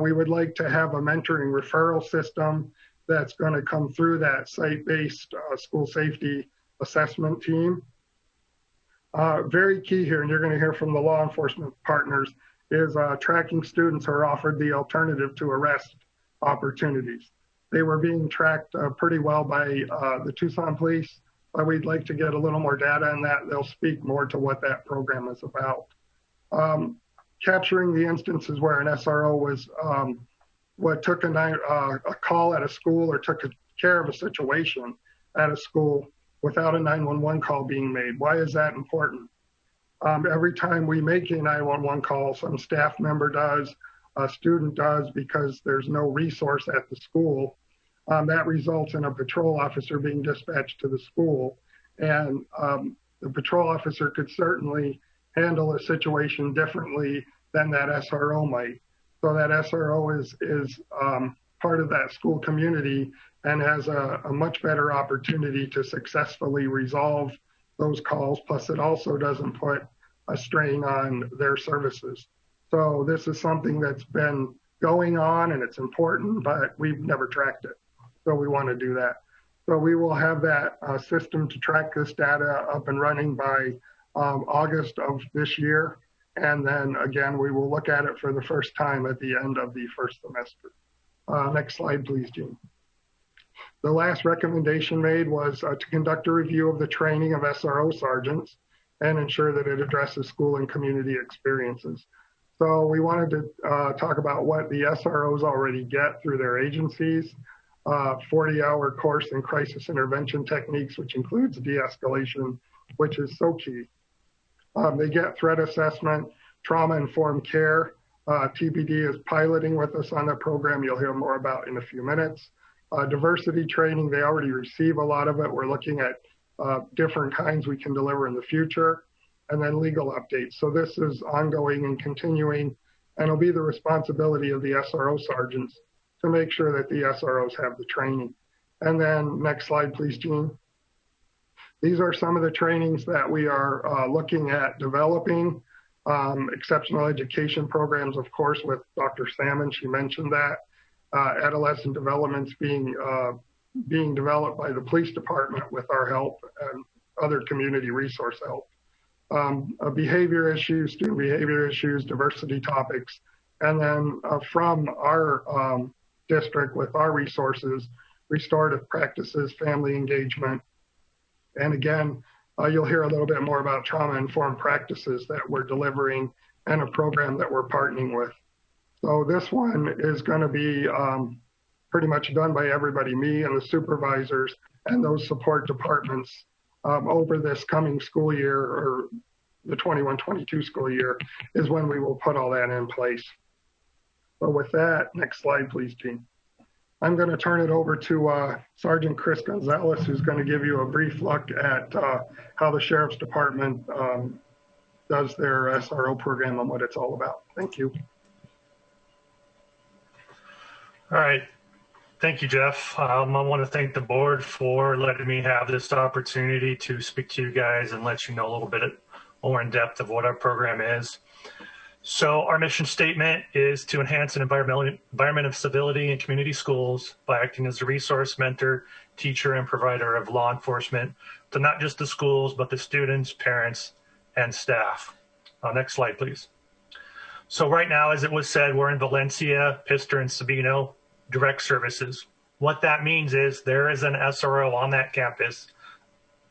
We would like to have a mentoring referral system that's going to come through that site-based school safety assessment team. Very key here, and you're going to hear from the law enforcement partners, is tracking students who are offered the alternative to arrest opportunities. They were being tracked pretty well by the Tucson police, but we'd like to get a little more data on that. They'll speak more to what that program is about. Capturing the instances where an SRO was took a call at a school or took care of a situation at a school without a 911 call being made. Why is that important? Every time we make a 911 call, some staff member does, a student does, because there's no resource at the school. That results in a patrol officer being dispatched to the school. And the patrol officer could certainly handle a situation differently than that SRO might. So that SRO is part of that school community and has a much better opportunity to successfully resolve those calls. Plus it also doesn't put a strain on their services. So this is something that's been going on and it's important, but we've never tracked it. So we want to do that. So we will have that system to track this data up and running by August of this year. And then again, we will look at it for the first time at the end of the first semester. Next slide, please, Jean. The last recommendation made was to conduct a review of the training of SRO sergeants and ensure that it addresses school and community experiences. So we wanted to talk about what the SROs already get through their agencies, 40-hour course in crisis intervention techniques, which includes de-escalation, which is so key. They get threat assessment, trauma-informed care, TBD is piloting with us on that program. You'll hear more about in a few minutes. Diversity training, they already receive a lot of it. We're looking at different kinds we can deliver in the future. And then legal updates. So this is ongoing and continuing, and it'll be the responsibility of the SRO sergeants to make sure that the SROs have the training. And then next slide, please, Jean. These are some of the trainings that we are looking at developing. Exceptional education programs, of course, with Dr. Salmon, she mentioned that. Adolescent development's being developed by the police department with our help and other community resource help. Behavior issues, student behavior issues, diversity topics, and then from our district with our resources, restorative practices, family engagement. And again, you'll hear a little bit more about trauma-informed practices that we're delivering and a program that we're partnering with. So this one is going to be pretty much done by everybody, me and the supervisors and those support departments over this coming school year, or the 21-22 school year, is when we will put all that in place. So with that, next slide, please, Jean. I'm going to turn it over to Sergeant Chris Gonzalez, who's going to give you a brief look at how the Sheriff's Department does their SRO program and what it's all about. Thank you. All right. Thank you, Jeff. I want to thank the board for letting me have this opportunity to speak to you guys and let you know a little bit more in depth of what our program is. So our mission statement is to enhance an environment of civility in community schools by acting as a resource, mentor, teacher, and provider of law enforcement to not just the schools, but the students, parents, and staff. Next slide, please. So right now, as it was said, we're in Valencia, Pistor, and Sabino direct services. What that means is there is an SRO on that campus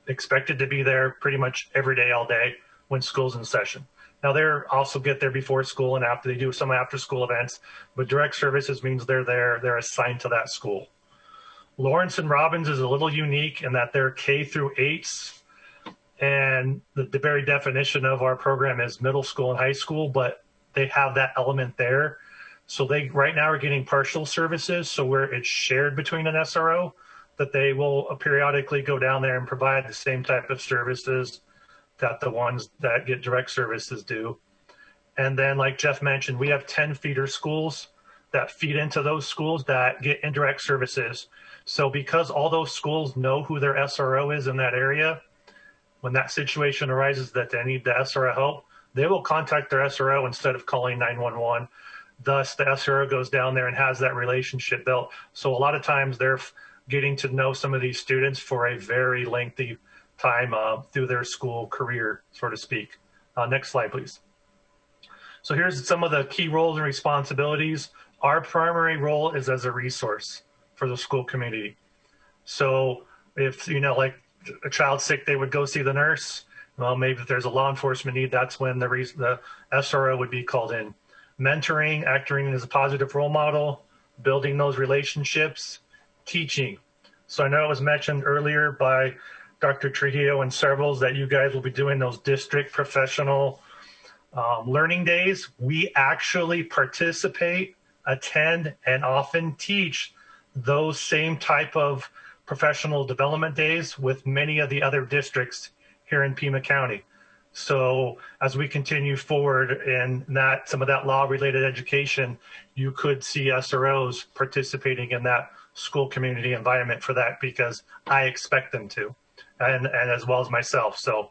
expected to be there pretty much every day, all day when school's in session. Now they're also get there before school and after. They do some after school events, but direct services means they're there, they're assigned to that school. Lawrence and Robbins is a little unique in that they're K through 8s, and the very definition of our program is middle school and high school, but they have that element there. So they right now are getting partial services, so where it's shared between an SRO, that they will periodically go down there and provide the same type of services that the ones that get direct services do. And then, like Jeff mentioned, we have 10 feeder schools that feed into those schools that get indirect services. So because all those schools know who their SRO is in that area, when that situation arises that they need the SRO help, they will contact their SRO instead of calling 911. Thus, the SRO goes down there and has that relationship built. So a lot of times they're getting to know some of these students for a very lengthy time through their school career, so to speak. Next slide, please. So here's some of the key roles and responsibilities. Our primary role is as a resource for the school community. So if, you know, like a child's sick, they would go see the nurse. Well, maybe if there's a law enforcement need, that's when the SRO would be called in. Mentoring, acting as a positive role model, building those relationships, teaching. So I know it was mentioned earlier by Dr. Trujillo and several that you guys will be doing those district professional learning days. We actually participate, attend, and often teach those same type of professional development days with many of the other districts here in Pima County. So as we continue forward in that, some of that law-related education, you could see SROs participating in that school community environment for that, because I expect them to, and as well as myself. So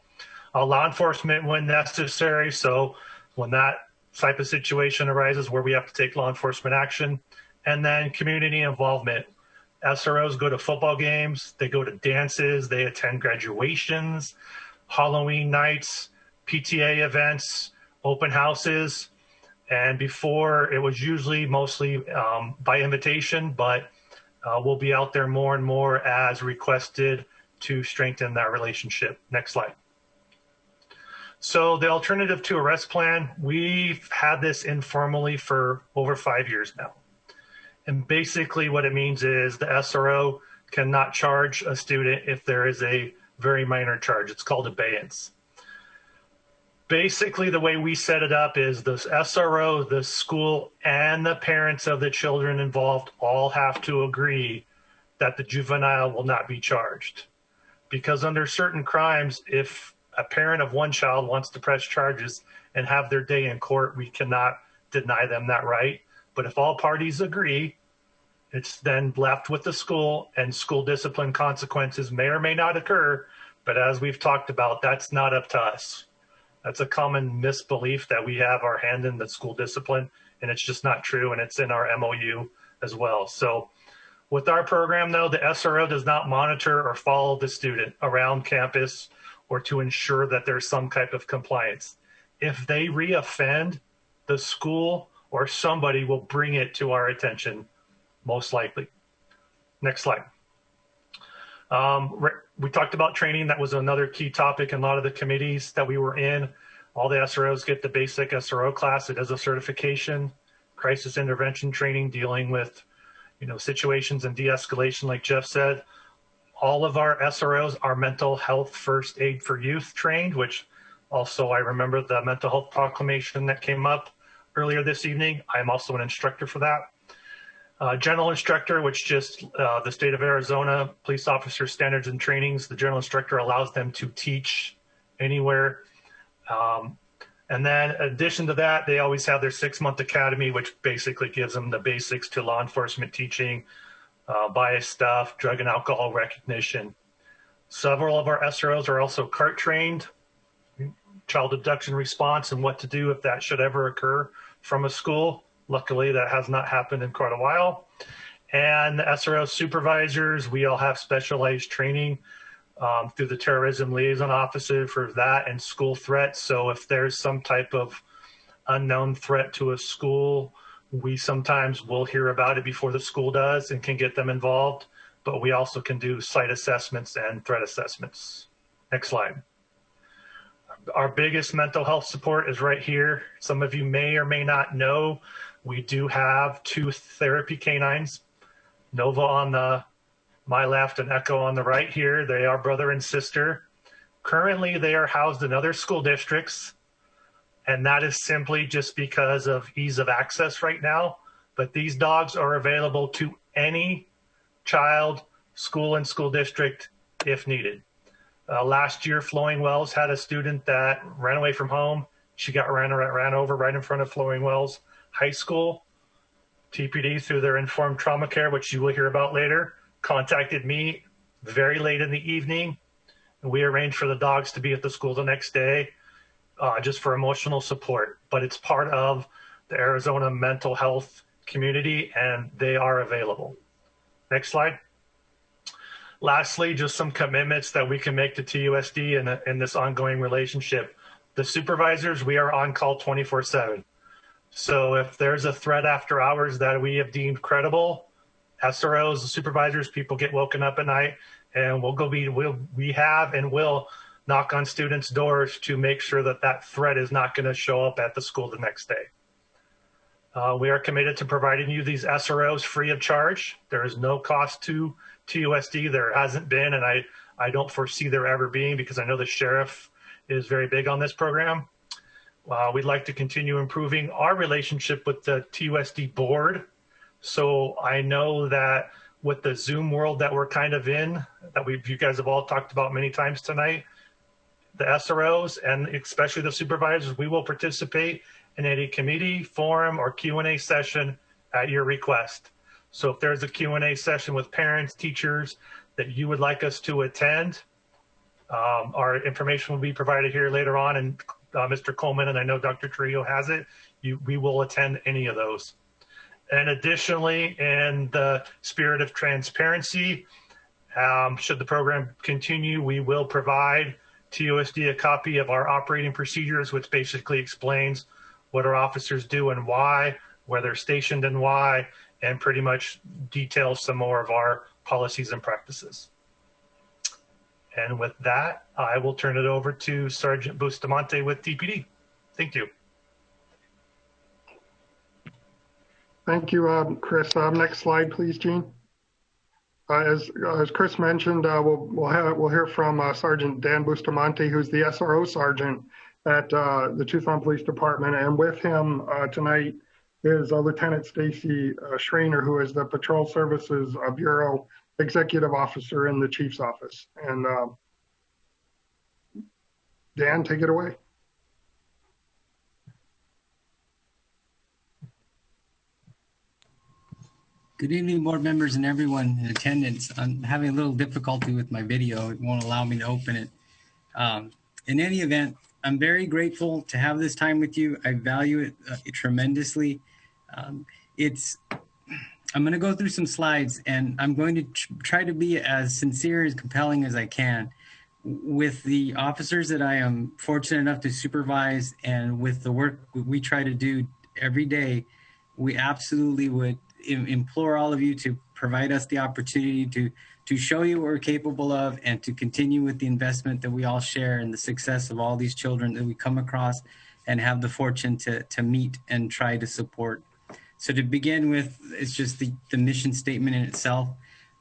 law enforcement when necessary. So when that type of situation arises where we have to take law enforcement action, and then community involvement. SROs go to football games, they go to dances, they attend graduations, Halloween nights, PTA events, open houses. And before, it was usually mostly by invitation, but we'll be out there more and more as requested to strengthen that relationship. Next slide. So the alternative to arrest plan, we've had this informally for over 5 years now. And basically what it means is the SRO cannot charge a student if there is a very minor charge. It's called abeyance. Basically, the way we set it up is the SRO, the school, and the parents of the children involved all have to agree that the juvenile will not be charged. Because under certain crimes, if a parent of one child wants to press charges and have their day in court, we cannot deny them that right. But if all parties agree, it's then left with the school, and school discipline consequences may or may not occur. But as we've talked about, that's not up to us. That's a common misbelief that we have our hand in the school discipline, and it's just not true, and it's in our MOU as well. So with our program, though, the SRO does not monitor or follow the student around campus or to ensure that there's some type of compliance. If they reoffend, the school or somebody will bring it to our attention, most likely. Next slide. We talked about training. That was another key topic in a lot of the committees that we were in. All the SROs get the basic SRO class. It is a certification, crisis intervention training, dealing with situations and de-escalation, like Jeff said. All of our SROs are mental health first aid for youth trained, which also I remember the mental health proclamation that came up earlier this evening. I'm also an instructor for that. General instructor, which just the state of Arizona police officer standards and trainings, the general instructor allows them to teach anywhere. And then in addition to that, they always have their 6-month academy, which basically gives them the basics to law enforcement teaching, bias stuff, drug and alcohol recognition. Several of our SROs are also CART trained, child abduction response, and what to do if that should ever occur from a school. Luckily, that has not happened in quite a while. And the SRO supervisors, we all have specialized training through the terrorism liaison officer for that and school threats. So if there's some type of unknown threat to a school, we sometimes will hear about it before the school does and can get them involved. But we also can do site assessments and threat assessments. Next slide. Our biggest mental health support is right here. Some of you may or may not know, we do have 2 therapy canines, Nova on my left and Echo on the right here. They are brother and sister. Currently, they are housed in other school districts, and that is simply just because of ease of access right now. But these dogs are available to any child, school, and school district if needed. Last year, Flowing Wells had a student that ran away from home. She got ran over right in front of Flowing Wells High School. TPD, through their informed trauma care, which you will hear about later, contacted me very late in the evening. And we arranged for the dogs to be at the school the next day just for emotional support. But it's part of the Arizona mental health community, and they are available. Next slide. Lastly, just some commitments that we can make to TUSD in this ongoing relationship. The supervisors, we are on call 24/7. So if there's a threat after hours that we have deemed credible, SROs, the supervisors, people get woken up at night, and we have and will knock on students' doors to make sure that that threat is not going to show up at the school the next day. We are committed to providing you these SROs free of charge. There is no cost to TUSD. There hasn't been, and I don't foresee there ever being, because I know the sheriff is very big on this program. We'd like to continue improving our relationship with the TUSD board. So I know that with the Zoom world that we're kind of in, that you guys have all talked about many times tonight, the SROs and especially the supervisors, we will participate in any committee, forum, or Q&A session at your request. So if there's a Q&A session with parents, teachers that you would like us to attend, our information will be provided here later on, and Mr. Coleman, and I know Dr. Trillo has it, we will attend any of those. And additionally, in the spirit of transparency, should the program continue, we will provide TUSD a copy of our operating procedures, which basically explains what our officers do and why, where they're stationed and why, and pretty much details some more of our policies and practices. And with that, I will turn it over to Sergeant Bustamante with TPD. Thank you. Thank you, Chris. Next slide, please, Gene. As Chris mentioned, we'll hear from Sergeant Dan Bustamante, who's the SRO sergeant at the Tucson Police Department. And with him tonight is Lieutenant Stacy Schreiner, who is the Patrol Services Bureau Executive Officer in the Chief's Office. And Dan, take it away. Good evening, board members and everyone in attendance. I'm having a little difficulty with my video. It won't allow me to open it. In any event, I'm very grateful to have this time with you. I value it tremendously. I'm going to go through some slides, and I'm going to try to be as sincere and compelling as I can. With the officers that I am fortunate enough to supervise and with the work we try to do every day, we absolutely would implore all of you to provide us the opportunity to show you what we're capable of and to continue with the investment that we all share in the success of all these children that we come across and have the fortune to meet and try to support. So to begin with, it's just the mission statement in itself.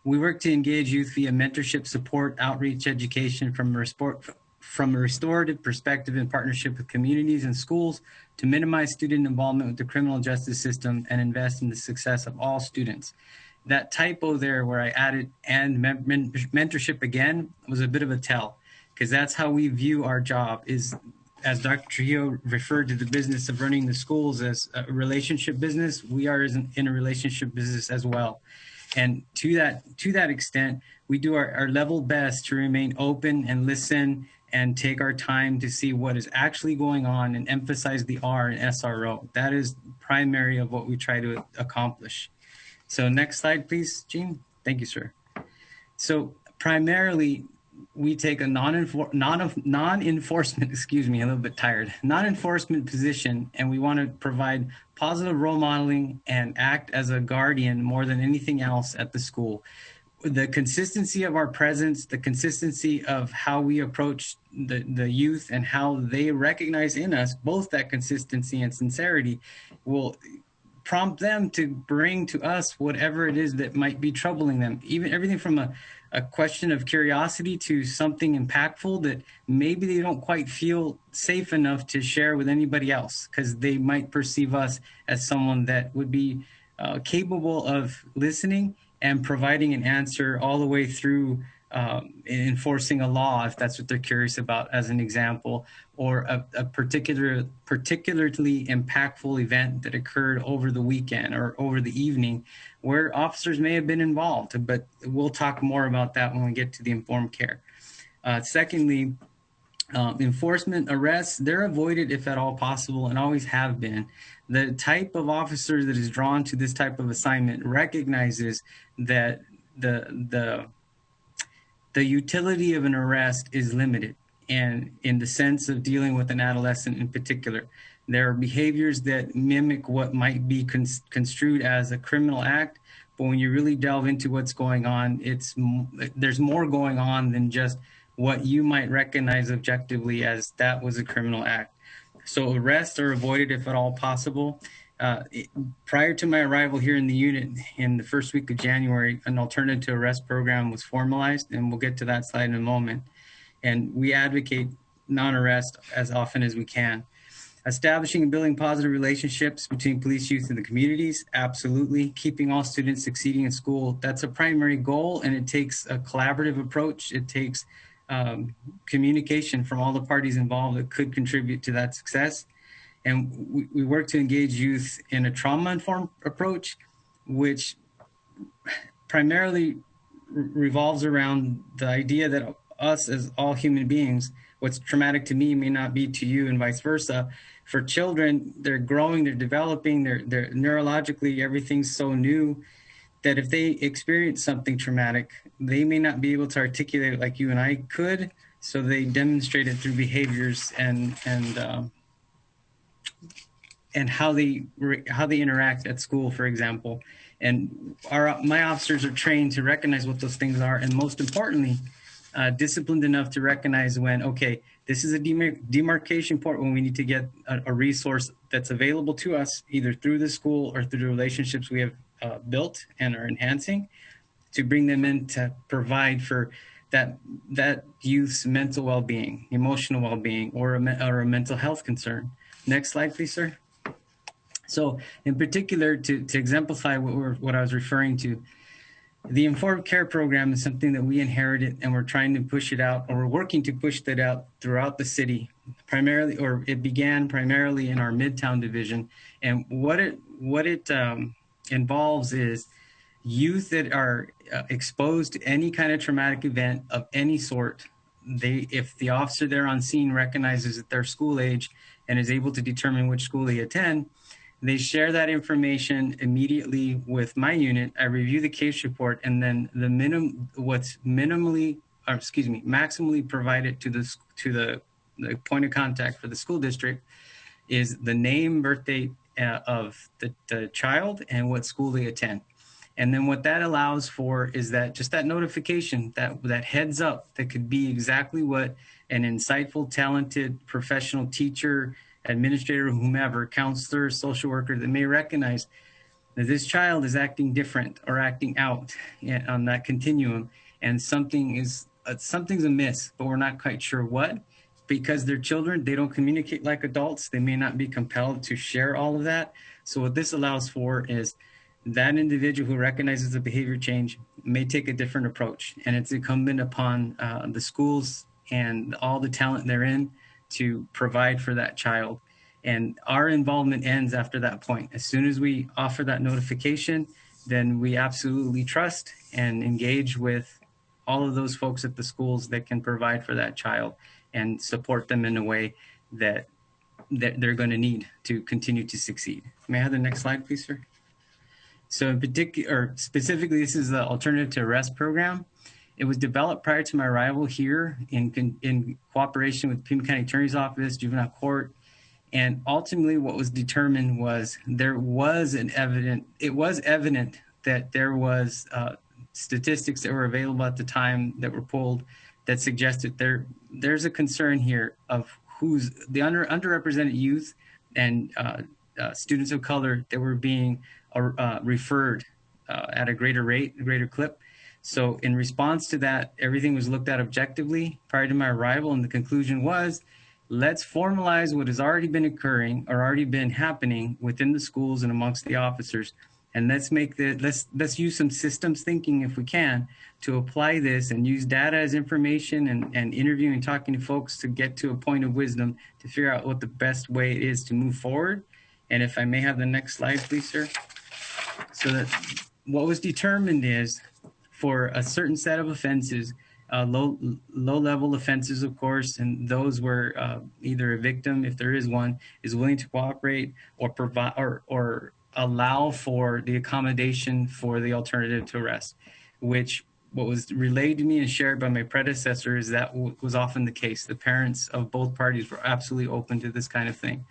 We work to engage youth via mentorship, support, outreach, education from a restorative perspective in partnership with communities and schools to minimize student involvement with the criminal justice system and invest in the success of all students. That typo there where I added and mentorship again was a bit of a tell, because that's how we view our job is, as Dr. Trujillo referred to the business of running the schools as a relationship business, we are in a relationship business as well. And to that extent, we do our level best to remain open and listen and take our time to see what is actually going on and emphasize the R in SRO. That is primary of what we try to accomplish. So next slide, please, Gene. Thank you, sir. So primarily, we take a non-enforcement, excuse me, a little bit tired, non-enforcement position, and we want to provide positive role modeling and act as a guardian more than anything else at the school. The consistency of our presence, the consistency of how we approach the youth and how they recognize in us both that consistency and sincerity will prompt them to bring to us whatever it is that might be troubling them. Even everything from a question of curiosity to something impactful that maybe they don't quite feel safe enough to share with anybody else because they might perceive us as someone that would be capable of listening and providing an answer all the way through enforcing a law, if that's what they're curious about, as an example, or a particularly impactful event that occurred over the weekend or over the evening where officers may have been involved, but we'll talk more about that when we get to the informed care. Secondly, enforcement arrests, they're avoided if at all possible and always have been. The type of officer that is drawn to this type of assignment recognizes that the utility of an arrest is limited, and in the sense of dealing with an adolescent in particular. There are behaviors that mimic what might be construed as a criminal act, but when you really delve into what's going on, there's more going on than just what you might recognize objectively as that was a criminal act. So arrests are avoided if at all possible. Prior to my arrival here in the unit in the first week of January, an alternative to arrest program was formalized, and we'll get to that slide in a moment. And we advocate non-arrest as often as we can. Establishing and building positive relationships between police, youth, and the communities, absolutely. Keeping all students succeeding in school, that's a primary goal, and it takes a collaborative approach. It takes communication from all the parties involved that could contribute to that success. And we work to engage youth in a trauma-informed approach, which primarily revolves around the idea that us as all human beings, what's traumatic to me may not be to you and vice versa. For children, they're growing, they're developing, they're neurologically, everything's so new that if they experience something traumatic, they may not be able to articulate it like you and I could. So they demonstrate it through behaviors and how they interact at school, for example. And my officers are trained to recognize what those things are, and most importantly, disciplined enough to recognize when, okay, this is a demarcation point when we need to get a resource that's available to us, either through the school or through the relationships we have built and are enhancing, to bring them in to provide for that youth's mental well-being, emotional well-being, or a mental health concern. Next slide, please, sir. So in particular, to exemplify what I was referring to, the Informed Care Program is something that we inherited, and we're trying to push it out, or we're working to push that out throughout the city, primarily, or it began primarily in our Midtown division. And what it involves is youth that are exposed to any kind of traumatic event of any sort. If the officer there on scene recognizes that they're school age and is able to determine which school they attend, they share that information immediately with my unit. I review the case report, and then maximally provided to the point of contact for the school district is the name, birthday of the child, and what school they attend. And then what that allows for is that just that notification, that heads up, that could be exactly what an insightful, talented, professional teacher, administrator, whomever, counselor, social worker that may recognize that this child is acting different or acting out on that continuum, and something's amiss, but we're not quite sure what. Because they're children, they don't communicate like adults. They may not be compelled to share all of that. So what this allows for is that individual who recognizes the behavior change may take a different approach, and it's incumbent upon the schools and all the talent therein to provide for that child. And our involvement ends after that point. As soon as we offer that notification, then we absolutely trust and engage with all of those folks at the schools that can provide for that child and support them in a way that they're going to need to continue to succeed. May I have the next slide, please, sir? So in particular, or specifically, this is the Alternative to Arrest program. It was developed prior to my arrival here in cooperation with the Pima County Attorney's Office, Juvenile Court, and ultimately what was determined was it was evident that there was statistics that were available at the time that were pulled that suggested there's a concern here of who's the underrepresented youth and students of color that were being referred at a greater rate, a greater clip. So in response to that, everything was looked at objectively prior to my arrival, and the conclusion was, let's formalize what has already been occurring or already been happening within the schools and amongst the officers. And let's use some systems thinking, if we can, to apply this and use data as information and interviewing and talking to folks to get to a point of wisdom to figure out what the best way is to move forward. And if I may have the next slide, please, sir. So that what was determined is for a certain set of offenses, low-level offenses, of course, and those where either a victim, if there is one, is willing to cooperate or provide or allow for the accommodation for the alternative to arrest, which what was relayed to me and shared by my predecessor is that was often the case. The parents of both parties were absolutely open to this kind of thing.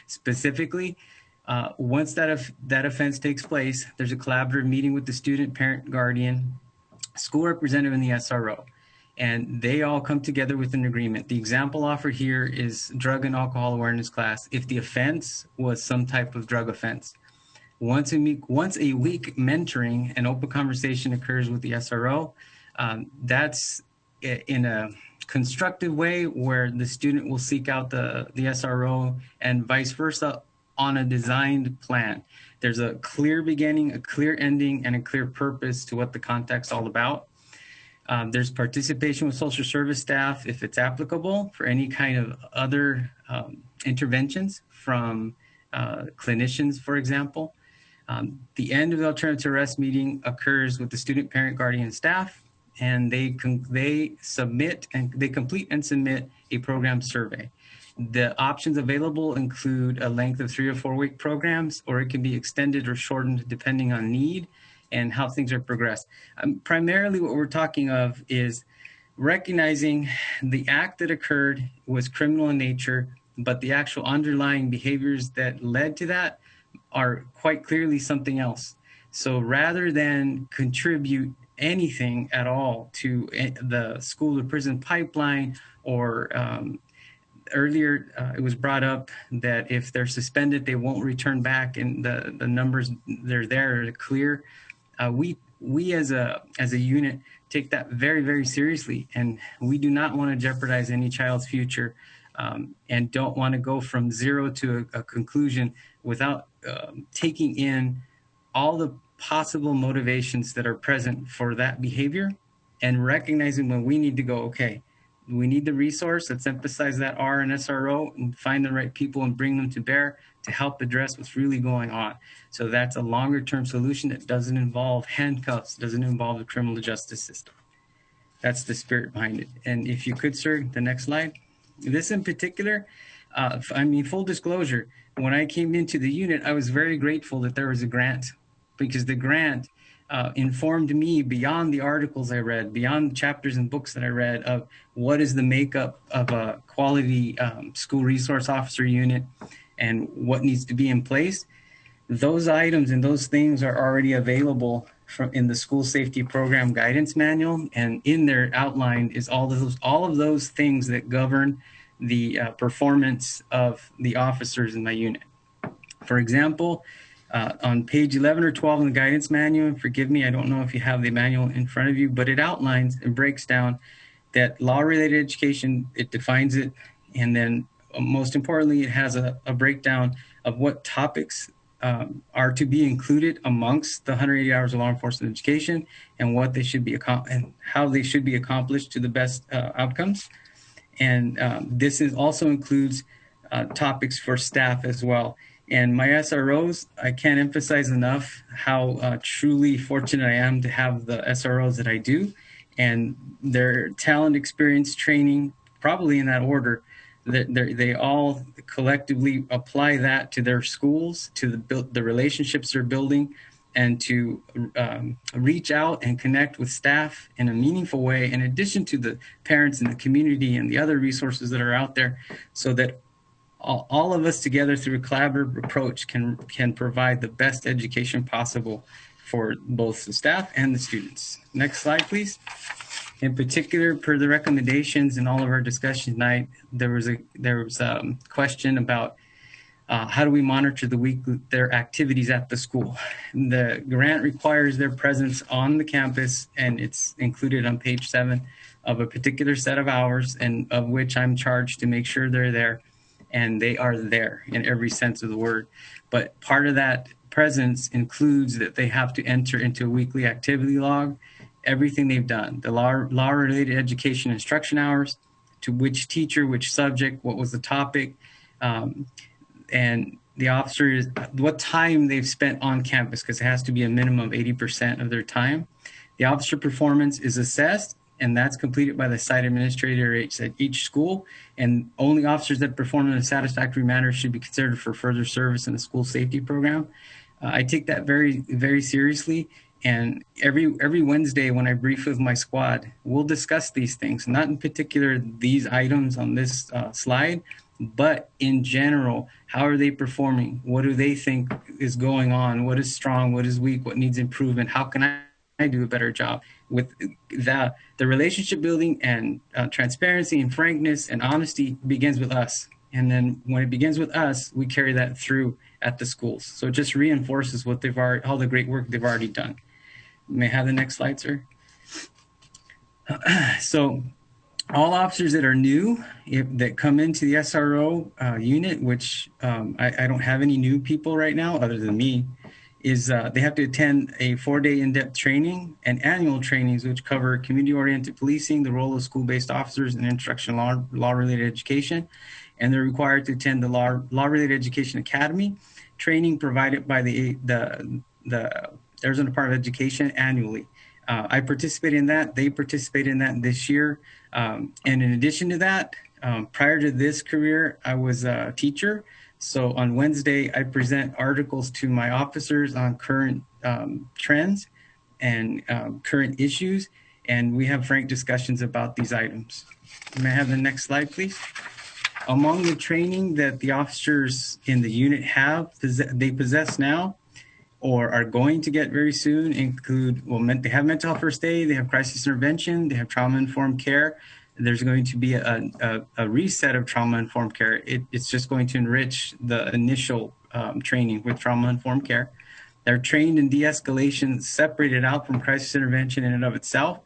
Specifically, once that offense takes place, there's a collaborative meeting with the student, parent, guardian, school representative, and the SRO. And they all come together with an agreement. The example offered here is drug and alcohol awareness class. If the offense was some type of drug offense, once a week mentoring and open conversation occurs with the SRO. That's in a constructive way where the student will seek out the SRO and vice versa on a designed plan. There's a clear beginning, a clear ending, and a clear purpose to what the contact's all about. There's participation with social service staff, if it's applicable, for any kind of other interventions from clinicians, for example. The end of the alternative to arrest meeting occurs with the student, parent, guardian, staff, and they complete and submit a program survey. The options available include a length of 3 or 4 week programs, or it can be extended or shortened depending on need and how things are progressed. Primarily what we're talking of is recognizing the act that occurred was criminal in nature, but the actual underlying behaviors that led to that are quite clearly something else. So rather than contribute anything at all to the school to prison pipeline, or earlier it was brought up that if they're suspended, they won't return back, and the numbers, they're there, they're clear. we as a unit take that very, very seriously, and we do not want to jeopardize any child's future, and don't want to go from zero to a conclusion without taking in all the possible motivations that are present for that behavior, and recognizing when we need to go, okay, we need the resource. Let's emphasize that R and SRO and find the right people and bring them to bear to help address what's really going on. So that's a longer term solution that doesn't involve handcuffs, doesn't involve the criminal justice system. That's the spirit behind it. And if you could, sir, the next slide. This in particular, I mean, full disclosure, when I came into the unit, I was very grateful that there was a grant, because the grant informed me beyond the articles I read, beyond the chapters and books that I read, of what is the makeup of a quality school resource officer unit and what needs to be in place. Those items and those things are already available in the school safety program guidance manual, and in there outlined is all of those things that govern the performance of the officers in my unit. For example, on page 11 or 12 in the guidance manual, and forgive me, I don't know if you have the manual in front of you, but it outlines and breaks down that law-related education, it defines it, and then most importantly, it has a breakdown of what topics are to be included amongst the 180 hours of law enforcement education, and what they should be and how they should be accomplished to the best outcomes. And this also includes topics for staff as well. And my SROs, I can't emphasize enough how truly fortunate I am to have the SROs that I do, and their talent, experience, training, probably in that order. They all collectively apply that to their schools, to the relationships they're building, and to reach out and connect with staff in a meaningful way, in addition to the parents and the community and the other resources that are out there, so that all of us together through a collaborative approach can provide the best education possible for both the staff and the students. Next slide, please. In particular, per the recommendations in all of our discussion tonight, there was a question about how do we monitor their activities at the school. The grant requires their presence on the campus, and it's included on page 7 of a particular set of hours, and of which I'm charged to make sure they're there, and they are there in every sense of the word. But part of that presence includes that they have to enter into a weekly activity log, everything they've done, the law-related education instruction hours, to which teacher, which subject, what was the topic, and the officers, what time they've spent on campus, because it has to be a minimum of 80% of their time. The officer performance is assessed, and that's completed by the site administrator at each school, and only officers that perform in a satisfactory manner should be considered for further service in the school safety program. I take that very, very seriously. And every Wednesday when I brief with my squad, we'll discuss these things, not in particular these items on this slide, but in general, how are they performing? What do they think is going on? What is strong? What is weak? What needs improvement? How can I do a better job? With the relationship building and transparency and frankness and honesty begins with us. And then when it begins with us, we carry that through at the schools. So it just reinforces what all the great work they've already done. May I have the next slide, sir? So all officers that are new, that come into the SRO unit, which I don't have any new people right now other than me, is they have to attend a 4-day in-depth training and annual trainings, which cover community-oriented policing, the role of school-based officers, and instructional law-related education. And they're required to attend the Law-Related Education Academy training provided by the Arizona Department of Education annually. I participate in that. They participate in that this year. And in addition to that, prior to this career, I was a teacher. So on Wednesday, I present articles to my officers on current trends and current issues. And we have frank discussions about these items. May I have the next slide, please? Among the training that the officers in the unit they possess now, or are going to get very soon, include, they have mental health first aid, they have crisis intervention, they have trauma-informed care. There's going to be a reset of trauma-informed care. It's just going to enrich the initial training with trauma-informed care. They They're trained in de-escalation, separated out from crisis intervention in and of itself.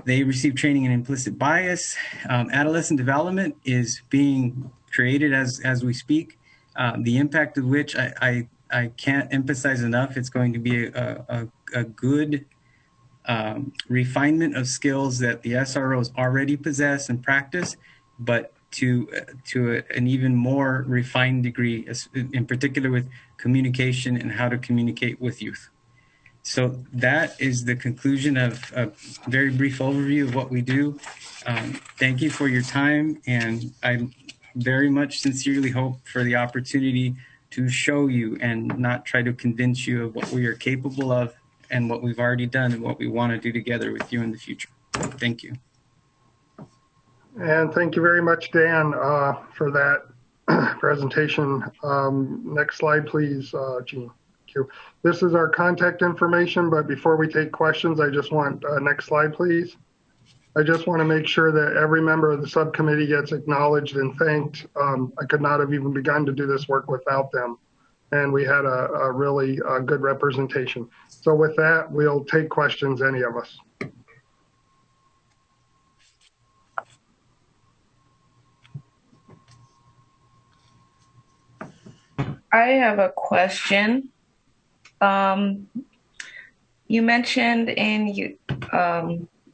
They receive training in implicit bias. Adolescent development is being created as we speak, the impact of which I can't emphasize enough. It's going to be a good refinement of skills that the SROs already possess and practice, but to an even more refined degree, in particular with communication and how to communicate with youth. So that is the conclusion of a very brief overview of what we do. Thank you for your time, and I very much sincerely hope for the opportunity to show you and not try to convince you of what we are capable of and what we've already done and what we want to do together with you in the future. Thank you. And thank you very much, Dan, for that presentation. Next slide, please, Jean. Thank you. This is our contact information, but before we take questions, I just want, next slide, please. I just want to make sure that every member of the subcommittee gets acknowledged and thanked. I could not have even begun to do this work without them. And we had a really good representation. So with that, we'll take questions, any of us. I have a question. You mentioned in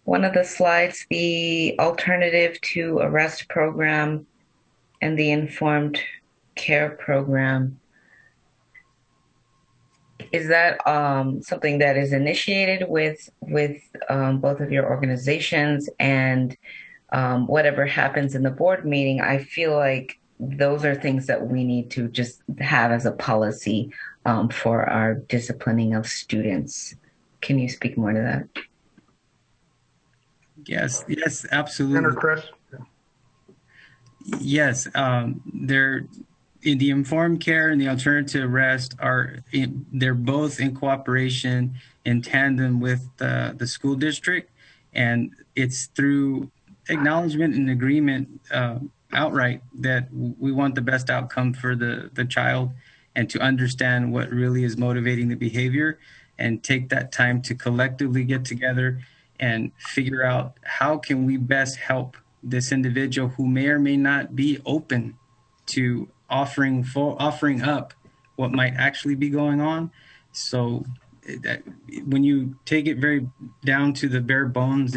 one of the slides the alternative to arrest program and the informed care program. Is that something that is initiated with both of your organizations? And whatever happens in the board meeting, I feel like those are things that we need to just have as a policy for our disciplining of students. Can you speak more to that? Yes, absolutely. Chris. Yes, in the informed care and the alternative arrest they're both in cooperation in tandem with the school district, and it's through acknowledgement and agreement outright that we want the best outcome for the child, and to understand what really is motivating the behavior and take that time to collectively get together and figure out how can we best help this individual who may or may not be open to offering up what might actually be going on. So when you take it very down to the bare bones,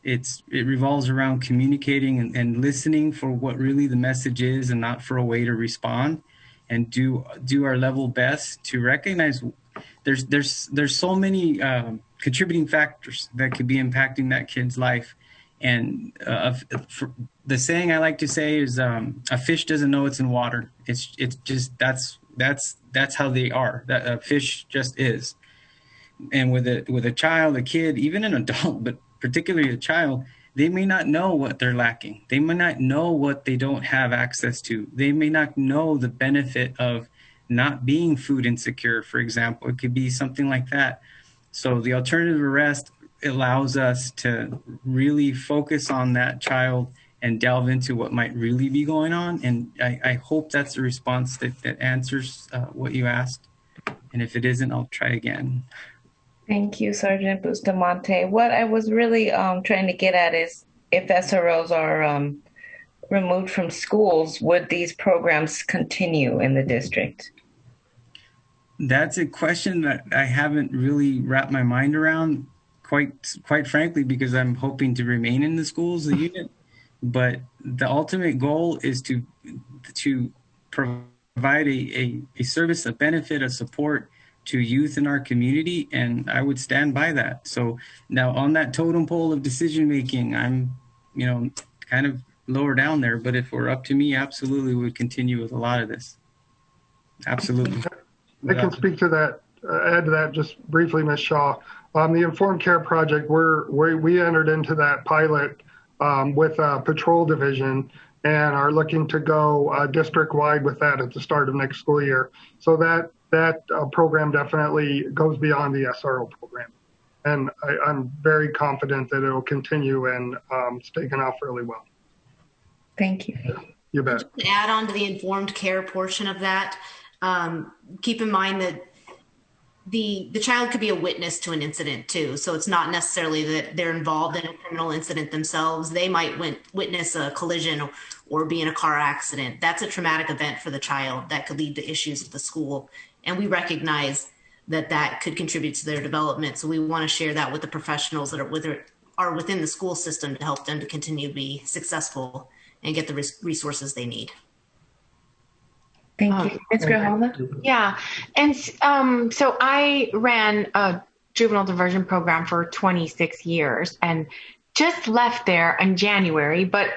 it revolves around communicating and listening for what really the message is, and not for a way to respond, and do our level best to recognize there's so many contributing factors that could be impacting that kid's life. And the saying I like to say is a fish doesn't know it's in water. It's just that's how they are. That a fish just is. And with a child, a kid, even an adult, but particularly a child, they may not know what they're lacking. They may not know what they don't have access to. They may not know the benefit of not being food insecure, for example. It could be something like that. So the alternative arrest allows us to really focus on that child and delve into what might really be going on. And I hope that's a response that answers what you asked. And if it isn't, I'll try again. Thank you, Sergeant Bustamante. What I was really trying to get at is if SROs are removed from schools, would these programs continue in the district? That's a question that I haven't really wrapped my mind around, quite frankly, because I'm hoping to remain in the schools, the unit. But the ultimate goal is to provide a service, a benefit, a support to youth in our community, and I would stand by that. So now on that totem pole of decision making, I'm kind of lower down there, but if it were up to me, absolutely would continue with a lot of this. Absolutely. I can speak to that, add to that just briefly, Ms. Shaw. The Informed Care Project, we entered into that pilot with Patrol Division and are looking to go district-wide with that at the start of next school year. So that program definitely goes beyond the SRO program. And I'm very confident that it will continue, and it's taken off really well. Thank you. You bet. To add on to the informed care portion of that, keep in mind that the child could be a witness to an incident too. So it's not necessarily that they're involved in a criminal incident themselves. They might witness a collision or be in a car accident. That's a traumatic event for the child that could lead to issues with the school. And we recognize that that could contribute to their development. So we want to share that with the professionals that are within the school system to help them to continue to be successful and get the resources they need. Thank you. Ms. Grijalva? Yeah. And so I ran a juvenile diversion program for 26 years and just left there in January. But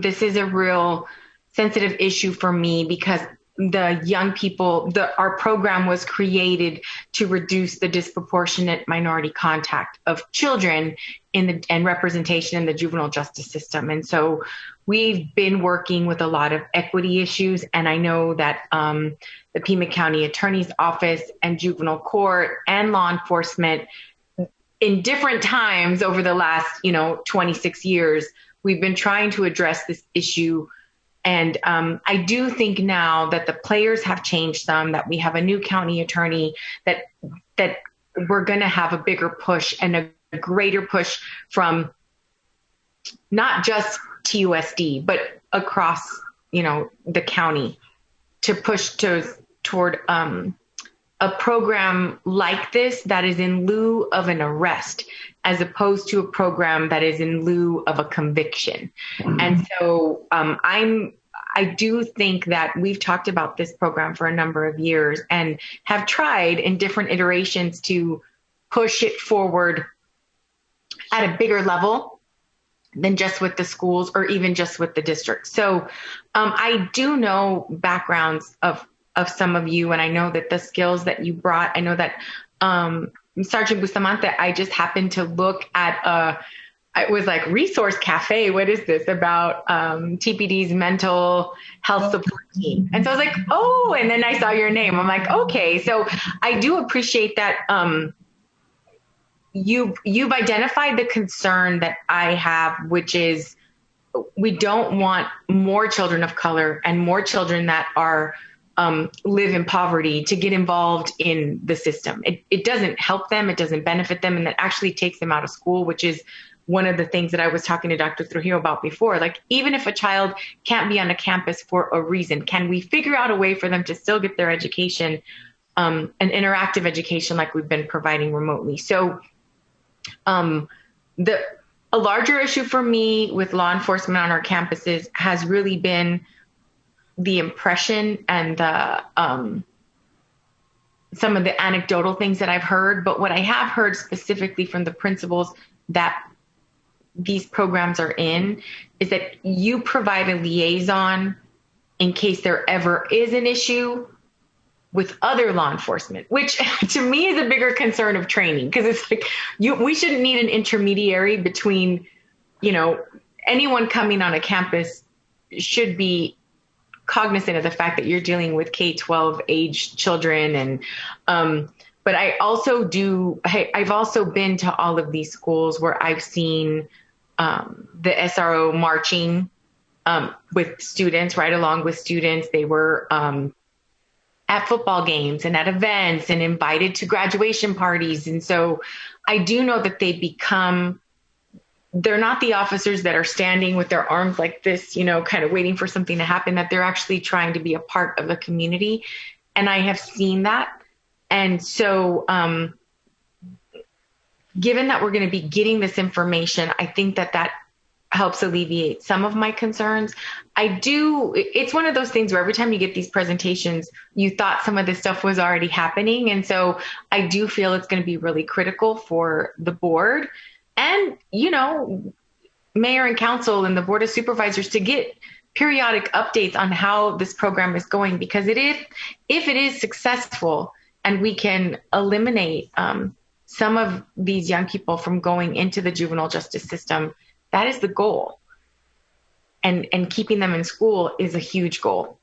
this is a real sensitive issue for me because the young people, our program was created to reduce the disproportionate minority contact of children and representation in the juvenile justice system. And so we've been working with a lot of equity issues. And I know that the Pima County Attorney's Office and juvenile court and law enforcement in different times over the last, 26 years, we've been trying to address this issue. And I do think now that the players have changed some, that we have a new county attorney, that we're going to have a bigger push and a greater push from not just TUSD, but across, the county to push toward a program like this that is in lieu of an arrest, as opposed to a program that is in lieu of a conviction. And so I do think that we've talked about this program for a number of years and have tried in different iterations to push it forward at a bigger level than just with the schools or even just with the district. So I do know backgrounds of some of you, and I know that the skills that you brought, I know that Sergeant Bustamante, I just happened to look at it was like Resource Cafe. What is this about TPD's mental health support team? And so I was like, oh, and then I saw your name. I'm like, okay. So I do appreciate that you've identified the concern that I have, which is we don't want more children of color and more children that are live in poverty to get involved in the system. It doesn't help them. It doesn't benefit them. And that actually takes them out of school, which is one of the things that I was talking to Dr. Trujillo about before. Like, even if a child can't be on a campus for a reason, can we figure out a way for them to still get their education, an interactive education like we've been providing remotely? So a larger issue for me with law enforcement on our campuses has really been the impression and some of the anecdotal things that I've heard. But what I have heard specifically from the principals that these programs are in is that you provide a liaison in case there ever is an issue with other law enforcement, which to me is a bigger concern of training, because it's like we shouldn't need an intermediary between, anyone coming on a campus should be cognizant of the fact that you're dealing with K-12 age children. And but I've also been to all of these schools where I've seen the SRO marching with students, right along with students. They were at football games and at events and invited to graduation parties. And so I do know that they're not the officers that are standing with their arms like this, kind of waiting for something to happen, that they're actually trying to be a part of the community. And I have seen that. And so given that we're going to be getting this information, I think that helps alleviate some of my concerns. It's one of those things where every time you get these presentations, you thought some of this stuff was already happening. And so I do feel it's going to be really critical for the board and, mayor and council and the board of supervisors to get periodic updates on how this program is going, because if it is successful and we can eliminate some of these young people from going into the juvenile justice system, that is the goal. And keeping them in school is a huge goal.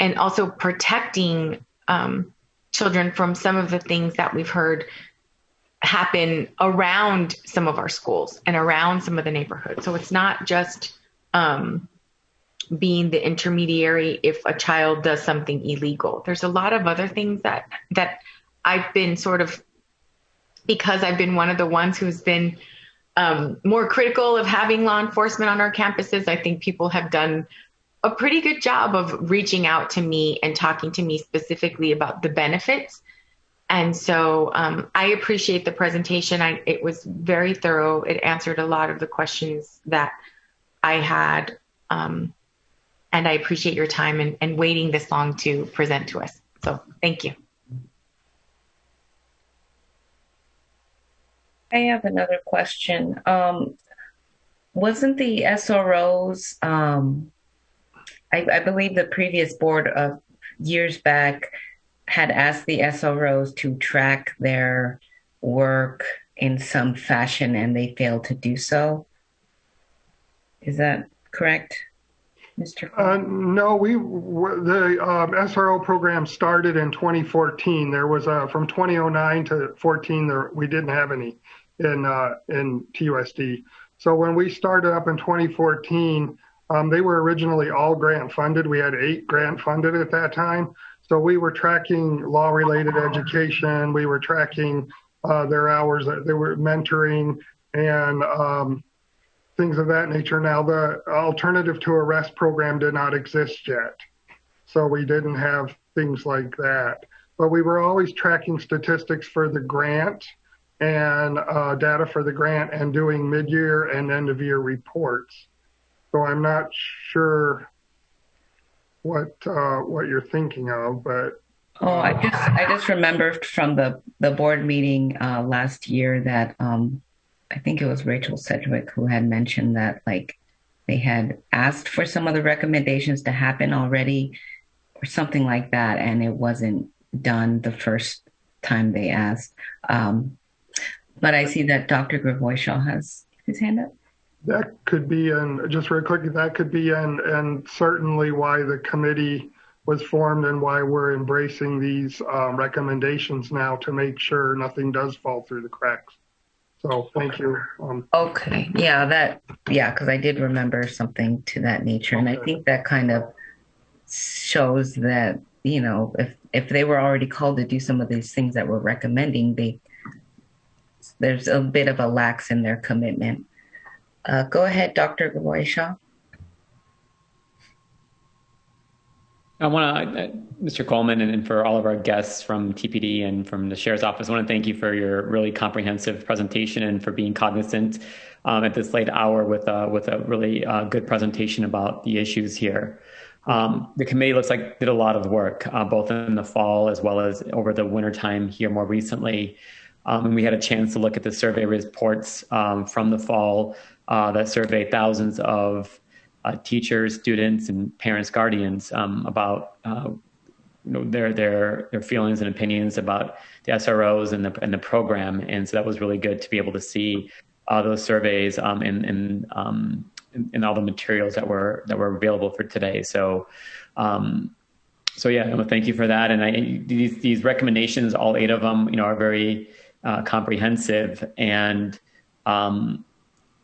And also protecting children from some of the things that we've heard happen around some of our schools and around some of the neighborhoods. So it's not just being the intermediary if a child does something illegal. There's a lot of other things that I've been because I've been one of the ones who's been more critical of having law enforcement on our campuses, I think people have done a pretty good job of reaching out to me and talking to me specifically about the benefits. And so I appreciate the presentation. It was very thorough. It answered a lot of the questions that I had. And I appreciate your time and waiting this long to present to us. So thank you. I have another question. Wasn't the SROs, I believe the previous board of years back had asked the SROs to track their work in some fashion and they failed to do so. Is that correct, Mr. No, the SRO program started in 2014. There was from 2009 to 14, we didn't have any in TUSD. So when we started up in 2014, they were originally all grant funded. We had 8 grant funded at that time. So we were tracking law-related education. We were tracking their hours. They were mentoring and things of that nature. Now, the alternative to arrest program did not exist yet. So we didn't have things like that. But we were always tracking statistics for the grant and data for the grant and doing mid-year and end-of-year reports. So I'm not sure what you're thinking of, but I just remembered from the board meeting last year that I think it was Rachel Sedgwick who had mentioned that like they had asked for some of the recommendations to happen already or something like that, and it wasn't done the first time they asked. But I see that Dr. Gravoishaw has his hand up. That could be, and just real quickly, that could be, and certainly why the committee was formed and why we're embracing these recommendations now to make sure nothing does fall through the cracks. So thank you. Okay, because I did remember something to that nature. And I think that kind of shows that, if they were already called to do some of these things that we're recommending, there's a bit of a lax in their commitment. Go ahead, Dr. Gravoishaw. I want to, Mr. Coleman, and for all of our guests from TPD and from the Sheriff's Office, I want to thank you for your really comprehensive presentation and for being cognizant at this late hour with a really good presentation about the issues here. The committee looks like did a lot of work, both in the fall as well as over the wintertime here more recently. And we had a chance to look at the survey reports from the fall that surveyed thousands of teachers, students, and parents, guardians about their feelings and opinions about the SROs and the program. And so that was really good to be able to see those surveys in all the materials that were available for today. So yeah, thank you for that. And these recommendations, all 8 of them, are very comprehensive, and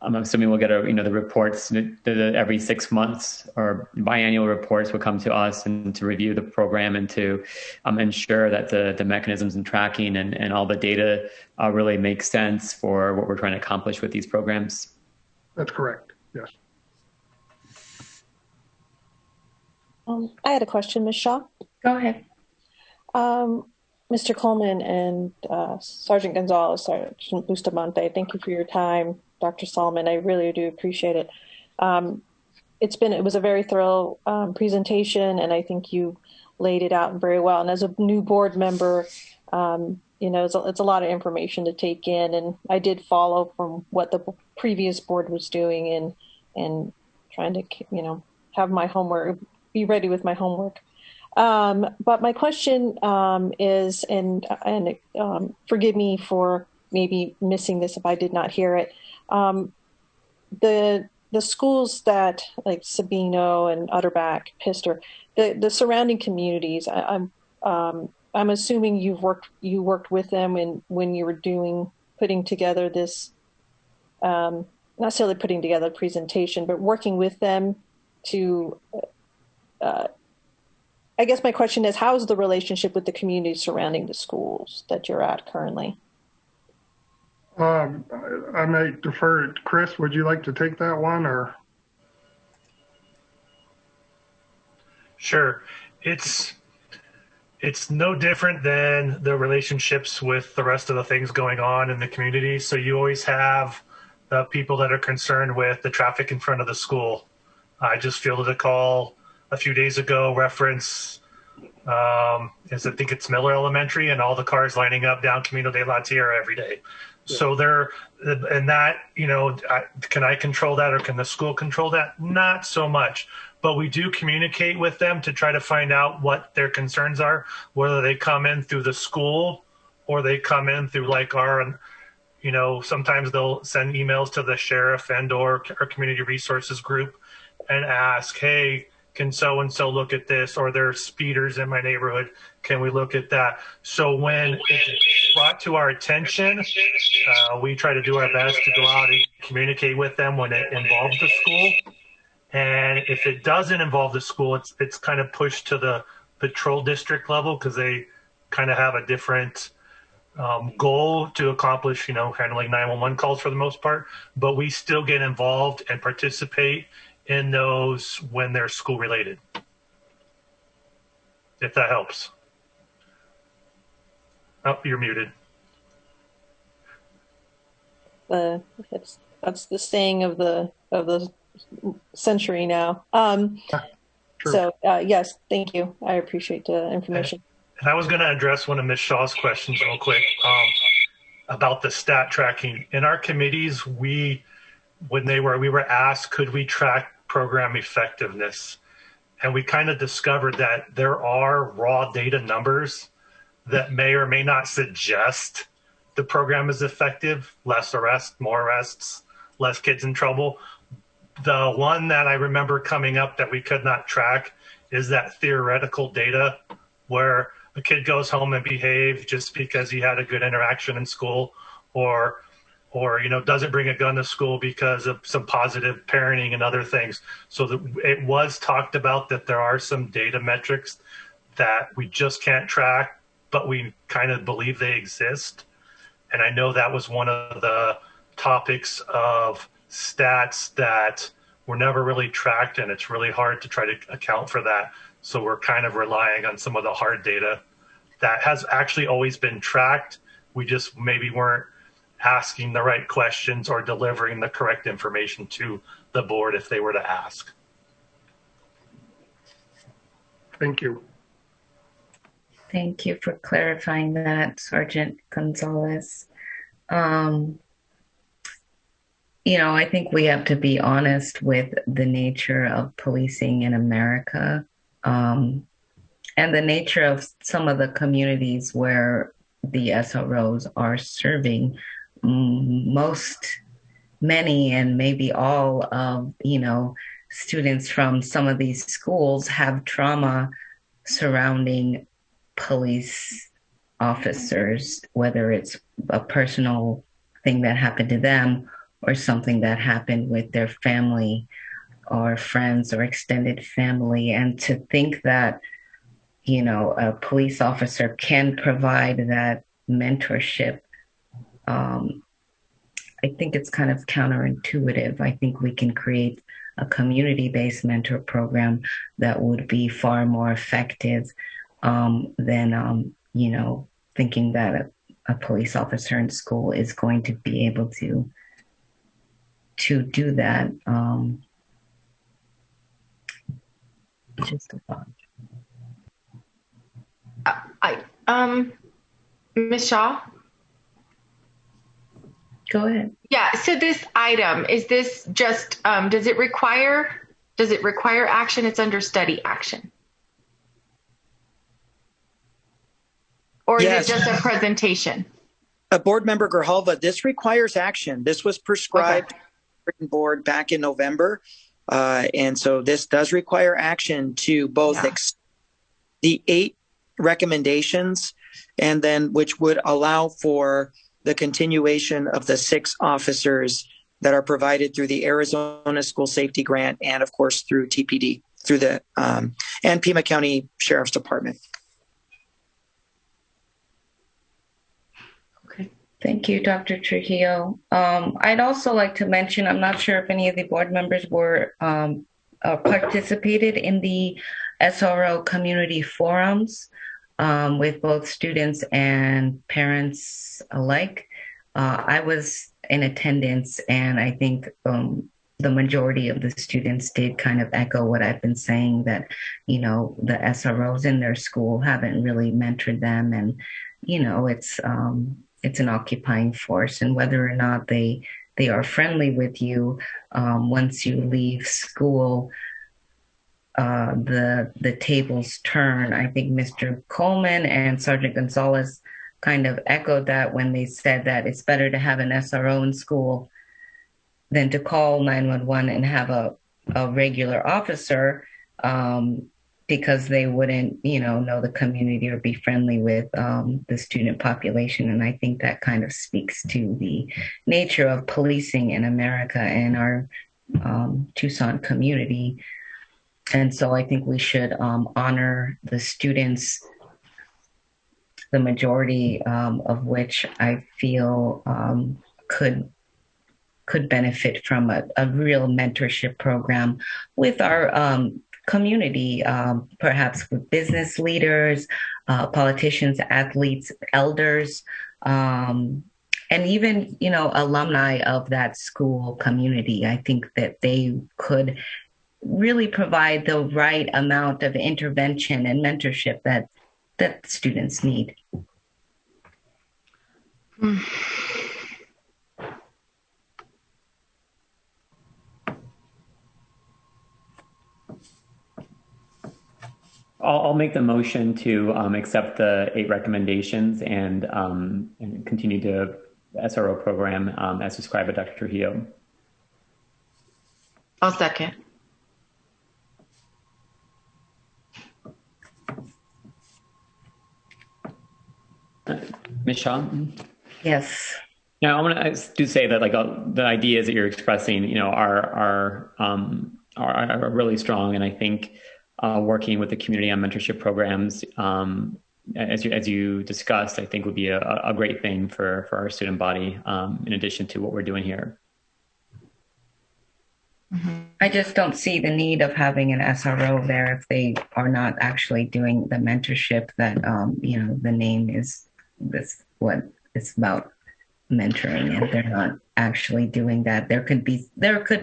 I'm assuming we'll get the reports every 6 months, or biannual reports will come to us and to review the program and to ensure that the mechanisms and tracking and all the data really make sense for what we're trying to accomplish with these programs. That's correct. Yes. I had a question, Ms. Shaw. Go ahead. Mr. Coleman and Sergeant Gonzalez, Sergeant Bustamante, thank you for your time. Dr. Solomon, I really do appreciate it. It was a very thorough presentation, and I think you laid it out very well. And as a new board member, it's a lot of information to take in, and I did follow from what the previous board was doing and trying to, have my homework, be ready with my homework. But my question is, and forgive me for maybe missing this if I did not hear it. The schools that like Sabino and Utterback, Pister, the surrounding communities, I'm assuming you worked with them when you were putting together this, not necessarily putting together a presentation, but working with them to I guess my question is, how is the relationship with the community surrounding the schools that you're at currently? I may defer. Chris, would you like to take that one, or? Sure. It's no different than the relationships with the rest of the things going on in the community. So you always have the people that are concerned with the traffic in front of the school. I just fielded a call a few days ago, reference, I think it's Miller Elementary, and all the cars lining up down Camino de la Tierra every day. Yeah. So and that, can I control that, or can the school control that? Not so much. But we do communicate with them to try to find out what their concerns are, whether they come in through the school or they come in through like our, sometimes they'll send emails to the sheriff and or our community resources group and ask, hey, can so-and-so look at this? Or there's speeders in my neighborhood. Can we look at that? So when it's brought to our attention, we try to do our best to go out and communicate with them when it involves the school. And if it doesn't involve the school, it's kind of pushed to the patrol district level, because they kind of have a different goal to accomplish, handling 911 calls for the most part. But we still get involved and participate in those when they're school related, if that helps. Oh, you're muted. That's the saying of the century now. So yes, thank you. I appreciate the information. And I was going to address one of Ms. Shaw's questions real quick about the stat tracking. In our committees, we were asked, could we track program effectiveness? And we kind of discovered that there are raw data numbers that may or may not suggest the program is effective. Less arrests, more arrests, less kids in trouble. The one that I remember coming up that we could not track is that theoretical data where a kid goes home and behaves just because he had a good interaction in school, or doesn't bring a gun to school because of some positive parenting and other things. So it was talked about that there are some data metrics that we just can't track, but we kind of believe they exist. And I know that was one of the topics of stats that were never really tracked, and it's really hard to try to account for that. So we're kind of relying on some of the hard data that has actually always been tracked. We just maybe weren't asking the right questions or delivering the correct information to the board if they were to ask. Thank you. Thank you for clarifying that, Sergeant Gonzalez. I think we have to be honest with the nature of policing in America, and the nature of some of the communities where the SROs are serving. Many and maybe all of, students from some of these schools have trauma surrounding police officers, whether it's a personal thing that happened to them or something that happened with their family or friends or extended family. And to think that, a police officer can provide that mentorship, I think it's kind of counterintuitive. I think we can create a community-based mentor program that would be far more effective than, thinking that a police officer in school is going to be able to do that. Just a thought. Ms. Shaw? Go ahead. Yeah, so this item, is this just, does it require action? It's under study action. Or is it just a presentation? Board Member Grijalva, this requires action. This was prescribed written board back in November. And so this does require action to both the 8 recommendations, and then which would allow for the continuation of the 6 officers that are provided through the Arizona School Safety Grant and, of course, through TPD. through the and Pima County Sheriff's Department. Thank you, Dr. Trujillo. I'd also like to mention, I'm not sure if any of the board members were participated in the SRO community forums with both students and parents alike. I was in attendance, and I think the majority of the students did kind of echo what I've been saying, that, you know, the SROs in their school haven't really mentored them, and, you know, it's an occupying force, and whether or not they are friendly with you once you leave school, the tables turn. I think Mr. Coleman and Sergeant Gonzalez kind of echoed that when they said that it's better to have an SRO in school than to call 911 and have a regular officer, because they wouldn't, you know the community or be friendly with the student population. And I think that kind of speaks to the nature of policing in America and our Tucson community. And so I think we should honor the students, the majority of which I feel could benefit from a real mentorship program with our community, perhaps with business leaders, politicians, athletes, elders, and even, you know, alumni of that school community. I think that they could really provide the right amount of intervention and mentorship that students need. I'll make the motion to accept the 8 recommendations and continue the SRO program as described by Dr. Trujillo. I'll second. Ms. Shaw? Yes. Now, I want to do say that, like, the ideas that you're expressing, you know, are really strong, and I think working with the community on mentorship programs, as you discussed, I think would be a great thing for our student body, in addition to what we're doing here. I just don't see the need of having an SRO there if they are not actually doing the mentorship that, you know, the name is what it's about, mentoring, and they're not actually doing that. There could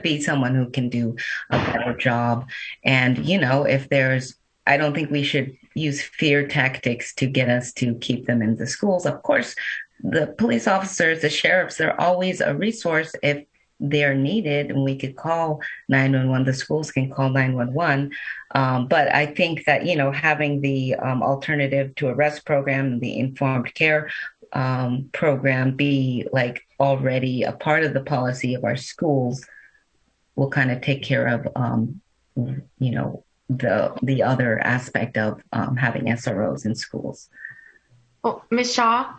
be someone who can do a better job. And, you know, I don't think we should use fear tactics to get us to keep them in the schools. Of course, the police officers, the sheriffs, they're always a resource if they're needed, and we could call 911. The schools can call 911. But I think that, you know, having the alternative to arrest program, the informed care program be like already a part of the policy of our schools will kind of take care of, you know, the other aspect of having SROs in schools. Well, Ms. Shaw,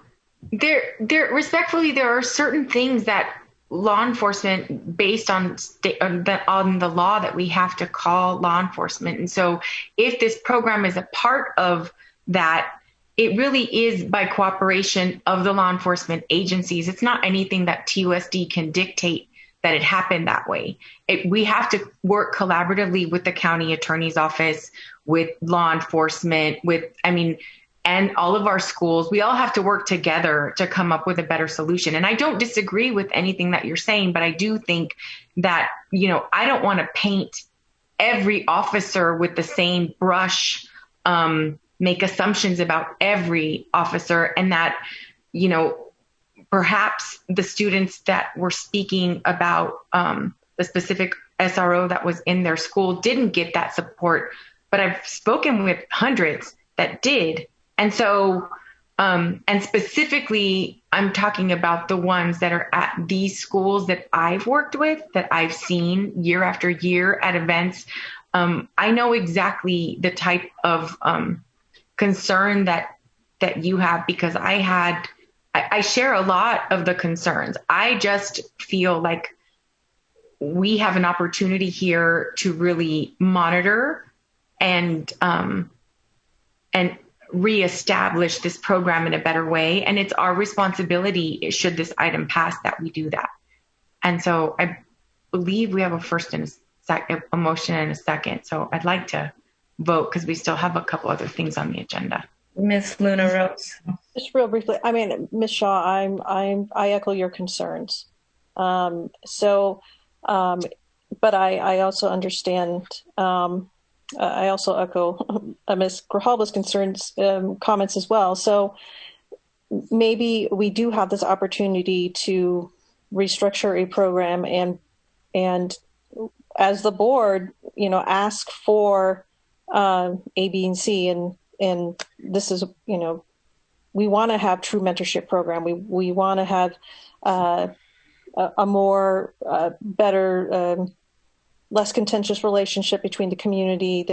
respectfully, there are certain things that law enforcement, based on the law, that we have to call law enforcement. And so if this program is a part of that, it really is by cooperation of the law enforcement agencies. It's not anything that TUSD can dictate that it happened that way. We have to work collaboratively with the county attorney's office, with law enforcement, and all of our schools. We all have to work together to come up with a better solution. And I don't disagree with anything that you're saying, but I do think that, you know, I don't want to paint every officer with the same brush, make assumptions about every officer, and that, you know, perhaps the students that were speaking about the specific SRO that was in their school didn't get that support, but I've spoken with hundreds that did. And so, and specifically, I'm talking about the ones that are at these schools that I've worked with, that I've seen year after year at events. I know exactly the type of concern that you have, because I share a lot of the concerns. I just feel like we have an opportunity here to really monitor and reestablish this program in a better way. And it's our responsibility, should this item pass, that we do that. And so I believe we have a first and a motion and a second. So I'd like to vote because we still have a couple other things on the agenda. Ms. Luna Rose. Just real briefly, I mean, Ms. Shaw, I echo your concerns. But I also understand. I also echo Ms. Grijalva's concerns, comments as well. So maybe we do have this opportunity to restructure a program and as the board, ask for A, B, and C, and this is, we want to have true mentorship program. We want to have a more better, less contentious relationship between the community.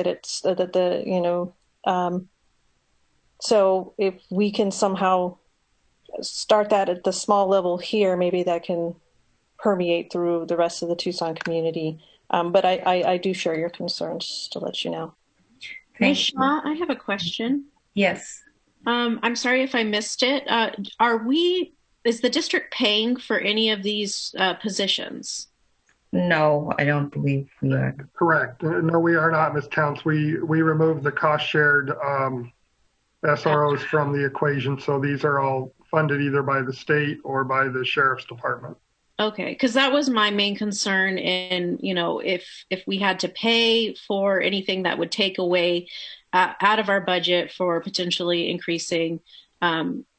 So if we can somehow start that at the small level here, maybe that can permeate through the rest of the Tucson community. But I do share your concerns, to let you know. Ms. Shaw, I have a question. Yes. I'm sorry if I missed it. Is the district paying for any of these positions? No, I don't believe we are. Correct. No, we are not, Ms. Counts. We removed the cost shared SROs from the equation. So these are all funded either by the state or by the sheriff's department. Okay, because that was my main concern. And, if we had to pay for anything that would take away out of our budget for potentially increasing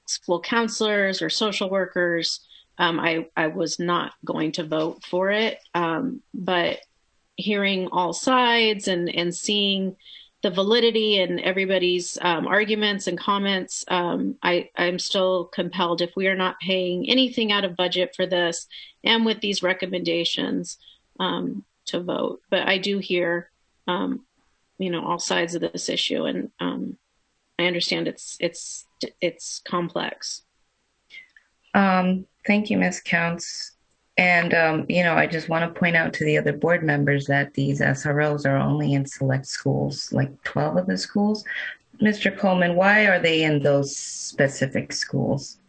school counselors or social workers, I was not going to vote for it. But hearing all sides and seeing the validity and everybody's arguments and comments, I'm still compelled, if we are not paying anything out of budget for this and with these recommendations, to vote. But I do hear, all sides of this issue, and I understand it's complex. Thank you, Ms. Counts. And, I just want to point out to the other board members that these SROs are only in select schools, like 12 of the schools. Mr. Coleman, why are they in those specific schools?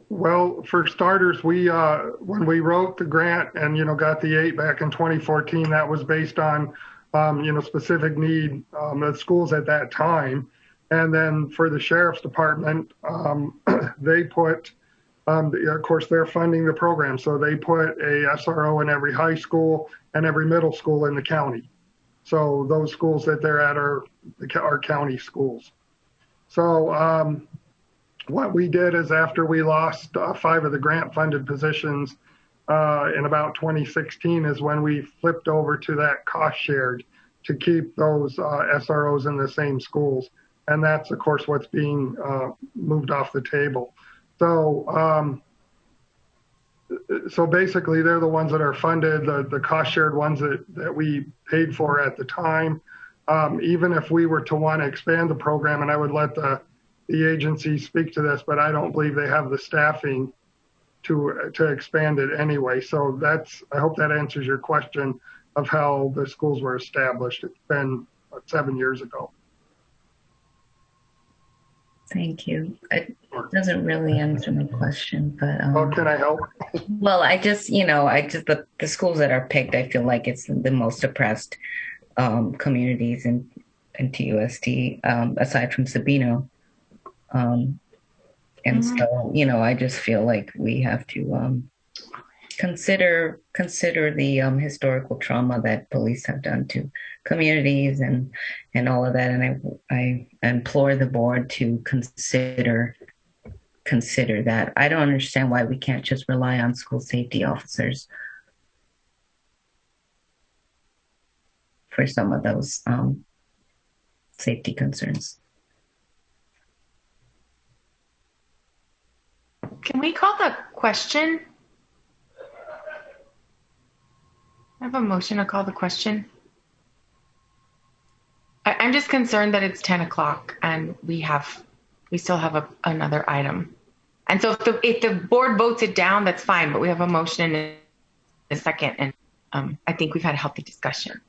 Well, for starters, when we wrote the grant and, got the 8 back in 2014, that was based on, specific need of schools at that time. And then for the sheriff's department, they put, of course, they're funding the program. So they put a SRO in every high school and every middle school in the county. So those schools that they're at are county schools. So what we did is, after we lost 5 of the grant funded positions in about 2016, is when we flipped over to that cost shared to keep those SROs in the same schools. And that's, of course, what's being moved off the table. So basically, they're the ones that are funded, the cost shared ones that we paid for at the time. Even if we were to want to expand the program, and I would let the agency speak to this, but I don't believe they have the staffing to expand it anyway. So I hope that answers your question of how the schools were established. It's been 7 years ago. Thank you. It doesn't really answer my question, but can I help? Well, the schools that are picked, I feel like it's the most oppressed communities in TUSD, aside from Sabino. So, I just feel like we have to consider the historical trauma that police have done to communities and all of that. And I implore the board to consider that. I don't understand why we can't just rely on school safety officers for some of those safety concerns. Can we call the question? I have a motion to call the question. I'm just concerned that it's 10 o'clock and we still have another item. And so if the board votes it down, that's fine, but we have a motion in a second, and I think we've had a healthy discussion.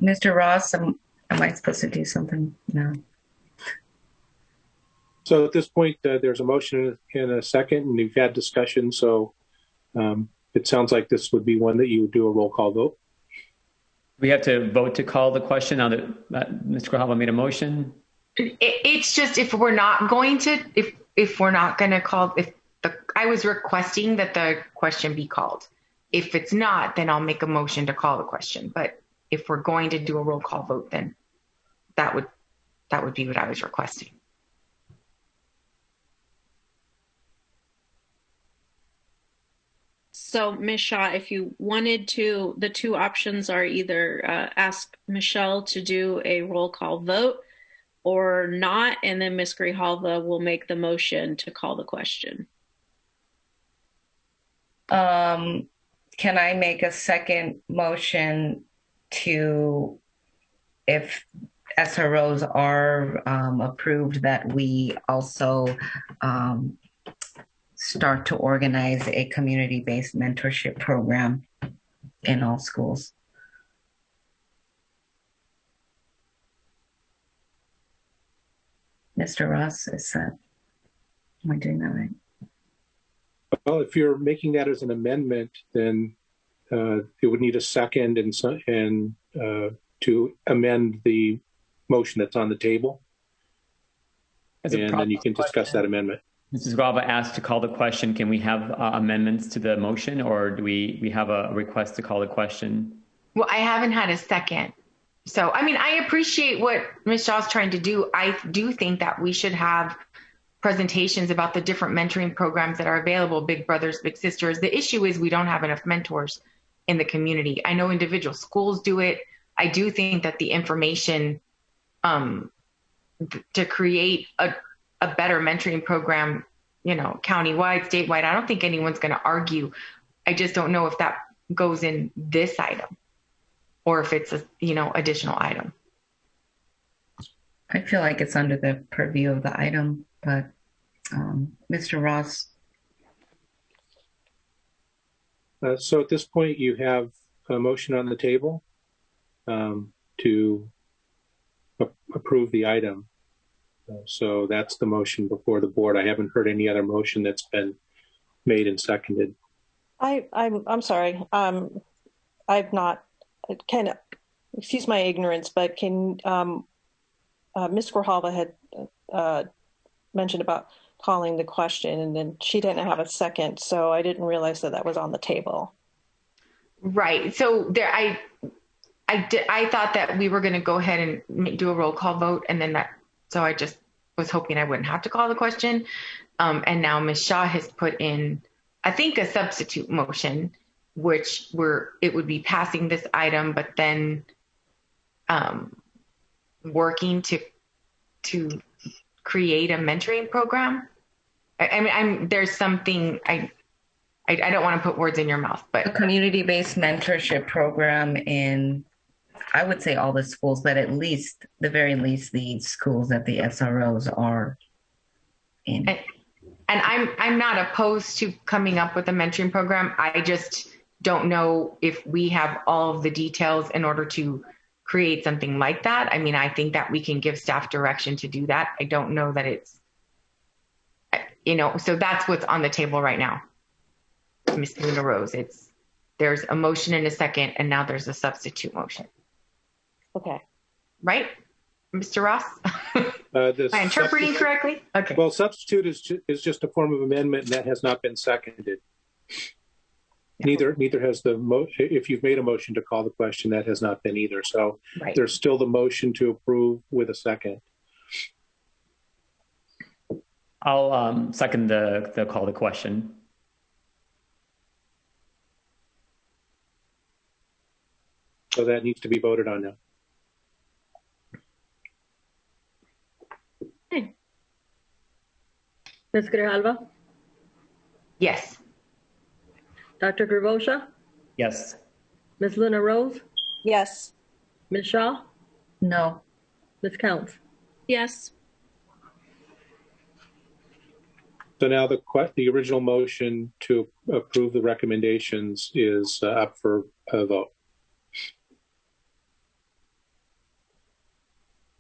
Mr. Ross, am I supposed to do something? No. So at this point, there's a motion and a second, and you've had discussion. So it sounds like this would be one that you would do a roll call vote. We have to vote to call the question now that Mr. Grijalva made a motion. It's just if we're not going to, if we're not going to call, I was requesting that the question be called. If it's not, then I'll make a motion to call the question. But if we're going to do a roll call vote, then that would be what I was requesting. So, Ms. Shaw, if you wanted to, the two options are either ask Michelle to do a roll call vote or not, and then Ms. Grijalva will make the motion to call the question. Can I make a second motion to, if SROs are approved, that we also start to organize a community-based mentorship program in all schools? Mr. Ross, am I doing that right? Well, if you're making that as an amendment, then it would need a second and to amend the motion that's on the table. And then you can discuss that amendment. Mrs. Grijalva asked to call the question. Can we have amendments to the motion, or do we have a request to call the question? Well, I haven't had a second. So, I mean, I appreciate what Ms. Shaw's trying to do. I do think that we should have presentations about the different mentoring programs that are available, Big Brothers, Big Sisters. The issue is we don't have enough mentors in the community. I know individual schools do it. I do think that the information to create a better mentoring program, you know, countywide, statewide, I don't think anyone's going to argue. I just don't know if that goes in this item or if it's a, you know, additional item. I feel like it's under the purview of the item, but Mr. Ross. So at this point, you have a motion on the table to approve the item. So that's the motion before the board. I haven't heard any other motion that's been made and seconded. I'm sorry. I've not, kind of, excuse my ignorance, but can Ms. Grijalva had mentioned about calling the question, and then she didn't have a second, so I didn't realize that that was on the table. Right. So there, I thought that we were going to go ahead and do a roll call vote, and then that. So I just was hoping I wouldn't have to call the question. And now Ms. Shaw has put in, I think, a substitute motion, which it would be passing this item, but then working to create a mentoring program. I mean, there's something I don't want to put words in your mouth, but a community-based mentorship program in, I would say, all the schools, but at least, the very least, the schools that the SROs are in. And I'm not opposed to coming up with a mentoring program. I just don't know if we have all of the details in order to create something like that. I mean, I think that we can give staff direction to do that. I don't know that it's, you know, so that's what's on the table right now. Ms. Luna Rose, there's a motion and a second, and now there's a substitute motion. Okay. Right, Mr. Ross? Am I interpreting correctly? Okay. Well, substitute is just a form of amendment, and that has not been seconded. Neither has the motion. If you've made a motion to call the question, that has not been either. So right. There's still the motion to approve with a second. I'll second the call to question. So that needs to be voted on now. Okay. Ms. Grijalva? Yes. Dr. Grivosha? Yes. Ms. Luna Rose? Yes. Ms. Shaw? No. Ms. Counts? Yes. So now the original motion to approve the recommendations is up for a vote.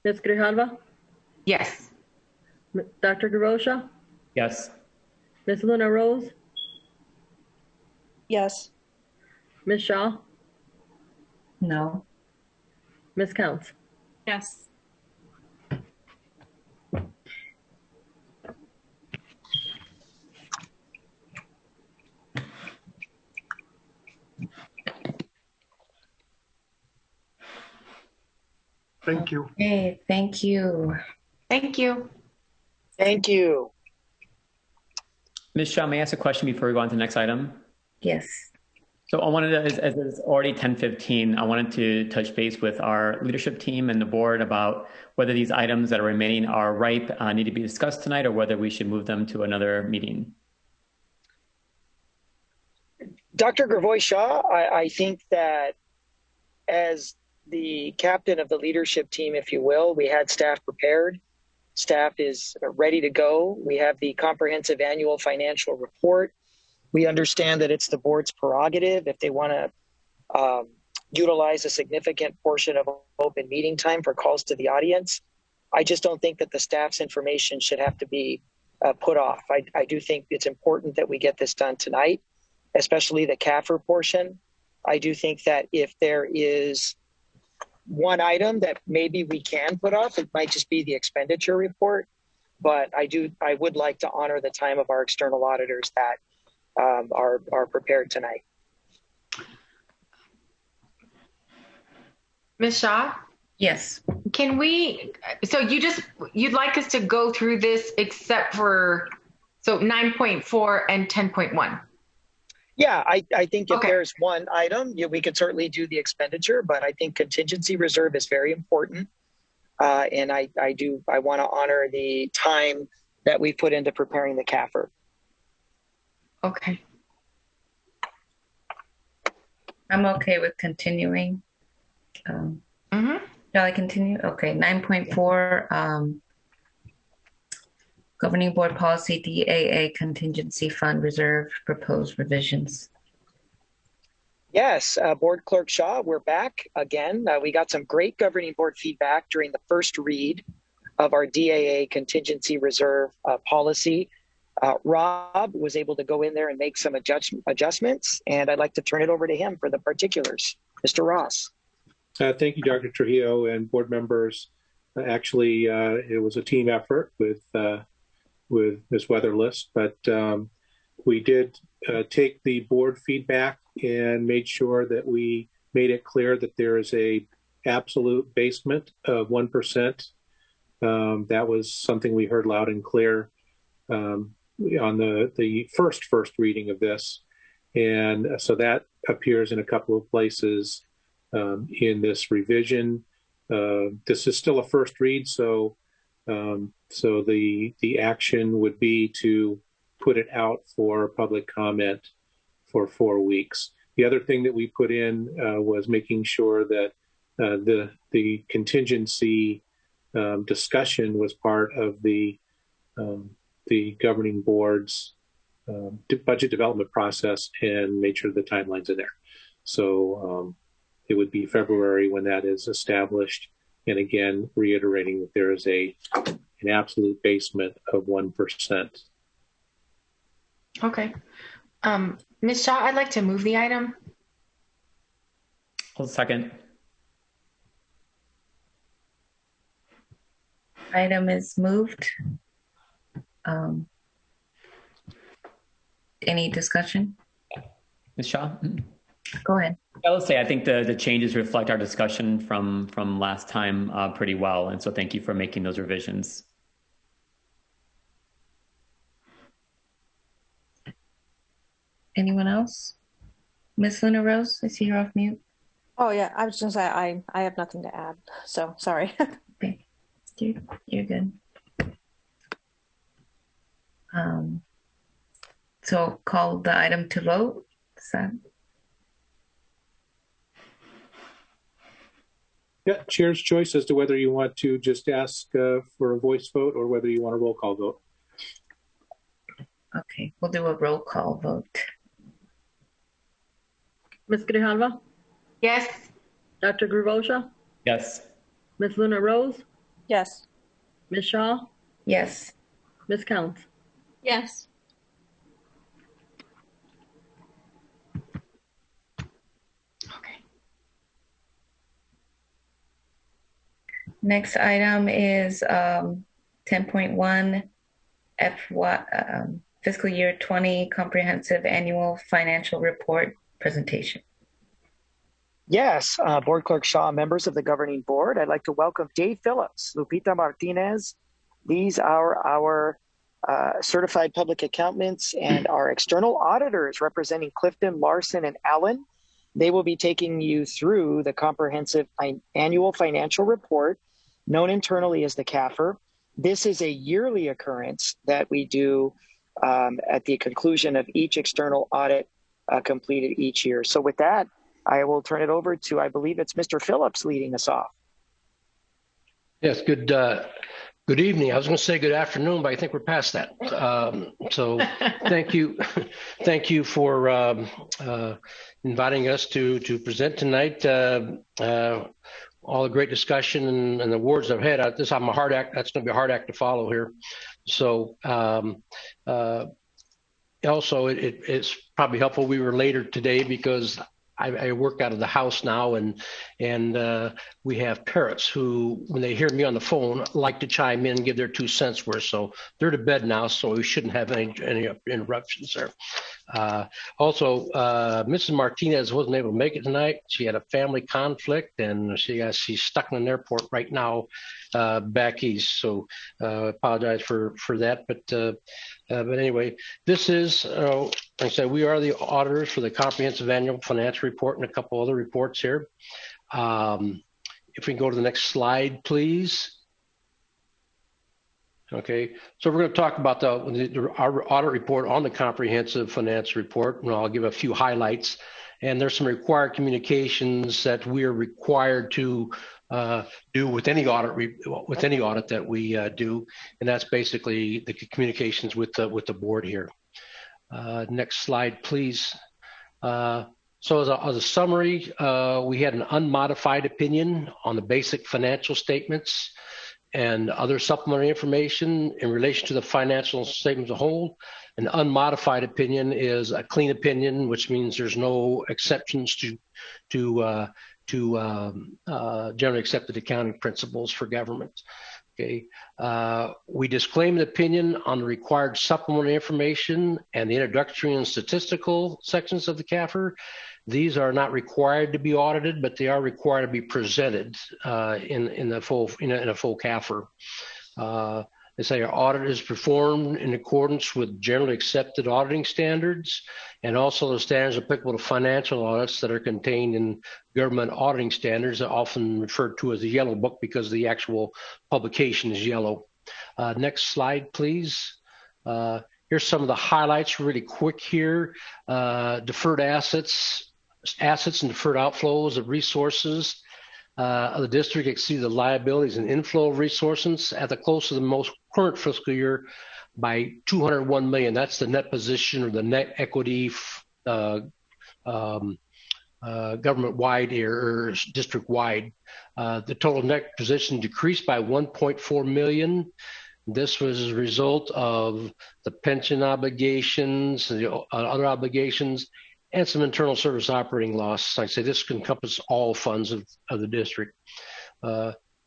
Ms. Grijalva? Yes. Dr. Garosha? Yes. Ms. Luna Rose? Yes. Ms. Shaw? No. Ms. Counts? Yes. Thank you. Okay, thank you. Thank you. Thank you. Ms. Shaw, may I ask a question before we go on to the next item? Yes. So I wanted to, as it's already 10:15, I wanted to touch base with our leadership team and the board about whether these items that are remaining are ripe, need to be discussed tonight, or whether we should move them to another meeting. Dr. Gravoy-Shaw, I think that as the captain of the leadership team, if you will, we had staff prepared. Staff is ready to go. We have the comprehensive annual financial report. We understand that it's the board's prerogative if they want to utilize a significant portion of open meeting time for calls to the audience. I just don't think that the staff's information should have to be put off. I do think it's important that we get this done tonight, especially the CAFR portion. I do think that if there is one item that maybe we can put off, it might just be the expenditure report. But I would like to honor the time of our external auditors that are prepared tonight. Ms. Shaw? Yes. Can we, so you'd like us to go through this except for, so 9.4 and 10.1? Yeah, I think if there's one item, we could certainly do the expenditure, but I think contingency reserve is very important. And I want to honor the time that we put into preparing the CAFR. Okay. I'm okay with continuing. Shall I continue? Okay, 9.4, Governing Board Policy DAA Contingency Fund Reserve Proposed Revisions. Yes, Board Clerk Shaw, we're back again. We got some great Governing Board feedback during the first read of our DAA Contingency Reserve policy. Rob was able to go in there and make some adjustments, and I'd like to turn it over to him for the particulars. Mr. Ross. Thank you, Dr. Trujillo and board members. Actually, it was a team effort with Ms. Weatherlist, but we did take the board feedback and made sure that we made it clear that there is a absolute basement of 1%. That was something we heard loud and clear on the first reading of this. And so that appears in a couple of places in this revision. This is still a first read, so the action would be to put it out for public comment for 4 weeks. The other thing that we put in was making sure that the contingency discussion was part of the governing board's budget development process, and made sure the timelines are there. So it would be February when that is established. And again, reiterating that there is an absolute basement of 1%. Okay. Ms. Shaw, I'd like to move the item. I'll second. Item is moved. Any discussion? Ms. Shaw? Go ahead. I will say I think the changes reflect our discussion from last time pretty well, and so thank you for making those revisions. Anyone else? Ms. Luna Rose, I see you're off mute. Oh yeah, I was just saying I have nothing to add, so sorry. Okay, you're good. So call the item to vote. Yeah, chair's choice as to whether you want to just ask for a voice vote or whether you want a roll call vote. Okay, we'll do a roll call vote. Ms. Grijalva? Yes. Dr. Gravosa? Yes. Ms. Luna Rose? Yes. Ms. Shaw? Yes. Ms. Counts? Yes. Next item is 10.1 fiscal year 20 comprehensive annual financial report presentation. Yes, Board Clerk Shaw, members of the governing board, I'd like to welcome Dave Phillips, Lupita Martinez. These are our certified public accountants and our external auditors representing Clifton, Larson, and Allen. They will be taking you through the comprehensive annual financial report, known internally as the CAFR. This is a yearly occurrence that we do at the conclusion of each external audit completed each year. So with that, I will turn it over to, I believe it's Mr. Phillips leading us off. Yes, good evening. I was going to say good afternoon, but I think we're past that. So thank you. Thank you for inviting us to present tonight. All the great discussion and the awards I've had. That's going to be a hard act to follow here. So also it's probably helpful we were later today because I work out of the house now, and we have parrots who, when they hear me on the phone, like to chime in and give their 2 cents worth. So they're to bed now, so we shouldn't have any interruptions there. Also, Mrs. Martinez wasn't able to make it tonight. She had a family conflict, and she's stuck in an airport right now back east. So apologize for that. But anyway, this is, like I said, we are the auditors for the comprehensive annual financial report and a couple other reports here. If we can go to the next slide, please. Okay, so we're going to talk about our audit report on the comprehensive financial report, and I'll give a few highlights. And there's some required communications that we are required to do with any audit that we do, and that's basically the communications with the board here. Next slide, please. So as a summary, we had an unmodified opinion on the basic financial statements and other supplementary information in relation to the financial statements as a whole. An unmodified opinion is a clean opinion, which means there's no exceptions to generally accepted accounting principles for government. Okay, we disclaim the opinion on the required supplementary information and the introductory and statistical sections of the CAFR. These are not required to be audited, but they are required to be presented in a full CAFR. They say our audit is performed in accordance with generally accepted auditing standards and also the standards applicable to financial audits that are contained in government auditing standards, often referred to as the yellow book because the actual publication is yellow. Next slide, please. Here's some of the highlights really quick here. Deferred assets and deferred outflows of resources of the district exceed the liabilities and inflow of resources at the close of the most current fiscal year by $201 million. That's the net position or the net equity government-wide or district-wide. The total net position decreased by $1.4 million. This was as a result of the pension obligations, the other obligations, and some internal service operating loss. Like I say, this encompasses all funds of the district.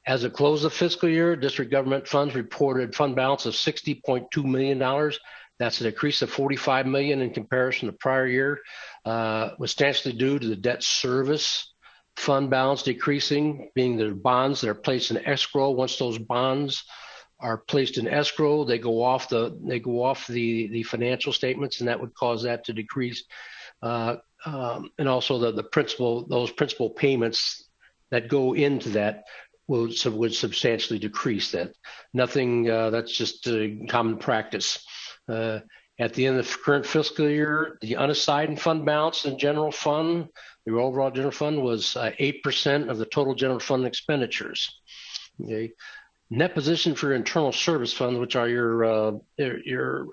As it closed the fiscal year, district government funds reported fund balance of $60.2 million. That's a decrease of $45 million in comparison to prior year, substantially due to the debt service fund balance decreasing, being the bonds that are placed in escrow. Once those bonds are placed in escrow, they go off the financial statements, and that would cause that to decrease. And also those principal payments that go into that would substantially decrease that. Nothing, that's just common practice. At the end of the current fiscal year, the unassigned fund balance in general fund, the overall general fund was 8% of the total general fund expenditures. Okay. Net position for internal service funds, which are your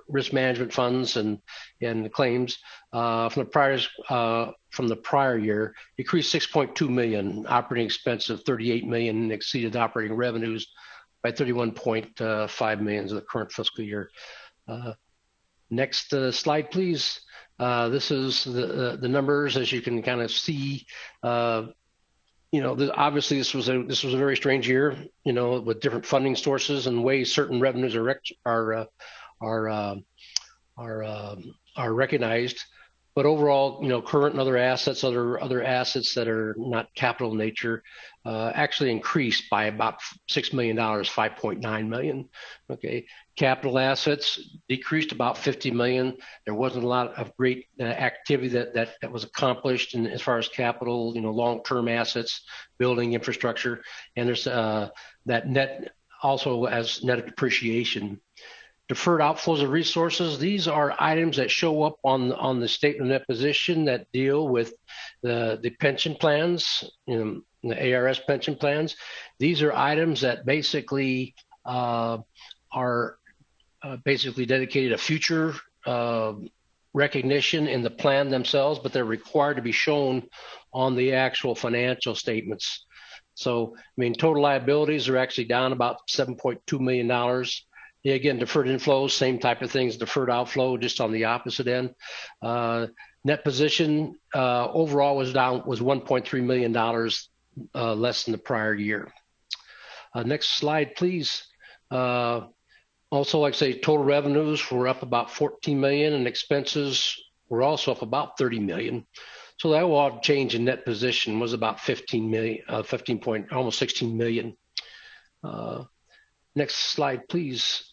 risk management funds and the claims from the prior year, decreased $6.2 million. Operating expense of $38 million exceeded operating revenues by 31.5 million in the current fiscal year. Next slide, please. This is the numbers, as you can kind of see. Obviously this was a very strange year, with different funding sources and ways certain revenues are recognized. But overall, current and other assets that are not capital in nature, actually increased by about $6 million, 5.9 million. Okay, capital assets decreased about 50 million. There wasn't a lot of great activity that was accomplished, and as far as capital, long-term assets, building infrastructure, and there's that net also as net depreciation. Deferred outflows of resources, these are items that show up on the statement of net position that deal with the pension plans, the ARS pension plans. These are items that basically are basically dedicated to future recognition in the plan themselves, but they're required to be shown on the actual financial statements. So, total liabilities are actually down about $7.2 million. Again, deferred inflows, same type of things, deferred outflow, just on the opposite end. Net position overall was $1.3 million less than the prior year. Next slide, please. Also, like I say, total revenues were up about 14 million, and expenses were also up about 30 million. So that overall change in net position was about 15 million, almost 16 million. Next slide, please.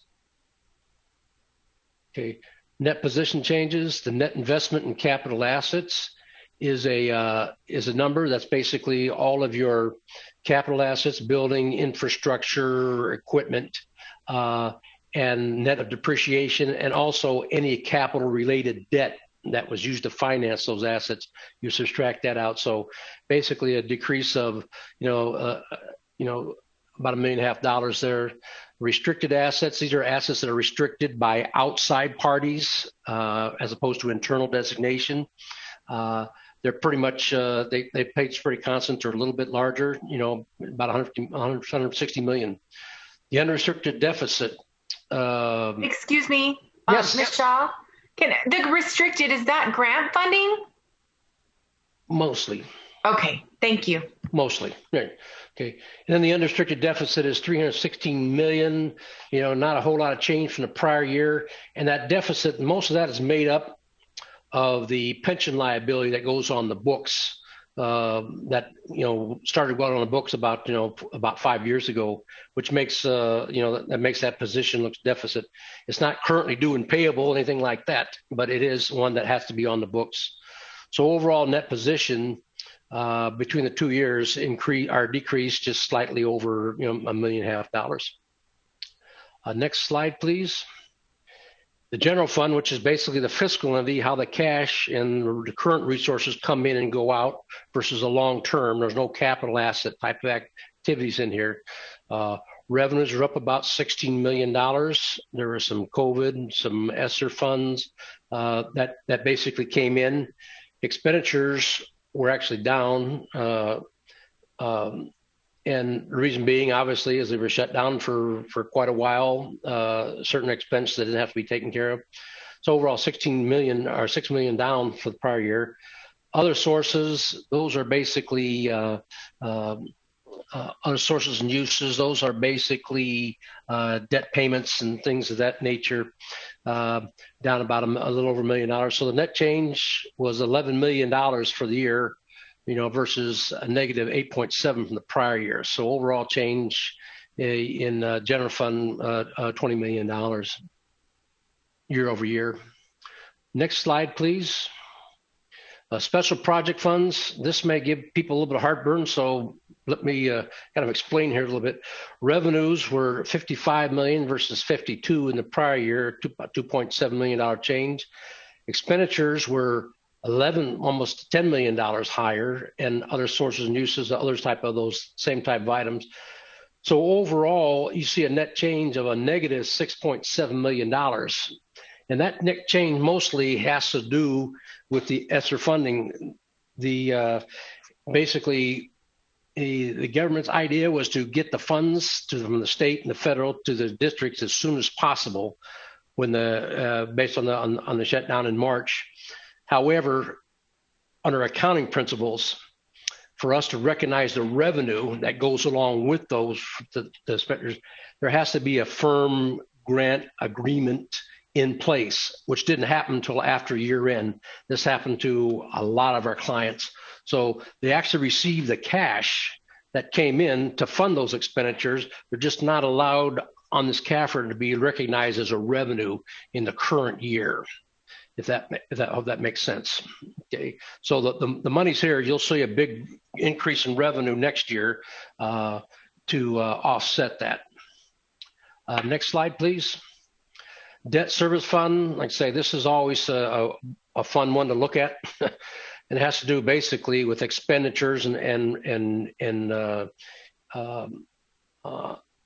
Okay, net position changes. The net investment in capital assets is a number that's basically all of your capital assets, building, infrastructure, equipment, and net of depreciation, and also any capital related debt that was used to finance those assets. You subtract that out. So basically a decrease of about $1.5 million there. Restricted assets, these are assets that are restricted by outside parties as opposed to internal designation. They're pretty much, they paid pretty constant or a little bit larger, about 160 million. The unrestricted deficit. Excuse me, yes. Ms. Shaw, the restricted, is that grant funding? Mostly. Okay, thank you. Mostly, right. Okay, and then the unrestricted deficit is 316 million. Not a whole lot of change from the prior year, and that deficit, most of that is made up of the pension liability that goes on the books. That started going on the books about 5 years ago, which makes that makes that position looks deficit. It's not currently due and payable, anything like that, but it is one that has to be on the books. So overall net position between the 2 years decreased just slightly over $1.5 million. Next slide, please. The general fund, which is basically the fiscal entity, how the cash and the current resources come in and go out versus a long term. There's no capital asset type of activities in here. Revenues are up about $16 million. There was some COVID and some ESSER funds that basically came in. Expenditures were actually down. And the reason being, obviously, is they were shut down for quite a while. Certain expenses that didn't have to be taken care of. So overall, 16 million or 6 million down for the prior year. Other sources, those are basically other sources and uses. Those are basically debt payments and things of that nature. Down about a little over $1 million. So the net change was $11 million for the year. Versus a negative 8.7 from the prior year. So overall change in general fund, $20 million year over year. Next slide, please. Special project funds. This may give people a little bit of heartburn, so let me kind of explain here a little bit. Revenues were 55 million versus 52 in the prior year, $2.7 million change. Expenditures were almost $10 million higher, and other sources and uses, other type of those same type of items. So overall, you see a net change of a negative $6.7 million. And that net change mostly has to do with the ESSER funding. Basically, the government's idea was to get the funds from the state and the federal to the districts as soon as possible when based on the shutdown in March. However, under accounting principles, for us to recognize the revenue that goes along with those, the spenders, there has to be a firm grant agreement in place, which didn't happen until after year end. This happened to a lot of our clients. So they actually received the cash that came in to fund those expenditures. They're just not allowed on this CAFR to be recognized as a revenue in the current year. If that makes sense. Okay, so the money's here. You'll see a big increase in revenue next year to offset that. Next slide, please. Debt service fund. Like I say, this is always a fun one to look at. It has to do basically with expenditures and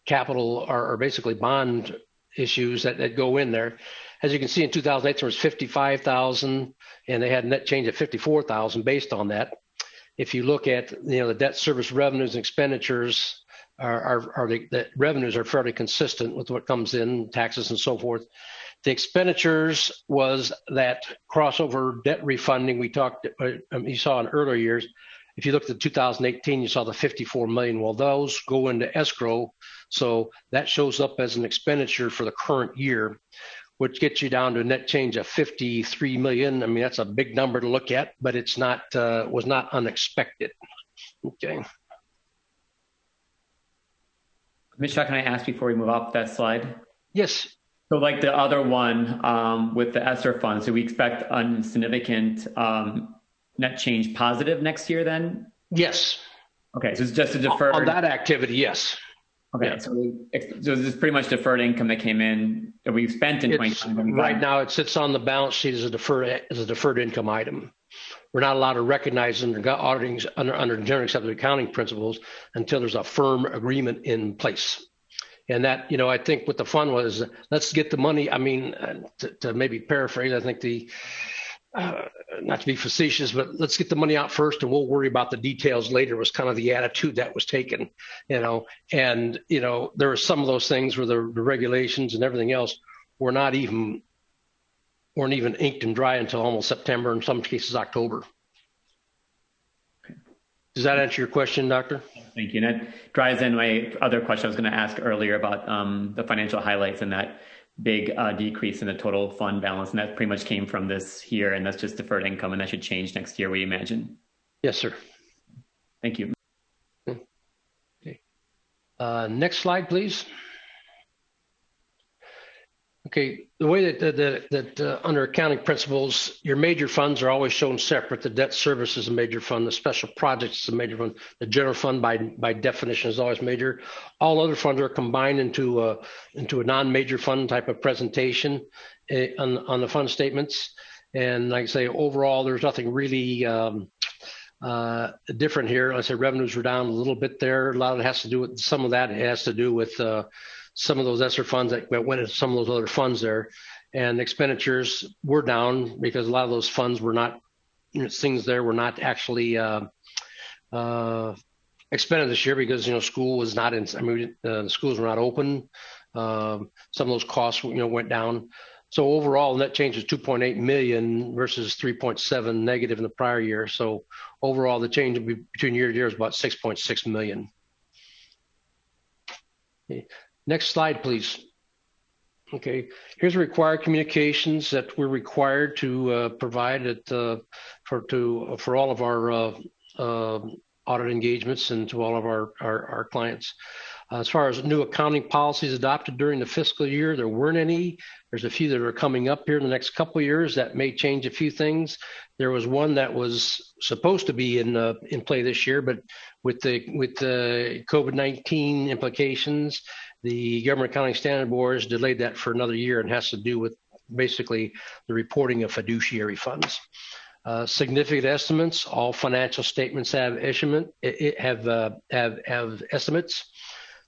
capital or basically bond issues that go in there. As you can see, in 2008, there was 55,000, and they had a net change of 54,000 based on that. If you look at the debt service revenues and expenditures, the revenues are fairly consistent with what comes in, taxes and so forth. The expenditures was that crossover debt refunding we talked. You saw in earlier years. If you looked at 2018, you saw the 54 million. Well, those go into escrow, so that shows up as an expenditure for the current year, which gets you down to a net change of 53 million. I mean, that's a big number to look at, but it's not was not unexpected. Okay. Michelle, can I ask before we move off that slide? Yes. So like the other one with the ESSER fund, so we expect a significant net change positive next year then? Yes. Okay, so it's just a deferred... On that activity, yes. Okay, yeah. So this is pretty much deferred income that came in, that we've spent in 2020. Right now, it sits on the balance sheet as a deferred income item. We're not allowed to recognize under auditing under generally accepted accounting principles until there's a firm agreement in place. And that, I think what the fund was, let's get the money. I mean, to maybe paraphrase, I think not to be facetious, but let's get the money out first and we'll worry about the details later was kind of the attitude that was taken, and, there were some of those things where the regulations and everything else weren't even inked and dry until almost September, in some cases October. Does that answer your question, Doctor? Thank you. And that drives in my other question I was going to ask earlier about the financial highlights and that big decrease in the total fund balance. And that pretty much came from this year, and that's just deferred income, and that should change next year, we imagine. Yes, sir. Thank you. Okay. Next slide, please. Okay, the way that under accounting principles, your major funds are always shown separate. The debt service is a major fund. The special projects is a major fund. The general fund, by definition, is always major. All other funds are combined into a non-major fund type of presentation on the fund statements. And like I say, overall, there's nothing really different here. Like I said, revenues were down a little bit there. A lot of it has to do with some of that. It has to do with some of those ESSER funds that went into some of those other funds there, and expenditures were down because a lot of those funds were not, things there were not actually expended this year because, school was not in, the schools were not open. Some of those costs, went down. So overall net change was 2.8 million versus 3.7 negative in the prior year. So overall the change between year to year is about 6.6 million. Okay. Next slide, please. Okay, here's required communications that we're required to provide for all of our audit engagements and to all of our clients. As far as new accounting policies adopted during the fiscal year, there weren't any. There's a few that are coming up here in the next couple of years that may change a few things. There was one that was supposed to be in play this year, but with the COVID-19 implications, the Government Accounting Standard Board has delayed that for another year, and has to do with basically the reporting of fiduciary funds. Significant estimates. All financial statements have estimates.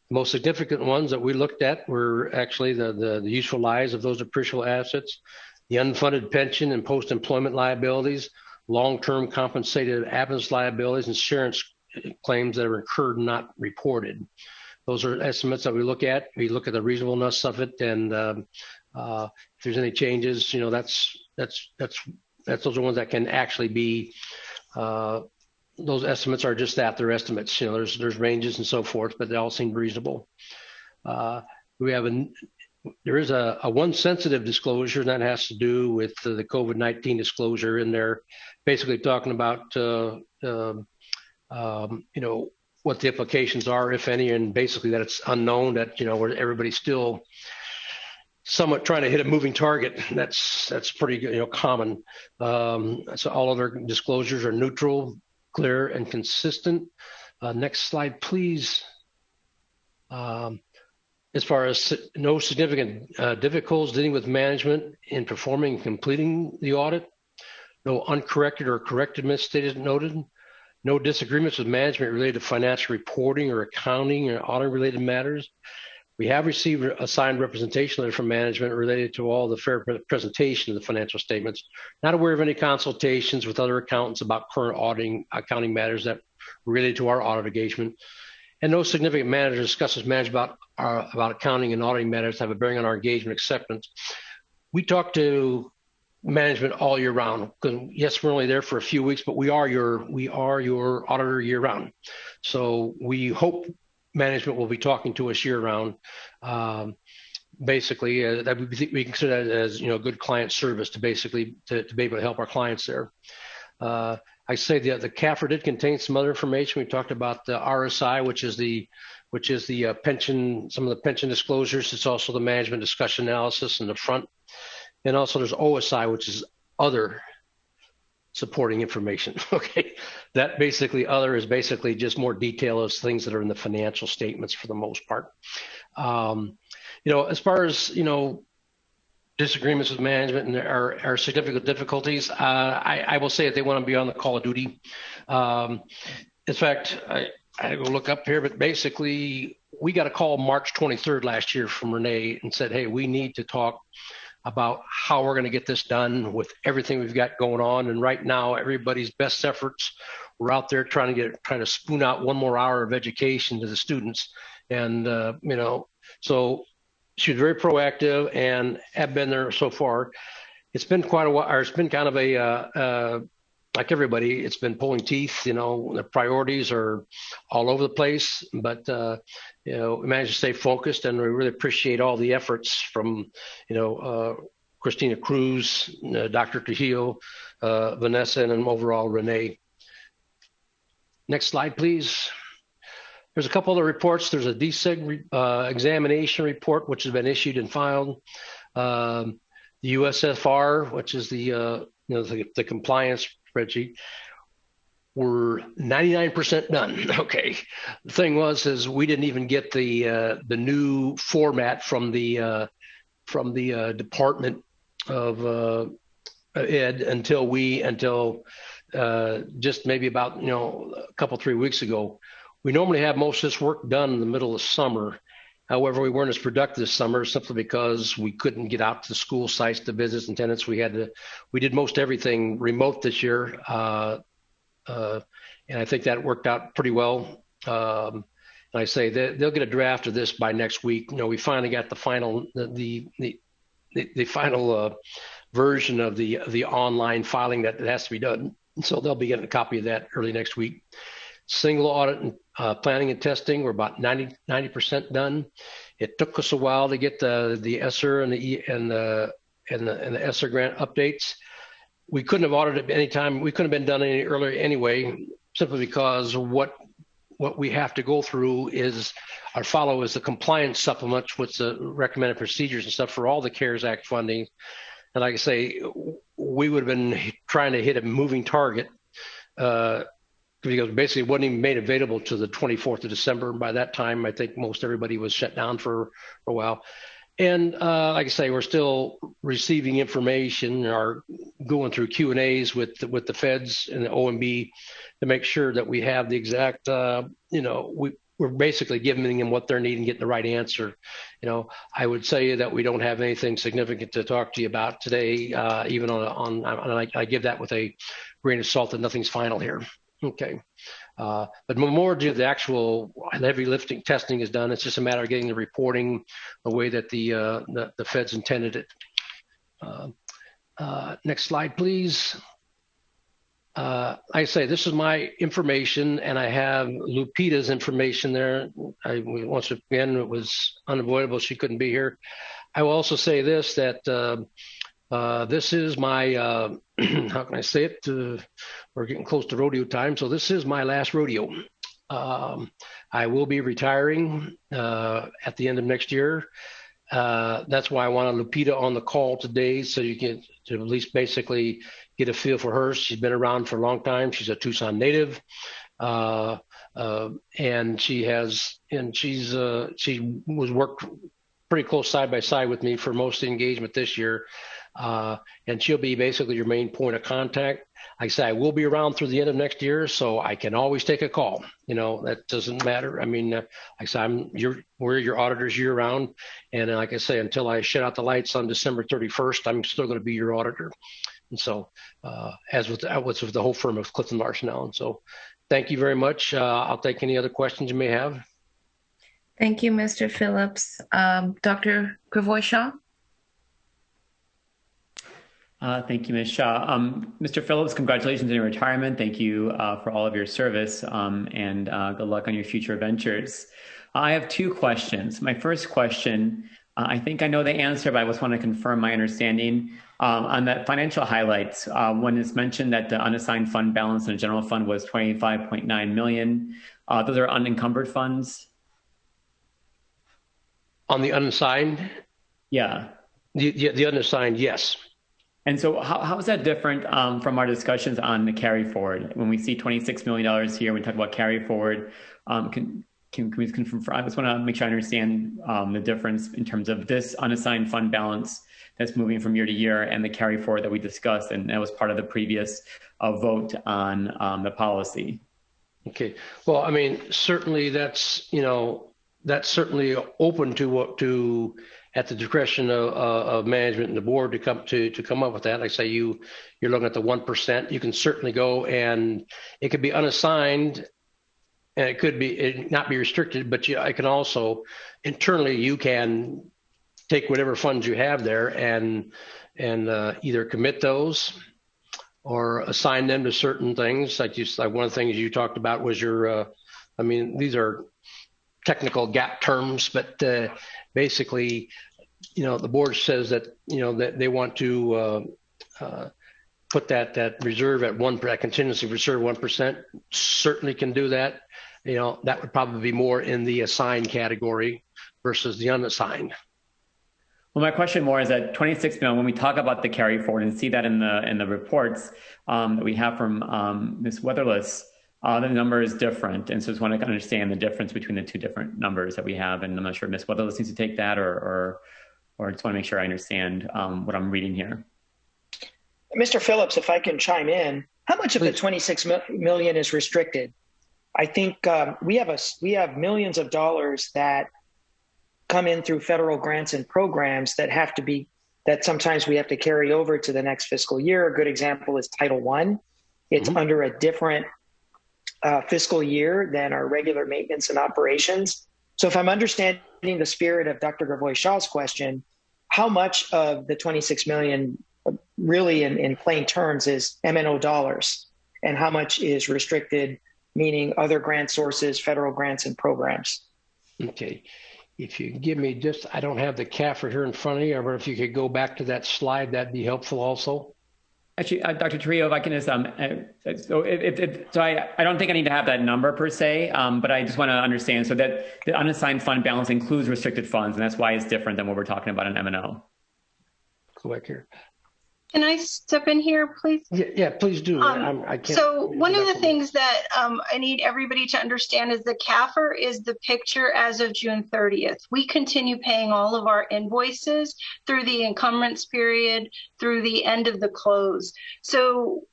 The most significant ones that we looked at were actually the useful lives of those depreciable assets, the unfunded pension and post-employment liabilities, long-term compensated absence liabilities, insurance claims that are incurred and not reported. Those are estimates that we look at. We look at the reasonableness of it, and if there's any changes, you know, those are ones that can actually be. Those estimates are just that, they're estimates. You know, there's ranges and so forth, but they all seem reasonable. There is a one sensitive disclosure, and that has to do with the COVID-19 disclosure in there, basically talking about you know, what the implications are, if any, and basically that it's unknown, that, you know, everybody's still somewhat trying to hit a moving target. That's pretty, you know, common. So all other disclosures are neutral, clear, and consistent. Next slide, please. As far as no significant difficulties dealing with management in performing and completing the audit, no uncorrected or corrected misstated noted, no disagreements with management related to financial reporting or accounting or audit related matters. We have received a signed representation letter from management related to all the fair presentation of the financial statements. Not aware of any consultations with other accountants about current auditing accounting matters that related to our audit engagement. And no significant matter discusses management about accounting and auditing matters have a bearing on our engagement acceptance. We talk to management all year round. Yes, we're only there for a few weeks, but we are your auditor year round. So we hope management will be talking to us year round. Basically, that we consider that as, you know, good client service to basically to be able to help our clients there. I say the CAFR did contain some other information. We talked about the RSI, which is the pension, some of the pension disclosures. It's also the management discussion analysis in the front. And also there's OSI, which is other supporting information. Okay. That basically other is basically just more detail of things that are in the financial statements for the most part. You know, as far as, you know, disagreements with management and our significant difficulties, I will say that they want to be on the call of duty. In fact, I will look up here, but basically we got a call March 23rd last year from Renee and said, hey, we need to talk about how we're going to get this done with everything we've got going on. And right now, everybody's best efforts, we're out there trying to spoon out one more hour of education to the students. And, you know, so she was very proactive and have been there so far. It's been quite a while, or it's been kind of a, like everybody, it's been pulling teeth. You know, the priorities are all over the place, but, you know, we managed to stay focused, and we really appreciate all the efforts from, you know, Christina Cruz, Dr. Trujillo, Vanessa, and overall Renee. Next slide, please. There's a couple other reports. There's a DSEG examination report, which has been issued and filed. The USFR, which is the, you know, the compliance spreadsheet, we're 99% done. Okay. The thing is we didn't even get the new format from the Department of Ed until just maybe about, you know, a couple, 3 weeks ago. We normally have most of this work done in the middle of summer. However, we weren't as productive this summer simply because we couldn't get out to the school sites to visit and tenants. We did most everything remote this year. And I think that worked out pretty well. And I say they'll get a draft of this by next week. You know, we finally got the final, the final version of the online filing that has to be done. So they'll be getting a copy of that early next week. Single audit and planning and testing, we're about 90% done. It took us a while to get the ESSER and the ESSER grant updates. We couldn't have audited any time. We couldn't have been done any earlier anyway, simply because what we have to go through is follow the compliance supplements with the recommended procedures and stuff for all the CARES Act funding. And like I say, we would have been trying to hit a moving target because basically it wasn't even made available to the 24th of December. By that time, I think most everybody was shut down for a while. And like I say, we're still receiving information or going through Q&As with the feds and the OMB to make sure that we have the exact, you know, we're basically giving them what they're needing, getting the right answer. You know, I would say that we don't have anything significant to talk to you about today, even I give that with a grain of salt that nothing's final here. Okay. But the majority of the actual heavy lifting testing is done. It's just a matter of getting the reporting the way that the feds intended it. Next slide, please. I say this is my information, and I have Lupita's information there. Once again, it was unavoidable; she couldn't be here. I will also say this, that this is my how can I say it? We're getting close to rodeo time, so this is my last rodeo. I will be retiring at the end of next year. That's why I wanted Lupita on the call today, so you can to at least basically get a feel for her. She's been around for a long time. She's a Tucson native, and she was worked pretty close side by side with me for most of the engagement this year, and she'll be basically your main point of contact. Like I said, I will be around through the end of next year, so I can always take a call. You know, that doesn't matter. I mean, like I said, we're your auditors year round, and like I say, until I shut out the lights on December 31st, I'm still going to be your auditor. And so, as with the whole firm of Clifton Larson Allen. So, thank you very much. I'll take any other questions you may have. Thank you, Mr. Phillips. Dr. Gravoy-Shaw? Thank you, Ms. Shaw. Mr. Phillips, congratulations on your retirement. Thank you for all of your service, and good luck on your future ventures. I have two questions. My first question, I think I know the answer, but I just want to confirm my understanding. On that financial highlights, when it's mentioned that the unassigned fund balance in the general fund was $25.9 million, those are unencumbered funds? On the unassigned? Yeah. The unassigned, yes. And so how is that different from our discussions on the carry forward? When we see $26 million here, we talk about carry forward. Can we confirm? I just want to make sure I understand the difference in terms of this unassigned fund balance that's moving from year to year and the carry forward that we discussed, and that was part of the previous vote on the policy. Okay. Well, I mean, certainly that's certainly open to at the discretion of management and the board to come up with that. Like I say, you're looking at the 1%. You can certainly go, and it could be unassigned, and it could be not be restricted. But I can also internally you can take whatever funds you have there and either commit those or assign them to certain things. Like one of the things you talked about was your. I mean, these are technical GAAP terms, but basically, the board says that that they want to put that reserve at that contingency reserve 1%. Certainly can do that. That would probably be more in the assigned category versus the unassigned. Well, my question more is that 26 million. When we talk about the carry forward and see that in the reports that we have from Ms. Weatherless. The number is different, and so just want to understand the difference between the two different numbers that we have. And I'm not sure Ms. Weatherless needs to take that, or just want to make sure I understand what I'm reading here. Mr. Phillips, if I can chime in, how much of the 26 million is restricted? I think we have millions of dollars that come in through federal grants and programs that sometimes we have to carry over to the next fiscal year. A good example is Title I. It's under a different fiscal year than our regular maintenance and operations. So if I'm understanding the spirit of Dr. Gravoy-Shaw's question, how much of the 26 million really in plain terms is M&O dollars, and how much is restricted, meaning other grant sources, federal grants and programs? Okay. If you give me I don't have the CAFR here in front of you, or if you could go back to that slide, that'd be helpful also. Actually, Dr. Trujillo, if I can just, I don't think I need to have that number per se, but I just want to understand so that the unassigned fund balance includes restricted funds, and that's why it's different than what we're talking about in M&O. Go back here. Can I step in here, please? Yeah, please do. I can't. So one of the things that I need everybody to understand is the CAFR is the picture as of June 30th. We continue paying all of our invoices through the encumbrance period, through the end of the close. So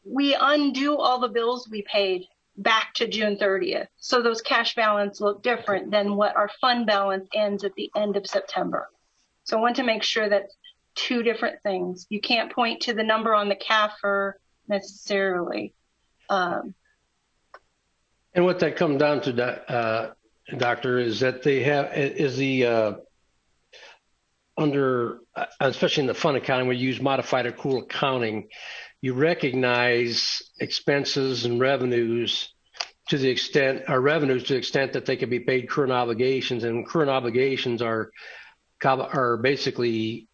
we undo all the bills we paid back to June 30th. So those cash balance look different than what our fund balance ends at the end of September. So I want to make sure that two different things. You can't point to the number on the CAFR necessarily. And what that comes down to, Doctor, is that they have under, especially in the fund accounting, we use modified accrual accounting. You recognize expenses and revenues to the extent, or revenues to the extent that they can be paid current obligations, and current obligations are basically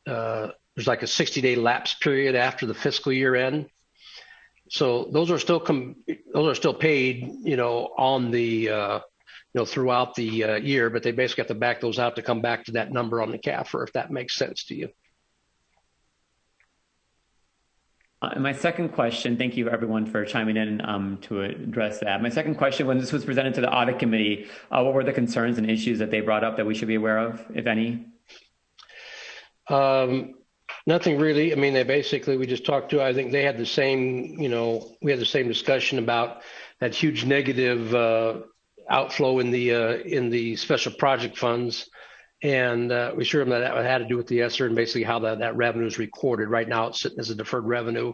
there's like a 60-day lapse period after the fiscal year end. So those are still paid, on the throughout the year, but they basically have to back those out to come back to that number on the CAFR, if that makes sense to you. And my second question, thank you everyone for chiming in to address that. My second question, when this was presented to the audit committee, what were the concerns and issues that they brought up that we should be aware of, if any? Nothing really. I mean, we just talked to, I think they had the same, we had the same discussion about that huge negative outflow in the special project funds. And we assured them that had to do with the ESSER and basically how that revenue is recorded. Right now it's sitting as a deferred revenue.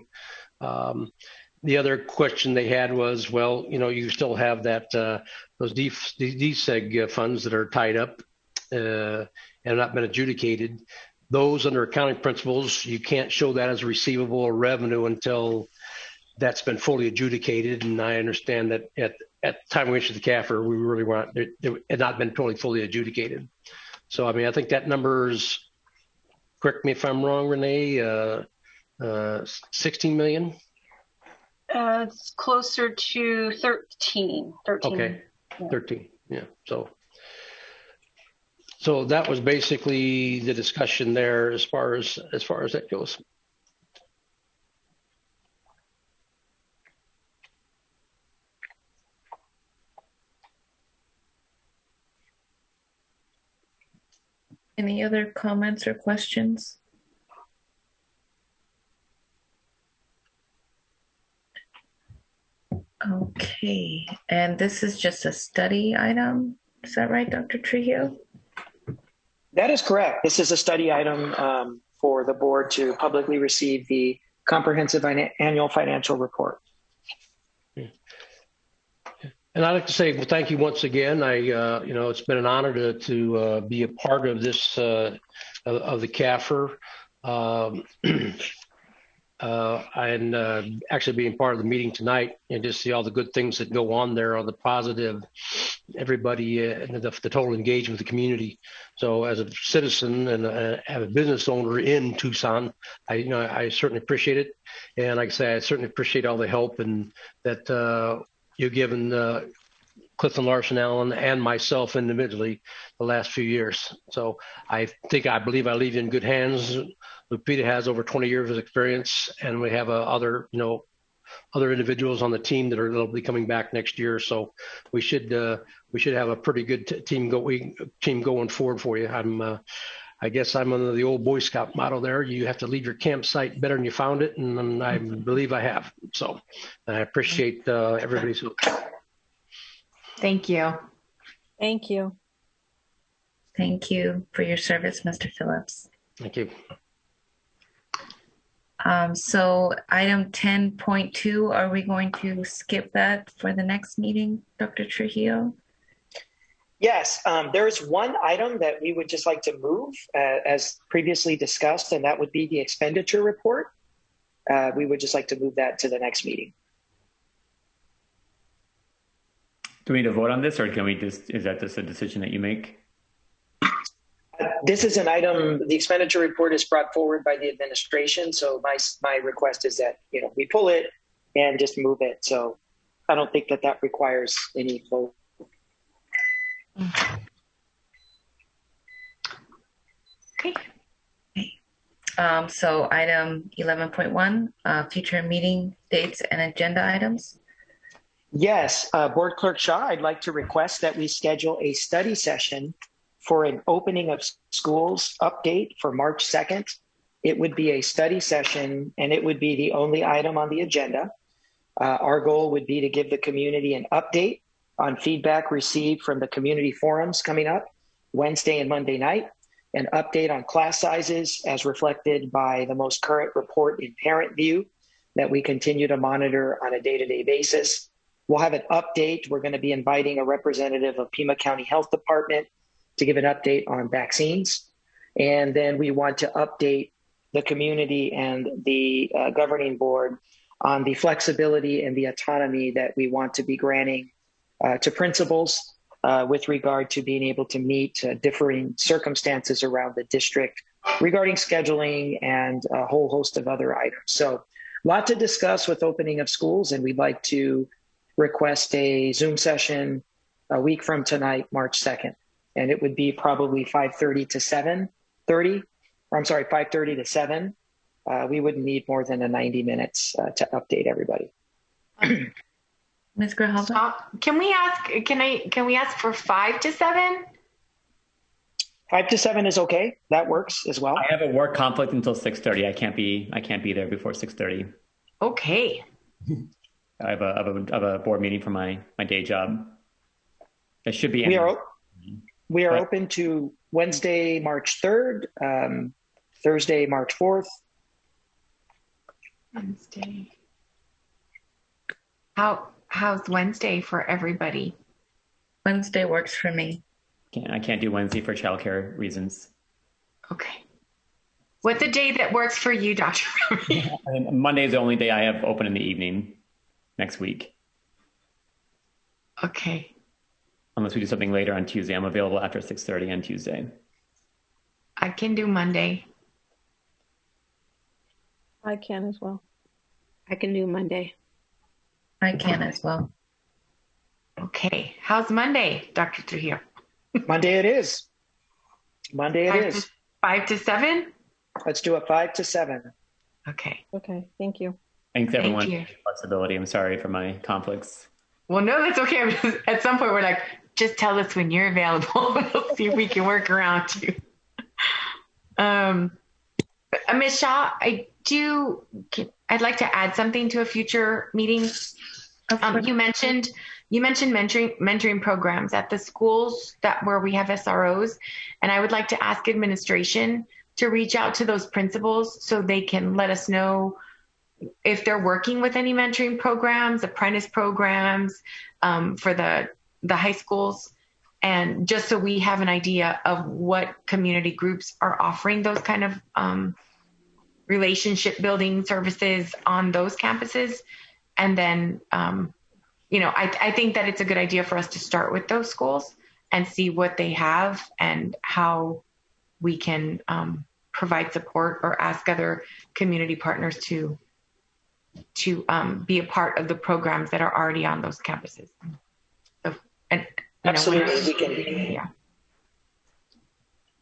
The other question they had was, well, you still have that those DSEG funds that are tied up and have not been adjudicated. Those under accounting principles, you can't show that as receivable or revenue until that's been fully adjudicated. And I understand that at the time we issued the CAFR, we really weren't, it had not been totally fully adjudicated. So, I mean, I think that number's, correct me if I'm wrong, Renee, 16 million? It's closer to 13. Okay, yeah. 13, yeah. So that was basically the discussion there as far as that goes. Any other comments or questions? Okay, and this is just a study item. Is that right, Dr. Trujillo? That is correct. This is a study item for the board to publicly receive the comprehensive annual financial report. And I'd like to say, well, thank you once again. It's been an honor to be a part of this of the CAFR, and actually being part of the meeting tonight and just see all the good things that go on there, all the positive, everybody, and the total engagement with the community. So, as a citizen and a business owner in Tucson, I certainly appreciate it, and like I say, I certainly appreciate all the help and that. You've given Clifton Larson Allen and myself individually the last few years. So I believe I leave you in good hands. Lupita has over 20 years of experience, and we have other individuals on the team that'll be coming back next year. So we should have a pretty good team going forward for you. I guess I'm under the old Boy Scout motto there. You have to leave your campsite better than you found it. And I believe I have. So I appreciate everybody's help. Thank you. Thank you. Thank you for your service, Mr. Phillips. Thank you. So item 10.2, are we going to skip that for the next meeting, Dr. Trujillo? Yes, there is one item that we would just like to move as previously discussed, and that would be the expenditure report. We would just like to move that to the next meeting. Do we need to vote on this, or can we is that just a decision that you make? This is an item, the expenditure report is brought forward by the administration. So my request is that, we pull it and just move it. So I don't think that requires any vote. Okay. So item 11.1, future meeting dates and agenda items. Yes, Board Clerk Shaw, I'd like to request that we schedule a study session for an opening of schools update for March 2nd. It would be a study session, and it would be the only item on the agenda. Our goal would be to give the community an update on feedback received from the community forums coming up Wednesday and Monday night, an update on class sizes as reflected by the most current report in Parent View that we continue to monitor on a day-to-day basis, We'll have an update. We're going to be inviting a representative of Pima County Health Department to give an update on vaccines. And then we want to update the community and the governing board on the flexibility and the autonomy that we want to be granting to principals with regard to being able to meet differing circumstances around the district regarding scheduling and a whole host of other items. So a lot to discuss with opening of schools, and we'd like to request a Zoom session a week from tonight, March 2nd. And it would be probably 5:30 to 7:30, or I'm sorry, 5:30 to 7. We wouldn't need more than 90 minutes to update everybody. Ms. Grijalva? Can we ask for 5 to 7? 5 to 7 is okay. That works as well. I have a work conflict until 6:30. I can't be there before 6:30. Okay. I have a board meeting for my day job. It should be. We are open to Wednesday, March 3rd, Thursday, March 4th. Wednesday. How's Wednesday for everybody? Wednesday works for me. I can't do Wednesday for childcare reasons. Okay. What's a day that works for you, Dr. Monday is the only day I have open in the evening next week. Okay. Unless we do something later on Tuesday. I'm available after 6:30 on Tuesday. I can do Monday. I can as well. I can do Monday. I can as well. Okay. How's Monday, Dr. Trujillo? Monday it is. Monday it is. 5 to 7? Let's do a 5 to 7. Okay. Okay. Thank you. Thanks everyone Thank you. for your flexibility. I'm sorry for my conflicts. Well, no, that's okay. At some point, we're like, just tell us when you're available. We'll see if we can work around you. Ms. Shaw, I'd like to add something to a future meeting. You mentioned mentoring programs at the schools where we have SROs, and I would like to ask administration to reach out to those principals so they can let us know if they're working with any mentoring programs, apprentice programs for the high schools, and just so we have an idea of what community groups are offering those kind of relationship building services on those campuses. And then, I think that it's a good idea for us to start with those schools and see what they have and how we can provide support or ask other community partners to be a part of the programs that are already on those campuses. So, and absolutely, we can. Yeah.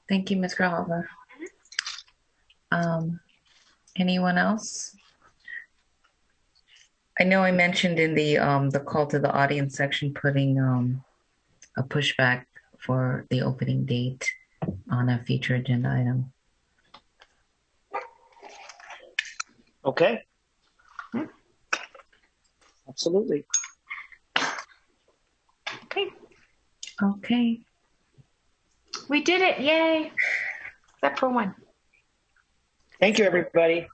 Thank you, Ms. Grijalva. Anyone else? I know I mentioned in the call to the audience section putting a pushback for the opening date on a future agenda item. Okay. Absolutely. Okay. We did it. Yay. Except for one. Thank you, everybody.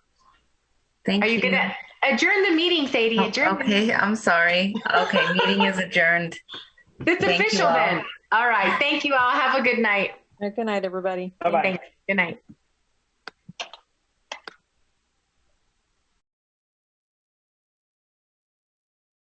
Thank you. Are you going to adjourn the meeting, Sadie? Adjourn. Okay, I'm sorry. Okay, meeting is adjourned. It's official then. All right. Thank you all. Have a good night. Good night, everybody. Bye-bye. Thanks. Good night.